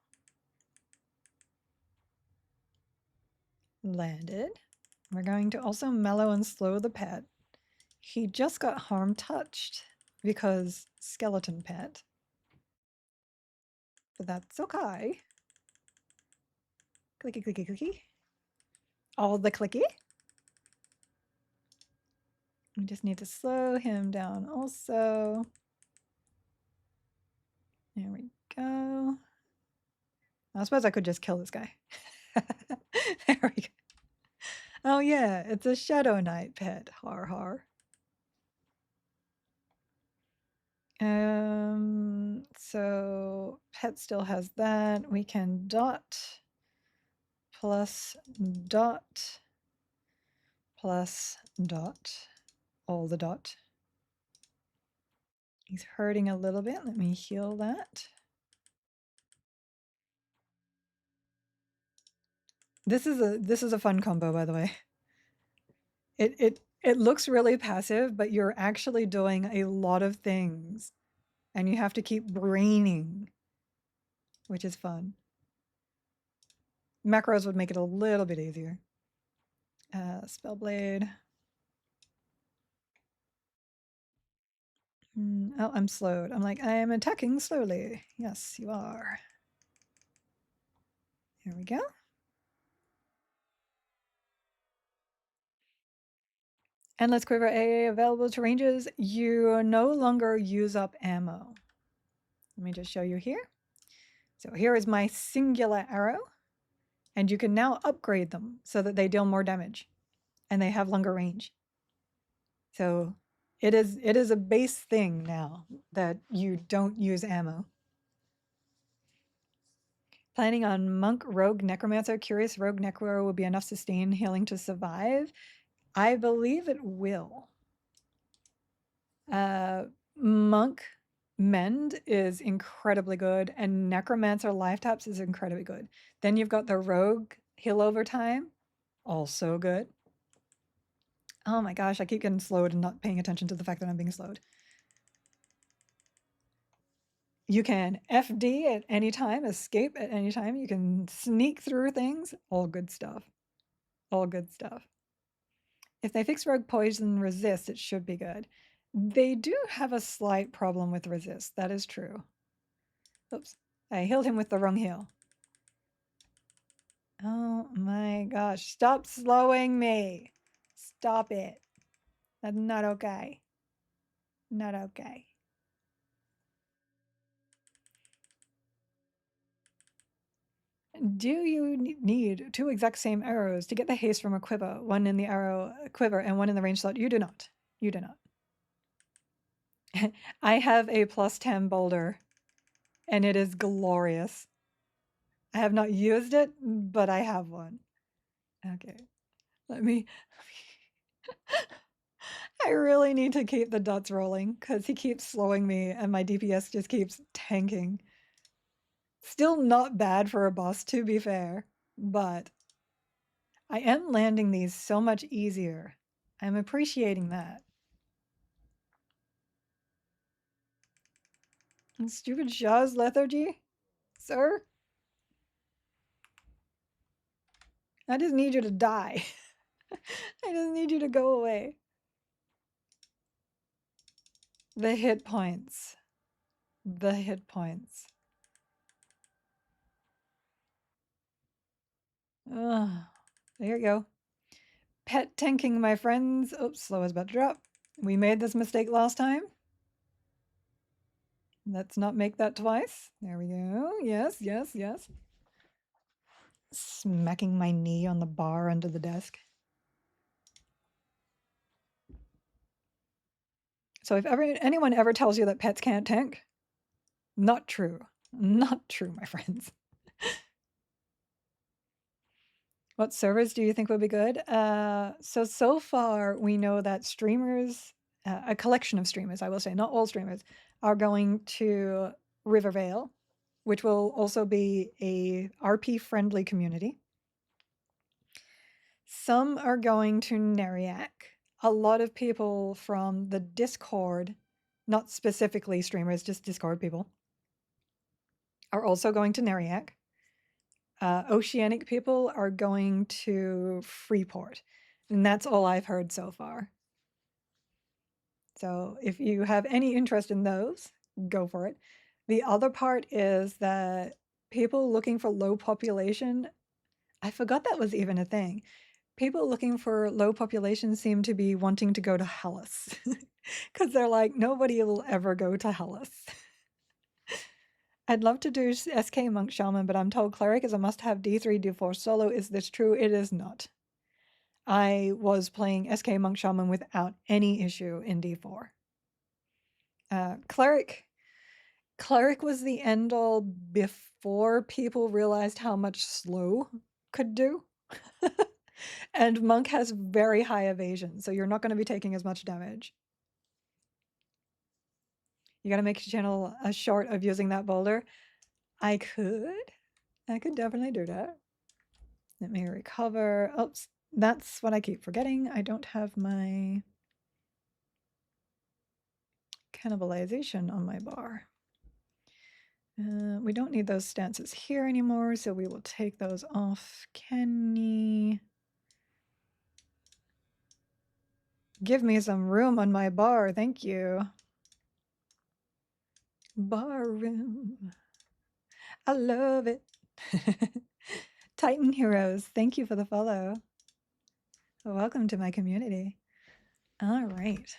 Landed. We're going to also mellow and slow the pet. He just got harm touched because skeleton pet. But that's okay. Clicky, clicky, clicky. All the clicky. We just need to slow him down also. There we go. I suppose I could just kill this guy. There we go. Oh yeah, it's a Shadow Knight pet. Har har. So pet still has that. We can dot plus dot plus dot, all the dot. He's hurting a little bit. Let me heal that. This is a fun combo, by the way. It looks really passive, but you're actually doing a lot of things, and you have to keep braining, which is fun. Macros would make it a little bit easier. Spellblade. Oh, I'm slowed. I'm like, I am attacking slowly. Yes, you are. Here we go. Endless Quiver AA available to ranges. You no longer use up ammo. Let me just show you here. So here is my singular arrow, and you can now upgrade them so that they deal more damage and they have longer range. So it is a base thing now that you don't use ammo. Planning on Monk, Rogue, Necromancer. Curious Rogue Necro will be enough sustain healing to survive. I believe it will. Monk Mend is incredibly good, and Necromancer Life Taps is incredibly good. Then you've got the Rogue Heal Over Time, also good. Oh my gosh, I keep getting slowed and not paying attention to the fact that I'm being slowed. You can FD at any time, escape at any time. You can sneak through things. All good stuff. All good stuff. If they fix Rogue Poison Resist, it should be good. They do have a slight problem with resist. That is true. Oops. I healed him with the wrong heal. Oh my gosh. Stop slowing me. Stop it. That's not okay. Not okay. Do you need two exact same arrows to get the haste from a quiver? One in the arrow quiver and one in the range slot? You do not. You do not. I have a +10 boulder, and it is glorious. I have not used it, but I have one. Okay. Let me I really need to keep the dots rolling because he keeps slowing me and my DPS just keeps tanking. Still not bad for a boss, to be fair, but I am landing these so much easier. I'm appreciating that. And stupid Shaw's lethargy? Sir? I just need you to die. I just need you to go away. The hit points. The hit points. Ugh. There you go. Pet tanking, my friends. Oops, slow is about to drop. We made this mistake last time. Let's not make that twice. There we go. Yes, yes, yes. Smacking my knee on the bar under the desk. So if anyone ever tells you that pets can't tank, not true. Not true, my friends. What servers do you think would be good? So far we know that streamers, a collection of streamers, I will say, not all streamers, are going to Rivervale, which will also be a RP-friendly community. Some are going to Neriac. A lot of people from the Discord, not specifically streamers, just Discord people, are also going to Neriac. Oceanic people are going to Freeport, and that's all I've heard so far. So if you have any interest in those, go for it. The other part is that people looking for low population, I forgot that was even a thing. People looking for low population seem to be wanting to go to Hellas because they're like, nobody will ever go to Hellas. I'd love to do SK Monk Shaman, but I'm told Cleric is a must-have D3, D4 solo. Is this true? It is not. I was playing SK Monk Shaman without any issue in D4. Cleric was the end-all before people realized how much slow could do. And Monk has very high evasion, so you're not going to be taking as much damage. You got to make your channel a short of using that boulder. I could definitely do that. Let me recover. Oops, that's what I keep forgetting. I don't have my cannibalization on my bar. We don't need those stances here anymore, so we will take those off. Kenny, give me some room on my bar, thank you. Bar room. I love it. Titan Heroes, thank you for the follow. Welcome to my community. All right.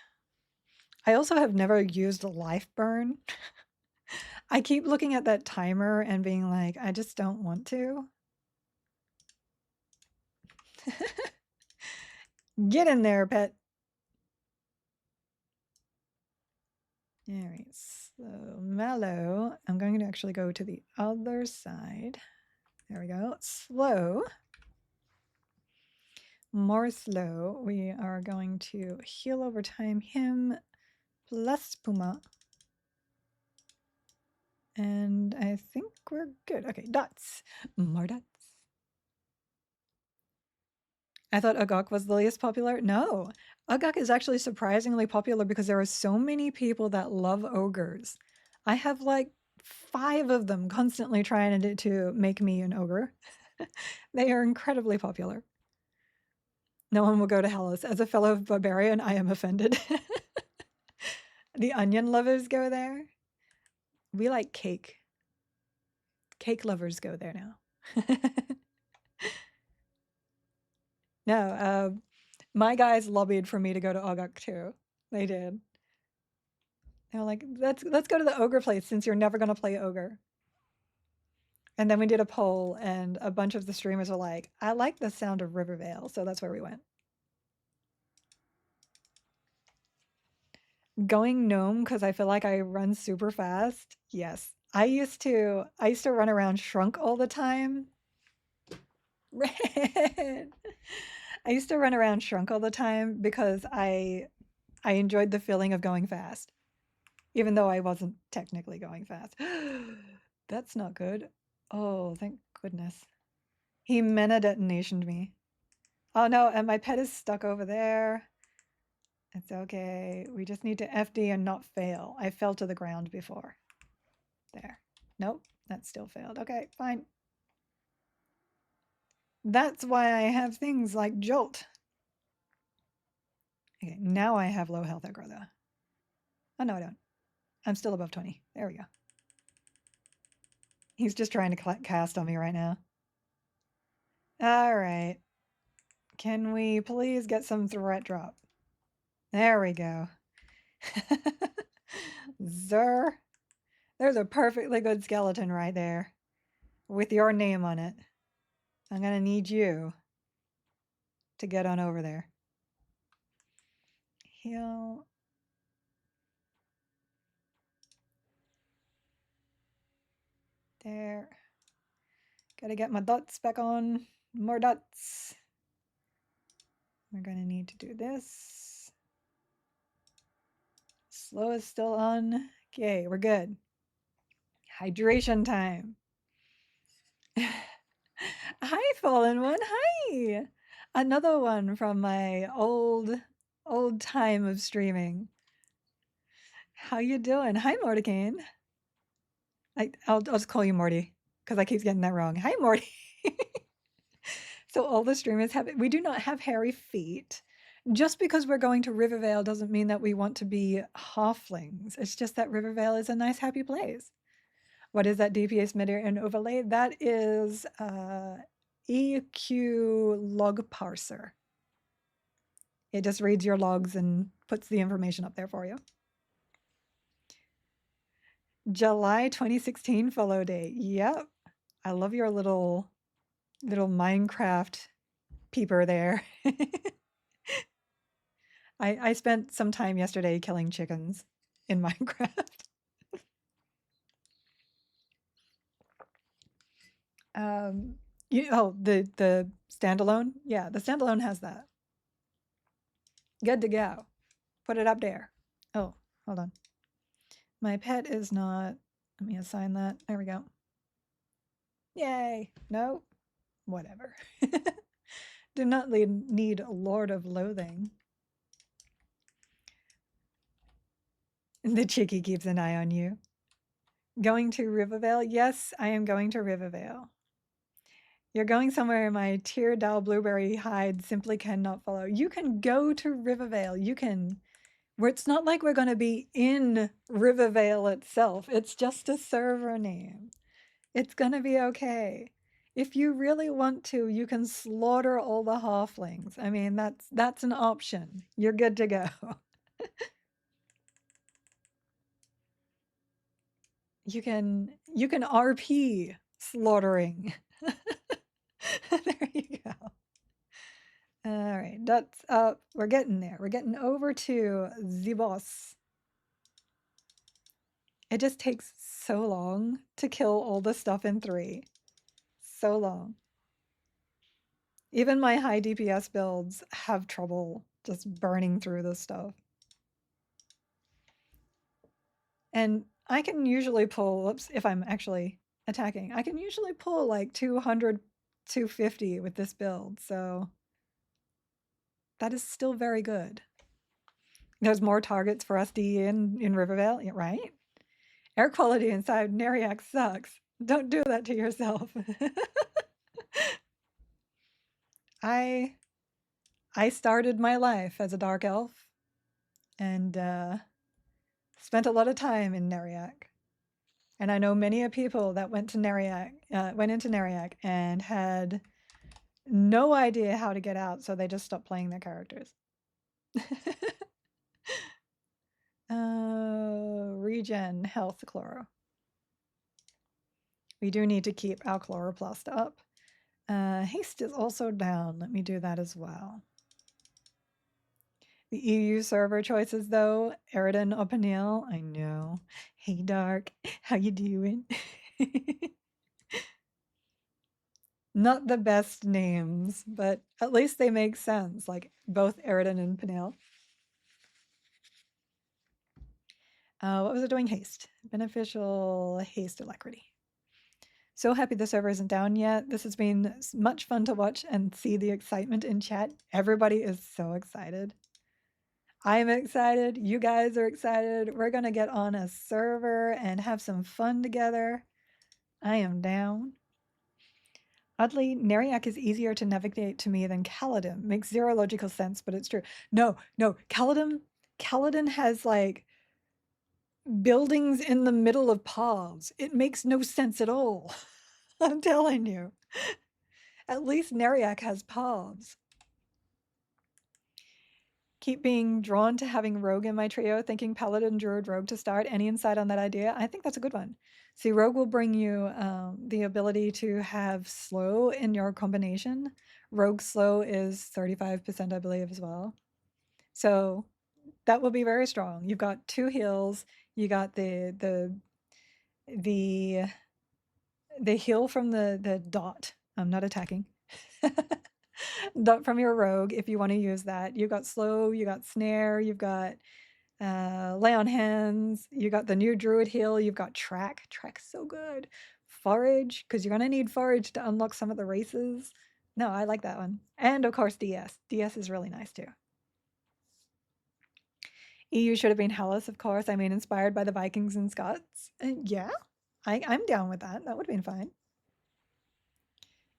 I also have never used a life burn. I keep looking at that timer and being like, I just don't want to. Get in there, pet. All right, so mellow. I'm going to actually go to the other side. There we go. Slow. More slow. We are going to heal over time him plus Puma. And I think we're good. Okay, dots. More dots. I thought Agok was the least popular. No, Agok is actually surprisingly popular because there are so many people that love ogres. I have like 5 of them constantly trying to make me an ogre. They are incredibly popular. No one will go to Hellas. As a fellow barbarian, I am offended. The onion lovers go there. We like cake. Cake lovers go there now. No, my guys lobbied for me to go to Ogok too. They did. They were like, let's go to the ogre place since you're never gonna play ogre. And then we did a poll, and a bunch of the streamers were like, I like the sound of Rivervale, so that's where we went. Going gnome because I feel like I run super fast. Yes. I used to run around shrunk all the time. Red. I used to run around shrunk all the time because I enjoyed the feeling of going fast, even though I wasn't technically going fast. That's not good. Oh, thank goodness. He mena detonationed me. Oh no, and my pet is stuck over there. It's okay. We just need to FD and not fail. I fell to the ground before. There. Nope, that still failed. Okay, fine. That's why I have things like Jolt. Okay, now I have low health aggro though. Oh no, I don't. I'm still above 20. There we go. He's just trying to cast on me right now. All right. Can we please get some threat drop? There we go. Zer. There's a perfectly good skeleton right there with your name on it. I'm going to need you to get on over there. Heal. There. Got to get my dots back on. More dots. We're going to need to do this. Slow is still on. Okay, we're good. Hydration time. Hi, Fallen One. Hi. Another one from my old time of streaming. How you doing? Hi, Mordecane. I'll just call you Morty because I keep getting that wrong. Hi, Morty. So all the streamers we do not have hairy feet. Just because we're going to Rivervale doesn't mean that we want to be halflings. It's just that Rivervale is a nice, happy place. What is that DPS midair and overlay? That is EQ log parser. It just reads your logs and puts the information up there for you. July 2016 follow date. Yep. I love your little Minecraft peeper there. I spent some time yesterday killing chickens in Minecraft. The standalone? Yeah, the standalone has that. Good to go. Put it up there. Oh, hold on. My pet is not. Let me assign that. There we go. Yay. No. whatever. Do not need Lord of Loathing. The chickie keeps an eye on you. Going to Rivervale? Yes, I am going to Rivervale. You're going somewhere my Teardal Blueberry Hide simply cannot follow. You can go to Rivervale. You can. It's not like we're going to be in Rivervale itself. It's just a server name. It's going to be okay. If you really want to, you can slaughter all the halflings. I mean, that's an option. You're good to go. You can RP slaughtering. There you go. All right, that's up. We're getting there. We're getting over to the boss. It just takes so long to kill all the stuff in 3. So long. Even my high DPS builds have trouble just burning through this stuff. And I can usually pull, if I'm actually attacking, I can usually pull like 200, 250 with this build. So that is still very good. There's more targets for SD in Rivervale, right? Air quality inside Neriac sucks. Don't do that to yourself. I started my life as a dark elf and spent a lot of time in Neriac. And I know many of people that went into Neriac and had no idea how to get out, so they just stopped playing their characters. Regen health chloro. We do need to keep our chloroplast up. Haste is also down. Let me do that as well. The EU server choices, though, Eridan or Panil, I know. Hey, Dark, how you doing? Not the best names, but at least they make sense, like both Eridan and Panil. What was it doing? Haste. Beneficial haste alacrity. So happy the server isn't down yet. This has been much fun to watch and see the excitement in chat. Everybody is so excited. I'm excited. You guys are excited. We're going to get on a server and have some fun together. I am down. Oddly, Neriac is easier to navigate to me than Kaladin. Makes zero logical sense, but it's true. No, Kaladin has like buildings in the middle of paths. It makes no sense at all. I'm telling you. At least Neriac has paths. Keep being drawn to having Rogue in my trio, thinking Paladin, Druid, Rogue to start. Any insight on that idea? I think that's a good one. See, Rogue will bring you the ability to have slow in your combination. Rogue slow is 35%, I believe, as well. So that will be very strong. You've got 2 heals. You got the heal from the dot. I'm not attacking. Dot from your rogue if you want to use that. You've got slow, you got snare, you've got lay on hands, you got the new druid heal, you've got track. Track's so good. Forage, because you're gonna need forage to unlock some of the races. No, I like that one. And of course DS. DS is really nice too. EU should have been Hellas, of course. I mean, inspired by the Vikings and Scots. Yeah, I'm down with that. That would have been fine.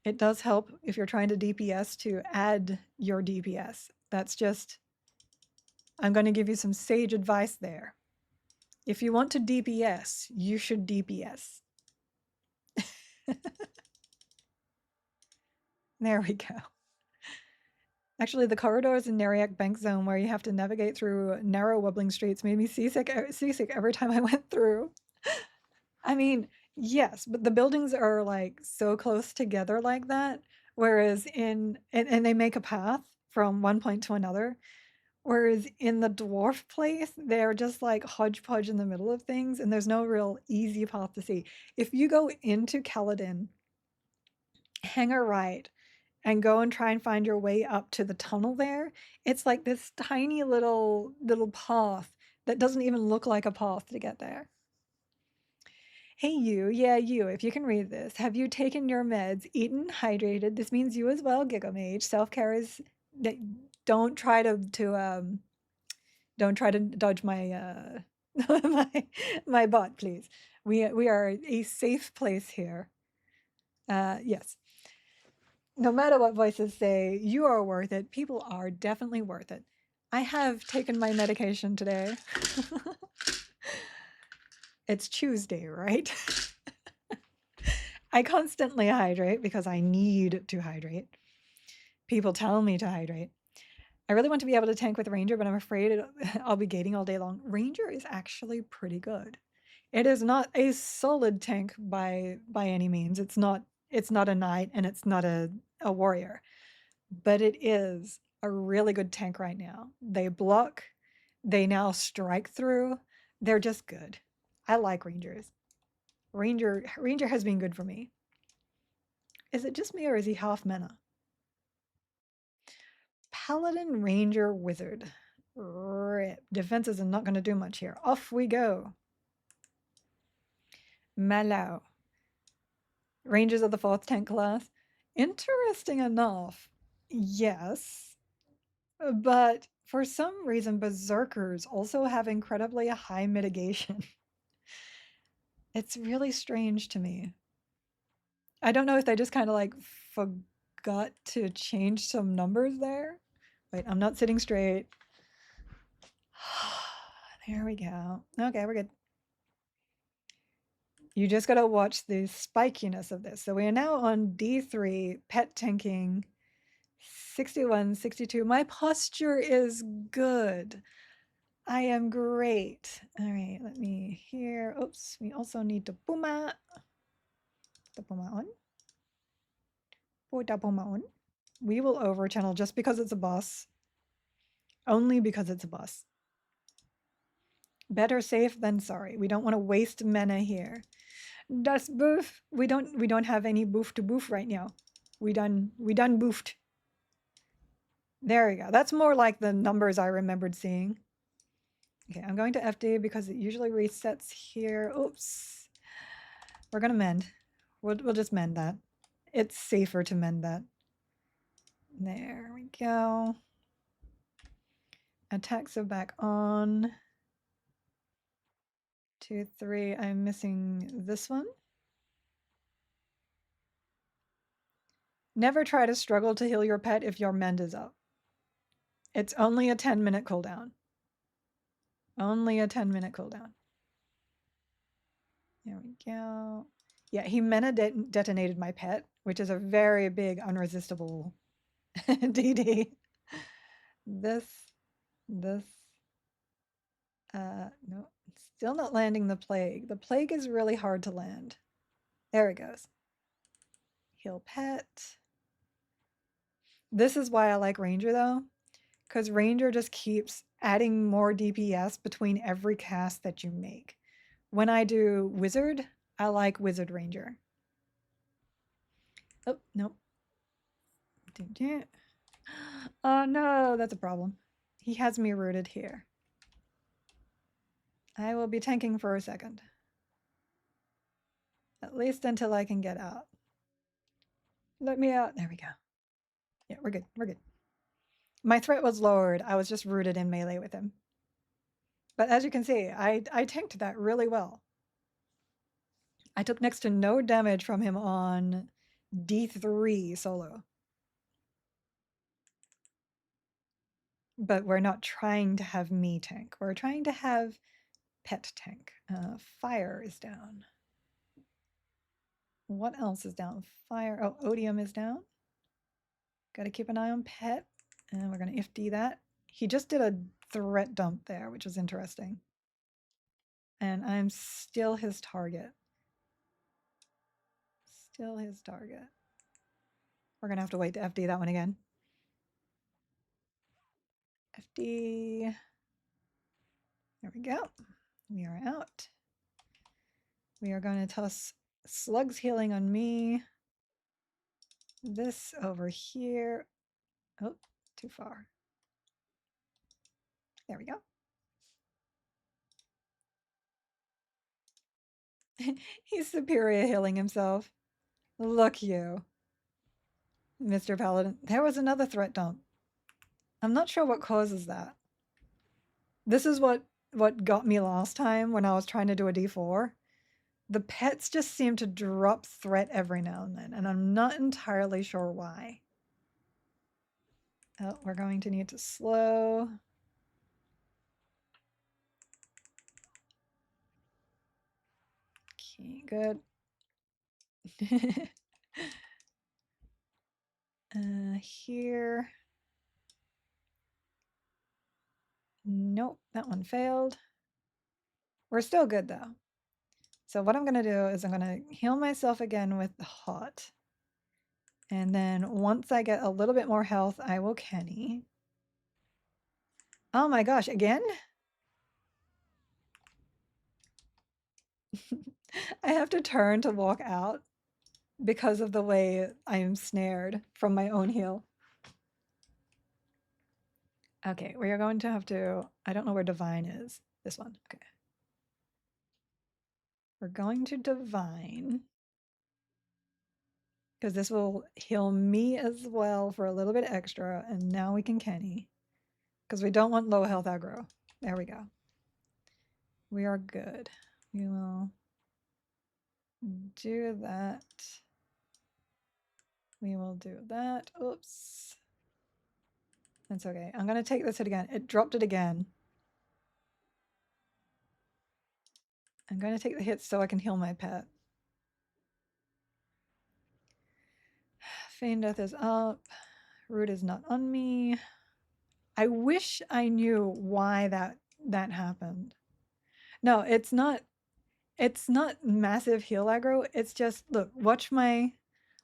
It does help if you're trying to DPS to add your DPS. That's just, I'm going to give you some sage advice there. If you want to DPS, you should DPS. There we go. Actually, the corridors in Neriac Bank Zone where you have to navigate through narrow wobbling streets made me seasick every time I went through. I mean, yes, but the buildings are like so close together like that, whereas and they make a path from one point to another. Whereas in the dwarf place, they're just like hodgepodge in the middle of things, and there's no real easy path to see. If you go into Kaladin, hang a right, and go and try and find your way up to the tunnel there, it's like this tiny little path that doesn't even look like a path to get there. Hey, you. Yeah, you. If you can read this, have you taken your meds, eaten, hydrated? This means you as well, Giggle Mage. Self-care is. Don't try to don't try to dodge my my bot, please. We are a safe place here. Yes. No matter what voices say, you are worth it. People are definitely worth it. I have taken my medication today. It's Tuesday, right? I constantly hydrate because I need to hydrate. People tell me to hydrate. I really want to be able to tank with Ranger, but I'm afraid I'll be gating all day long. Ranger is actually pretty good. It is not a solid tank by any means. It's not a knight and it's not a warrior, but it is a really good tank right now. They block, they now strike through. They're just good. I like Rangers. Ranger has been good for me. Is it just me or is he half mana? Paladin, Ranger, Wizard. Rip. Defense is not going to do much here. Off we go. Malau. Rangers of the 4th tank class. Interesting enough, yes. But for some reason, Berserkers also have incredibly high mitigation. It's really strange to me. I don't know if they just kind of like forgot to change some numbers there. Wait, I'm not sitting straight. There we go. Okay, we're good. You just got to watch the spikiness of this. So we are now on D3, pet tanking, 61, 62. My posture is good. I am great. All right, let me here. Oops, we also need to Puma. The Puma on. Put the Puma on. We will over channel just because it's a boss. Only because it's a boss. Better safe than sorry. We don't want to waste mana here. Das boof. We don't have any boof to boof right now. We done boofed. There we go. That's more like the numbers I remembered seeing. Okay, I'm going to FD because it usually resets here. Oops. We're gonna mend. We'll just mend that. It's safer to mend that. There we go. Attacks are back on. 2, 3. I'm missing this one. Never try to struggle to heal your pet if your mend is up. It's only a 10-minute cooldown. Only a 10-minute cooldown. There we go. Yeah, he mana detonated my pet, which is a very big unresistible DD. This, no, still not landing the plague. The plague is really hard to land. There it goes. Heal pet. This is why I like Ranger though, because Ranger just keeps adding more DPS between every cast that you make. When I do Wizard, I like Wizard Ranger. Oh, nope. Oh no, that's a problem. He has me rooted here. I will be tanking for a second. At least until I can get out. Let me out. There we go. Yeah, we're good. We're good. My threat was lowered. I was just rooted in melee with him. But as you can see, I tanked that really well. I took next to no damage from him on D3 solo. But we're not trying to have me tank. We're trying to have pet tank. Fire is down. What else is down? Fire. Oh, Odium is down. Got to keep an eye on pet. And we're going to FD that. He just did a threat dump there, which is interesting. And I'm still his target. Still his target. We're going to have to wait to FD that one again. FD. There we go. We are out. We are going to toss Slugs healing on me. This over here. Oh, too far. There we go. He's superior healing himself. Look you, Mr. Paladin. There was another threat dump. I'm not sure what causes that. This is what got me last time when I was trying to do a D4. The pets just seem to drop threat every now and then, and I'm not entirely sure why. Oh, we're going to need to slow. Okay, good. Here. Nope, that one failed. We're still good though. So what I'm gonna do is I'm gonna heal myself again with the hot. And then once I get a little bit more health, I will Kenny. Oh my gosh, again? I have to turn to walk out because of the way I am snared from my own heal. Okay, we are going to have to, I don't know where divine is. This one, okay. We're going to divine because this will heal me as well for a little bit extra. And now we can Kenny because we don't want low health aggro. There we go. We are good. We will do that. We will do that. Oops. That's okay. I'm going to take this hit again. It dropped it again. I'm going to take the hit so I can heal my pet. Feign Death is up. Root is not on me. I wish I knew why that happened. No, it's not massive heal aggro. It's just, look, watch my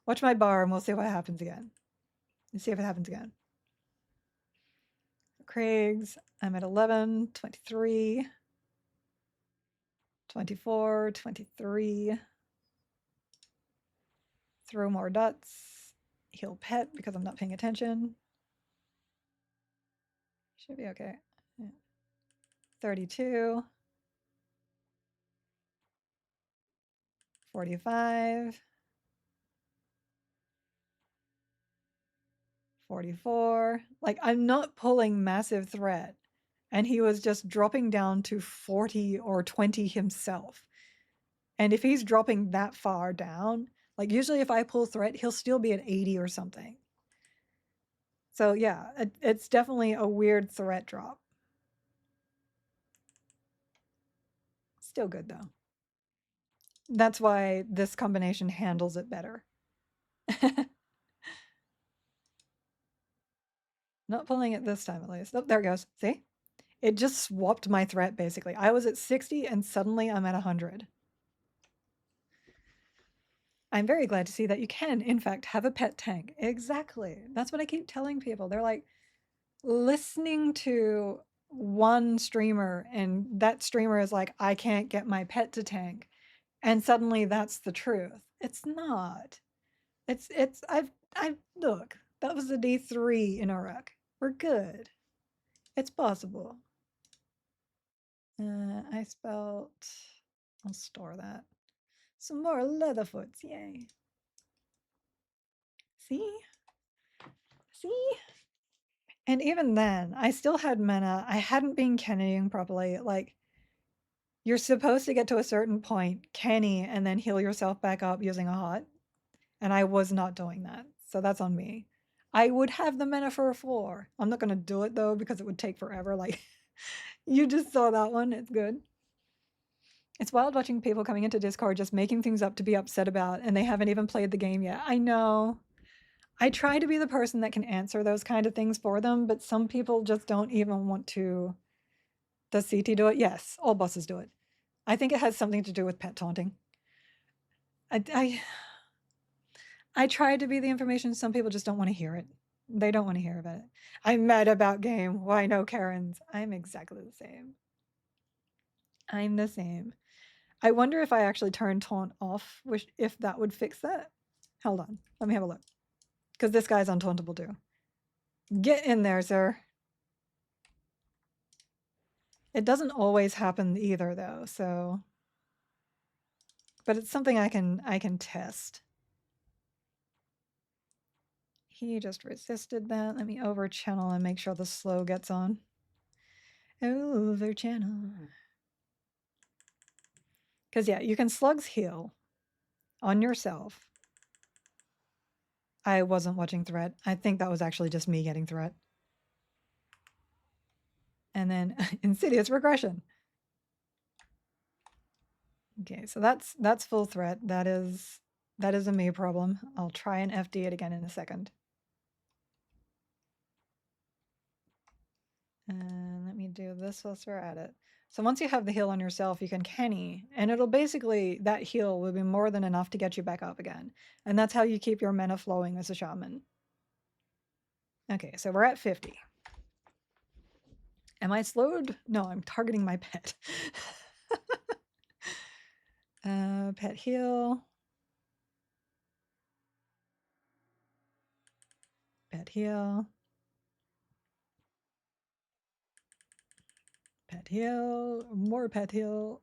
bar and we'll see what happens again. Let's see if it happens again. Craig's, I'm at 11, 23, 24, 23. Throw more dots. Heal pet because I'm not paying attention. Should be okay. Yeah. 32. 45. 44. Like, I'm not pulling massive threat. And he was just dropping down to 40 or 20 himself. And if he's dropping that far down, like usually if I pull threat, he'll still be at 80 or something. So yeah, it's definitely a weird threat drop. Still good though. That's why this combination handles it better. Not pulling it this time at least. Oh, there it goes. See? It just swapped my threat basically. I was at 60 and suddenly I'm at 100. I'm very glad to see that you can, in fact, have a pet tank. Exactly. That's what I keep telling people. They're like, listening to one streamer and that streamer is like, I can't get my pet to tank. And suddenly that's the truth. It's not. I've look, that was a D3 in Iraq. We're good. It's possible. I spelt, I'll store that. Some more Leatherfoots, yay. See? See? And even then, I still had mana. I hadn't been Kennying properly. Like, you're supposed to get to a certain point, Kenny, and then heal yourself back up using a hot. And I was not doing that. So that's on me. I would have the mana for a 4. I'm not going to do it though because it would take forever. Like, you just saw that one. It's good. It's wild watching people coming into Discord just making things up to be upset about, and they haven't even played the game yet. I know. I try to be the person that can answer those kind of things for them, but some people just don't even want to. Does CT do it? Yes, all bosses do it. I think it has something to do with pet taunting. I try to be the information. Some people just don't want to hear it. They don't want to hear about it. I'm mad about game. Why no Karens? I'm exactly the same. I'm the same. I wonder if I actually turn taunt off, if that would fix that. Hold on. Let me have a look. Because this guy's untauntable too. Get in there, sir. It doesn't always happen either, though, so but it's something I can test. He just resisted that. Let me over channel and make sure the slow gets on. Over channel. Because yeah, you can slugs heal on yourself. I wasn't watching threat. I think that was actually just me getting threat. And then insidious regression. Okay, so that's full threat. That is a me problem. I'll try and FD it again in a second. And let me do this whilst we're at it. So once you have the heal on yourself, you can Kenny, and it'll basically, that heal will be more than enough to get you back up again. And that's how you keep your mana flowing as a shaman. Okay, so we're at 50. Am I slowed? No, I'm targeting my pet. Pet heal. Pet heal. Pet heal. More pet heal.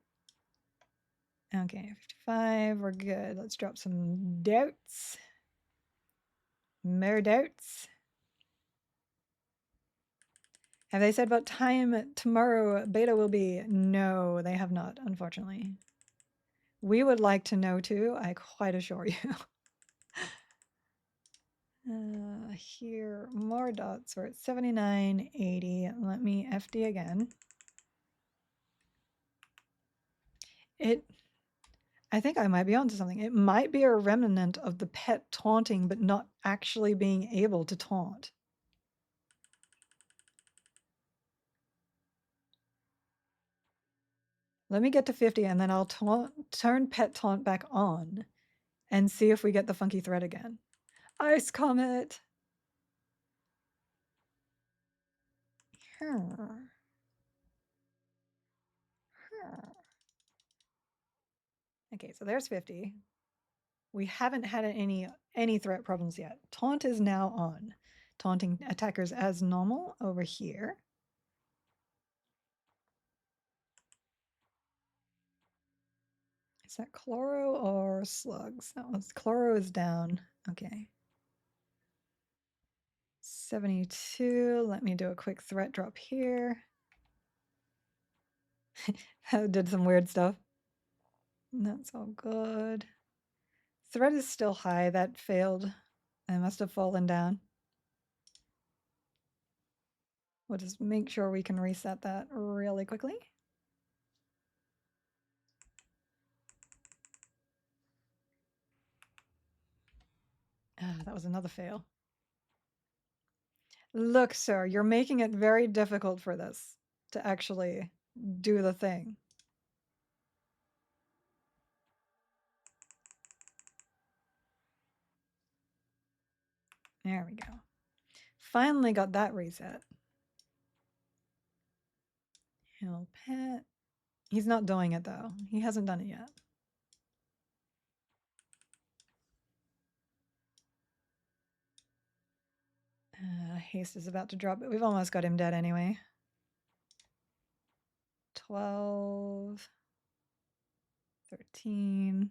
Okay, 55, we're good. Let's drop some doubts. More doubts. Have they said what time tomorrow beta will be? No, they have not, unfortunately. We would like to know too, I quite assure you. Here, more dots. We're at 79, 80. Let me FD again. I think I might be onto something. It might be a remnant of the pet taunting, but not actually being able to taunt. Let me get to 50 and then I'll turn pet taunt back on and see if we get the funky thread again. Ice Comet! Okay, so there's 50. We haven't had any threat problems yet. Taunt is now on. Taunting attackers as normal over here. Is that Chloro or Slugs? That was Chloro is down. Okay. 72. Let me do a quick threat drop here. Did some weird stuff. That's all good. Threat is still high. That failed. I must have fallen down. We'll just make sure we can reset that really quickly. That was another fail. Look, sir, you're making it very difficult for this to actually do the thing. There we go. Finally got that reset. He'll pet. He's not doing it though. He hasn't done it yet. Haste is about to drop, but we've almost got him dead anyway. 12, 13,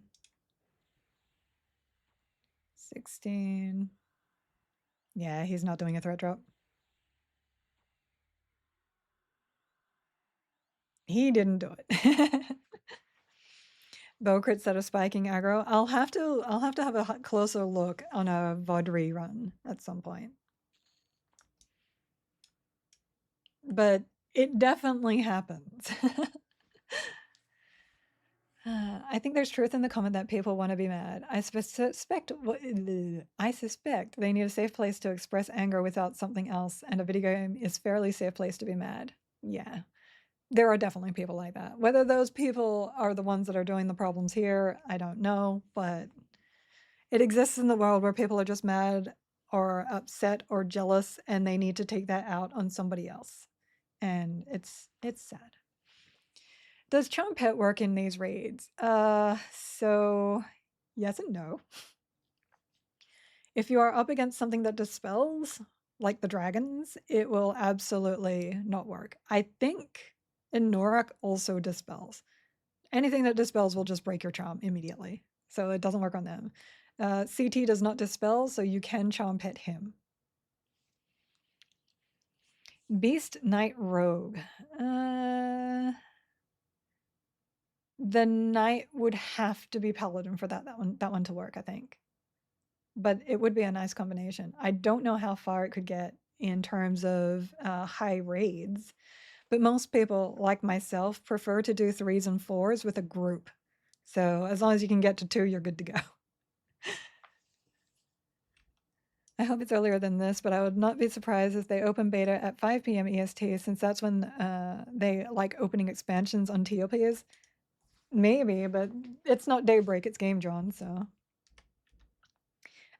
16. Yeah, he's not doing a threat drop. He didn't do it. Bow crit set of spiking aggro. I'll have to have a closer look on a VOD rerun at some point. But it definitely happens. I think there's truth in the comment that people want to be mad. I suspect they need a safe place to express anger without something else, and a video game is a fairly safe place to be mad. Yeah, there are definitely people like that. Whether those people are the ones that are doing the problems here, I don't know, but it exists in the world where people are just mad or upset or jealous, and they need to take that out on somebody else, and it's sad. Does Charm Pet work in these raids? So yes and no. If you are up against something that dispels, like the dragons, it will absolutely not work. I think in Norak also dispels. Anything that dispels will just break your charm immediately. So it doesn't work on them. CT does not dispel, so you can charm pet him. Beast Knight Rogue. The knight would have to be paladin for that one to work, I think. But it would be a nice combination. I don't know how far it could get in terms of high raids, but most people, like myself, prefer to do 3s and 4s with a group. So as long as you can get to 2, you're good to go. I hope it's earlier than this, but I would not be surprised if they open beta at 5 p.m. EST, since that's when they like opening expansions on TOPs. Maybe, but it's not Daybreak, it's Game Drawn, so.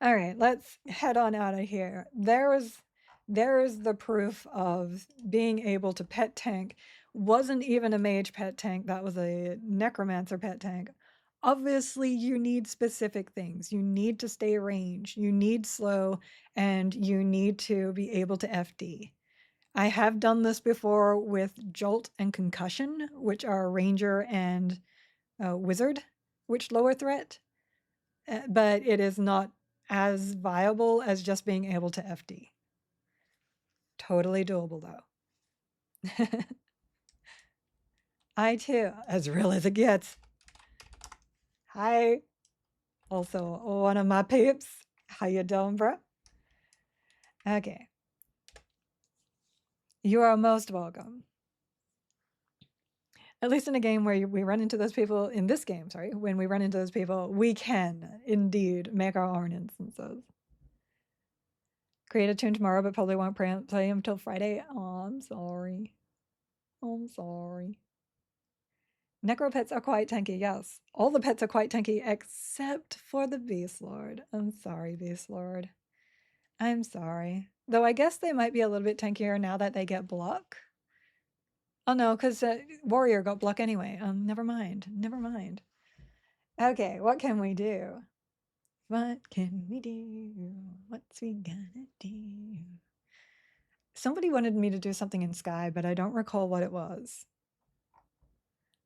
All right, let's head on out of here. There is the proof of being able to pet tank. Wasn't even a mage pet tank, that was a necromancer pet tank. Obviously, you need specific things. You need to stay range, you need slow, and you need to be able to FD. I have done this before with Jolt and Concussion, which are Ranger and Wizard, which lower threat, but it is not as viable as just being able to FD. Totally doable though. I too, as real as it gets. Hi. Also, one of my peeps. How you doing, bro? Okay. You are most welcome. At least in a game where we run into those people, in this game, sorry, when we run into those people, we can indeed make our own instances. Create a tune tomorrow, but probably won't play him until Friday. Oh, I'm sorry. I'm sorry. Necro pets are quite tanky, yes. All the pets are quite tanky except for the Beast Lord. I'm sorry, Beast Lord. I'm sorry. Though I guess they might be a little bit tankier now that they get block. Oh no, because Warrior got block anyway. Never mind. Never mind. Okay, what can we do? What can we do? What's we gonna do? Somebody wanted me to do something in Sky, but I don't recall what it was.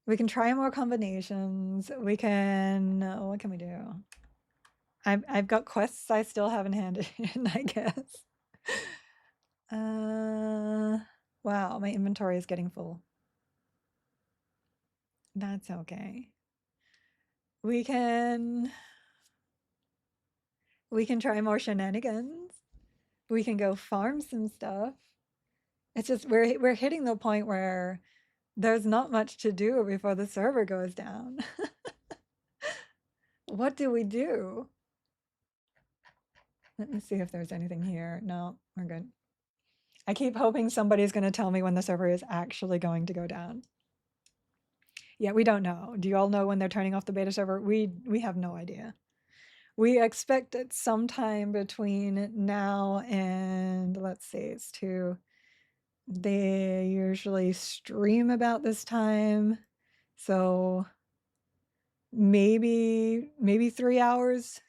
We can try more combinations. We can, what can we do? I've got quests I still haven't handed in, I guess. Wow, my inventory is getting full. That's okay. We can try more shenanigans. We can go farm some stuff. It's just we're hitting the point where there's not much to do before the server goes down. What do we do? Let me see if there's anything here. No, we're good. I keep hoping somebody's going to tell me when the server is actually going to go down. Yeah, we don't know. Do you all know when they're turning off the beta server? We have no idea. We expect it sometime between now and, let's see, it's 2. They usually stream about this time. So maybe 3 hours,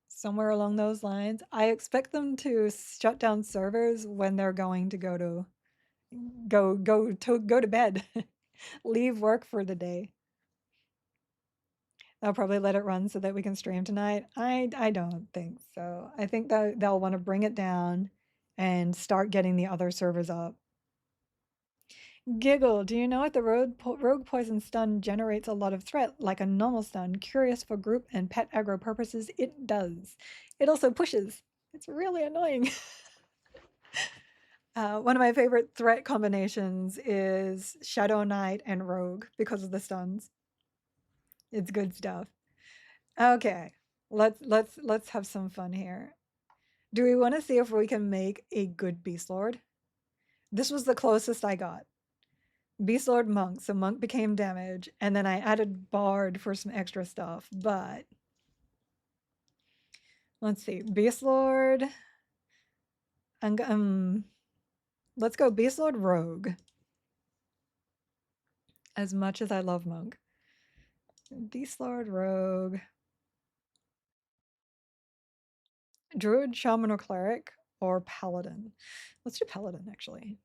somewhere along those lines. I expect them to shut down servers when they're going to go to bed, leave work for the day. They'll probably let it run so that we can stream tonight. I don't think so. I think that they'll want to bring it down and start getting the other servers up. Giggle, do you know if the rogue poison stun generates a lot of threat like a normal stun? Curious for group and pet aggro purposes, it does. It also pushes. It's really annoying. One of my favorite threat combinations is Shadow Knight and Rogue because of the stuns. It's good stuff. Okay, let's have some fun here. Do we want to see if we can make a good Beast Lord? This was the closest I got. Beast Lord Monk, so Monk became damage, and then I added Bard for some extra stuff, but let's see, Beast Lord, let's go Beast Lord Rogue. As much as I love Monk. Beast Lord Rogue. Druid, Shaman, or Cleric, or Paladin. Let's do Paladin, actually.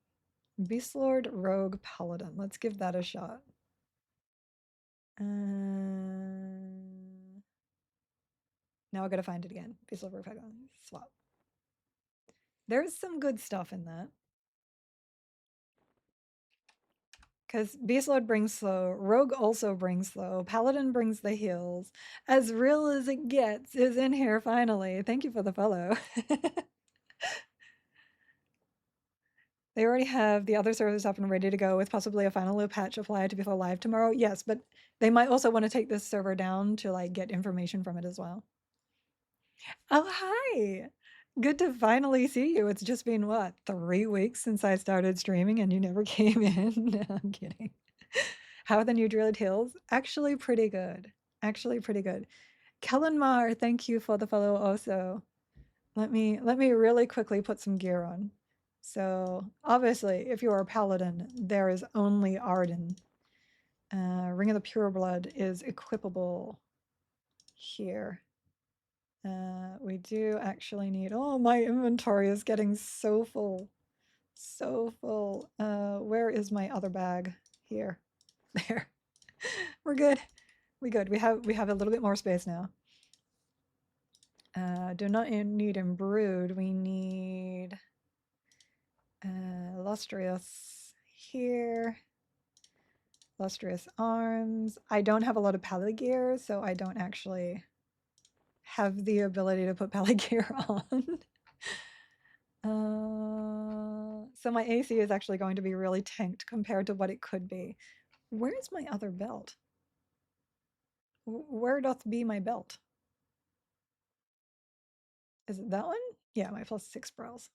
Beast Lord, Rogue, Paladin. Let's give that a shot. Now I gotta find it again. Swap. There's some good stuff in that. Because Beast Lord brings slow, Rogue also brings slow, Paladin brings the heals. As real as it gets is in here finally. Thank you for the follow. They already have the other servers up and ready to go with possibly a final loop patch applied to before live tomorrow. Yes, but they might also want to take this server down to like get information from it as well. Oh, hi. Good to finally see you. It's just been what, 3 weeks since I started streaming and you never came in. No, I'm kidding. How are the new Druid Hills? Actually pretty good. Actually pretty good. Kellen Mar, thank you for the follow also. Let me really quickly put some gear on. So obviously, if you are a paladin, there is only Arden. Ring of the Pure Blood is equipable here. We do actually need, oh, my inventory is getting so full. So full. Where is my other bag? Here. There. We're good. We good. We have a little bit more space now. Do not need Embrued. We need Lustrous here. Lustrous Arms. I don't have a lot of pallet gear, so I don't actually have the ability to put pallet gear on. So my AC is actually going to be really tanked compared to what it could be. Where's my other belt? Where doth be my belt? Is it that one? Yeah, my +6 spells.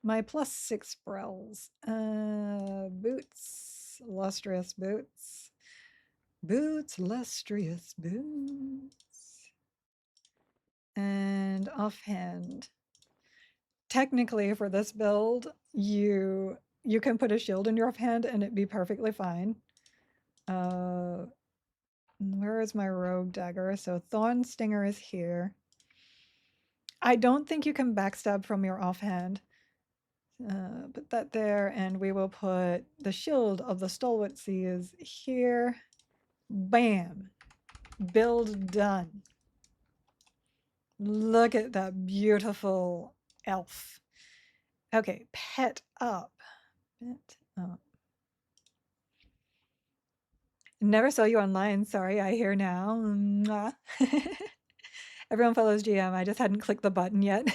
My +6 spells. Boots. Lustrous boots. Boots, lustrous boots. And offhand. Technically, for this build, you can put a shield in your offhand and it'd be perfectly fine. Where is my rogue dagger? So Thorn Stinger is here. I don't think you can backstab from your offhand. Put that there, and we will put the shield of the Stalwart Seas here. Bam! Build done. Look at that beautiful elf. Okay, pet up. Pet up. Never saw you online. Sorry, I hear now. Mwah. Everyone follows GM. I just hadn't clicked the button yet.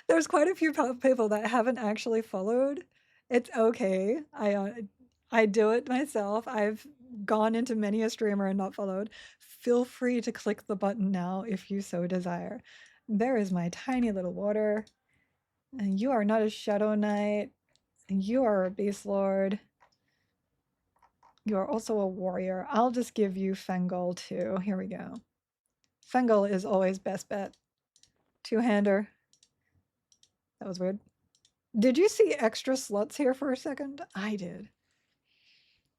There's quite a few people that haven't actually followed. It's okay. I do it myself. I've gone into many a streamer and not followed. Feel free to click the button now if you so desire. There is my tiny little water. And you are not a Shadow Knight. You are a Beast Lord. You are also a warrior. I'll just give you Fengol too. Here we go. Fengol is always best bet. Two-hander. That was weird. Did you see extra slots here for a second? I did.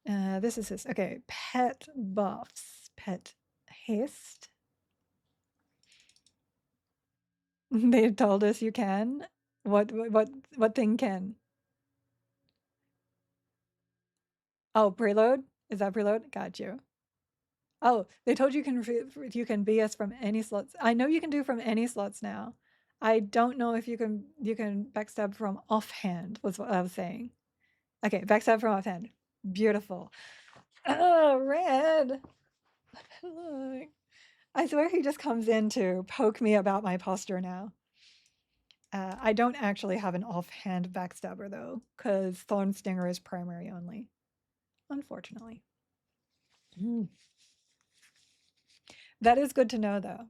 This is his. Okay, pet buffs. Pet haste. They told us you can. What thing can? Oh, preload? Is that preload? Got you. Oh, they told you can BS from any slots. I know you can do from any slots now. I don't know if you can backstab from offhand was what I was saying. Okay, backstab from offhand. Beautiful. Oh, red. Look. I swear he just comes in to poke me about my posture now. I don't actually have an offhand backstabber though, because Thorn Stinger is primary only. Unfortunately. That is good to know though.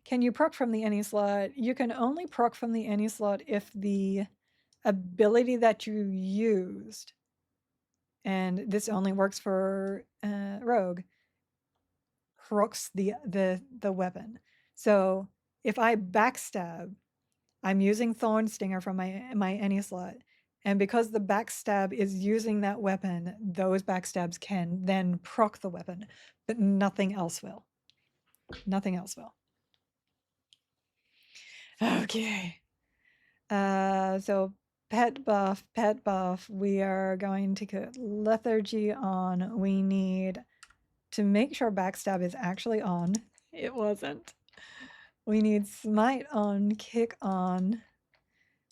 Can you proc from the any slot? You can only proc from the any slot if the ability that you used, and this only works for rogue, procs the weapon. So if I backstab, I'm using Thorn Stinger from my any slot, and because the backstab is using that weapon, those backstabs can then proc the weapon, but nothing else will. Nothing else will. Okay. So pet buff, pet buff. We are going to put lethargy on. We need to make sure backstab is actually on. It wasn't. We need smite on, kick on.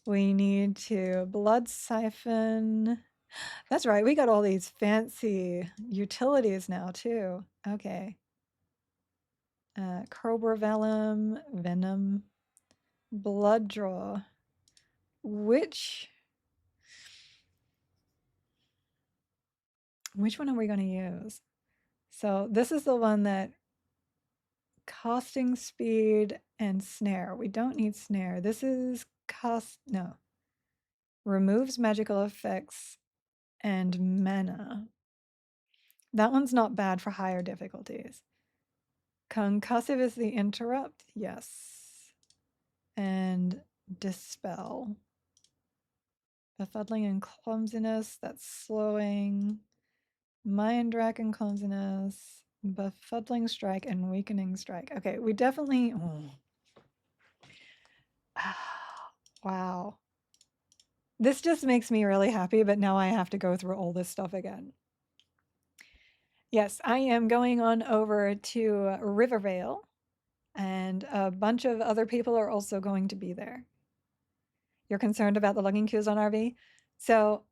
We need to blood siphon. That's right, we got all these fancy utilities now too. Okay. Cobra venom, blood draw. Which one are we going to use? So this is the one that casting speed and snare. We don't need snare. This is no. Removes magical effects and mana. That one's not bad for higher difficulties. Concussive is the interrupt, yes. And dispel. Befuddling and clumsiness, that's slowing. Mind rack and clumsiness. Befuddling strike and weakening strike. Okay, we definitely. Oh. Wow. This just makes me really happy, but now I have to go through all this stuff again. Yes, I am going on over to Rivervale, and a bunch of other people are also going to be there. You're concerned about the logging queues on RV? So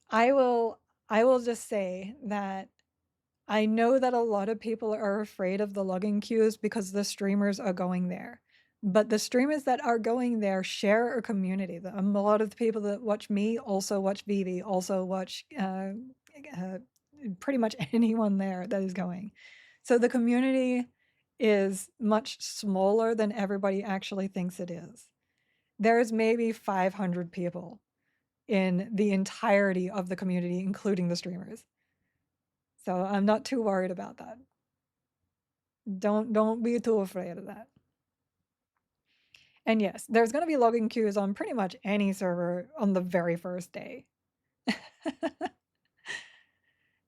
I will just say that I know that a lot of people are afraid of the logging queues because the streamers are going there. But the streamers that are going there share a community. A lot of the people that watch me also watch Vivi, also watch pretty much anyone there that is going. So the community is much smaller than everybody actually thinks it is. There's maybe 500 people in the entirety of the community, including the streamers. So I'm not too worried about that. Don't be too afraid of that. And yes, there's going to be logging queues on pretty much any server on the very first day.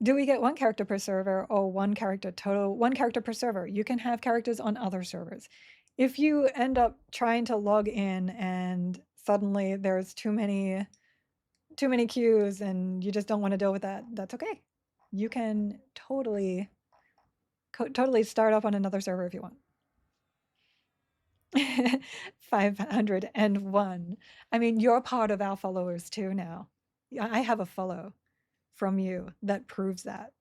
Do we get one character per server or one character total? One character per server. You can have characters on other servers. If you end up trying to log in and suddenly there's too many queues and you just don't want to deal with that, that's okay. You can totally start up on another server if you want. 501. I mean, you're part of our followers too now. I have a follow from you that proves that.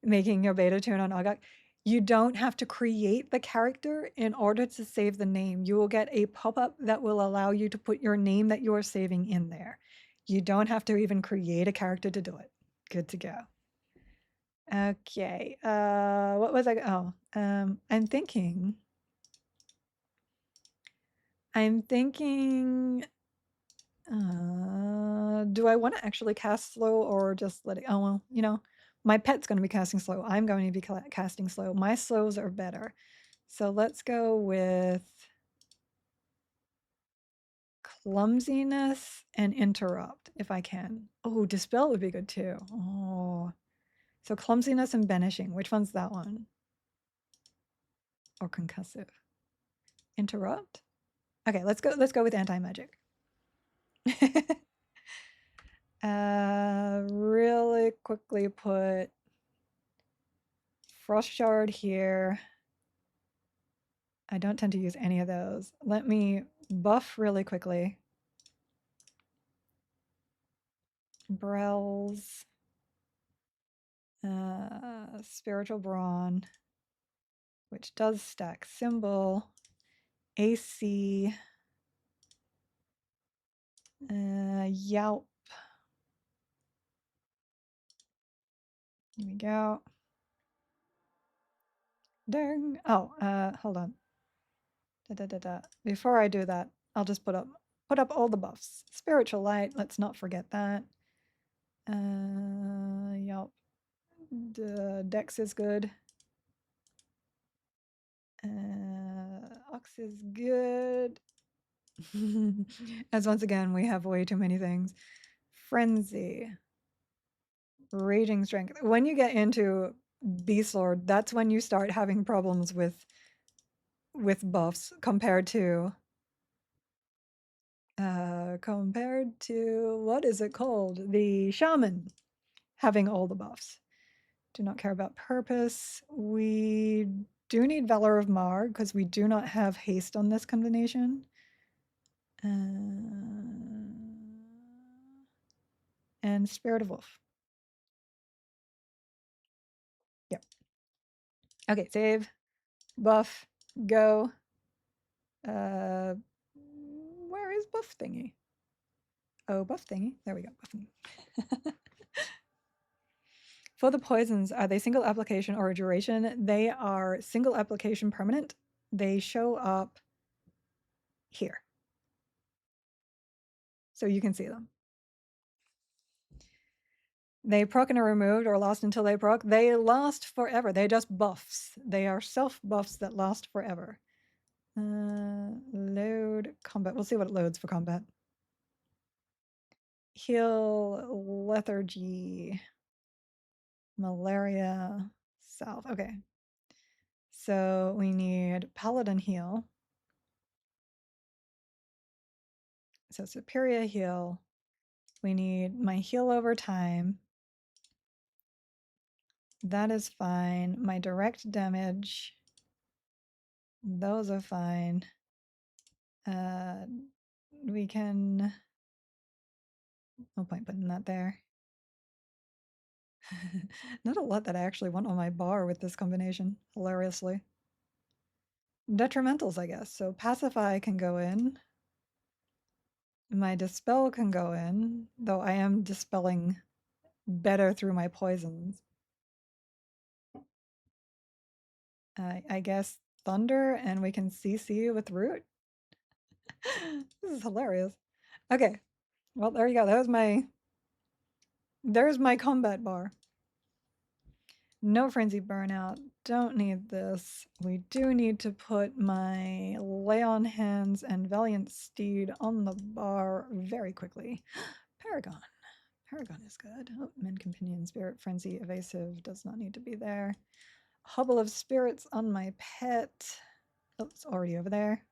Making your beta tune on Ogok. You don't have to create the character in order to save the name. You will get a pop-up that will allow you to put your name that you are saving in there. You don't have to even create a character to do it. Good to go. Okay. What was I? Oh, I'm thinking. Do I want to actually cast slow or just let it? Oh, well, you know, my pet's going to be casting slow. I'm going to be casting slow. My slows are better. So let's go with clumsiness and interrupt if I can. Oh, dispel would be good too. Oh, so clumsiness and banishing. Which one's that one? Or concussive? Interrupt? Okay, let's go with anti-magic. Really quickly put Frost Shard here. I don't tend to use any of those. Let me buff really quickly. Brells. Spiritual Brawn, which does stack symbol. AC. Yelp. Here we go. Dang. Oh, hold on. Before I do that, I'll just put up all the buffs. Spiritual Light, let's not forget that. Yelp. Dex is good. Ox is good. As once again, we have way too many things. Frenzy. Raging Strength. When you get into Beast Lord, that's when you start having problems with buffs compared to compared to, what is it called? The shaman having all the buffs. Do not care about purpose. We do need Valor of Mar because we do not have haste on this combination. And Spirit of Wolf. Yep. Okay, save, buff, go. Where is buff thingy? Oh, buff thingy. There we go, buff thingy. For the poisons, are they single application or a duration? They are single application permanent. They show up here. So you can see them. They proc and are removed or lost until they proc. They last forever. They're just buffs. They are self buffs that last forever. Load combat. We'll see what it loads for combat. Heal lethargy, malaria, south. Okay. So we need paladin heal. So superior heal. We need my heal over time. That is fine. My direct damage. Those are fine. We can, no point putting that there. Not a lot that I actually want on my bar with this combination, hilariously. Detrimentals, I guess. So Pacify can go in. My Dispel can go in, though I am dispelling better through my poisons. I guess Thunder, and we can CC with Root. This is hilarious. Okay, well, there you go. There's my combat bar. No Frenzy Burnout. Don't need this. We do need to put my Lay on Hands and Valiant Steed on the bar very quickly. Paragon. Paragon is good. Oh, Men Companion, Spirit Frenzy, Evasive does not need to be there. Hubble of Spirits on my pet. Oh, it's already over there.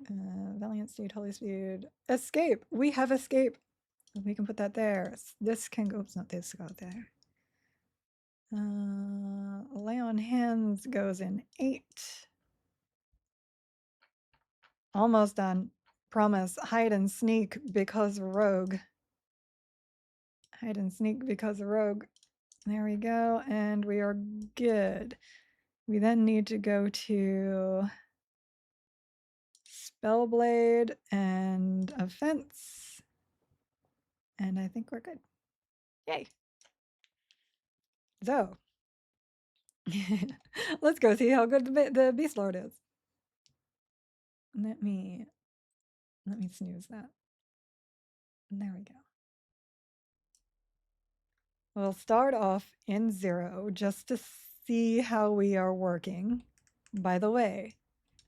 Valiant Steed, Holy Speed. Escape! We have Escape! We can put that there. This can go, oops, not this, go there. Lay on Hands goes in 8. Almost done. Promise. Hide and Sneak because Rogue. Hide and Sneak because Rogue. There we go. And we are good. We then need to go to Spellblade and Offense. And I think we're good. Yay. So, let's go see how good the Beast Lord is. Let me snooze that. And there we go. We'll start off in 0 just to see how we are working. By the way,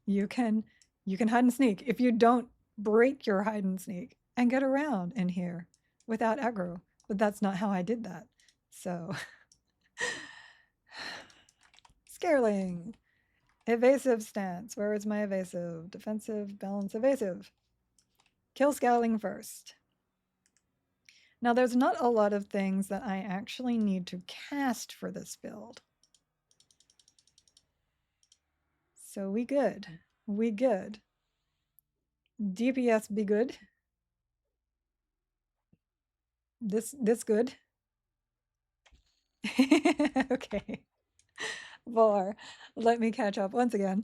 you can hide and sneak if you don't break your hide and sneak and get around in here without aggro. But that's not how I did that. So Scareling. Evasive stance. Where is my evasive? Defensive, balance, evasive. Kill Scowling first. Now there's not a lot of things that I actually need to cast for this build. So we good. We good. DPS be good. This good. Okay. Var. Let me catch up once again.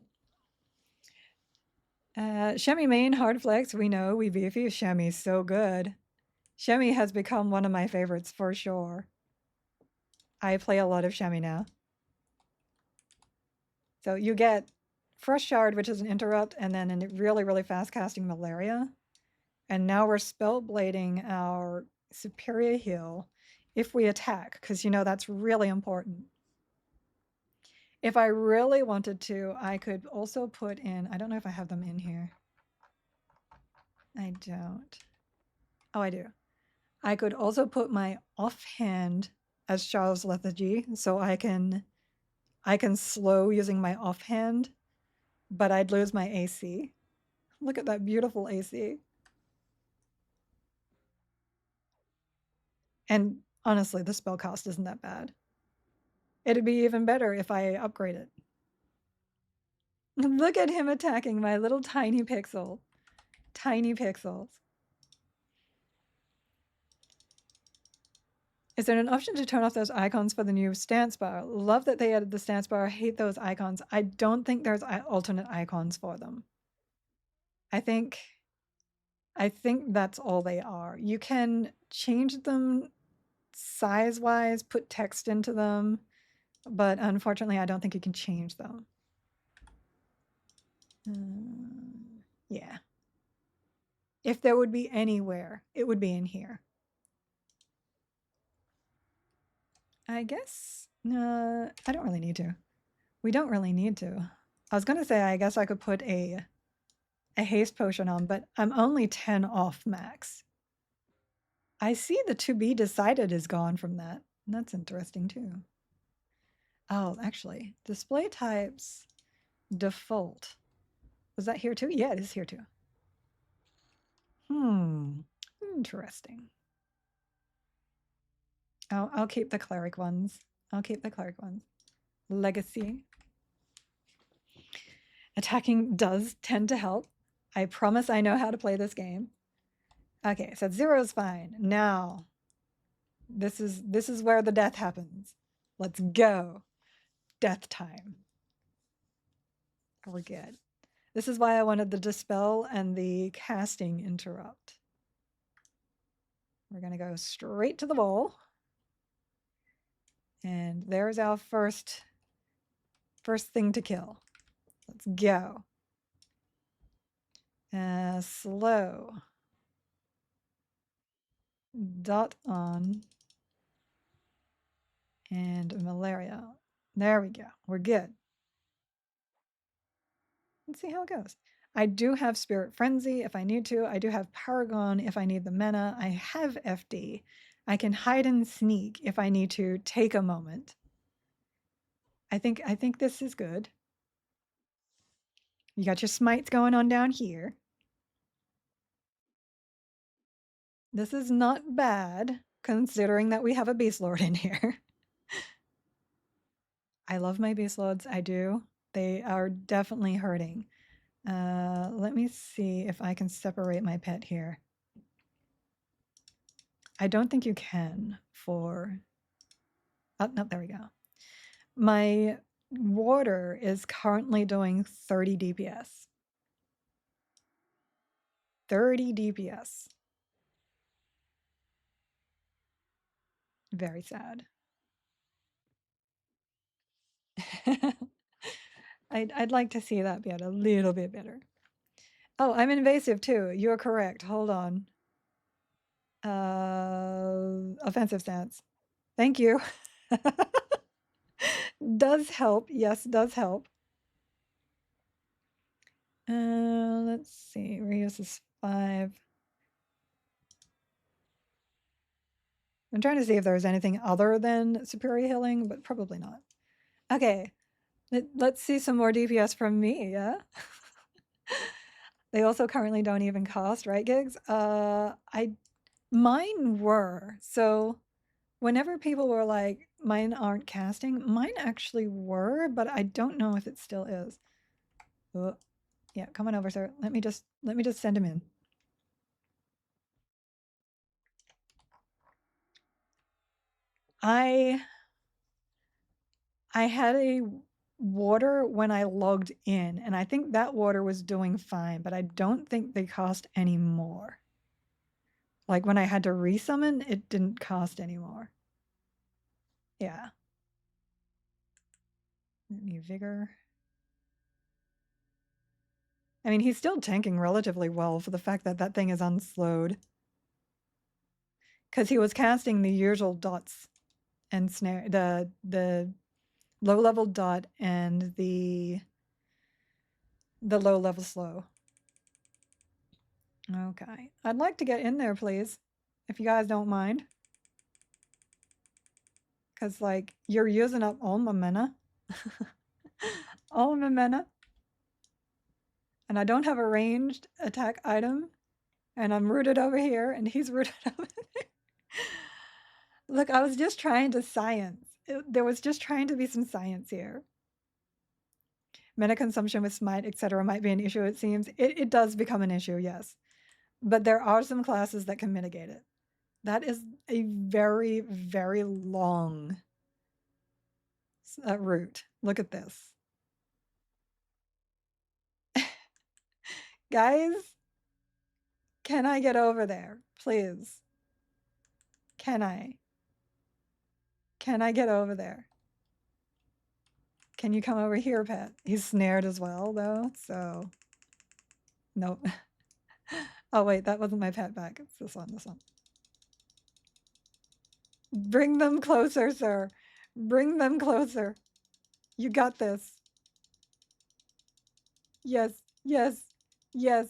Shemi main hard flex. We know we beefy. Shemi's so good. Shemi has become one of my favorites for sure. I play a lot of Shemi now. So you get Fresh Shard, which is an interrupt, and then a really, really fast casting Malaria. And now we're spell blading our superior heal if we attack, because you know that's really important. If I really wanted to, I could also put in, I don't know if I have them in here. I don't. Oh, I do. I could also put my offhand as Charles Lethargy, so I can slow using my offhand, but I'd lose my AC. Look at that beautiful AC. And honestly, the spell cost isn't that bad. It'd be even better if I upgrade it. Look at him attacking my little tiny pixel. Tiny pixels. Is there an option to turn off those icons for the new stance bar? Love that they added the stance bar. Hate those icons. I don't think there's alternate icons for them. I think that's all they are. You can change them size-wise, put text into them, but unfortunately, I don't think you can change them. Yeah. If there would be anywhere, it would be in here. I guess, I don't really need to. We don't really need to. I was going to say, I guess I could put a haste potion on, but I'm only 10 off max. I see the to be decided is gone from that. That's interesting too. Oh, actually, display types default. Was that here too? Yeah, it is here too. Interesting. I'll keep the cleric ones. I'll keep the cleric ones. Legacy. Attacking does tend to help. I promise I know how to play this game. Okay, so 0 is fine. Now, this is where the death happens. Let's go. Death time. We're good. This is why I wanted the dispel and the casting interrupt. We're gonna go straight to the bowl. And there's our first thing to kill. Let's go. Slow. Dot on. And malaria. There we go. We're good. Let's see how it goes. I do have Spirit Frenzy if I need to. I do have Paragon if I need the mana. I have FD. I can hide and sneak if I need to take a moment. I think this is good. You got your smites going on down here. This is not bad, considering that we have a Beast Lord in here. I love my Beast Lords, I do. They are definitely hurting. Let me see if I can separate my pet here. I don't think you can for... Oh, no, there we go. My water is currently doing 30 DPS. 30 DPS. Very sad. I'd like to see that be a little bit better. Oh, I'm invasive too. You're correct. Hold on. Offensive stance. Thank you. Does help. Yes, does help. Let's see. Reuse is 5. I'm trying to see if there's anything other than superior healing, but probably not. Okay. Let's see some more DPS from me, yeah? They also currently don't even cost, right, Gigs? Mine were. So whenever people were like, mine aren't casting, mine actually were, but I don't know if it still is. Oh, yeah, come on over, sir. Let me just send him in. I had a water when I logged in, and I think that water was doing fine, but I don't think they cost any more. Like when I had to resummon, it didn't cost anymore. Yeah. Let me vigor. I mean, he's still tanking relatively well for the fact that that thing is unslowed. Because he was casting the usual dots and snare, the low level dot and the low level slow. Okay. I'd like to get in there, please, if you guys don't mind. Because, like, you're using up all my mana. All my mana. and I don't have a ranged attack item, and I'm rooted over here, and he's rooted over there. Look, I was just trying to science. There was just trying to be some science here. Mana consumption with smite, etc., might be an issue, it seems. It does become an issue, yes. But there are some classes that can mitigate it. That is a very, very long route. Look at this. Guys, can I get over there? Please. Can I? Can I get over there? Can you come over here, pet? He's snared as well, though, so... Nope. Oh, wait, that wasn't my pet back. It's this one, this one. Bring them closer, sir. Bring them closer. You got this. Yes, yes, yes.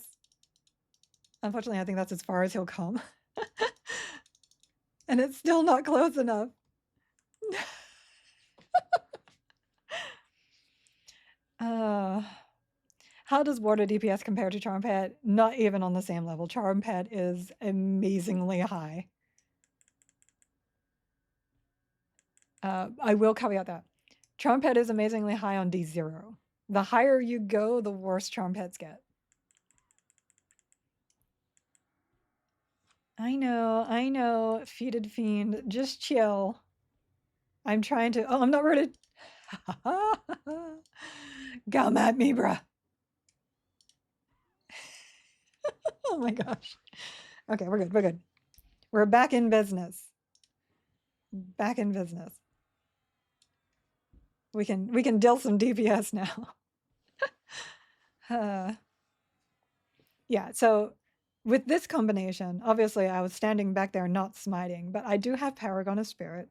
Unfortunately, I think that's as far as he'll come. And it's still not close enough. How does water DPS compare to Charm Pet? Not even on the same level. Charm Pet is amazingly high. I will caveat that. Charm Pet is amazingly high on D0. The higher you go, the worse Charm Pets get. I know, Feated Fiend. Just chill. I'm trying to... Oh, I'm not rooted. Come at me, bruh. Oh my gosh. Okay, we're good. We're good. We're back in business. Back in business. We can deal some DPS now. Yeah, so with this combination, obviously I was standing back there not smiting, but I do have Paragon of Spirit,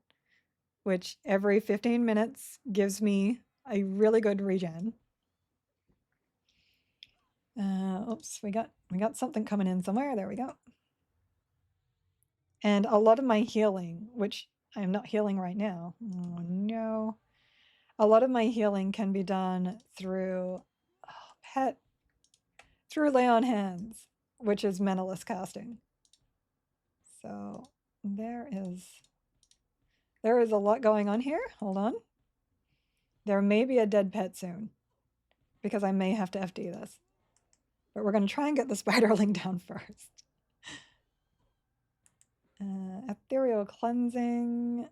which every 15 minutes gives me a really good regen. Oops, we got something coming in somewhere. There we go. And a lot of my healing, which I'm not healing right now. Oh no. A lot of my healing can be done through pet, through lay on hands, which is manaless casting. So there is a lot going on here. Hold on. There may be a dead pet soon because I may have to FD this. But we're going to try and get the spiderling down first. Ethereal cleansing.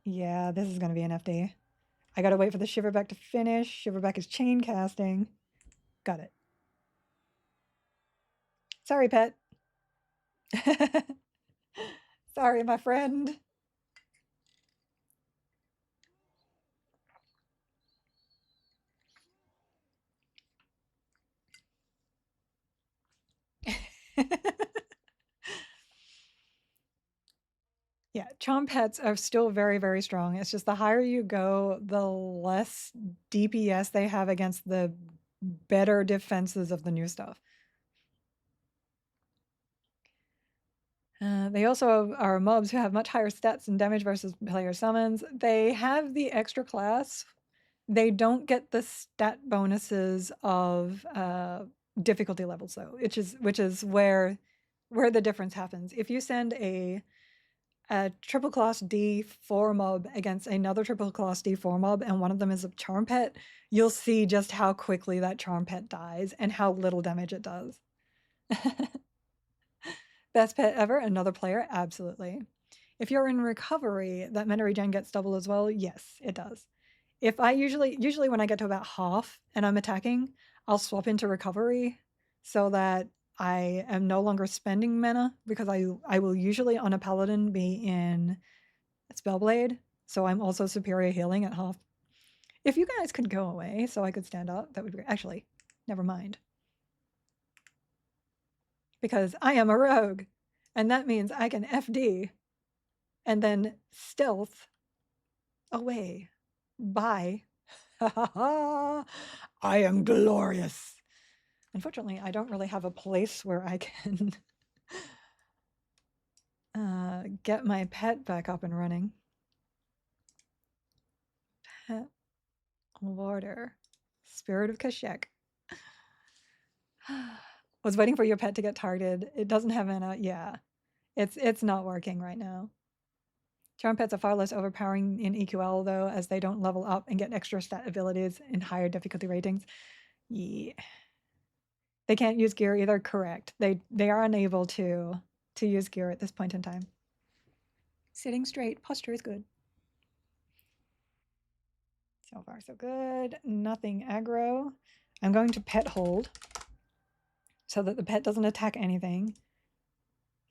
Yeah, this is going to be an FD. I got to wait for the Shiverback to finish. Shiverback is chain casting. Got it. Sorry, pet. Sorry, my friend. Yeah, Chomp pets are still very, very strong. It's just the higher you go, the less DPS they have against the better defenses of the new stuff. They also are mobs who have much higher stats and damage versus player summons. They have the extra class. They don't get the stat bonuses of difficulty levels, though, which is where the difference happens. If you send a triple class D4 mob against another triple class D4 mob, and one of them is a charm pet, you'll see just how quickly that charm pet dies and how little damage it does. Best pet ever, another player, absolutely. If you're in recovery, that mana regen gets double as well. Yes, it does. If I usually when I get to about half and I'm attacking, I'll swap into recovery so that I am no longer spending mana, because I will usually on a paladin be in Spellblade, so I'm also superior healing at half. If you guys could go away so I could stand up, that would be great. Actually, never mind. Because I am a rogue, and that means I can FD and then stealth away. Bye. I am glorious. Unfortunately, I don't really have a place where I can get my pet back up and running. Pet water. Spirit of Kashek. Was waiting for your pet to get targeted. It doesn't have mana. Yeah, it's not working right now. Charm pets are far less overpowering in EQL though, as they don't level up and get extra stat abilities in higher difficulty ratings. Yeah. They can't use gear either. Correct. They are unable to use gear at this point in time. Sitting straight, posture is good. So far, so good. Nothing aggro. I'm going to pet hold so that the pet doesn't attack anything.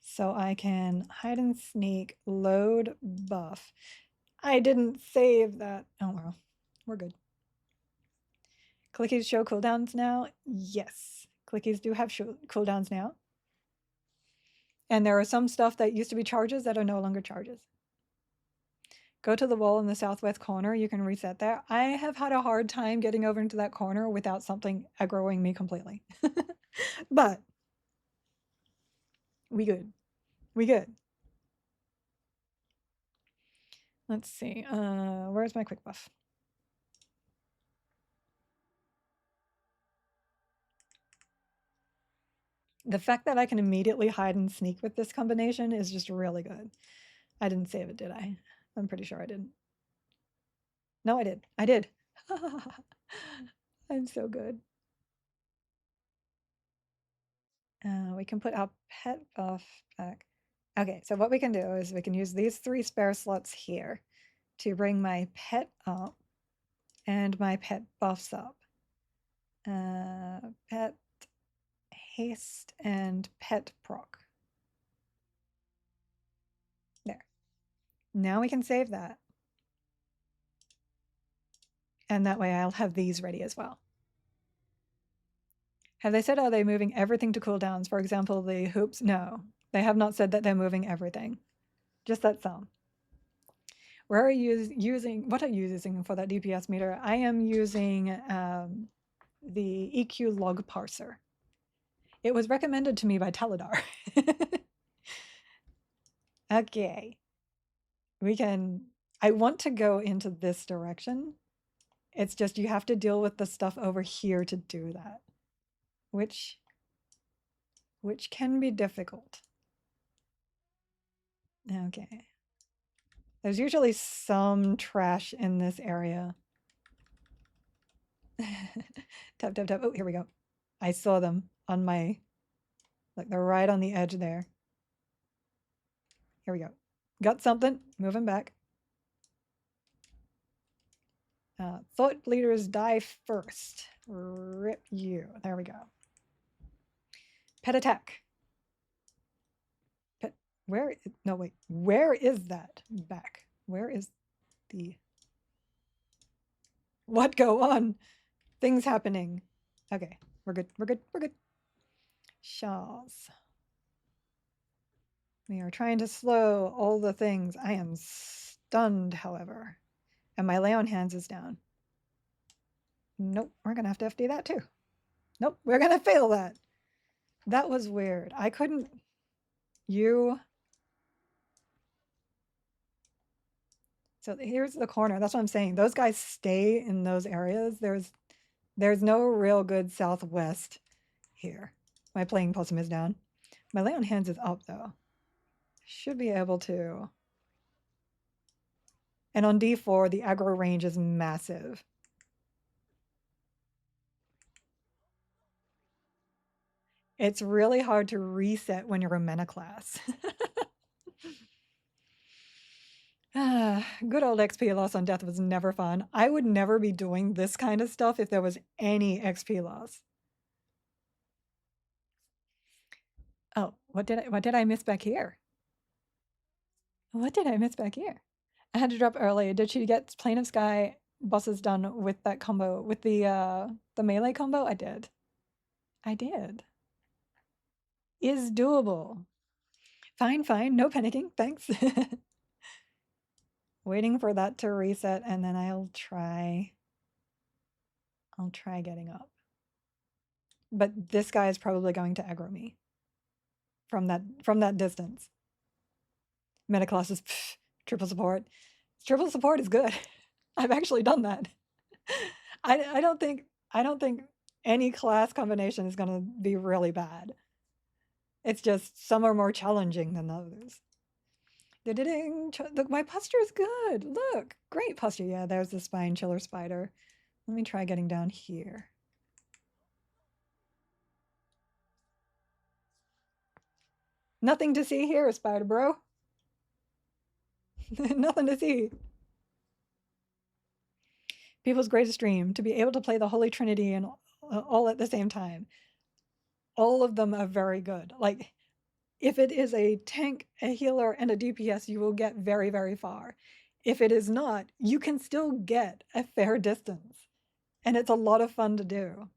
So I can hide and sneak, load, buff. I didn't save that. Oh well, we're good. Clickies show cooldowns now? Yes. Clickies do have cooldowns now. And there are some stuff that used to be charges that are no longer charges. Go to the wall in the southwest corner. You can reset there. I have had a hard time getting over into that corner without something aggroing me completely. But we good. We good. Let's see. Where's my quick buff? The fact that I can immediately hide and sneak with this combination is just really good. I didn't save it, did I? I'm pretty sure I didn't. No, I did. I did. I'm so good. We can put our pet buff back. Okay, so what we can do is we can use these 3 spare slots here to bring my pet up and my pet buffs up. Pet haste and pet proc. There. Now we can save that. And that way I'll have these ready as well. Have they said, are they moving everything to cooldowns? For example, the hoops? No, they have not said that they're moving everything. Just that some. Where are you using, what are you using for that DPS meter? I am using the EQ log parser. It was recommended to me by Teledar. Okay. We can, I want to go into this direction. It's just you have to deal with the stuff over here to do that, which can be difficult. Okay. There's usually some trash in this area. Tap, tap, tap. Oh, here we go. I saw them on my, like they're right on the edge there. Here we go. Got something. Moving back. Thought bleeders die first. Rip you. There we go. Pet attack. Pet. Where? No, wait. Where is that back? Where is the. What go on? Things happening. Okay. We're good. We're good. We're good. Shawls. We are trying to slow all the things. I am stunned, however. And my lay on hands is down. Nope. We're going to have to FD that too. Nope. We're going to fail that. That was weird. I couldn't. You. So here's the corner. That's what I'm saying. Those guys stay in those areas. There's no real good southwest here. My playing possum is down. My lay on hands is up though. Should be able to. And on D4, the aggro range is massive. It's really hard to reset when you're a mana class. Good old XP loss on death was never fun. I would never be doing this kind of stuff if there was any XP loss. Oh, what did I miss back here? What did I miss back here? I had to drop early. Did she get Plane of Sky bosses done with that combo, with the melee combo? I did. I did. Is doable. Fine, fine. No panicking. Thanks. Waiting for that to reset, and then I'll try getting up. But this guy is probably going to aggro me from that distance. Meta class is triple support. Triple support is good. I've actually done that. I don't think any class combination is going to be really bad. It's just some are more challenging than others. Look, my posture is good. Look, great posture. Yeah, there's the spine chiller spider. Let me try getting down here. Nothing to see here, spider bro. Nothing to see. People's greatest dream, to be able to play the Holy Trinity and all at the same time. All of them are very good. Like, if it is a tank, a healer, and a DPS, you will get very, very far. If it is not, you can still get a fair distance. And it's a lot of fun to do.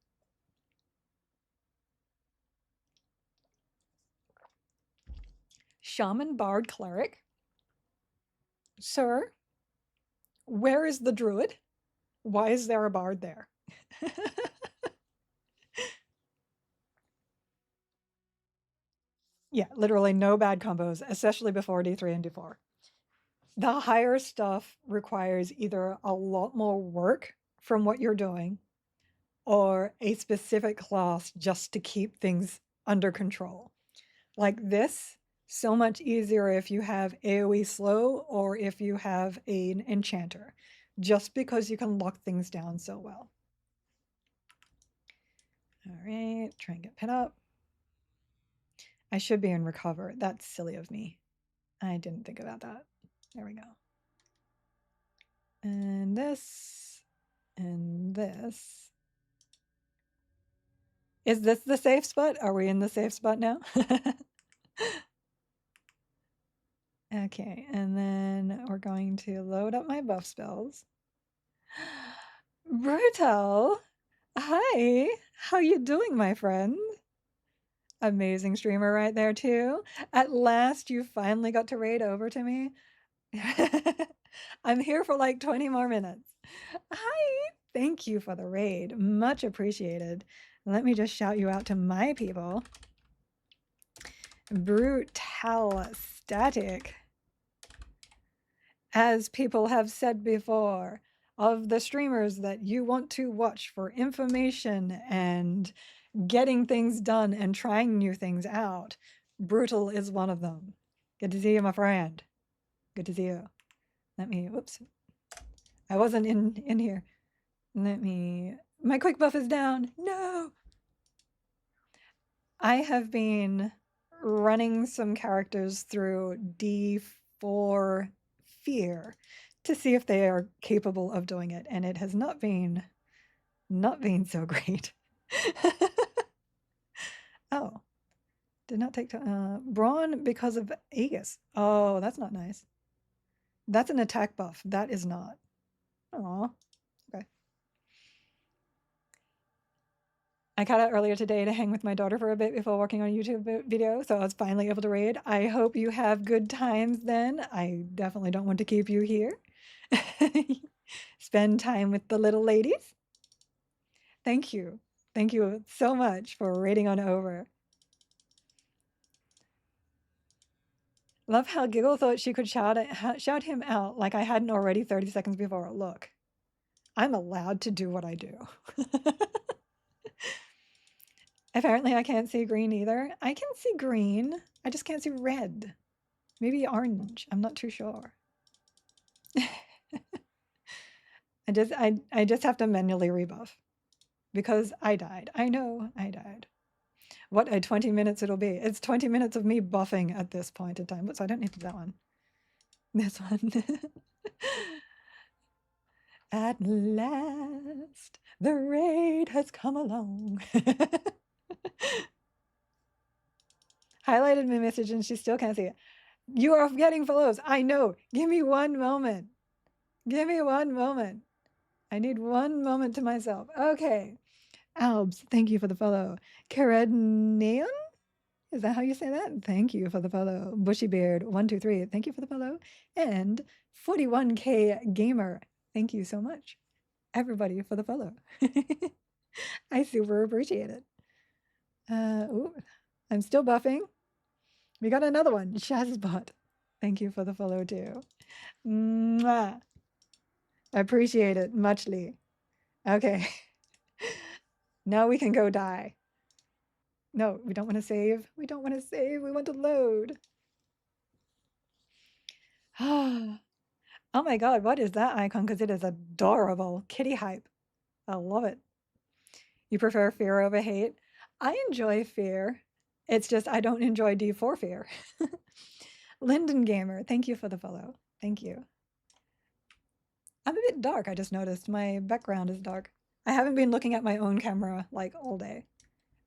Shaman, Bard, Cleric. Sir, where is the druid? Why is there a bard there? Yeah, literally no bad combos, especially before D3 and D4. The higher stuff requires either a lot more work from what you're doing or a specific class just to keep things under control. Like this, so much easier if you have AoE slow or if you have an enchanter, just because you can lock things down so well. All right, try and get pit up. I should be in recover. That's silly of me. I didn't think about that. There we go. And this, and this. Is this the safe spot? Are we in the safe spot now? Okay, and then we're going to load up my buff spells. Brutal! Hi! How you doing, my friend? Amazing streamer right there, too. At last, you finally got to raid over to me. I'm here for like 20 more minutes. Hi! Thank you for the raid. Much appreciated. Let me just shout you out to my people. Brutal static. As people have said before, of the streamers that you want to watch for information and getting things done and trying new things out, Brutal is one of them. Good to see you, my friend. Good to see you. Let me, whoops. I wasn't in here. Let me, my quick buff is down. No. I have been running some characters through D4 fear to see if they are capable of doing it, and it has not been so great. Oh, did not take Brawn because of Aegis. Oh, that's not nice. That's an attack buff. That is not. Oh, okay. I got out earlier today to hang with my daughter for a bit before working on a YouTube video, so I was finally able to raid. I hope you have good times then. I definitely don't want to keep you here. Spend time with the little ladies. Thank you. Thank you so much for raiding on over. Love how Giggle thought she could shout him out like I hadn't already 30 seconds before. Look, I'm allowed to do what I do. Apparently I can't see green either. I can see green. I just can't see red. Maybe orange. I'm not too sure. I just have to manually rebuff because I died. I know I died. What a 20 minutes it'll be. It's 20 minutes of me buffing at this point in time. So I don't need that one. This one. At last, the raid has come along. Highlighted my message and she still can't see it. You are getting follows. I know. Give me one moment. Give me one moment. I need one moment to myself. Okay. Albs, thank you for the follow. Karedneon? Is that how you say that? Thank you for the follow. Bushy Beard, 123, thank you for the follow. And 41K Gamer, thank you so much. Everybody for the follow. I super appreciate it. Ooh, I'm still buffing. We got another one, Shazbot. Thank you for the follow too. Mwah. Appreciate it muchly. Okay. Now we can go die. No, we don't want to save. We don't want to save. We want to load. Oh my god, what is that icon? Because it is adorable. Kitty hype. I love it. You prefer fear over hate? I enjoy fear. It's just I don't enjoy D4 fear. Linden Gamer, thank you for the follow. Thank you. I'm a bit dark, I just noticed. My background is dark. I haven't been looking at my own camera like all day.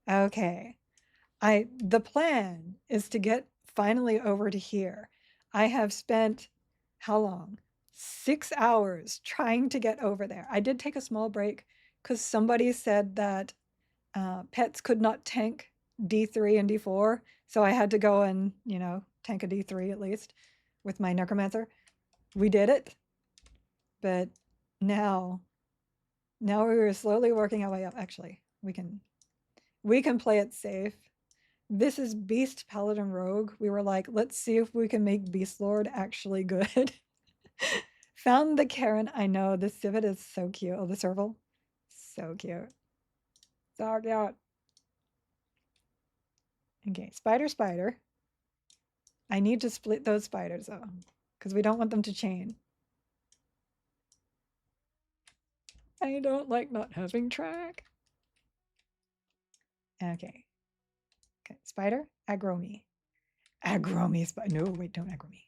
Okay. The plan is to get finally over to here. I have spent how long? 6 hours trying to get over there. I did take a small break because somebody said that pets could not tank D3 and D4, so I had to go and, you know, tank a D3 at least with my necromancer. We did it, but now we're slowly working our way up. Actually, we can play it safe. This is Beast Paladin Rogue. We were like, let's see if we can make Beast Lord actually good. Found the Karen. I know, the civet is so cute. Oh, the serval. So cute. So cute. Okay, spider. I need to split those spiders though, because we don't want them to chain. I don't like not having track. Okay. Okay, spider, aggro me. Aggro me, no, wait, don't aggro me.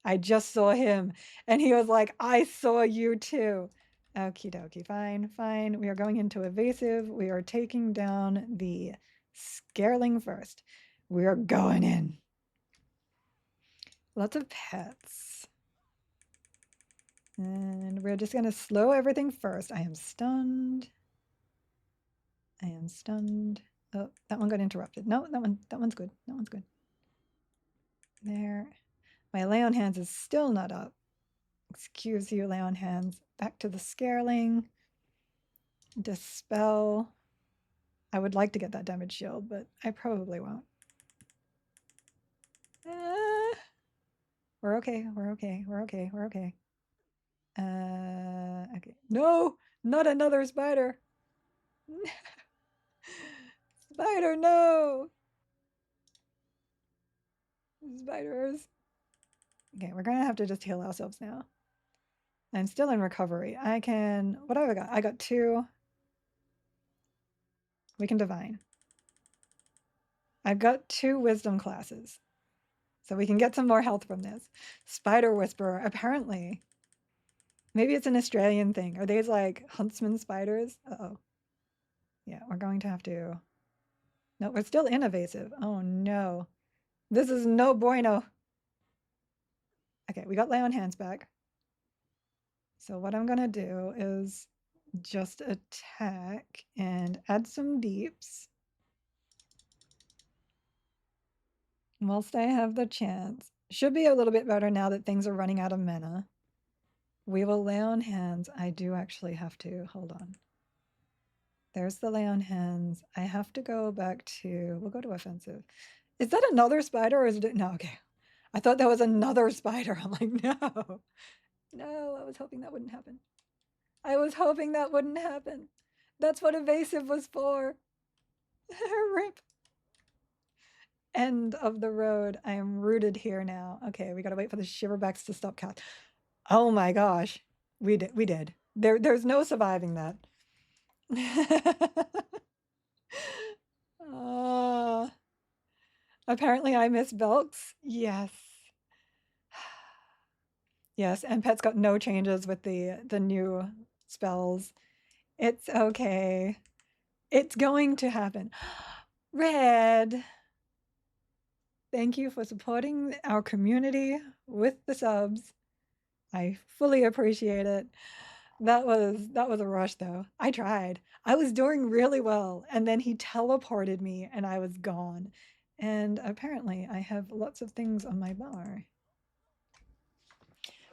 I just saw him, and he was like, I saw you too. Okie dokie, fine. We are going into evasive. We are taking down the Scareling first. We are going in. Lots of pets. And we're just gonna slow everything first. I am stunned. Oh, that one got interrupted. No, that one's good. That one's good. There. My lay on hands is still not up. Excuse you, lay on hands. Back to the Scareling. Dispel. I would like to get that damage shield, but I probably won't. We're okay. Okay. No, not another spider. Spider, no. Spiders. Okay, we're gonna have to just heal ourselves now. I'm still in recovery. I can, what have I got? I got 2. We can divine. I've got 2 wisdom classes. So we can get some more health from this. Spider Whisperer, apparently. Maybe it's an Australian thing. Are these like huntsman spiders? Uh-oh. Yeah, we're going to have to. No, we're still invasive. Oh no. This is no bueno. Okay, we got lay on hands back. So what I'm gonna do is just attack and add some deeps. Whilst I have the chance. Should be a little bit better now that things are running out of mana. We will lay on hands. I do actually have to, hold on. There's the lay on hands. I have to go back to, we'll go to offensive. Is that another spider or is it, no, okay. I thought that was another spider. I'm like, no. No, I was hoping that wouldn't happen. That's what evasive was for. Rip. End of the road. I am rooted here now. Okay, we gotta wait for the shiverbacks to stop cast. Oh my gosh. We did. There's no surviving that. Apparently I miss Belks. Yes. Yes, and Pet's got no changes with the new spells. It's okay. It's going to happen. Red. Thank you for supporting our community with the subs. I fully appreciate it. That was a rush though. I tried. I was doing really well and then he teleported me and I was gone. And apparently I have lots of things on my bar.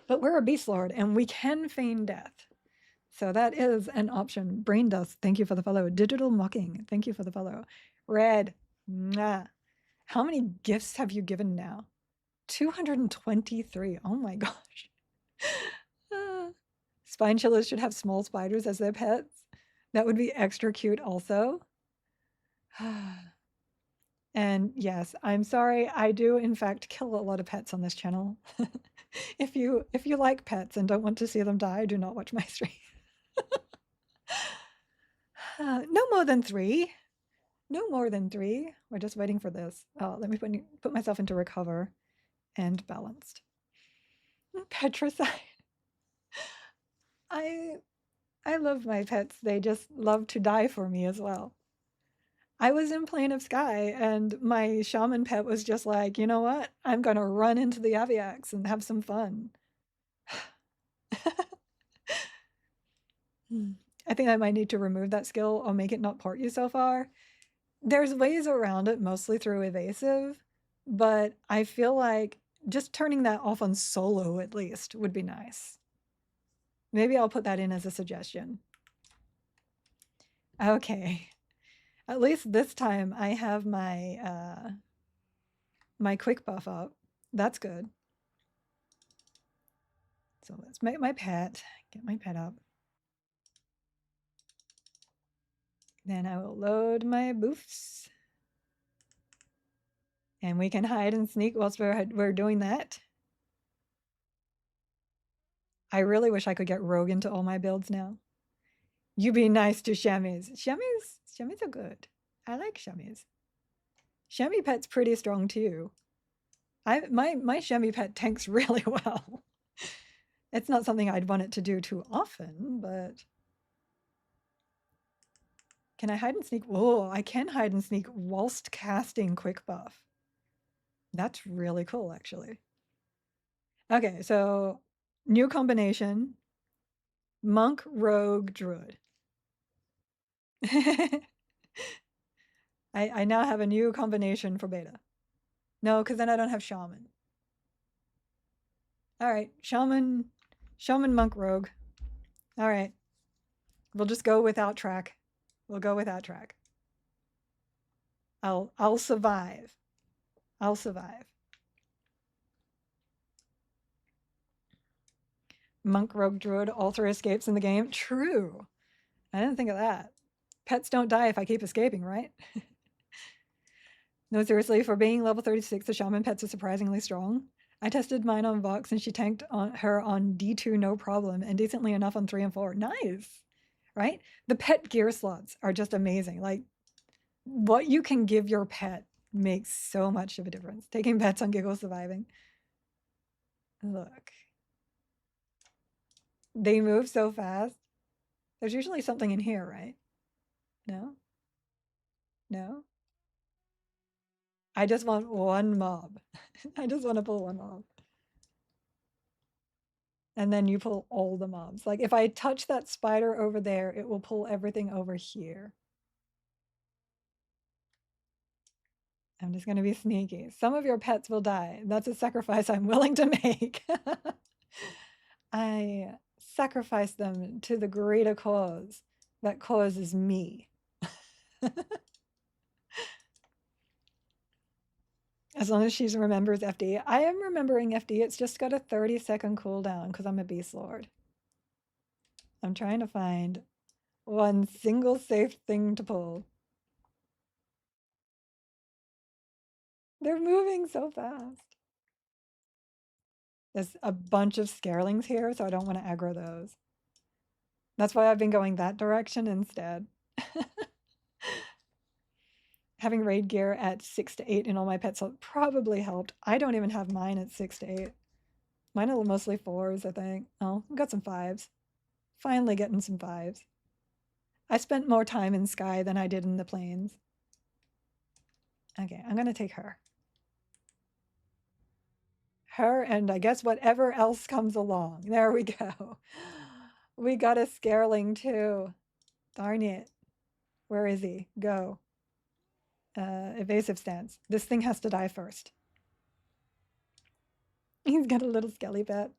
But we're a beast lord and we can feign death. So that is an option. Brain dust, thank you for the follow. Digital mocking, thank you for the follow. Red, mwah. How many gifts have you given now? 223. Oh my gosh. Spine chillers should have small spiders as their pets. That would be extra cute also. And yes, I'm sorry, I do in fact kill a lot of pets on this channel. If you like pets and don't want to see them die, do not watch my stream. No more than 3. No more than 3. We're just waiting for this. Oh, let me put myself into recover and balanced. Petricide. I I love my pets. They just love to die for me as well. I was in Plane of Sky and my shaman pet was just like, you know what? I'm gonna run into the Aviax and have some fun. I think I might need to remove that skill or make it not port you so far. There's ways around it, mostly through evasive, but I feel like just turning that off on solo at least would be nice. Maybe I'll put that in as a suggestion. Okay. At least this time I have my quick buff up. That's good. So let's make my pet, get my pet up. Then I will load my boofs. And we can hide and sneak whilst we're doing that. I really wish I could get rogue into all my builds now. You be nice to chamois. Chamois are good. I like chamois. Chamois pet's pretty strong too. My chamois pet tanks really well. It's not something I'd want it to do too often, but can I hide and sneak? Whoa, I can hide and sneak whilst casting quick buff. That's really cool, actually. Okay, so new combination, monk, rogue, druid. I now have a new combination for beta. No, because then I don't have shaman. All right, shaman, monk, rogue. All right, we'll just go without track. We'll go without track. I'll survive. I'll survive. Monk, rogue, druid, all 3 escapes in the game. True. I didn't think of that. Pets don't die if I keep escaping, right? No, seriously, for being level 36, the shaman pets are surprisingly strong. I tested mine on Vox and she tanked her on D2 no problem and decently enough on 3 and 4. Nice, right? The pet gear slots are just amazing. Like, what you can give your pet makes so much of a difference. Taking pets on Giggle surviving. Look. They move so fast. There's usually something in here, right? No? No? I just want one mob. I just want to pull one mob. And then you pull all the mobs. Like if I touch that spider over there, it will pull everything over here. I'm just going to be sneaky. Some of your pets will die. That's a sacrifice I'm willing to make. I sacrifice them to the greater cause. That cause is me. As long as she remembers FD. I am remembering FD. It's just got a 30-second cooldown because I'm a beast lord. I'm trying to find one single safe thing to pull. They're moving so fast. There's a bunch of scarelings here, so I don't want to aggro those. That's why I've been going that direction instead. Having raid gear at 6 to 8 in all my pets probably helped. I don't even have mine at 6 to 8. Mine are mostly 4s, I think. Oh, I've got some 5s. Finally getting some 5s. I spent more time in Sky than I did in the plains. Okay, I'm going to take her. Her and I guess whatever else comes along. There we go. We got a scareling too. Darn it. Where is he? Go. Evasive stance. This thing has to die first. He's got a little skelly pet.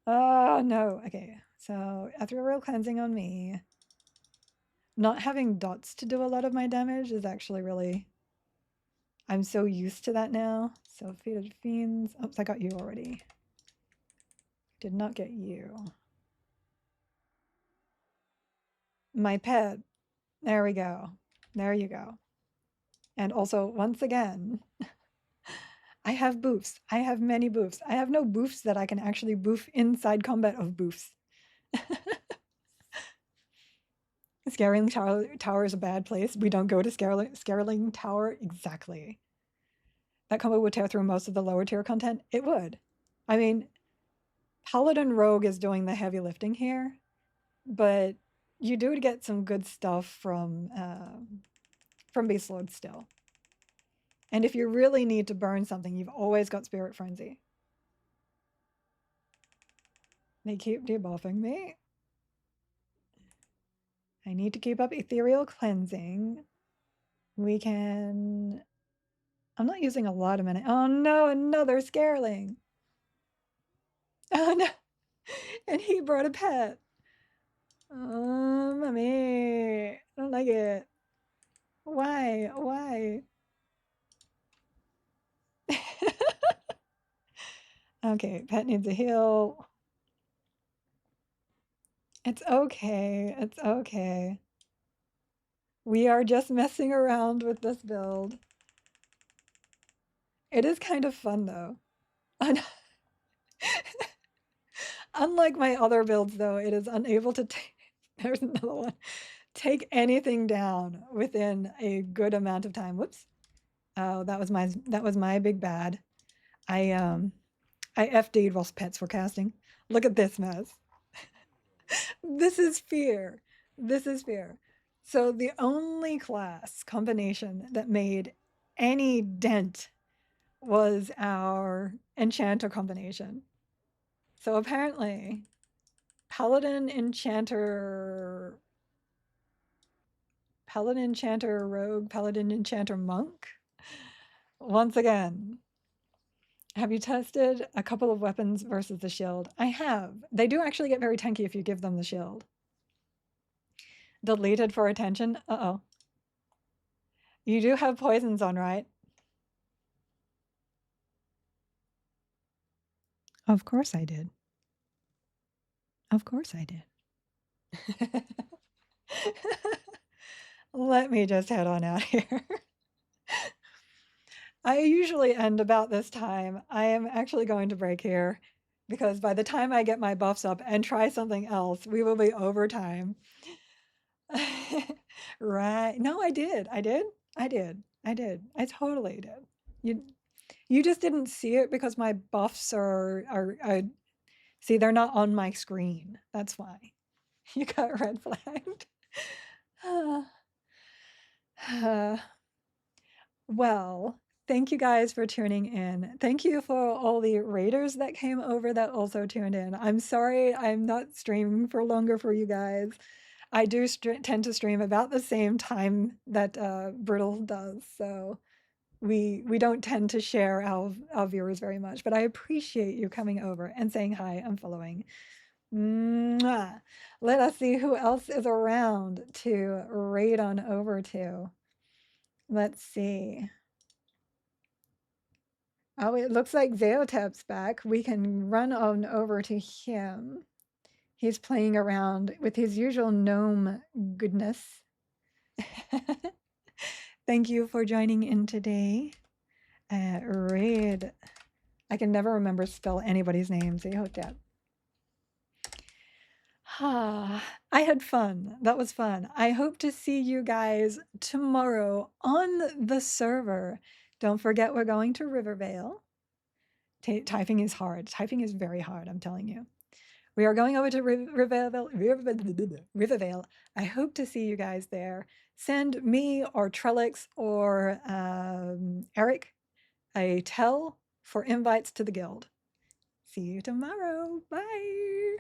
Oh, no. Okay, so ethereal cleansing on me. Not having dots to do a lot of my damage is actually really... I'm so used to that now. So Fated Fiends. Oops, I got you already. Did not get you. My pet. There we go. There you go. And also, once again, I have boofs. I have many boofs. I have no boofs that I can actually boof inside combat of boofs. Tower is a bad place. We don't go to Scaring Tower. Exactly. That combo would tear through most of the lower tier content. It would. I mean, Paladin Rogue is doing the heavy lifting here, but you do get some good stuff from Beast Lord still. And if you really need to burn something, you've always got Spirit Frenzy. They keep debuffing me. I need to keep up Ethereal Cleansing. We can... I'm not using a lot of mana. Oh no, another Scareling. Oh no. And he brought a pet. Oh, mommy. I don't like it. Why? Why? Okay, pet needs a heal. It's okay. It's okay. We are just messing around with this build. It is kind of fun though. Unlike my other builds though, it is unable to take, there's another one, take anything down within a good amount of time. Whoops. Oh, that was my big bad. I FD'd whilst pets were casting. Look at this mess. This is fear. This is fear. So the only class combination that made any dent was our enchanter combination. So apparently, Paladin Enchanter Rogue, Paladin Enchanter Monk. Once again, have you tested a couple of weapons versus the shield? I have. They do actually get very tanky if you give them the shield. Deleted for attention? Uh-oh. You do have poisons on, right? Of course I did. Of course I did. Let me just head on out here. I usually end about this time. I am actually going to break here because by the time I get my buffs up and try something else, we will be over time. Right. No, I did. I did. I did. I did. I totally did. You just didn't see it because my buffs are see, they're not on my screen. That's why. You got red flagged. Well, thank you guys for tuning in. Thank you for all the raiders that came over that also tuned in. I'm sorry I'm not streaming for longer for you guys. I do tend to stream about the same time that Brittle does, so we don't tend to share our viewers very much, but I appreciate you coming over and saying hi and following. Mwah. Let us see who else is around to raid on over to. Let's see. Oh, it looks like Zeotep's back. We can run on over to him. He's playing around with his usual gnome goodness. Thank you for joining in today. Raid. I can never remember spell anybody's name. Zeotep. I had fun. That was fun. I hope to see you guys tomorrow on the server. Don't forget we're going to Rivervale. Typing is hard. Typing is very hard, I'm telling you. We are going over to Rivervale. I hope to see you guys there. Send me or Trellix or Eric a tell for invites to the guild. See you tomorrow. Bye.